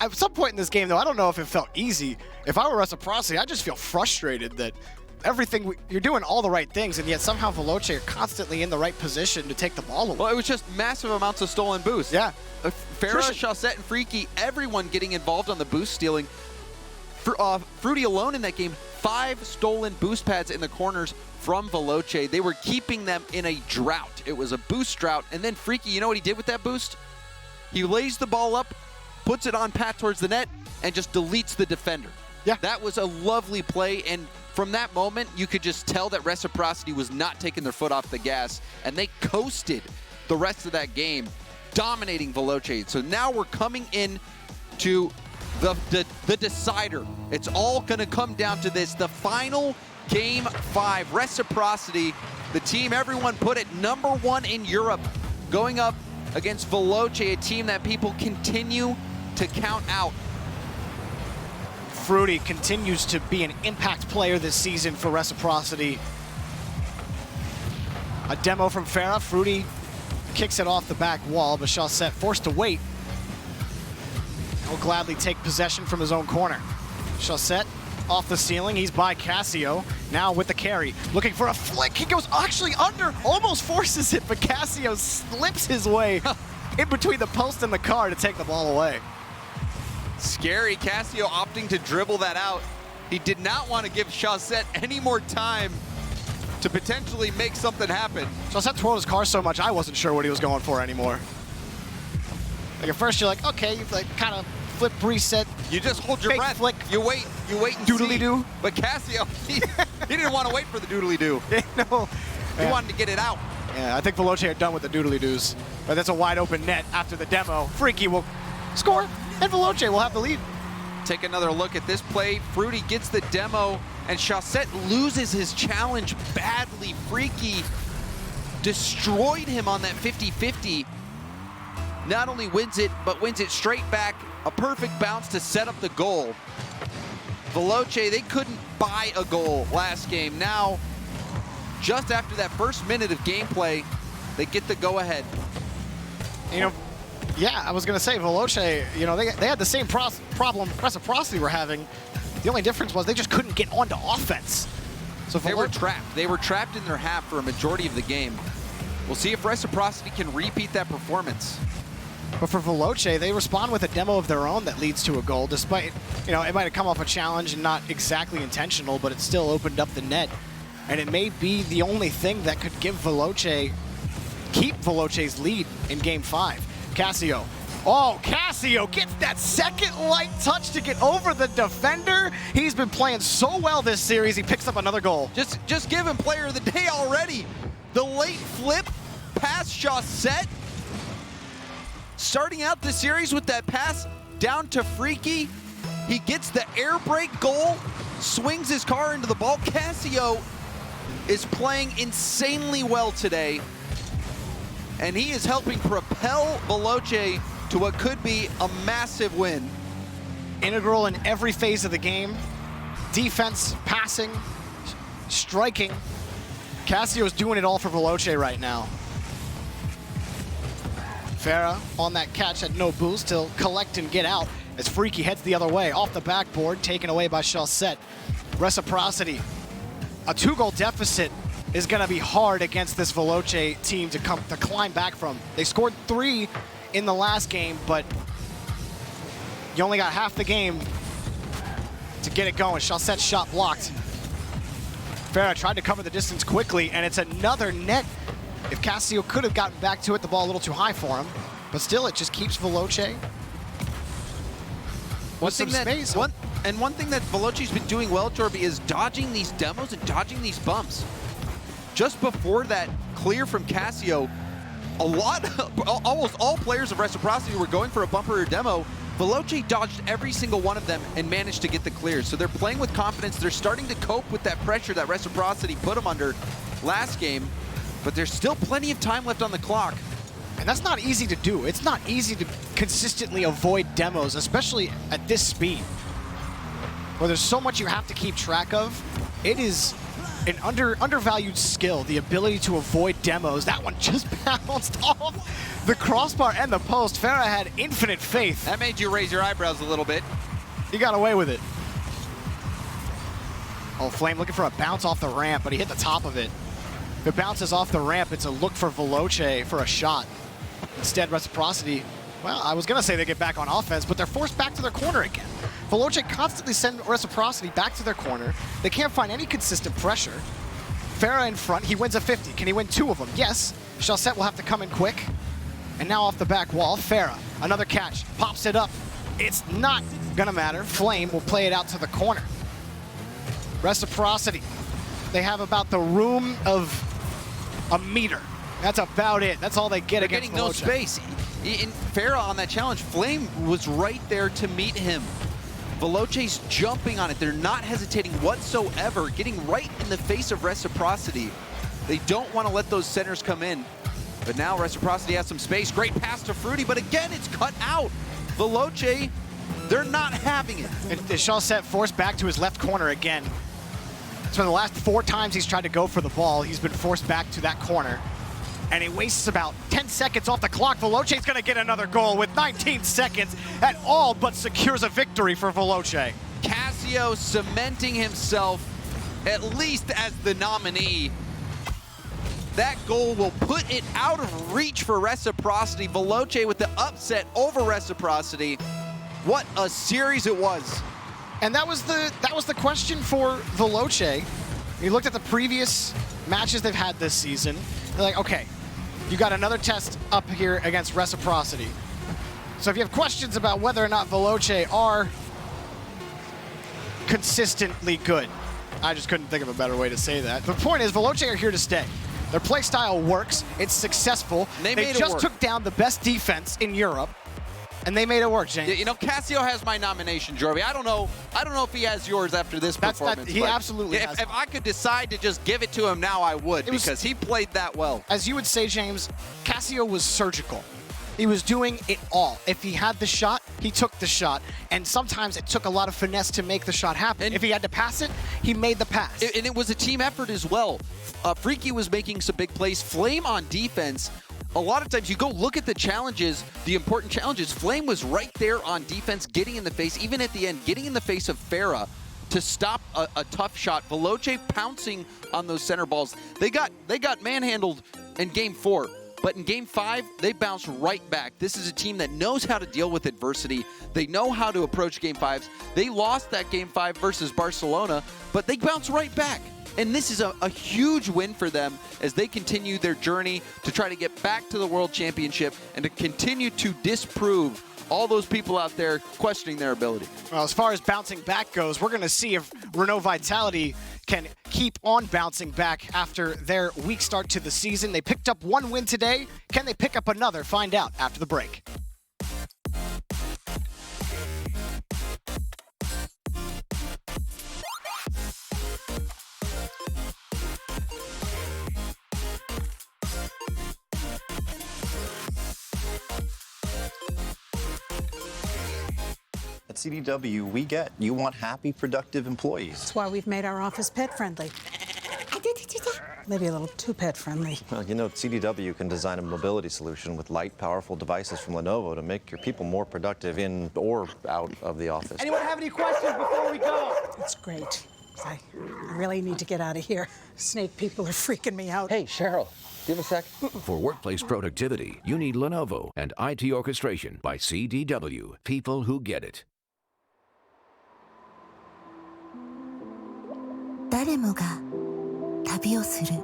At some point in this game, though, I don't know if it felt easy. If I were Reciprocity, I just feel frustrated that you're doing all the right things, and yet somehow Veloce are constantly in the right position to take the ball away. Well, it was just massive amounts of stolen boosts. Yeah. Farah, Chaussette, and Freaky, everyone getting involved on the boost stealing. Fruity alone in that game, 5 stolen boost pads in the corners from Veloce. They were keeping them in a drought. It was a boost drought. And then Freaky, you know what he did with that boost? He lays the ball up, puts it on pat towards the net, and just deletes the defender. Yeah. That was a lovely play, and from that moment, you could just tell that Reciprocity was not taking their foot off the gas, and they coasted the rest of that game, dominating Veloce. So now we're coming in to the decider. It's all going to come down to this, the final game 5. Reciprocity, the team everyone put at #1 in Europe, going up against Veloce, a team that people continue to count out. Fruity continues to be an impact player this season for Reciprocity. A demo from Farah. Fruity kicks it off the back wall, but Chaussette forced to wait. Will gladly take possession from his own corner. Chaussette off the ceiling. He's by Cassio. Now with the carry. Looking for a flick. He goes actually under. Almost forces it, but Cassio slips his way in between the post and the car to take the ball away. Scary. Cassio opting to dribble that out. He did not want to give Chaussette any more time to potentially make something happen. Chaussette twirled his car so much, I wasn't sure what he was going for anymore. Like at first you're like, okay, you've like kind of flip reset. You just hold your breath. Flick. You wait and doodly-doo. But Cassio, he didn't want to wait for the doodly-doo. No. He wanted to get it out. Yeah, I think Veloce are done with the doodly-doos. But that's a wide open net after the demo. Freaky will score, and Veloce will have the lead. Take another look at this play. Fruity gets the demo, and Chaussette loses his challenge badly. Freaky destroyed him on that 50-50. Not only wins it, but wins it straight back. A perfect bounce to set up the goal. Veloce, they couldn't buy a goal last game. Now, just after that first minute of gameplay, they get the go-ahead. You know, yeah, I was going to say, Veloce, you know, they had the same problem Reciprocity were having. The only difference was they just couldn't get onto offense. So they were trapped. They were trapped in their half for a majority of the game. We'll see if Reciprocity can repeat that performance. But for Veloce, they respond with a demo of their own that leads to a goal, despite, you know, it might have come off a challenge and not exactly intentional, but it still opened up the net. And it may be the only thing that could give Veloce, keep Veloce's lead in game 5. Cassio. Oh, Cassio gets that second light touch to get over the defender. He's been playing so well this series, he picks up another goal. Just give him player of the day already. The late flip past Chaussette. Starting out the series with that pass down to Freaky. He gets the air brake goal, swings his car into the ball. Cassio is playing insanely well today, and he is helping propel Veloce to what could be a massive win. Integral in every phase of the game. Defense, passing, striking. Cassio's doing it all for Veloce right now. Farah on that catch at no boost. He'll collect and get out as Freaky heads the other way. Off the backboard, taken away by Chaussette. Reciprocity. A 2-goal deficit is going to be hard against this Veloce team to climb back from. They scored 3 in the last game, but you only got half the game to get it going. Chaussette's shot blocked. Farah tried to cover the distance quickly, and it's another net. If Cassio could have gotten back to it, the ball a little too high for him. But still, it just keeps Veloce with some space. One thing that Veloci's been doing well, Jorby, is dodging these demos and dodging these bumps. Just before that clear from Cassio, almost all players of Reciprocity were going for a bumper or demo. Veloce dodged every single one of them and managed to get the clear. So they're playing with confidence. They're starting to cope with that pressure that Reciprocity put them under last game. But there's still plenty of time left on the clock. And that's not easy to do. It's not easy to consistently avoid demos, especially at this speed, where there's so much you have to keep track of. It is an undervalued skill, the ability to avoid demos. That one just bounced off the crossbar and the post. Farah had infinite faith. That made you raise your eyebrows a little bit. He got away with it. Oh, Flame looking for a bounce off the ramp, but he hit the top of it. If it bounces off the ramp, it's a look for Veloce for a shot. Instead, Reciprocity, well, I was going to say they get back on offense, but they're forced back to their corner again. Veloce constantly send Reciprocity back to their corner. They can't find any consistent pressure. Farah in front, he wins a 50. Can he win 2 of them? Yes. Chaussette will have to come in quick. And now off the back wall, Farah, another catch, pops it up. It's not going to matter. Flame will play it out to the corner. Reciprocity, they have about the room of a meter. That's about it. That's all they get against Veloce. Veloce. No space. In Farah on that challenge, Flame was right there to meet him. Veloce's jumping on it. They're not hesitating whatsoever, getting right in the face of Reciprocity. They don't want to let those centers come in. But now Reciprocity has some space. Great pass to Fruity, but again, it's cut out. Veloce, they're not having it. And Chaussette forced back to his left corner again. So the last 4 times he's tried to go for the ball, he's been forced back to that corner. And he wastes about 10 seconds off the clock. Veloce's going to get another goal with 19 seconds at all but secures a victory for Veloce. Cassio cementing himself at least as the nominee. That goal will put it out of reach for Reciprocity. Veloce with the upset over Reciprocity. What a series it was. And that was the question for Veloce. You looked at the previous matches they've had this season. They're like, okay, you got another test up here against Reciprocity. So if you have questions about whether or not Veloce are consistently good, I just couldn't think of a better way to say that. The point is, Veloce are here to stay. Their play style works. It's successful. They just took down the best defense in Europe. And they made it work, James. You know, Cassio has my nomination, Jorby. I don't know if he has yours after this performance. He absolutely has. If I could decide to just give it to him now, I would, because he played that well. As you would say, James, Cassio was surgical. He was doing it all. If he had the shot, he took the shot. And sometimes it took a lot of finesse to make the shot happen. And if he had to pass it, he made the pass. And it was a team effort as well. Freaky was making some big plays. Flame on defense. A lot of times you go look at the challenges, the important challenges. Flame was right there on defense, getting in the face, even at the end, getting in the face of Farah to stop a tough shot. Veloce pouncing on those center balls. They got manhandled in Game 4, but in Game 5, they bounced right back. This is a team that knows how to deal with adversity. They know how to approach Game 5s. They lost that Game 5 versus Barcelona, but they bounced right back. And this is a huge win for them as they continue their journey to try to get back to the World Championship and to continue to disprove all those people out there questioning their ability. Well, as far as bouncing back goes, we're going to see if Renault Vitality can keep on bouncing back after their weak start to the season. They picked up 1 win today. Can they pick up another? Find out after the break. CDW, we get. You want happy, productive employees. That's why we've made our office pet friendly. Maybe a little too pet friendly. Well, you know, CDW can design a mobility solution with light, powerful devices from Lenovo to make your people more productive in or out of the office. Anyone have any questions before we go? It's great. I really need to get out of here. Snake people are freaking me out. Hey, Cheryl, do you have a sec? For workplace productivity, you need Lenovo and IT orchestration by CDW. People who get it. 誰もが旅をする。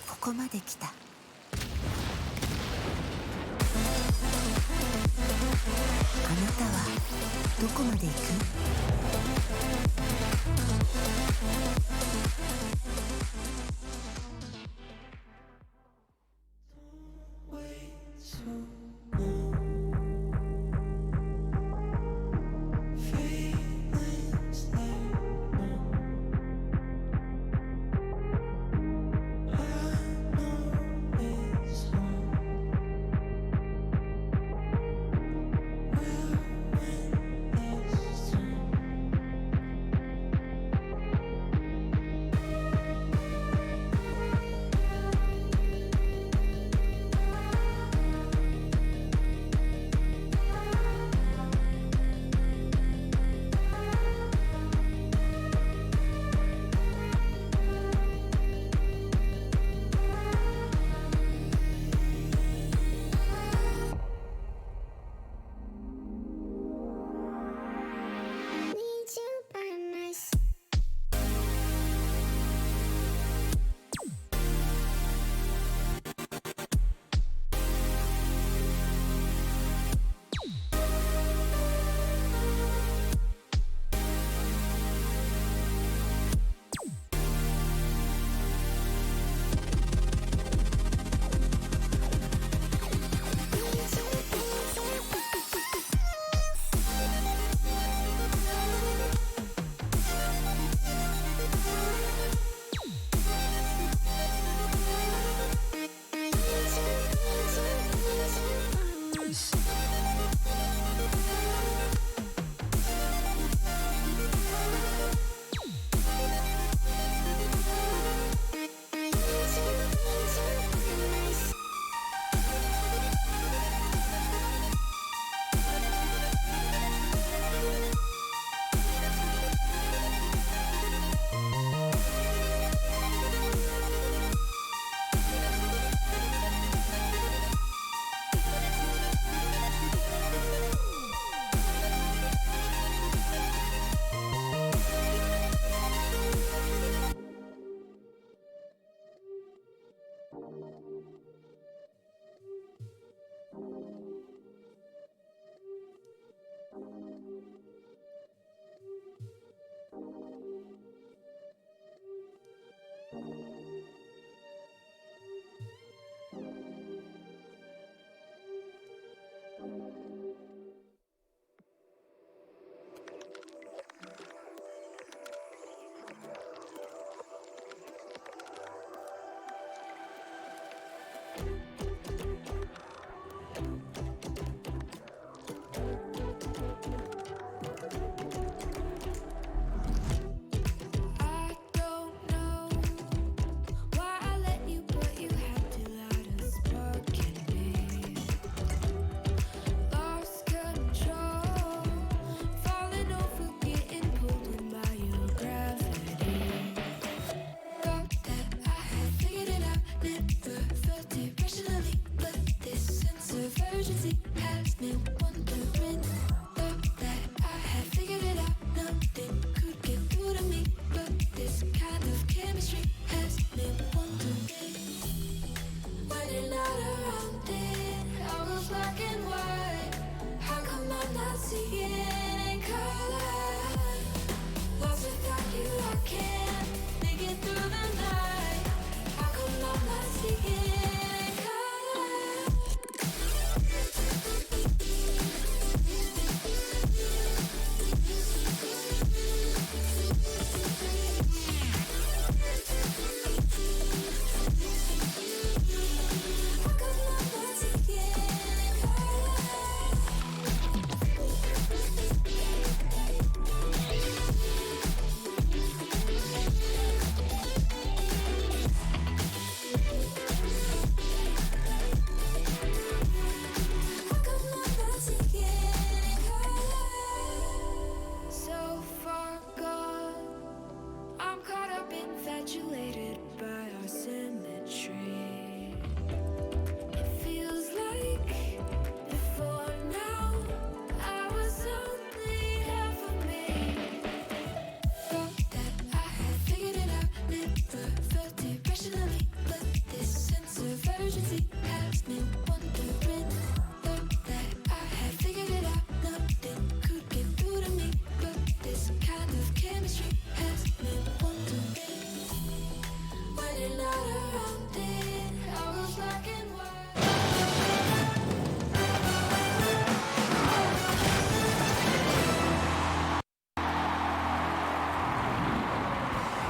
ここまで来た。あなたはどこまで行く？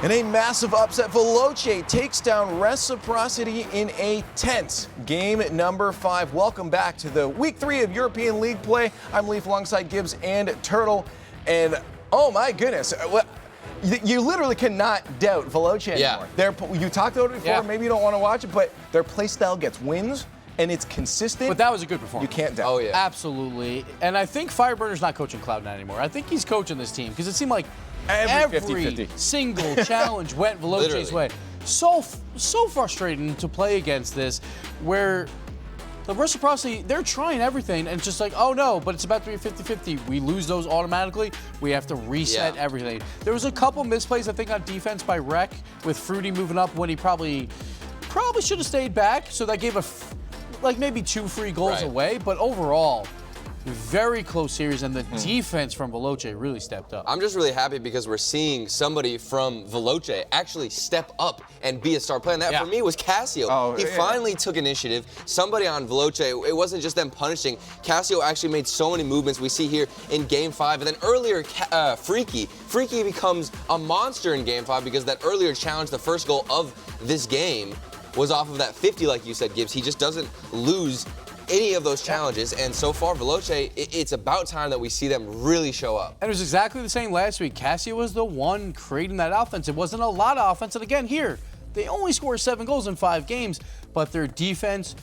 In a massive upset, Veloce takes down Reciprocity in a tense game number 5. Welcome back to the week 3 of European League play. I'm Leaf alongside Gibbs and Turtle. And oh my goodness, you literally cannot doubt Veloce anymore. You talked about it before, maybe you don't want to watch it, but their play style gets wins. And it's consistent. But that was a good performance. You can't doubt. Oh, yeah. Absolutely. And I think Fireburner's not coaching Cloud9 anymore. I think he's coaching this team because it seemed like every 50-50. single challenge went Veloce's way. So frustrating to play against this, where the Reciprocity, they're trying everything, and it's just like, oh no, but it's about to be 50-50. We lose those automatically. We have to reset everything. There was a couple misplays, I think, on defense by Rec, with Fruity moving up when he probably should have stayed back. So that gave maybe 2 free goals away, but overall, very close series, and the defense from Veloce really stepped up. I'm just really happy because we're seeing somebody from Veloce actually step up and be a star player. And that for me was Cassio. He finally took initiative. Somebody on Veloce, it wasn't just them punishing. Cassio actually made so many movements we see here in Game 5. And then earlier, Freaky becomes a monster in Game 5 because that earlier challenge, the first goal of this game, was off of that 50, like you said, Gibbs. He just doesn't lose any of those challenges, and so far, Veloce, it's about time that we see them really show up. And it was exactly the same last week. Cassio was the one creating that offense. It wasn't a lot of offense, and again, here, they only scored 7 goals in 5 games, but their defense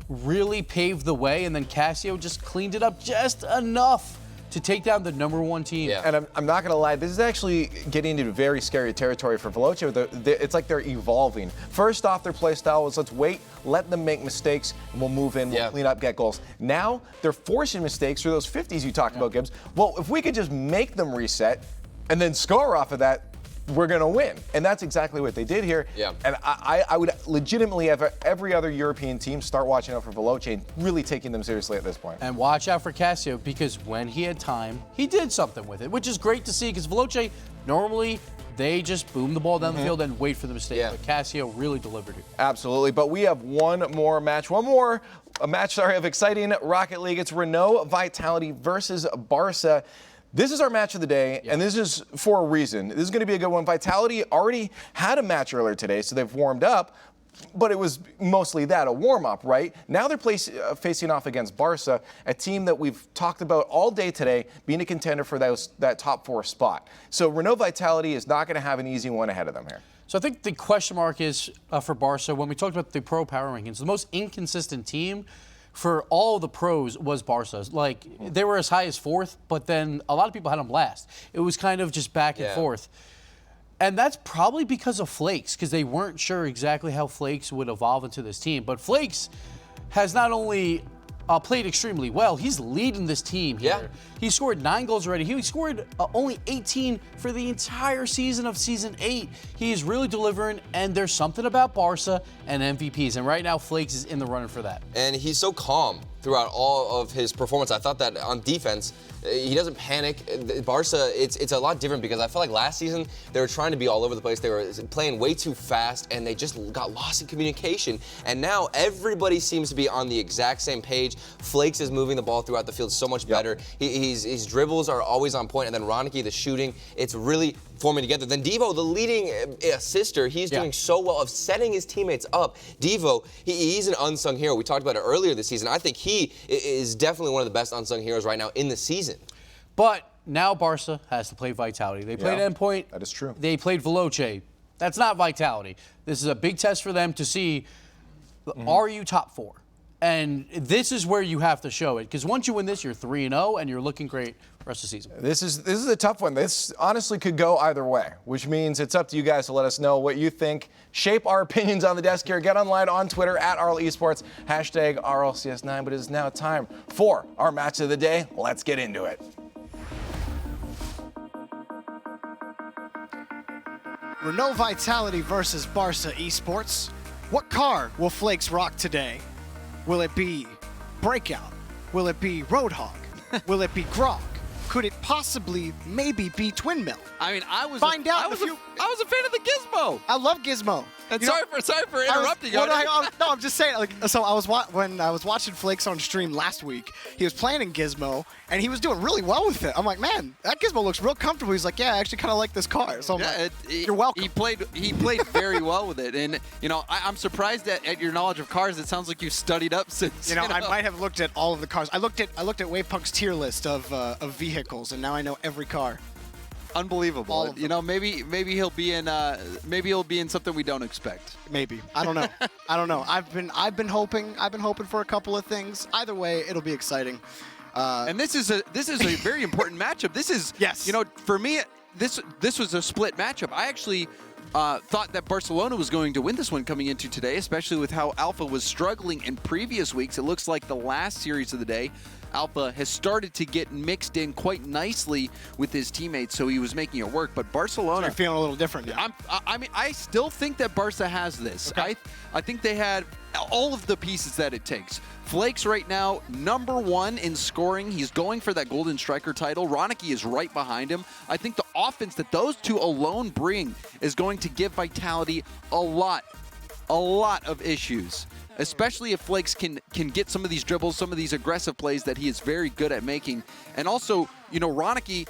really paved the way, and then Cassio just cleaned it up just enough to take down the #1 team. And I'm not going to lie, this is actually getting into very scary territory for Veloce. It's like they're evolving. First off, their play style was let's wait, let them make mistakes, and we'll move in, we'll clean up, get goals. Now, they're forcing mistakes through those 50s you talked about, Gibbs. Well, if we could just make them reset and then score off of that, we're going to win. And that's exactly what they did here. And I would legitimately have every other European team start watching out for Veloce and really taking them seriously at this point. And watch out for Cassio, because when he had time, he did something with it, which is great to see, because Veloce, normally, they just boom the ball down the field and wait for the mistake. But Cassio really delivered it. Absolutely. But we have one more match of exciting Rocket League. It's Renault Vitality versus Barça. This is our match of the day, and this is for a reason. This is going to be a good one. Vitality already had a match earlier today, so they've warmed up, but it was mostly that, a warm-up, right? Now they're facing off against Barça, a team that we've talked about all day today, being a contender for that top 4 spot. So Renault Vitality is not going to have an easy one ahead of them here. So I think the question mark is for Barça, when we talked about the pro power rankings, the most inconsistent team for all the pros was Barca. Like, they were as high as 4th, but then a lot of people had them last. It was kind of just back and forth. And that's probably because of Flakes, because they weren't sure exactly how Flakes would evolve into this team. But Flakes has not only played extremely well, he's leading this team here. He scored 9 goals already. He scored only 18 for the entire season of Season 8. He is really delivering, and there's something about Barca and MVPs, and right now Flakes is in the running for that. And he's so calm throughout all of his performance. I thought that on defense, he doesn't panic. Barca, it's a lot different because I feel like last season they were trying to be all over the place. They were playing way too fast, and they just got lost in communication. And now everybody seems to be on the exact same page. Flakes is moving the ball throughout the field so much better. His dribbles are always on point, and then Ronicky, the shooting, it's really forming together. Then Devo, the leading assister, he's doing so well of setting his teammates up. Devo, he's an unsung hero. We talked about it earlier this season. I think he is definitely one of the best unsung heroes right now in the season. But now Barca has to play Vitality. They played Endpoint. That is true. They played Veloce. That's not Vitality. This is a big test for them to see, are you top 4? And this is where you have to show it, because once you win this, you're 3-0, and you're looking great the rest of the season. This is a tough one. This honestly could go either way, which means it's up to you guys to let us know what you think. Shape our opinions on the desk here. Get online on Twitter at @RLEsports, hashtag RLCS9. But it is now time for our match of the day. Let's get into it. Renault Vitality versus Barça Esports. What car will Flakes rock today? Will it be Breakout? Will it be Roadhog? Will it be Grog? Could it possibly maybe be Twin Mill? I mean, I was Find out. I was a fan of the Gizmo. I love Gizmo. And sorry for interrupting you. No, I'm just saying. Like, so when I was watching Flakes on stream last week, he was playing in Gizmo, and he was doing really well with it. I'm like, man, that Gizmo looks real comfortable. He's like, yeah, I actually kind of like this car. So I'm like, you're welcome. He played very well with it, and I'm surprised at your knowledge of cars. It sounds like you studied up since. I might have looked at all of the cars. I looked at Wavepunk's tier list of vehicles, and now I know every car. Unbelievable. Maybe he'll be in something we don't expect. Maybe. I don't know. I've been hoping for a couple of things. Either way, it'll be exciting. And this is a very important matchup. This is for me this was a split matchup. I actually thought that Barcelona was going to win this one coming into today, especially with how Alpha was struggling in previous weeks. It looks like the last series of the day, Alpha has started to get mixed in quite nicely with his teammates, so he was making it work. But Barcelona, so you're feeling a little different. Yeah. I still think that Barça has this. Okay. I think they had all of the pieces that it takes. Flakes right now, #1 in scoring. He's going for that Golden Striker title. Ronicky is right behind him. I think the offense that those two alone bring is going to give Vitality a lot of issues. Especially if Flakes can get some of these dribbles, some of these aggressive plays that he is very good at making. And also, Ronicky,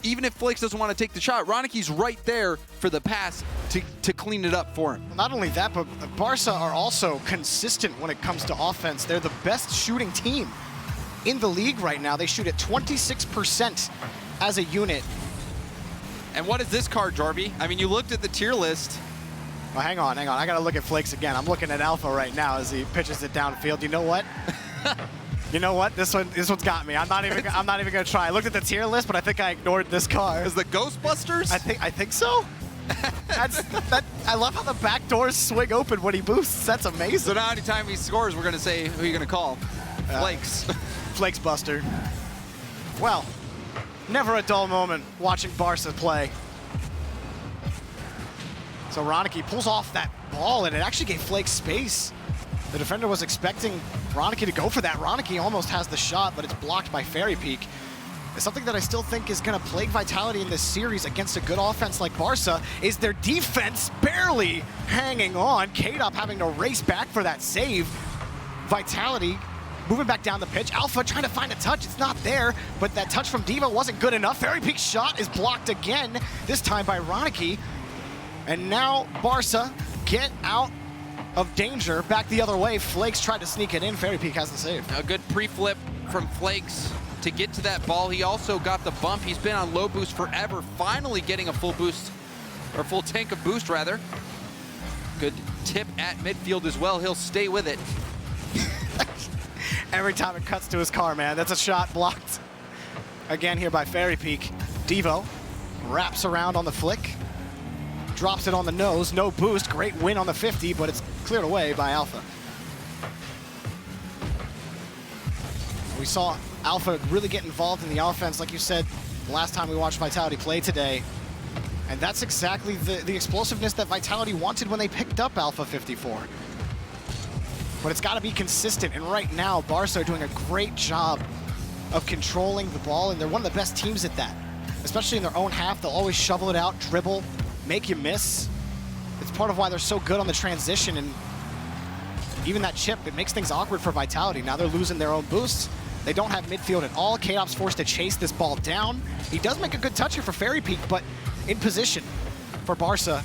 even if Flakes doesn't want to take the shot, Ronicky's right there for the pass to clean it up for him. Well, not only that, but Barça are also consistent when it comes to offense. They're the best shooting team in the league right now. They shoot at 26% as a unit. And what is this car, Jorby? I mean, you looked at the tier list. Oh, hang on. I got to look at Flakes again. I'm looking at Alpha right now as he pitches it downfield. You know what? This one's got me. I'm not even going to try. I looked at the tier list, but I think I ignored this car. Is the Ghostbusters? I think so. I love how the back doors swing open when he boosts. That's amazing. So now anytime he scores, we're going to say who you're going to call. Flakes. Flakes Buster. Well, never a dull moment watching Barça play. So Ronicky pulls off that ball, and it actually gave Flakes space. The defender was expecting Ronicky to go for that. Ronicky almost has the shot, but it's blocked by Fairy Peak. It's something that I still think is going to plague Vitality in this series against a good offense like Barça is their defense barely hanging on. K-Dop having to race back for that save. Vitality moving back down the pitch. Alpha trying to find a touch. It's not there, but that touch from Devo wasn't good enough. Fairy Peak's shot is blocked again, this time by Ronicky. And now Barça get out of danger. Back the other way. Flakes tried to sneak it in. Fairy Peak has the save. A good pre-flip from Flakes to get to that ball. He also got the bump. He's been on low boost forever. Finally getting a full boost, or full tank of boost rather. Good tip at midfield as well. He'll stay with it. Every time it cuts to his car, man. That's a shot blocked. Again here by Fairy Peak. Devo wraps around on the flick. Drops it on the nose, no boost. Great win on the 50, but it's cleared away by Alpha. We saw Alpha really get involved in the offense, like you said, the last time we watched Vitality play today. And that's exactly the explosiveness that Vitality wanted when they picked up Alpha 54. But it's got to be consistent, and right now, Barça are doing a great job of controlling the ball, and they're one of the best teams at that. Especially in their own half, they'll always shovel it out, dribble, make you miss. It's part of why they're so good on the transition, and even that chip, it makes things awkward for Vitality. Now they're losing their own boosts. They don't have midfield at all. K-Dop's forced to chase this ball down. He does make a good touch here for Fairy Peak, but in position for Barça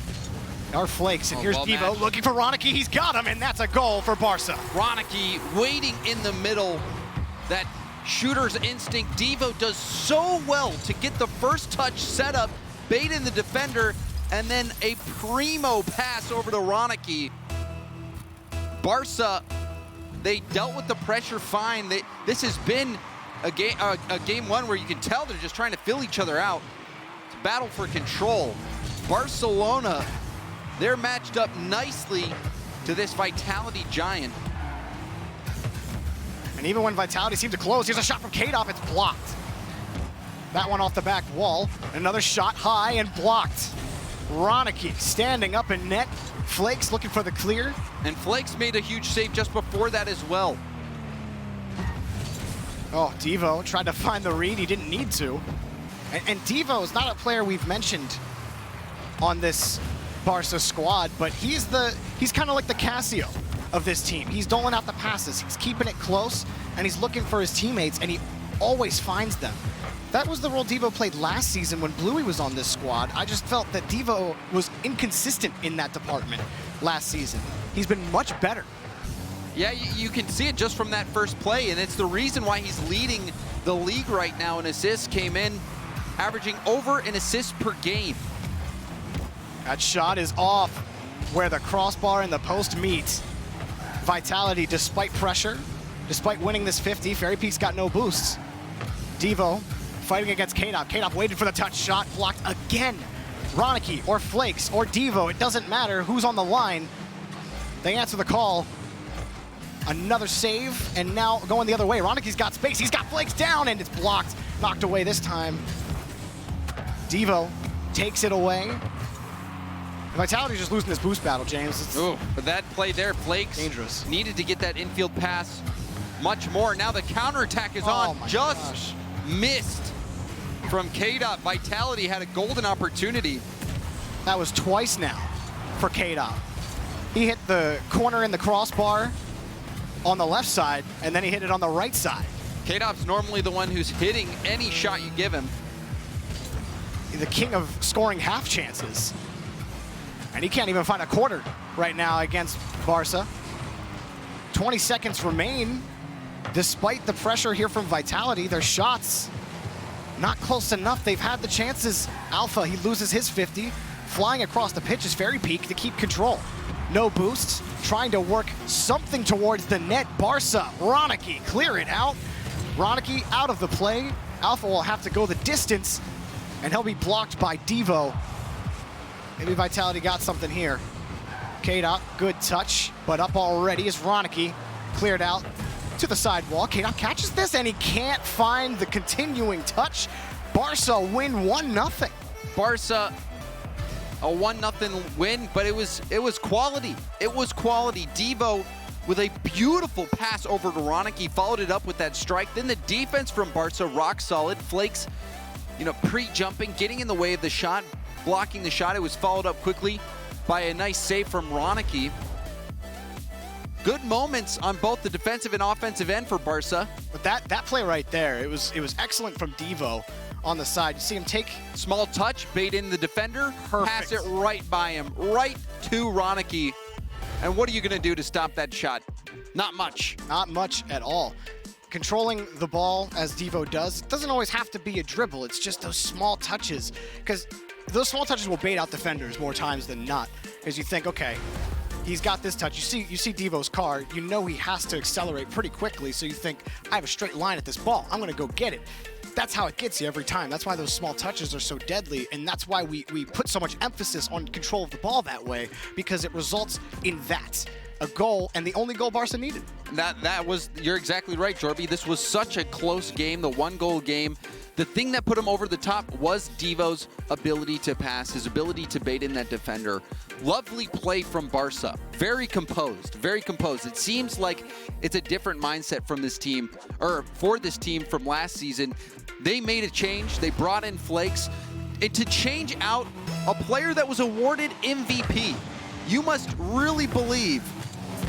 are Flakes. And here's Devo looking for Ronicky. He's got him, and that's a goal for Barça. Ronicky waiting in the middle. That shooter's instinct. Devo does so well to get the first touch set up, bait in the defender, and then a primo pass over to Ronicky. Barça, they dealt with the pressure fine. This has been a game one where you can tell they're just trying to fill each other out. It's a battle for control. Barcelona, they're matched up nicely to this Vitality giant. And even when Vitality seemed to close, here's a shot from K-Dop, it's blocked. That one off the back wall. Another shot high and blocked. Ronicky standing up in net. Flakes looking for the clear. And Flakes made a huge save just before that as well. Oh, Devo tried to find the read. He didn't need to. And Devo is not a player we've mentioned on this Barça squad, but he's kind of like the Casio of this team. He's doling out the passes, he's keeping it close, and he's looking for his teammates, and he always finds them. That was the role Devo played last season when Bluey was on this squad. I just felt that Devo was inconsistent in that department last season. He's been much better. Yeah, you can see it just from that first play, and it's the reason why he's leading the league right now in assists. Came in averaging over an assist per game. That shot is off where the crossbar and the post meet. Vitality, despite pressure, despite winning this 50, Fairy Peak's got no boosts. Devo fighting against K-Dop. K-Dop waited for the touch shot, blocked again. Ronicky or Flakes or Devo, it doesn't matter who's on the line. They answer the call. Another save, and now going the other way. Ronicky's got space, he's got Flakes down, and it's blocked. Knocked away this time. Devo takes it away. Vitality's just losing this boost battle, James. Ooh, but that play there, Flakes dangerous. Needed to get that infield pass much more. Now the counterattack is on, just missed from K-Dot. Vitality had a golden opportunity. That was twice now for K-Dot. He hit the corner in the crossbar on the left side, and then he hit it on the right side. K-Dot's normally the one who's hitting any shot you give him. The king of scoring half chances. And he can't even find a quarter right now against Barça. 20 seconds remain. Despite the pressure here from Vitality, their shots not close enough. They've had the chances. Alpha, he loses his 50. Flying across the pitch is Fairy Peak to keep control. No boosts, trying to work something towards the net. Barça, Ronicky, clear it out. Ronicky out of the play. Alpha will have to go the distance, and he'll be blocked by Devo. Maybe Vitality got something here. K-Dot, good touch, but up already is Ronicky. Cleared out to the sidewall. K-Dot catches this, and he can't find the continuing touch. Barça win 1-0. Barça, a 1-0 win, but it was quality. It was quality. Devo with a beautiful pass over to Ronicky, followed it up with that strike. Then the defense from Barça, rock solid. Flakes, pre-jumping, getting in the way of the shot, blocking the shot. It was followed up quickly by a nice save from Ronicky. Good moments on both the defensive and offensive end for Barça. But that play right there, it was excellent from Devo on the side. You see him take small touch, bait in the defender, pass it right by him, right to Ronicky. And what are you going to do to stop that shot? Not much. Not much at all. Controlling the ball as Devo does, it doesn't always have to be a dribble. It's just those small touches, because those small touches will bait out defenders more times than not. Because you think, okay, he's got this touch. You see Devo's car, you know he has to accelerate pretty quickly, so you think, I have a straight line at this ball, I'm gonna go get it. That's how it gets you every time. That's why those small touches are so deadly, and that's why we put so much emphasis on control of the ball that way, because it results in that. A goal, and the only goal Barca needed. You're exactly right, Jorby. This was such a close game, the one-goal game. The thing that put him over the top was Devo's ability to pass, his ability to bait in that defender. Lovely play from Barca. Very composed, very composed. It seems like it's a different mindset from this team, or for this team from last season. They made a change. They brought in Flakes. And to change out a player that was awarded MVP, you must really believe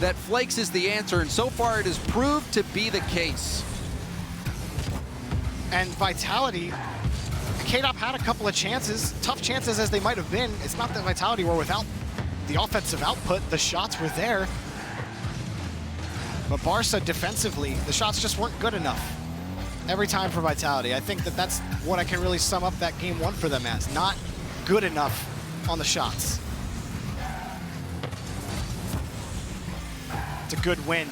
that Flakes is the answer, and so far it has proved to be the case. And Vitality, K-Dop had a couple of chances, tough chances as they might have been. It's not that Vitality were without the offensive output, the shots were there. But Barca defensively, the shots just weren't good enough every time for Vitality. I think that's what I can really sum up that game one for them as. Not good enough on the shots. It's a good win.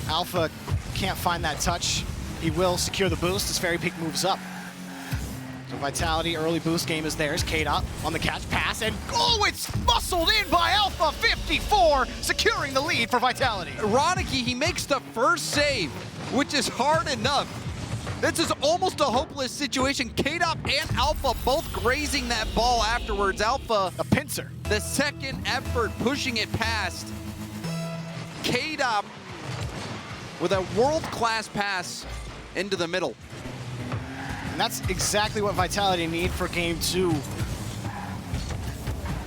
Alpha can't find that touch. He will secure the boost as Fairy Peak moves up. So Vitality, early boost game is theirs. K-Dot on the catch pass, and oh, it's muscled in by Alpha 54, securing the lead for Vitality. Ronicky, he makes the first save, which is hard enough. This is almost a hopeless situation. K-Dop and Alpha both grazing that ball afterwards. Alpha, a pincer. The second effort, pushing it past. K-Dop with a world-class pass into the middle. And that's exactly what Vitality need for game two.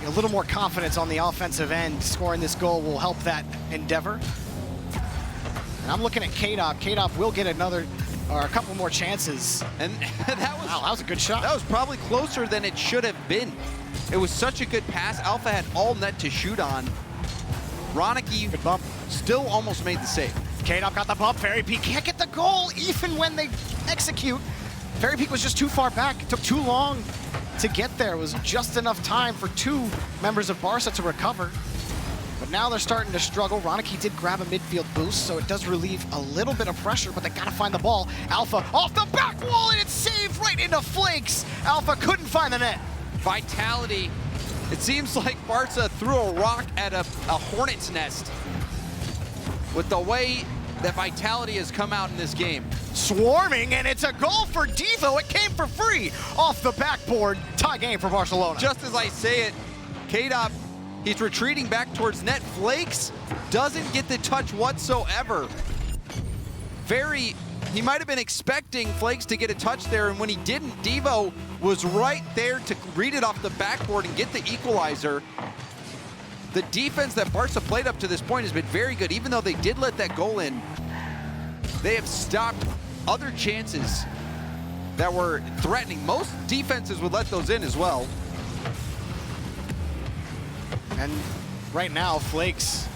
a little more confidence on the offensive end. Scoring this goal will help that endeavor. And I'm looking at K-Dop. K-Dop will get another or a couple more chances. And that was a good shot. That was probably closer than it should have been. It was such a good pass. Alpha had all net to shoot on. Ronicky good bump. Still almost made the save. K-Dop got the bump. Fairy Peak can't get the goal even when they execute. Fairy Peak was just too far back. It took too long to get there. It was just enough time for two members of Barça to recover. But now they're starting to struggle. Ronicky did grab a midfield boost, so it does relieve a little bit of pressure, but they gotta find the ball. Alpha off the back wall, and it's saved right into Flakes. Alpha couldn't find the net. Vitality. It seems like Barça threw a rock at a hornet's nest with the way that Vitality has come out in this game. Swarming, and it's a goal for Devo. It came for free off the backboard. Tie game for Barcelona. Just as I say it, K-Dop, he's retreating back towards net. Flakes doesn't get the touch whatsoever. He might have been expecting Flakes to get a touch there, and when he didn't, Devo was right there to read it off the backboard and get the equalizer. The defense that Barça played up to this point has been very good. Even though they did let that goal in, they have stopped other chances that were threatening. Most defenses would let those in as well. And right now, Flakes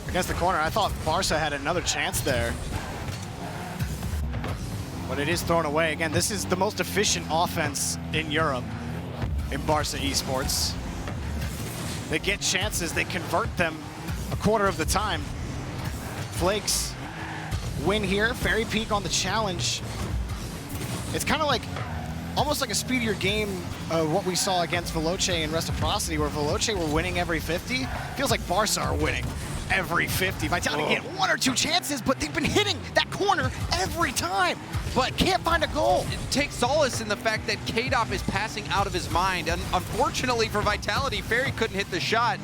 against the corner. I thought Barça had another chance there, but it is thrown away. Again, this is the most efficient offense in Europe in Barça Esports. They get chances, they convert them a quarter of the time. Flakes win here. Fairy Peak on the challenge. It's kind of like, almost like a speedier game of what we saw against Veloce and Reciprocity, where Veloce were winning every 50. Feels like Barça are winning every 50. Vitality get one or two chances, but they've been hitting that corner every time. But can't find a goal. Take solace in the fact that K-Dop is passing out of his mind. And unfortunately for Vitality, Fairy couldn't hit the shot.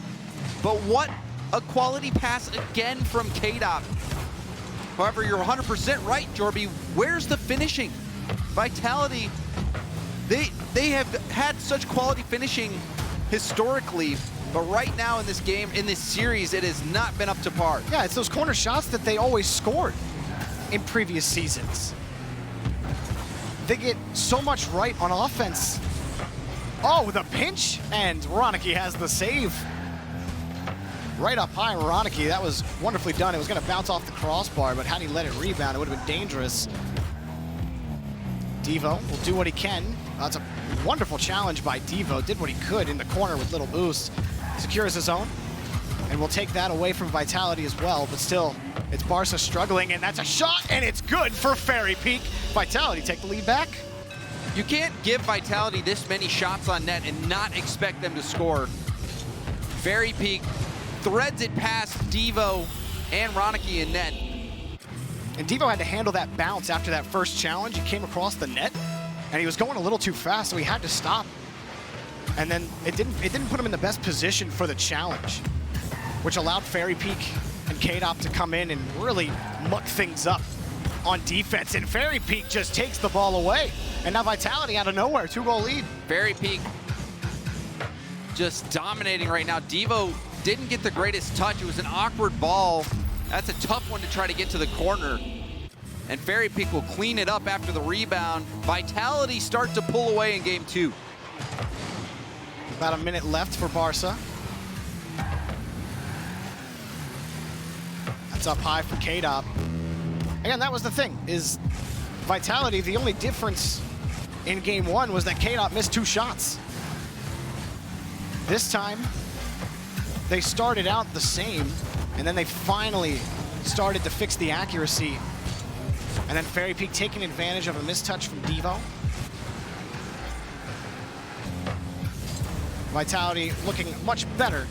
But what a quality pass again from K-Dop. However, you're 100% right, Jorby. Where's the finishing? Vitality, they have had such quality finishing historically, but right now in this game, in this series, it has not been up to par. Yeah, it's those corner shots that they always scored in previous seasons. They get so much right on offense. Oh, the pinch, and Ronicky has the save. Right up high, Ronicky. That was wonderfully done. It was going to bounce off the crossbar, but had he let it rebound, it would have been dangerous. Devo will do what he can. That's a wonderful challenge by Devo. Did what he could in the corner with little boost. Secures his own, and we'll take that away from Vitality as well, but still, it's Barça struggling, and that's a shot, and it's good for Fairy Peak. Vitality take the lead back. You can't give Vitality this many shots on net and not expect them to score. Fairy Peak threads it past Devo and Ronicky in net. And Devo had to handle that bounce after that first challenge. He came across the net, and he was going a little too fast, so he had to stop. And then it didn't put him in the best position for the challenge, which allowed Fairy Peak and K-Dop to come in and really muck things up on defense. And Fairy Peak just takes the ball away. And now Vitality out of nowhere, 2-goal lead. Fairy Peak just dominating right now. Devo didn't get the greatest touch. It was an awkward ball. That's a tough one to try to get to the corner. And Fairy Peak will clean it up after the rebound. Vitality start to pull away in game 2. About a minute left for Barça. That's up high for K-Dop. Again, that was the thing, is Vitality, the only difference in game 1 was that K-Dop missed 2 shots. This time, they started out the same, and then they finally started to fix the accuracy. And then Fairy Peak taking advantage of a mistouch from Devo. Vitality looking much better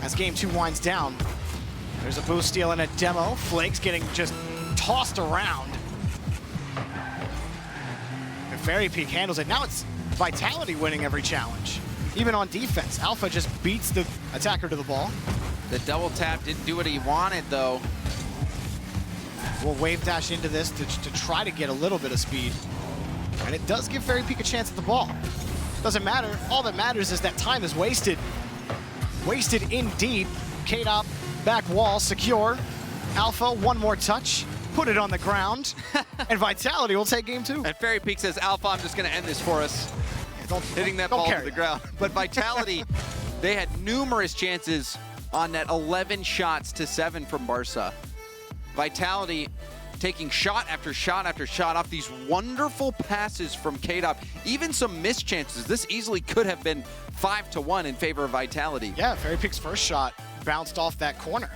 as game 2 winds down. There's a boost steal and a demo. Flakes getting just tossed around. And Fairy Peak handles it. Now it's Vitality winning every challenge, even on defense. Alpha just beats the attacker to the ball. The double tap didn't do what he wanted, though. We'll wave dash into this to try to get a little bit of speed. And it does give Fairy Peak a chance at the ball. Doesn't matter. All that matters is that time is wasted. Wasted in deep. K-Dop, back wall, secure. Alpha, one more touch. Put it on the ground. And Vitality will take game 2. And Fairy Peak says, Alpha, I'm just going to end this for us. Hitting that ball to the ground. But Vitality, they had numerous chances on net, 11 shots to 7 from Barça. Vitality taking shot after shot after shot off these wonderful passes from K-Dop. Even some missed chances. This easily could have been 5-1 in favor of Vitality. Yeah, Fairy Peak's first shot bounced off that corner.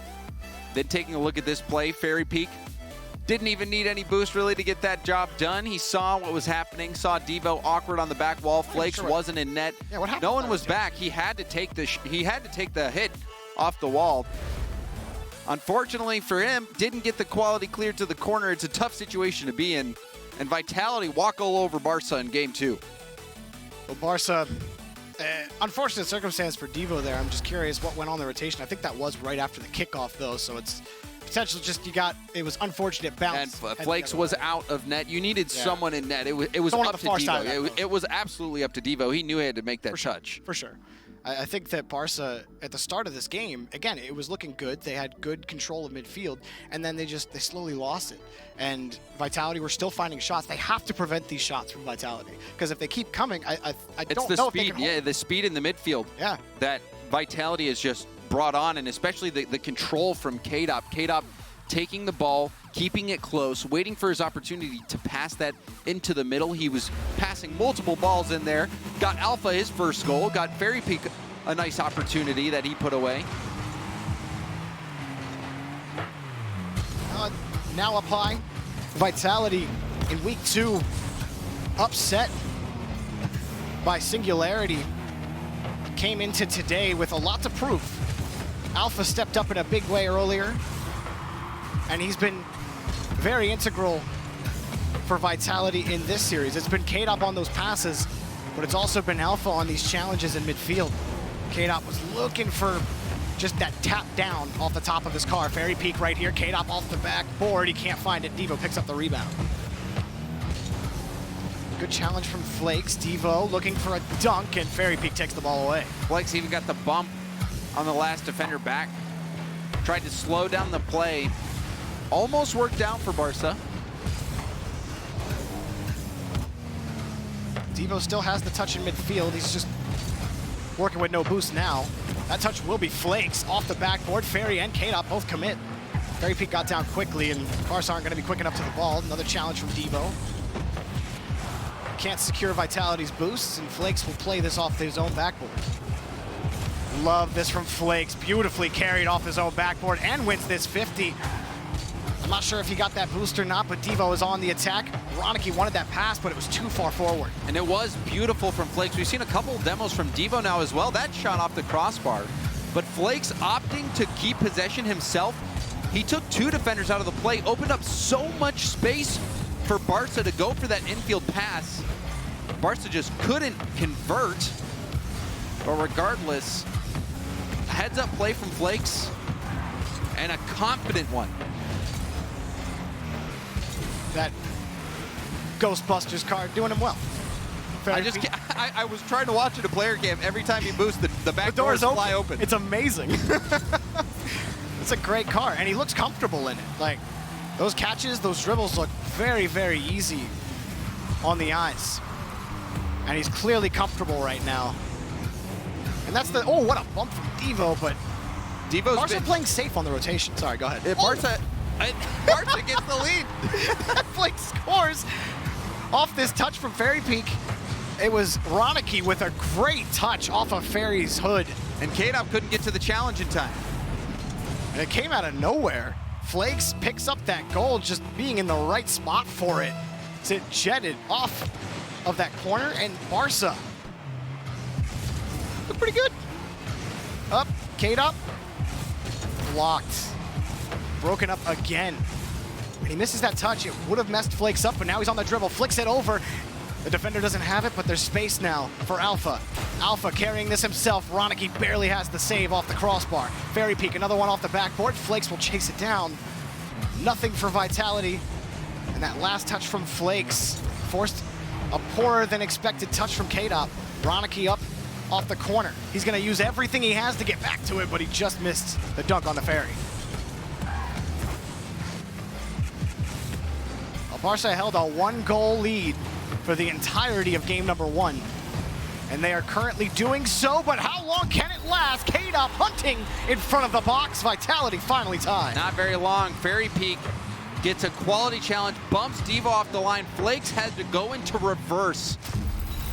Then taking a look at this play, Fairy Peak didn't even need any boost really to get that job done. He saw what was happening, saw Devo awkward on the back wall. Flakes wasn't in net. Yeah, what happened? No one was back. He had to take the hit off the wall. Unfortunately for him, didn't get the quality clear to the corner. It's a tough situation to be in. And Vitality walk all over Barça in game 2. Well, Barça, unfortunate circumstance for Devo there. I'm just curious what went on the rotation. I think that was right after the kickoff, though, so it's potential just it was unfortunate bounce. And Flakes was out of net. You needed someone in net. It was up to Devo. It was absolutely up to Devo. He knew he had to make that touch. For sure. I think that Barça, at the start of this game, again, it was looking good. They had good control of midfield, and then they slowly lost it. And Vitality were still finding shots. They have to prevent these shots from Vitality, because if they keep coming, I don't know if they can hold. Yeah, the speed in the midfield. Yeah. That Vitality has just brought on, and especially the control from K-Dop. K-Dop taking the ball, keeping it close, waiting for his opportunity to pass that into the middle. He was passing multiple balls in there. Got Alpha his first goal. Got Fairy Peak a nice opportunity that he put away. Now up high. Vitality in week 2, upset by Singularity. Came into today with a lot to prove. Alpha stepped up in a big way earlier, and he's been very integral for Vitality in this series. It's been K-Dop on those passes, but it's also been Alpha on these challenges in midfield. K-Dop was looking for just that tap down off the top of his car. Fairy Peak right here, K-Dop off the backboard. He can't find it. Devo picks up the rebound. Good challenge from Flakes. Devo looking for a dunk, and Fairy Peak takes the ball away. Flakes even got the bump on the last defender back. Tried to slow down the play. Almost worked out for Barça. Devo still has the touch in midfield. He's just working with no boost now. That touch will be Flakes off the backboard. Fairy and K-Dop both commit. Fairy Peak got down quickly, and Barça aren't going to be quick enough to the ball. Another challenge from Devo. Can't secure Vitality's boosts, and Flakes will play this off his own backboard. Love this from Flakes. Beautifully carried off his own backboard and wins this 50. I'm not sure if he got that boost or not, but Devo is on the attack. Ronicky wanted that pass, but it was too far forward. And it was beautiful from Flakes. We've seen a couple demos from Devo now as well. That shot off the crossbar. But Flakes opting to keep possession himself. He took 2 defenders out of the play, opened up so much space for Barça to go for that infield pass. Barça just couldn't convert. But regardless, heads-up play from Flakes, and a confident one. That Ghostbusters card doing him well. I was trying to watch it a player cam. Every time you boost, the back doors fly open. It's amazing. It's a great car, and he looks comfortable in it. Like, those catches, those dribbles look very, very easy on the eyes. And he's clearly comfortable right now. And that's the, oh, what a bump from Devo, but Barça playing safe on the rotation. Sorry, go ahead. Barça gets the lead. Flake scores off this touch from Fairy Peak. It was Ronicky with a great touch off of Fairy's hood. And K-Dop couldn't get to the challenge in time. And it came out of nowhere. Flakes picks up that goal, just being in the right spot for it. So it jetted off of that corner, and Barça look pretty good. Up, K-Dop, blocked. Broken up again. And he misses that touch. It would have messed Flakes up, but now he's on the dribble. Flicks it over. The defender doesn't have it, but there's space now for Alpha. Alpha carrying this himself. Ronicky barely has the save off the crossbar. Fairy Peak, another one off the backboard. Flakes will chase it down. Nothing for Vitality. And that last touch from Flakes forced a poorer than expected touch from K-Dop. Ronicky up off the corner. He's going to use everything he has to get back to it, but he just missed the dunk on the ferry. Well, Barça held a 1-goal lead for the entirety of game number 1. And they are currently doing so, but how long can it last? K-Dop hunting in front of the box. Vitality finally tied. Not very long. Fairy Peak gets a quality challenge, bumps Devo off the line. Flakes had to go into reverse.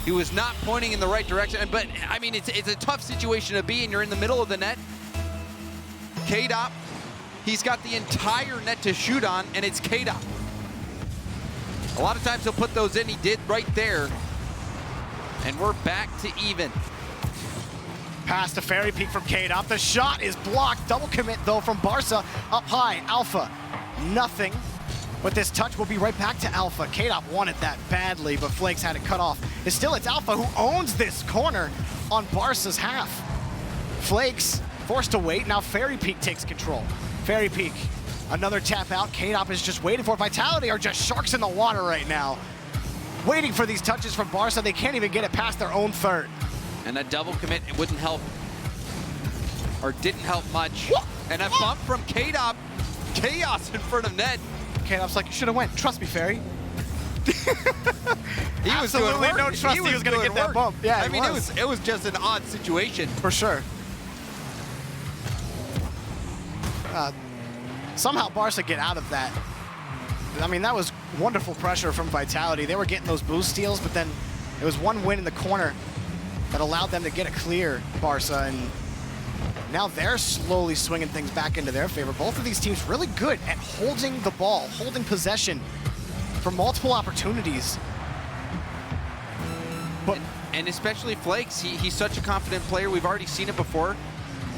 He was not pointing in the right direction, but I mean, it's a tough situation to be in. You're in the middle of the net. K-Dop, he's got the entire net to shoot on, and it's K-Dop. A lot of times he'll put those in. He did right there. And we're back to even. Pass to Fairy Peak from K-Dop. The shot is blocked. Double commit, though, from Barça. Up high, Alpha. Nothing. But this touch will be right back to Alpha. K-Dop wanted that badly, but Flakes had it cut off. It's Alpha who owns this corner on Barca's half. Flakes forced to wait. Now Fairy Peak takes control. Fairy Peak, another tap out. K-Dop is just waiting for it. Vitality are just sharks in the water right now. Waiting for these touches from Barça. They can't even get it past their own third. And a double commit, it wouldn't help, or didn't help much. And a bump from K-Dop. Chaos in front of net. K-Dop's like, you should have went. Trust me, Fairy. He was doing Absolutely work. no trust he was going to get that bump. Yeah, I mean, it was just an odd situation. For sure. Somehow Barça get out of that. I mean, that was wonderful pressure from Vitality. They were getting those boost steals, but then it was one win in the corner that allowed them to get a clear, Barça, and now they're slowly swinging things back into their favor. Both of these teams really good at holding the ball, holding possession for multiple opportunities. But and especially Flakes, he's such a confident player. We've already seen it before.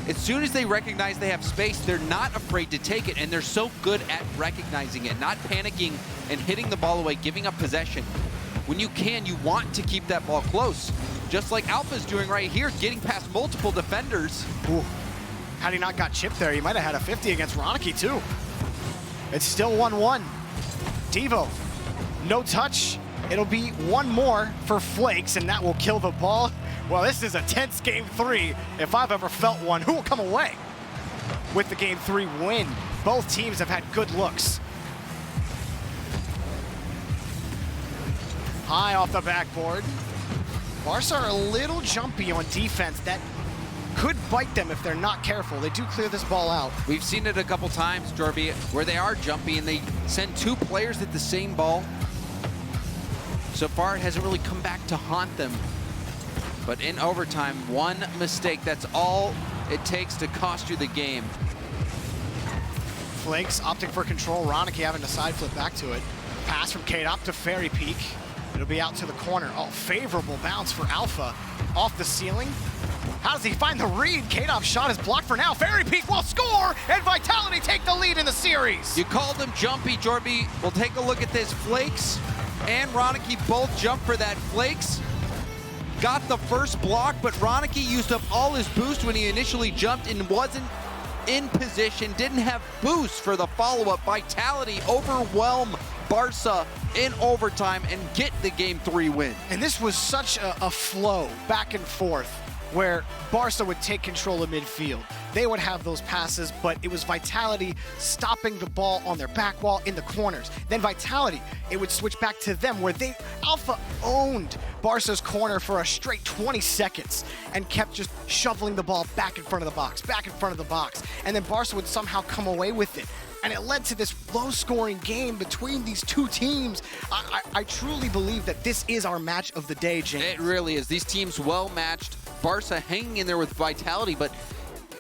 As soon as they recognize they have space, they're not afraid to take it, and they're so good at recognizing it, not panicking and hitting the ball away, giving up possession. When you can, you want to keep that ball close. Just like Alpha's doing right here, getting past multiple defenders. Ooh. Had he not got chipped there, he might have had a 50 against Ronicky too. It's still 1-1. Devo, no touch. It'll be one more for Flakes, and that will kill the ball. Well, this is a tense game 3, if I've ever felt one. Who will come away with the game 3 win? Both teams have had good looks. High off the backboard. Barça are a little jumpy on defense. That could bite them if they're not careful. They do clear this ball out. We've seen it a couple times, Jorby, where they are jumpy and they send 2 players at the same ball. So far, it hasn't really come back to haunt them. But in overtime, one mistake, that's all it takes to cost you the game. Flakes opting for control. Ronicky having to side flip back to it. Pass from K-Dop to Fairy Peak. It'll be out to the corner. Oh, favorable bounce for Alpha. Off the ceiling. How does he find the read? K-Dop's shot is blocked for now. Fairy Peak will score, and Vitality take the lead in the series. You called them jumpy, Jorby. We'll take a look at this. Flakes and Ronicky both jump for that. Flakes got the first block, but Ronicky used up all his boost when he initially jumped and wasn't in position, didn't have boost for the follow-up. Vitality overwhelm Barça in overtime and get the game 3 win. And this was such a flow back and forth where Barça would take control of midfield. They would have those passes, but it was Vitality stopping the ball on their back wall in the corners. Then Vitality, it would switch back to them where Alpha owned Barca's corner for a straight 20 seconds and kept just shoveling the ball back in front of the box, back in front of the box. And then Barça would somehow come away with it. And it led to this low-scoring game between these two teams. I truly believe that this is our match of the day, James. It really is. These teams well-matched. Barça hanging in there with Vitality, but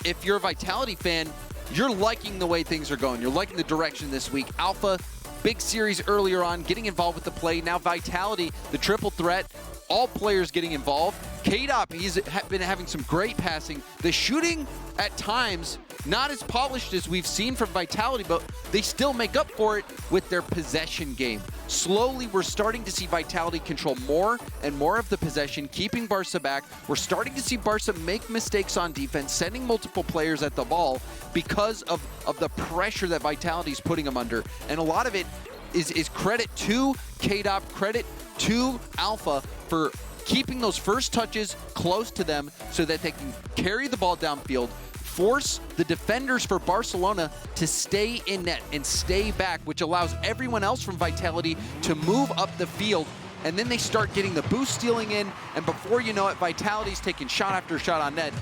if you're a Vitality fan, you're liking the way things are going. You're liking the direction this week. Alpha, big series earlier on, getting involved with the play. Now Vitality, the triple threat, all players getting involved. K-Dop, he's been having some great passing. The shooting at times, not as polished as we've seen from Vitality, but they still make up for it with their possession game. Slowly, we're starting to see Vitality control more and more of the possession, keeping Barça back. We're starting to see Barça make mistakes on defense, sending multiple players at the ball because of the pressure that Vitality is putting them under. And a lot of it is credit to K-Dop, credit to Alpha for keeping those first touches close to them so that they can carry the ball downfield, force the defenders for Barcelona to stay in net and stay back, which allows everyone else from Vitality to move up the field. And then they start getting the boost stealing in, and before you know it, Vitality's taking shot after shot on net.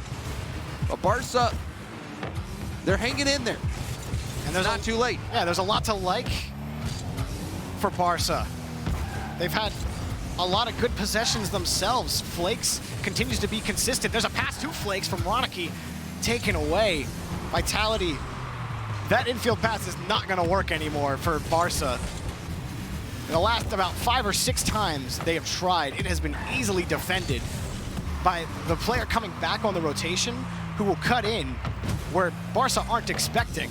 But Barça, they're hanging in there. And there's not too late. Yeah, there's a lot to like for Barça. They've had a lot of good possessions themselves. Flakes continues to be consistent. There's a pass to Flakes from Ronicky, taken away. Vitality, that infield pass is not going to work anymore for Barça. The last about 5 or 6 times they have tried, it has been easily defended by the player coming back on the rotation who will cut in where Barça aren't expecting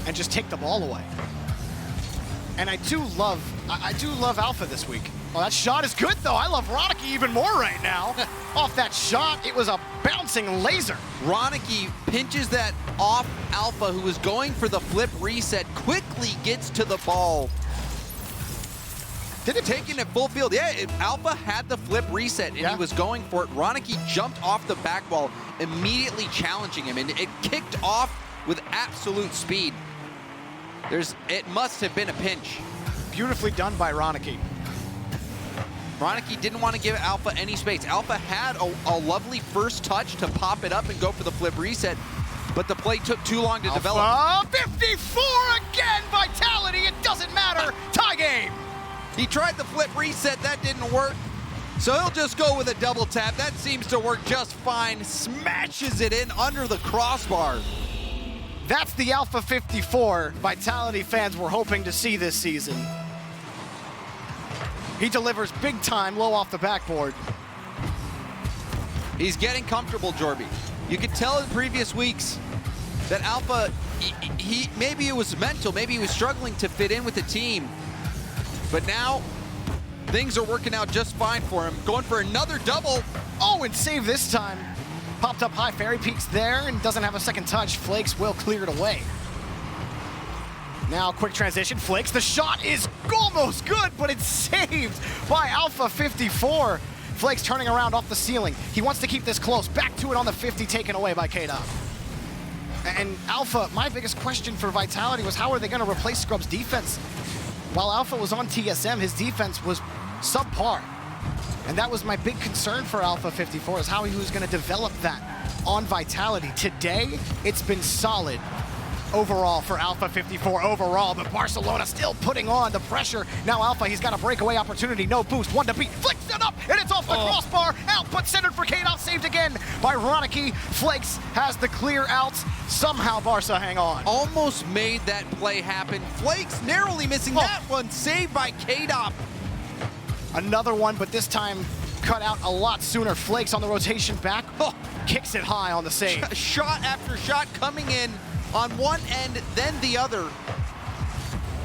and just take the ball away. And I do love Alpha this week. Oh, that shot is good though. I love Ronicky even more right now. Off that shot, it was a bouncing laser. Ronicky pinches that off Alpha, who was going for the flip reset, quickly gets to the ball. Taking it full field. Yeah, Alpha had the flip reset and he was going for it. Ronicky jumped off the back wall, immediately challenging him, and it kicked off with absolute speed. It must have been a pinch. Beautifully done by Ronicky. Ronicky didn't want to give Alpha any space. Alpha had a lovely first touch to pop it up and go for the flip reset, but the play took too long to develop. 54 again, Vitality, it doesn't matter, tie game. He tried the flip reset, that didn't work. So he'll just go with a double tap. That seems to work just fine. Smashes it in under the crossbar. That's the Alpha 54 Vitality fans were hoping to see this season. He delivers big time, low off the backboard. He's getting comfortable, Jorby. You could tell in previous weeks that Alpha, he maybe it was mental, maybe he was struggling to fit in with the team. But now, things are working out just fine for him. Going for another double. Oh, and save this time. Popped up high, Fairy Peaks there, and doesn't have a second touch. Flakes will clear it away. Now, quick transition, Flakes. The shot is almost good, but it's saved by Alpha 54. Flakes turning around off the ceiling. He wants to keep this close. Back to it on the 50, taken away by K-Dot. And Alpha, my biggest question for Vitality was how are they going to replace Scrub's defense? While Alpha was on TSM, his defense was subpar. And that was my big concern for Alpha 54, is how he was going to develop that on Vitality. Today, it's been solid overall for Alpha 54 overall, but Barcelona still putting on the pressure. Now Alpha, he's got a breakaway opportunity, no boost, one to beat, flicks it up, and it's off the crossbar. Output centered for K-Dot, saved again by Ronicky. Flakes has the clear out. Somehow Barça hang on. Almost made that play happen. Flakes narrowly missing that one, saved by K-Dot. Another one, but this time cut out a lot sooner. Flakes on the rotation back, kicks it high on the save. Shot after shot coming in on one end, then the other.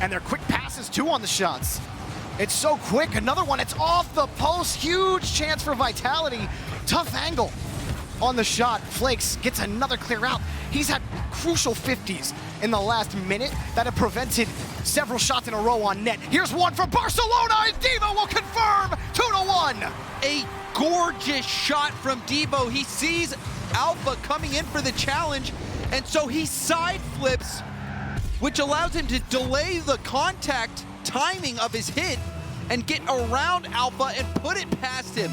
And they're quick passes too on the shots. It's so quick. Another one, it's off the post. Huge chance for Vitality. Tough angle on the shot. Flakes gets another clear out. He's had crucial 50s in the last minute that have prevented several shots in a row on net. Here's one for Barcelona, and Devo will confirm 2-1. A gorgeous shot from Devo. He sees Alpha coming in for the challenge, and so he side flips, which allows him to delay the contact timing of his hit and get around Alpha and put it past him.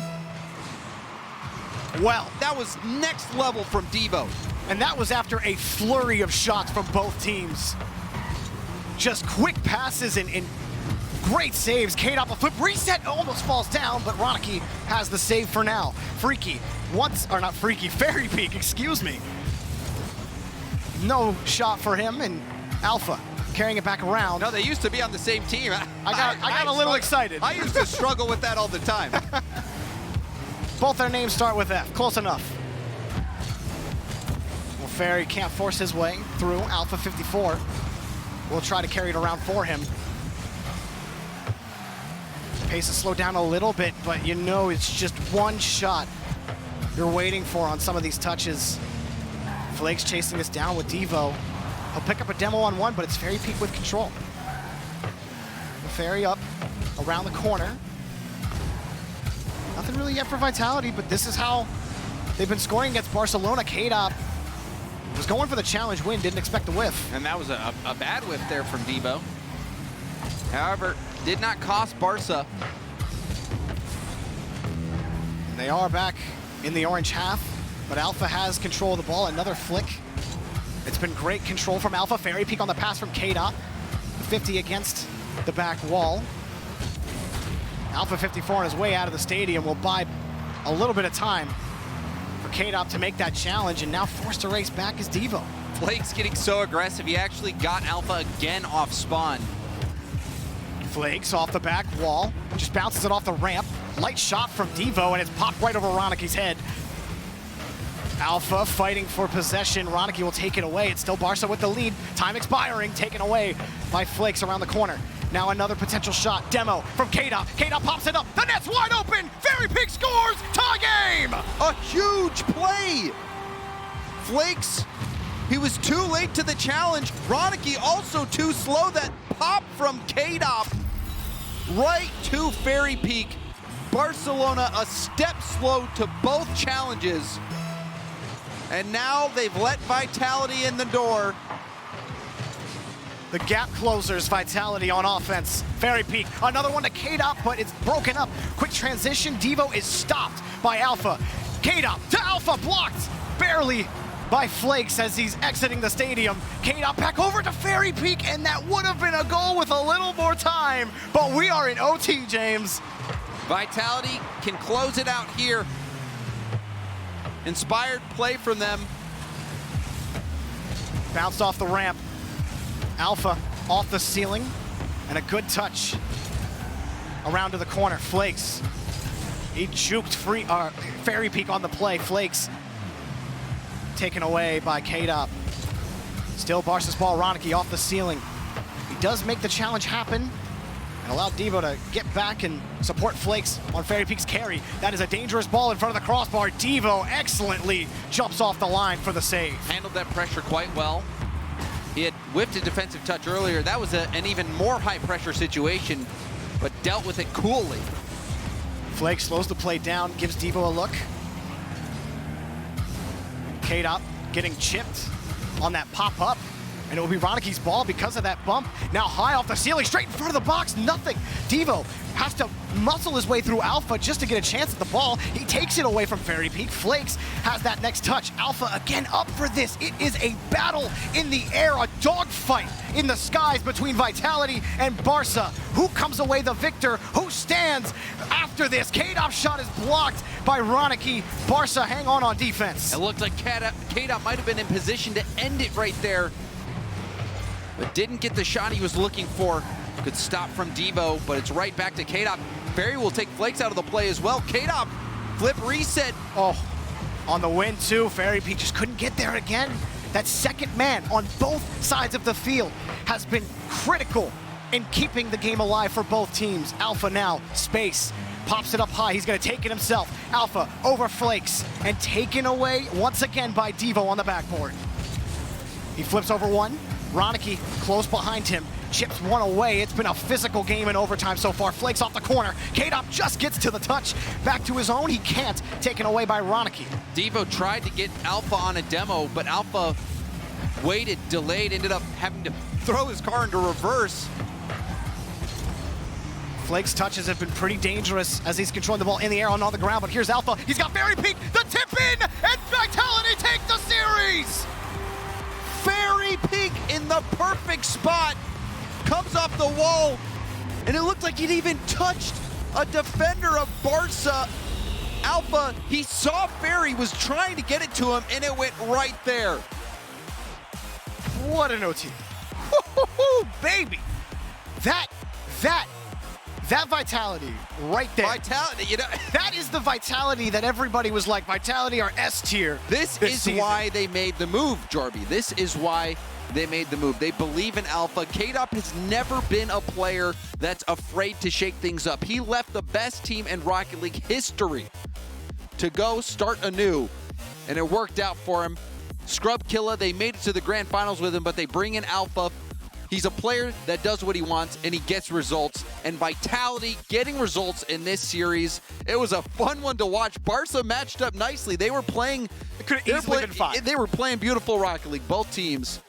Well, that was next level from Devo. And that was after a flurry of shots from both teams. Just quick passes and great saves. K-Dot, a flip reset, almost falls down, but Ronicky has the save for now. Freaky, Fairy Peak, excuse me. No shot for him, and Alpha carrying it back around. No, they used to be on the same team. I got a little excited. I used to struggle with that all the time. Both their names start with F, close enough. Well, Fairy can't force his way through. Alpha 54 will try to carry it around for him. Pace is slowed down a little bit, but you know it's just one shot you're waiting for on some of these touches. Flakes chasing this down with Devo. He'll pick up a demo on one, but it's Fairy Peak with control. The Fairy up around the corner. Now Nothing really yet for Vitality, but this is how they've been scoring against Barcelona. K-Dop was going for the challenge win, didn't expect the whiff. And that was a bad whiff there from Devo. However, did not cost Barça. And they are back in the orange half, but Alpha has control of the ball. Another flick. It's been great control from Alpha. Fairy Peak on the pass from K-Dop. 50 against the back wall. Alpha 54 on his way out of the stadium will buy a little bit of time for K-Dop to make that challenge, and now forced to race back is Devo. Flake's getting so aggressive, he actually got Alpha again off spawn. Flakes off the back wall, just bounces it off the ramp. Light shot from Devo, and it's popped right over Roniki's head. Alpha fighting for possession. Roniki will take it away. It's still Barça with the lead. Time expiring, taken away by Flakes around the corner. Now another potential shot. Demo from K-Dop. K-Dop pops it up. The net's wide open. Fairy Peak scores. Tie game. A huge play. Flakes, he was too late to the challenge. Roniki also too slow. That pop from K-Dop right to Fairy Peak. Barcelona a step slow to both challenges. And now they've let Vitality in the door. The gap closers, Vitality on offense. Fairy Peak, another one to K-Dop, but it's broken up. Quick transition, Devo is stopped by Alpha. K-Dop to Alpha, blocked barely by Flakes as he's exiting the stadium. K-Dop back over to Fairy Peak, and that would have been a goal with a little more time, but we are in OT, James. Vitality can close it out here. Inspired play from them. Bounced off the ramp. Alpha off the ceiling, and a good touch around to the corner. Flakes, he juked Fairy Peak on the play. Flakes taken away by K-Dop. Still Barca's ball. Roniki off the ceiling. He does make the challenge happen and allow Devo to get back and support Flakes on Fairy Peak's carry. That is a dangerous ball in front of the crossbar. Devo excellently jumps off the line for the save. Handled that pressure quite well. He had whipped a defensive touch earlier. That was an even more high pressure situation, but dealt with it coolly. Flake slows the play down, gives Devo a look. K-Dop getting chipped on that pop-up, and it will be Roniki's ball because of that bump. Now high off the ceiling, straight in front of the box, nothing. Devo has to muscle his way through Alpha just to get a chance at the ball. He takes it away from Fairy Peak. Flakes has that next touch. Alpha again up for this. It is a battle in the air, a dogfight in the skies between Vitality and Barça. Who comes away the victor? Who stands after this? K-Dop's shot is blocked by Roniki. Barça hang on defense. It looked like K-Dop might have been in position to end it right there, but didn't get the shot he was looking for. Good stop from Devo, but it's right back to K-Dop. Fairy will take Flakes out of the play as well. K-Dop, flip reset. Oh, on the win too. Fairy Peak just couldn't get there again. That second man on both sides of the field has been critical in keeping the game alive for both teams. Alpha now, space, pops it up high. He's gonna take it himself. Alpha over Flakes and taken away once again by Devo on the backboard. He flips over one. Roniki close behind him, chips one away. It's been a physical game in overtime so far. Flakes off the corner. K-Dop just gets to the touch. Back to his own. He can't. Taken away by Roniki. Devo tried to get Alpha on a demo, but Alpha waited, delayed, ended up having to throw his car into reverse. Flakes' touches have been pretty dangerous as he's controlling the ball in the air and on the ground, but here's Alpha. He's got Fairy Peak, the tip in, and Vitality take the series! Fairy Peak in the perfect spot, comes off the wall, and it looked like he'd even touched a defender of Barça. Alpha, he saw Fairy, was trying to get it to him, and it went right there. What an OT. Baby! That Vitality right there. Vitality, you know. That is the Vitality that everybody was like, Vitality are S tier. This is why they made the move, Jarby. This is why they made the move. They believe in Alpha. K-Dop has never been a player that's afraid to shake things up. He left the best team in Rocket League history to go start anew, and it worked out for him. Scrub Killa, they made it to the grand finals with him, but they bring in Alpha. He's a player that does what he wants, and he gets results. And Vitality getting results in this series, it was a fun one to watch. Barça matched up nicely. They were playing. It could have easily been 5. They were playing beautiful Rocket League, both teams.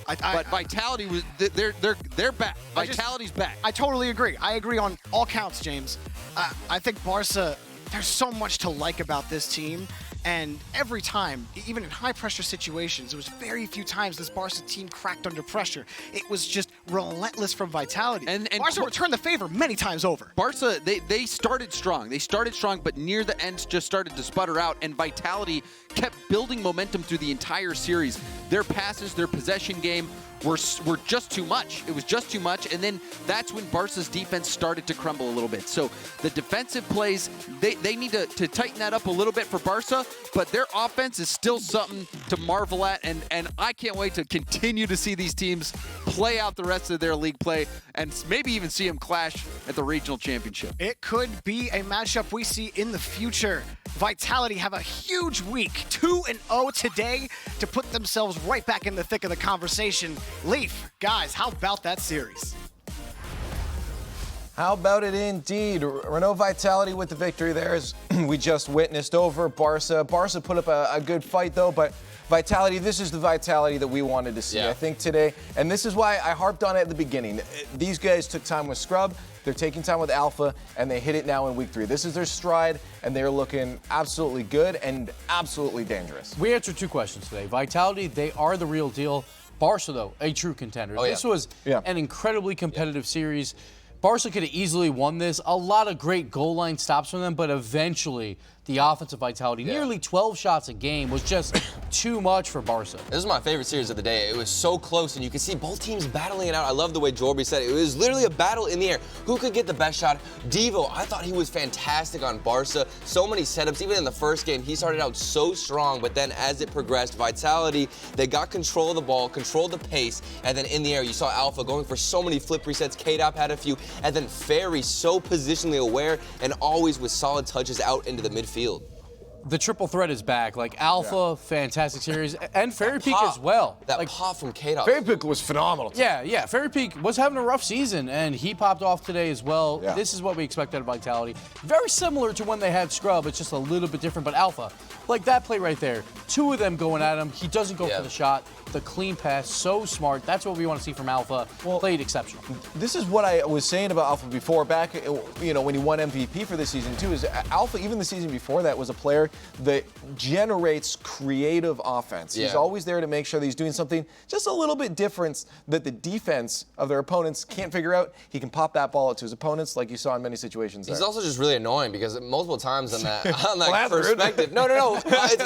But Vitality was they're back. Vitality's back. I totally agree. I agree on all counts, James. I think Barça, there's so much to like about this team. And every time, even in high-pressure situations, it was very few times this Barca team cracked under pressure. It was just relentless from Vitality. And Barca returned the favor many times over. Barca, they started strong. They started strong, but near the end just started to sputter out, and Vitality kept building momentum through the entire series. Their passes, their possession game were just too much. It was just too much, and then that's when Barca's defense started to crumble a little bit. So the defensive plays, they need to tighten that up a little bit for Barca, but their offense is still something to marvel at, and I can't wait to continue to see these teams play out the rest of their league play and maybe even see them clash at the regional championship. It could be a matchup we see in the future. Vitality have a huge week, 2-0 today, to put themselves right back in the thick of the conversation. Leaf, guys, how about that series? How about it indeed? Renault Vitality with the victory there, as we just witnessed over Barça. Barça put up a good fight though, but Vitality, this is the Vitality that we wanted to see, I think, today. And this is why I harped on it at the beginning. These guys took time with Scrub, they're taking time with Alpha, and they hit it now in week 3. This is their stride, and they're looking absolutely good and absolutely dangerous. We answered 2 questions today. Vitality, they are the real deal. Barça, though, a true contender. This was an incredibly competitive series. Barça could have easily won this. A lot of great goal line stops from them, but eventually the offensive Vitality, nearly 12 shots a game, was just too much for Barça. This is my favorite series of the day. It was so close, and you could see both teams battling it out. I love the way Jorby said it. It was literally a battle in the air. Who could get the best shot? Devo, I thought he was fantastic on Barça. So many setups. Even in the first game, he started out so strong, but then as it progressed, Vitality, they got control of the ball, controlled the pace, and then in the air, you saw Alpha going for so many flip resets. K-Dop had a few, and then Ferry so positionally aware and always with solid touches out into the midfield. The triple threat is back. Like Alpha, fantastic series, and Fairy Peak as well. That pop from K-Dop. Fairy Peak was phenomenal. Yeah. Fairy Peak was having a rough season, and he popped off today as well. This is what we expect out of Vitality. Very similar to when they had Scrub. It's just a little bit different, but Alpha, like that play right there, 2 of them going at him. He doesn't go for the shot. The clean pass, so smart. That's what we want to see from Alpha. Played exceptional. This is what I was saying about Alpha before, back when he won MVP for this season too, is Alpha, even the season before that, was a player that generates creative offense. He's always there to make sure that he's doing something just a little bit different that the defense of their opponents can't figure out. He can pop that ball out to his opponents like you saw in many situations there. He's also just really annoying because multiple times on that perspective. No.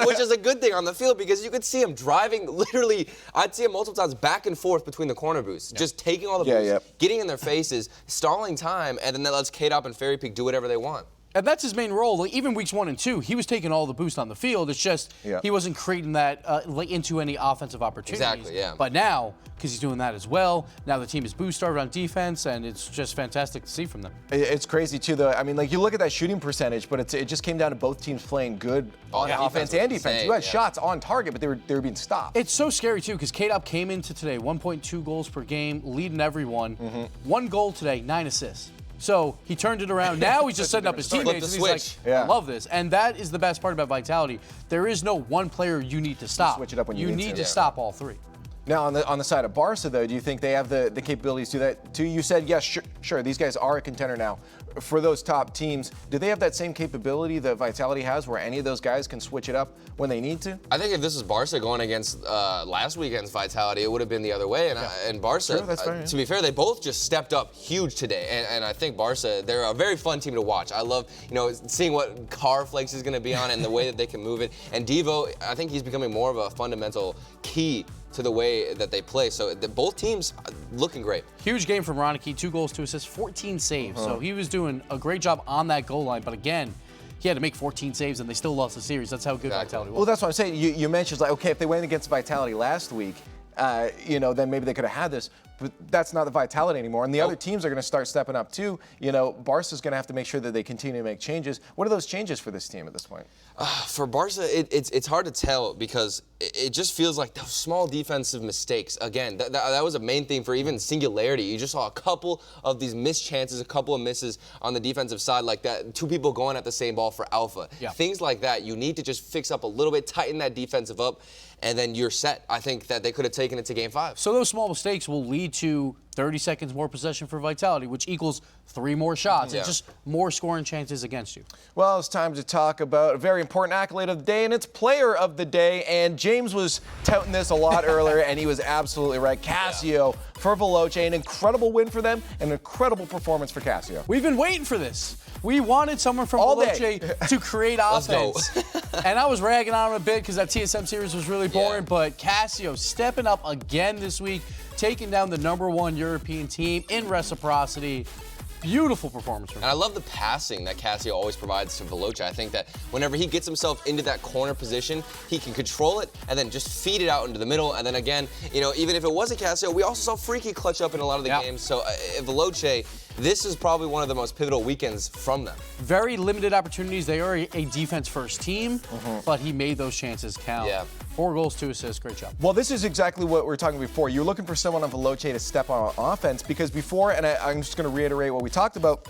Which is a good thing on the field because you could see him driving literally. I'd see him multiple times back and forth between the corner boosts, just taking all the boosts, getting in their faces, stalling time, and then that lets K-Dop and Fairy Peak do whatever they want. And that's his main role. Like, even weeks 1 and 2, he was taking all the boost on the field. It's just he wasn't creating that into any offensive opportunities. Exactly, yeah. But now, because he's doing that as well, now the team is boost started on defense, and it's just fantastic to see from them. It's crazy too, though. I mean, like you look at that shooting percentage, but it just came down to both teams playing good on offense and defense. Insane, you had shots on target, but they were being stopped. It's so scary too, because K-Dop came into today 1.2 goals per game, leading everyone. 1 goal today, 9 assists. So he turned it around. Now he's just setting up his teammates, and he's like, I love this. And that is the best part about Vitality. There is no one player you need to stop. Switch it up when you need to stop all 3. Now, on the side of Barça, though, do you think they have the capabilities to do that too? You said, yes, sure, these guys are a contender now. For those top teams, do they have that same capability that Vitality has where any of those guys can switch it up when they need to? I think if this is Barça going against last weekend's Vitality, it would have been the other way. And Barça, to be fair, they both just stepped up huge today. And I think Barça, they're a very fun team to watch. I love, seeing what car Flakes is going to be on and the way that they can move it. And Devo, I think he's becoming more of a fundamental key to the way that they play. So both teams looking great. Huge game from Ronicky, 2 goals, 2 assists, 14 saves. So he was doing a great job on that goal line. But again, he had to make 14 saves and they still lost the series. That's how good Vitality was. Well, that's what I'm saying. You mentioned, like, okay, if they went against Vitality last week, then maybe they could have had this. but that's not the Vitality anymore. And the other teams are going to start stepping up too. You know, Barca's going to have to make sure that they continue to make changes. What are those changes for this team at this point? For Barca, it's hard to tell because it just feels like those small defensive mistakes. Again, that was a main thing for even Singularity. You just saw a couple of these missed chances, a couple of misses on the defensive side like that. 2 people going at the same ball for Alpha. Yeah. Things like that, you need to just fix up a little bit, tighten that defensive up, and then you're set. I think that they could have taken it to Game 5. So those small mistakes will lead to 30 seconds more possession for Vitality, which equals 3 more shots. Yeah. It's just more scoring chances against you. Well, it's time to talk about a very important accolade of the day, and it's Player of the Day. And James was touting this a lot earlier, and he was absolutely right. Cassio for Veloce, an incredible win for them, an incredible performance for Cassio. We've been waiting for this. We wanted someone from All Veloce to create offense. And I was ragging on him a bit because that TSM series was really boring, but Cassio stepping up again this week, taking down the #1 European team in Reciprocity. Beautiful performance from him. And I love the passing that Cassio always provides to Veloce. I think that whenever he gets himself into that corner position, he can control it and then just feed it out into the middle. And then again, you know, even if it wasn't Cassio, we also saw Freaky clutch up in a lot of the games. So Veloce, this is probably one of the most pivotal weekends from them. Very limited opportunities. They are a defense-first team, but he made those chances count. Yeah. 4 goals, 2 assists. Great job. Well, this is exactly what we were talking before. You're looking for someone on Veloce to step on offense because before, and I'm just going to reiterate what we talked about,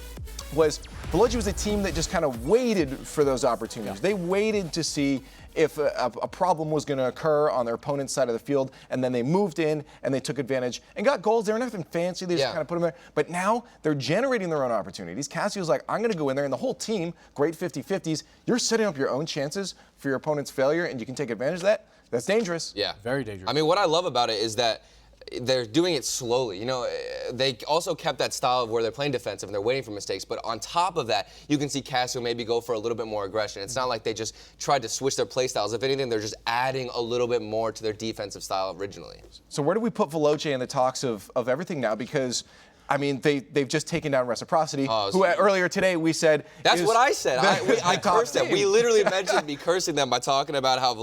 was Veloce was a team that just kind of waited for those opportunities. They waited to see if a problem was going to occur on their opponent's side of the field, and then they moved in and they took advantage and got goals. They were nothing fancy. They just kind of put them there. But now they're generating their own opportunities. Cassio's like, I'm going to go in there, and the whole team, great 50-50s. You're setting up your own chances for your opponent's failure, and you can take advantage of that. That's dangerous. Yeah. Very dangerous. I mean, what I love about it is that they're doing it slowly. You know, they also kept that style of where they're playing defensive and they're waiting for mistakes. But on top of that, you can see Cassio maybe go for a little bit more aggression. It's not like they just tried to switch their play styles. If anything, they're just adding a little bit more to their defensive style originally. So where do we put Veloce in the talks of everything now? Because I mean, they've just taken down Reciprocity, who earlier today we said... That's what I said. I cursed them. We literally mentioned me cursing them by talking about how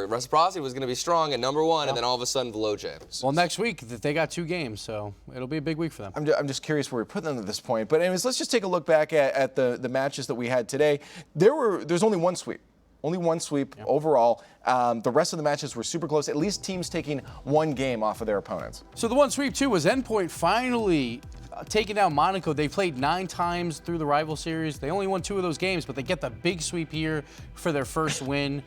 Reciprocity was going to be strong at #1, and then all of a sudden Veloce. Well, next week, they got 2 games, so it'll be a big week for them. I'm just curious where we put them at this point. But anyways, let's just take a look back at the matches that we had today. There's only one sweep. Only one sweep overall. The rest of the matches were super close, at least teams taking 1 game off of their opponents. So the one sweep, too, was Endpoint finally taking down Monaco. They played 9 times through the rival series. They only won 2 of those games, but they get the big sweep here for their first win.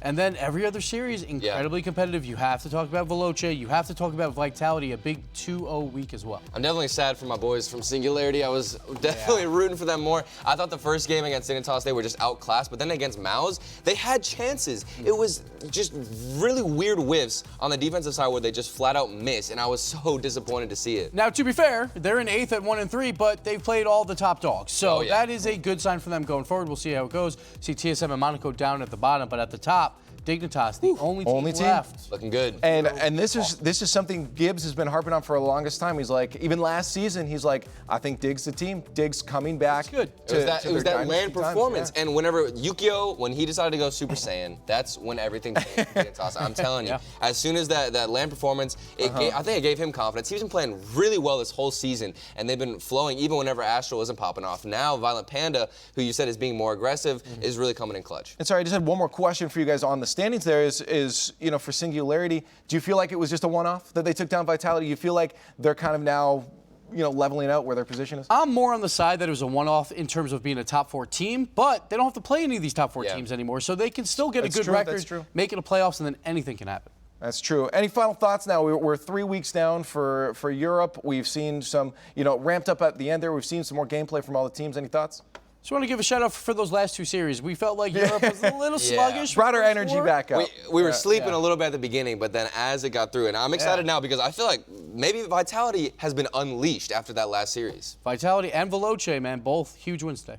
And then every other series, incredibly competitive. You have to talk about Veloce. You have to talk about Vitality, a big 2-0 week as well. I'm definitely sad for my boys from Singularity. I was definitely rooting for them more. I thought the first game against Dignitas, they were just outclassed. But then against Mouse, they had chances. It was just really weird whiffs on the defensive side where they just flat out missed. And I was so disappointed to see it. Now, to be fair, they're in 8th at 1-3, but they've played all the top dogs. So that is a good sign for them going forward. We'll see how it goes. See TSM and Monaco down at the bottom, but at the top, Dignitas, the only team left. Looking good. And this is something Gibbs has been harping on for the longest time. He's like, even last season, he's like, I think Diggs the team. Diggs coming back. Good. It was that land performance. And whenever Yukio, when he decided to go Super Saiyan, that's when everything changed for Dignitas. I'm telling you, as soon as that land performance, I think it gave him confidence. He's been playing really well this whole season, and they've been flowing even whenever Astral isn't popping off. Now, Violent Panda, who you said is being more aggressive, is really coming in clutch. And sorry, I just had one more question for you guys on the standings there is, you know, for Singularity, do you feel like it was just a one-off that they took down Vitality? You feel like they're kind of now, you know, leveling out where their position is? I'm more on the side that it was a one-off in terms of being a top 4 team, but they don't have to play any of these top 4 teams anymore, so they can still get a good record, make it a playoffs, and then anything can happen. That's true. Any final thoughts now? We're 3 weeks down for Europe. We've seen some, you know, ramped up at the end there. We've seen some more gameplay from all the teams. Any thoughts? Just want to give a shout out for those last 2 series. We felt like Europe was a little sluggish. Brought our energy back up. We were sleeping a little bit at the beginning, but then as it got through, and I'm excited now because I feel like maybe Vitality has been unleashed after that last series. Vitality and Veloce, man, both huge wins today.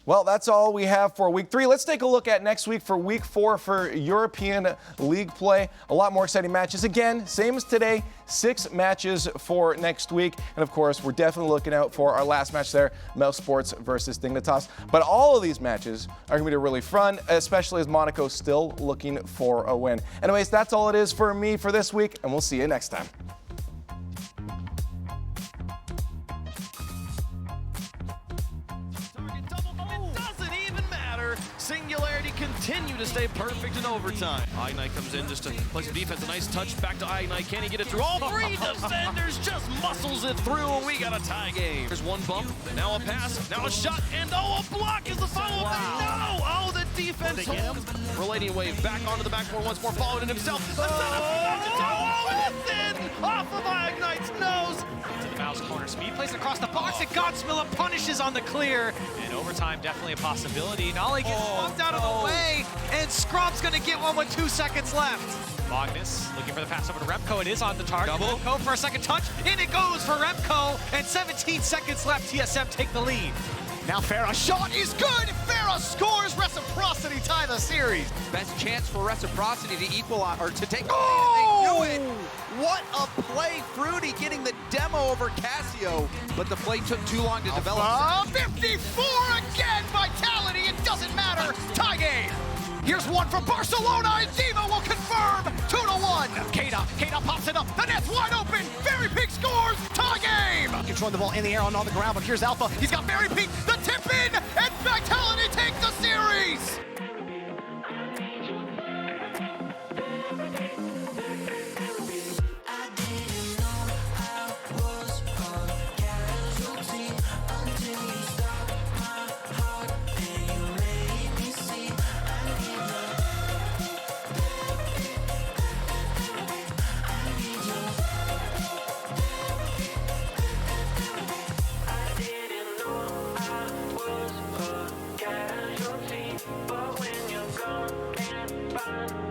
Well, that's all we have for week 3. Let's take a look at next week for week 4 for European League play. A lot more exciting matches. Again, same as today, 6 matches for next week. And of course, we're definitely looking out for our last match there, Mousesports versus Dignitas. But all of these matches are going to be really fun, especially as Monaco's still looking for a win. Anyways, that's all it is for me for this week, and we'll see you next time. stay perfect in overtime. Ignite comes in just to play some defense. A nice touch back to Ignite. Can he get it through? All three defenders just muscles it through, and we got a tie game. There's one bump, now a pass, now a shot, and a block is the follow-up. Wow. No! Oh, the defense holds. Relating wave back onto the backboard once more, followed in himself. It's in! Off of Ignite's nose! Into the mouse corner. Speed plays across the box, and Godsmilla punishes on the clear. And overtime, definitely a possibility. Nolly gets bumped out of the way, and Scrump's going to get one with 2 seconds left. Magnus looking for the pass over to Remco. It is on the target. Double. Remco for a second touch, and it goes for Remco, and 17 seconds left. TSM take the lead. Now Farah shot is good. Farah scores. Reciprocity tie the series. Best chance for Reciprocity to equalize or to take. Oh! They do it. What a play! Fruity getting the demo over Casio, but the play took too long to develop. 54 again. Vitality. It doesn't matter. Tie game. Here's one for Barcelona, and Diva will confirm 2-1. Kata pops it up. The net's wide open. Very Pink scores. Tie game. Controlling the ball in the air and on the ground, but here's Alpha. He's got Very Pink. The tip in, and Vitality take the series. But when you're gone, can't find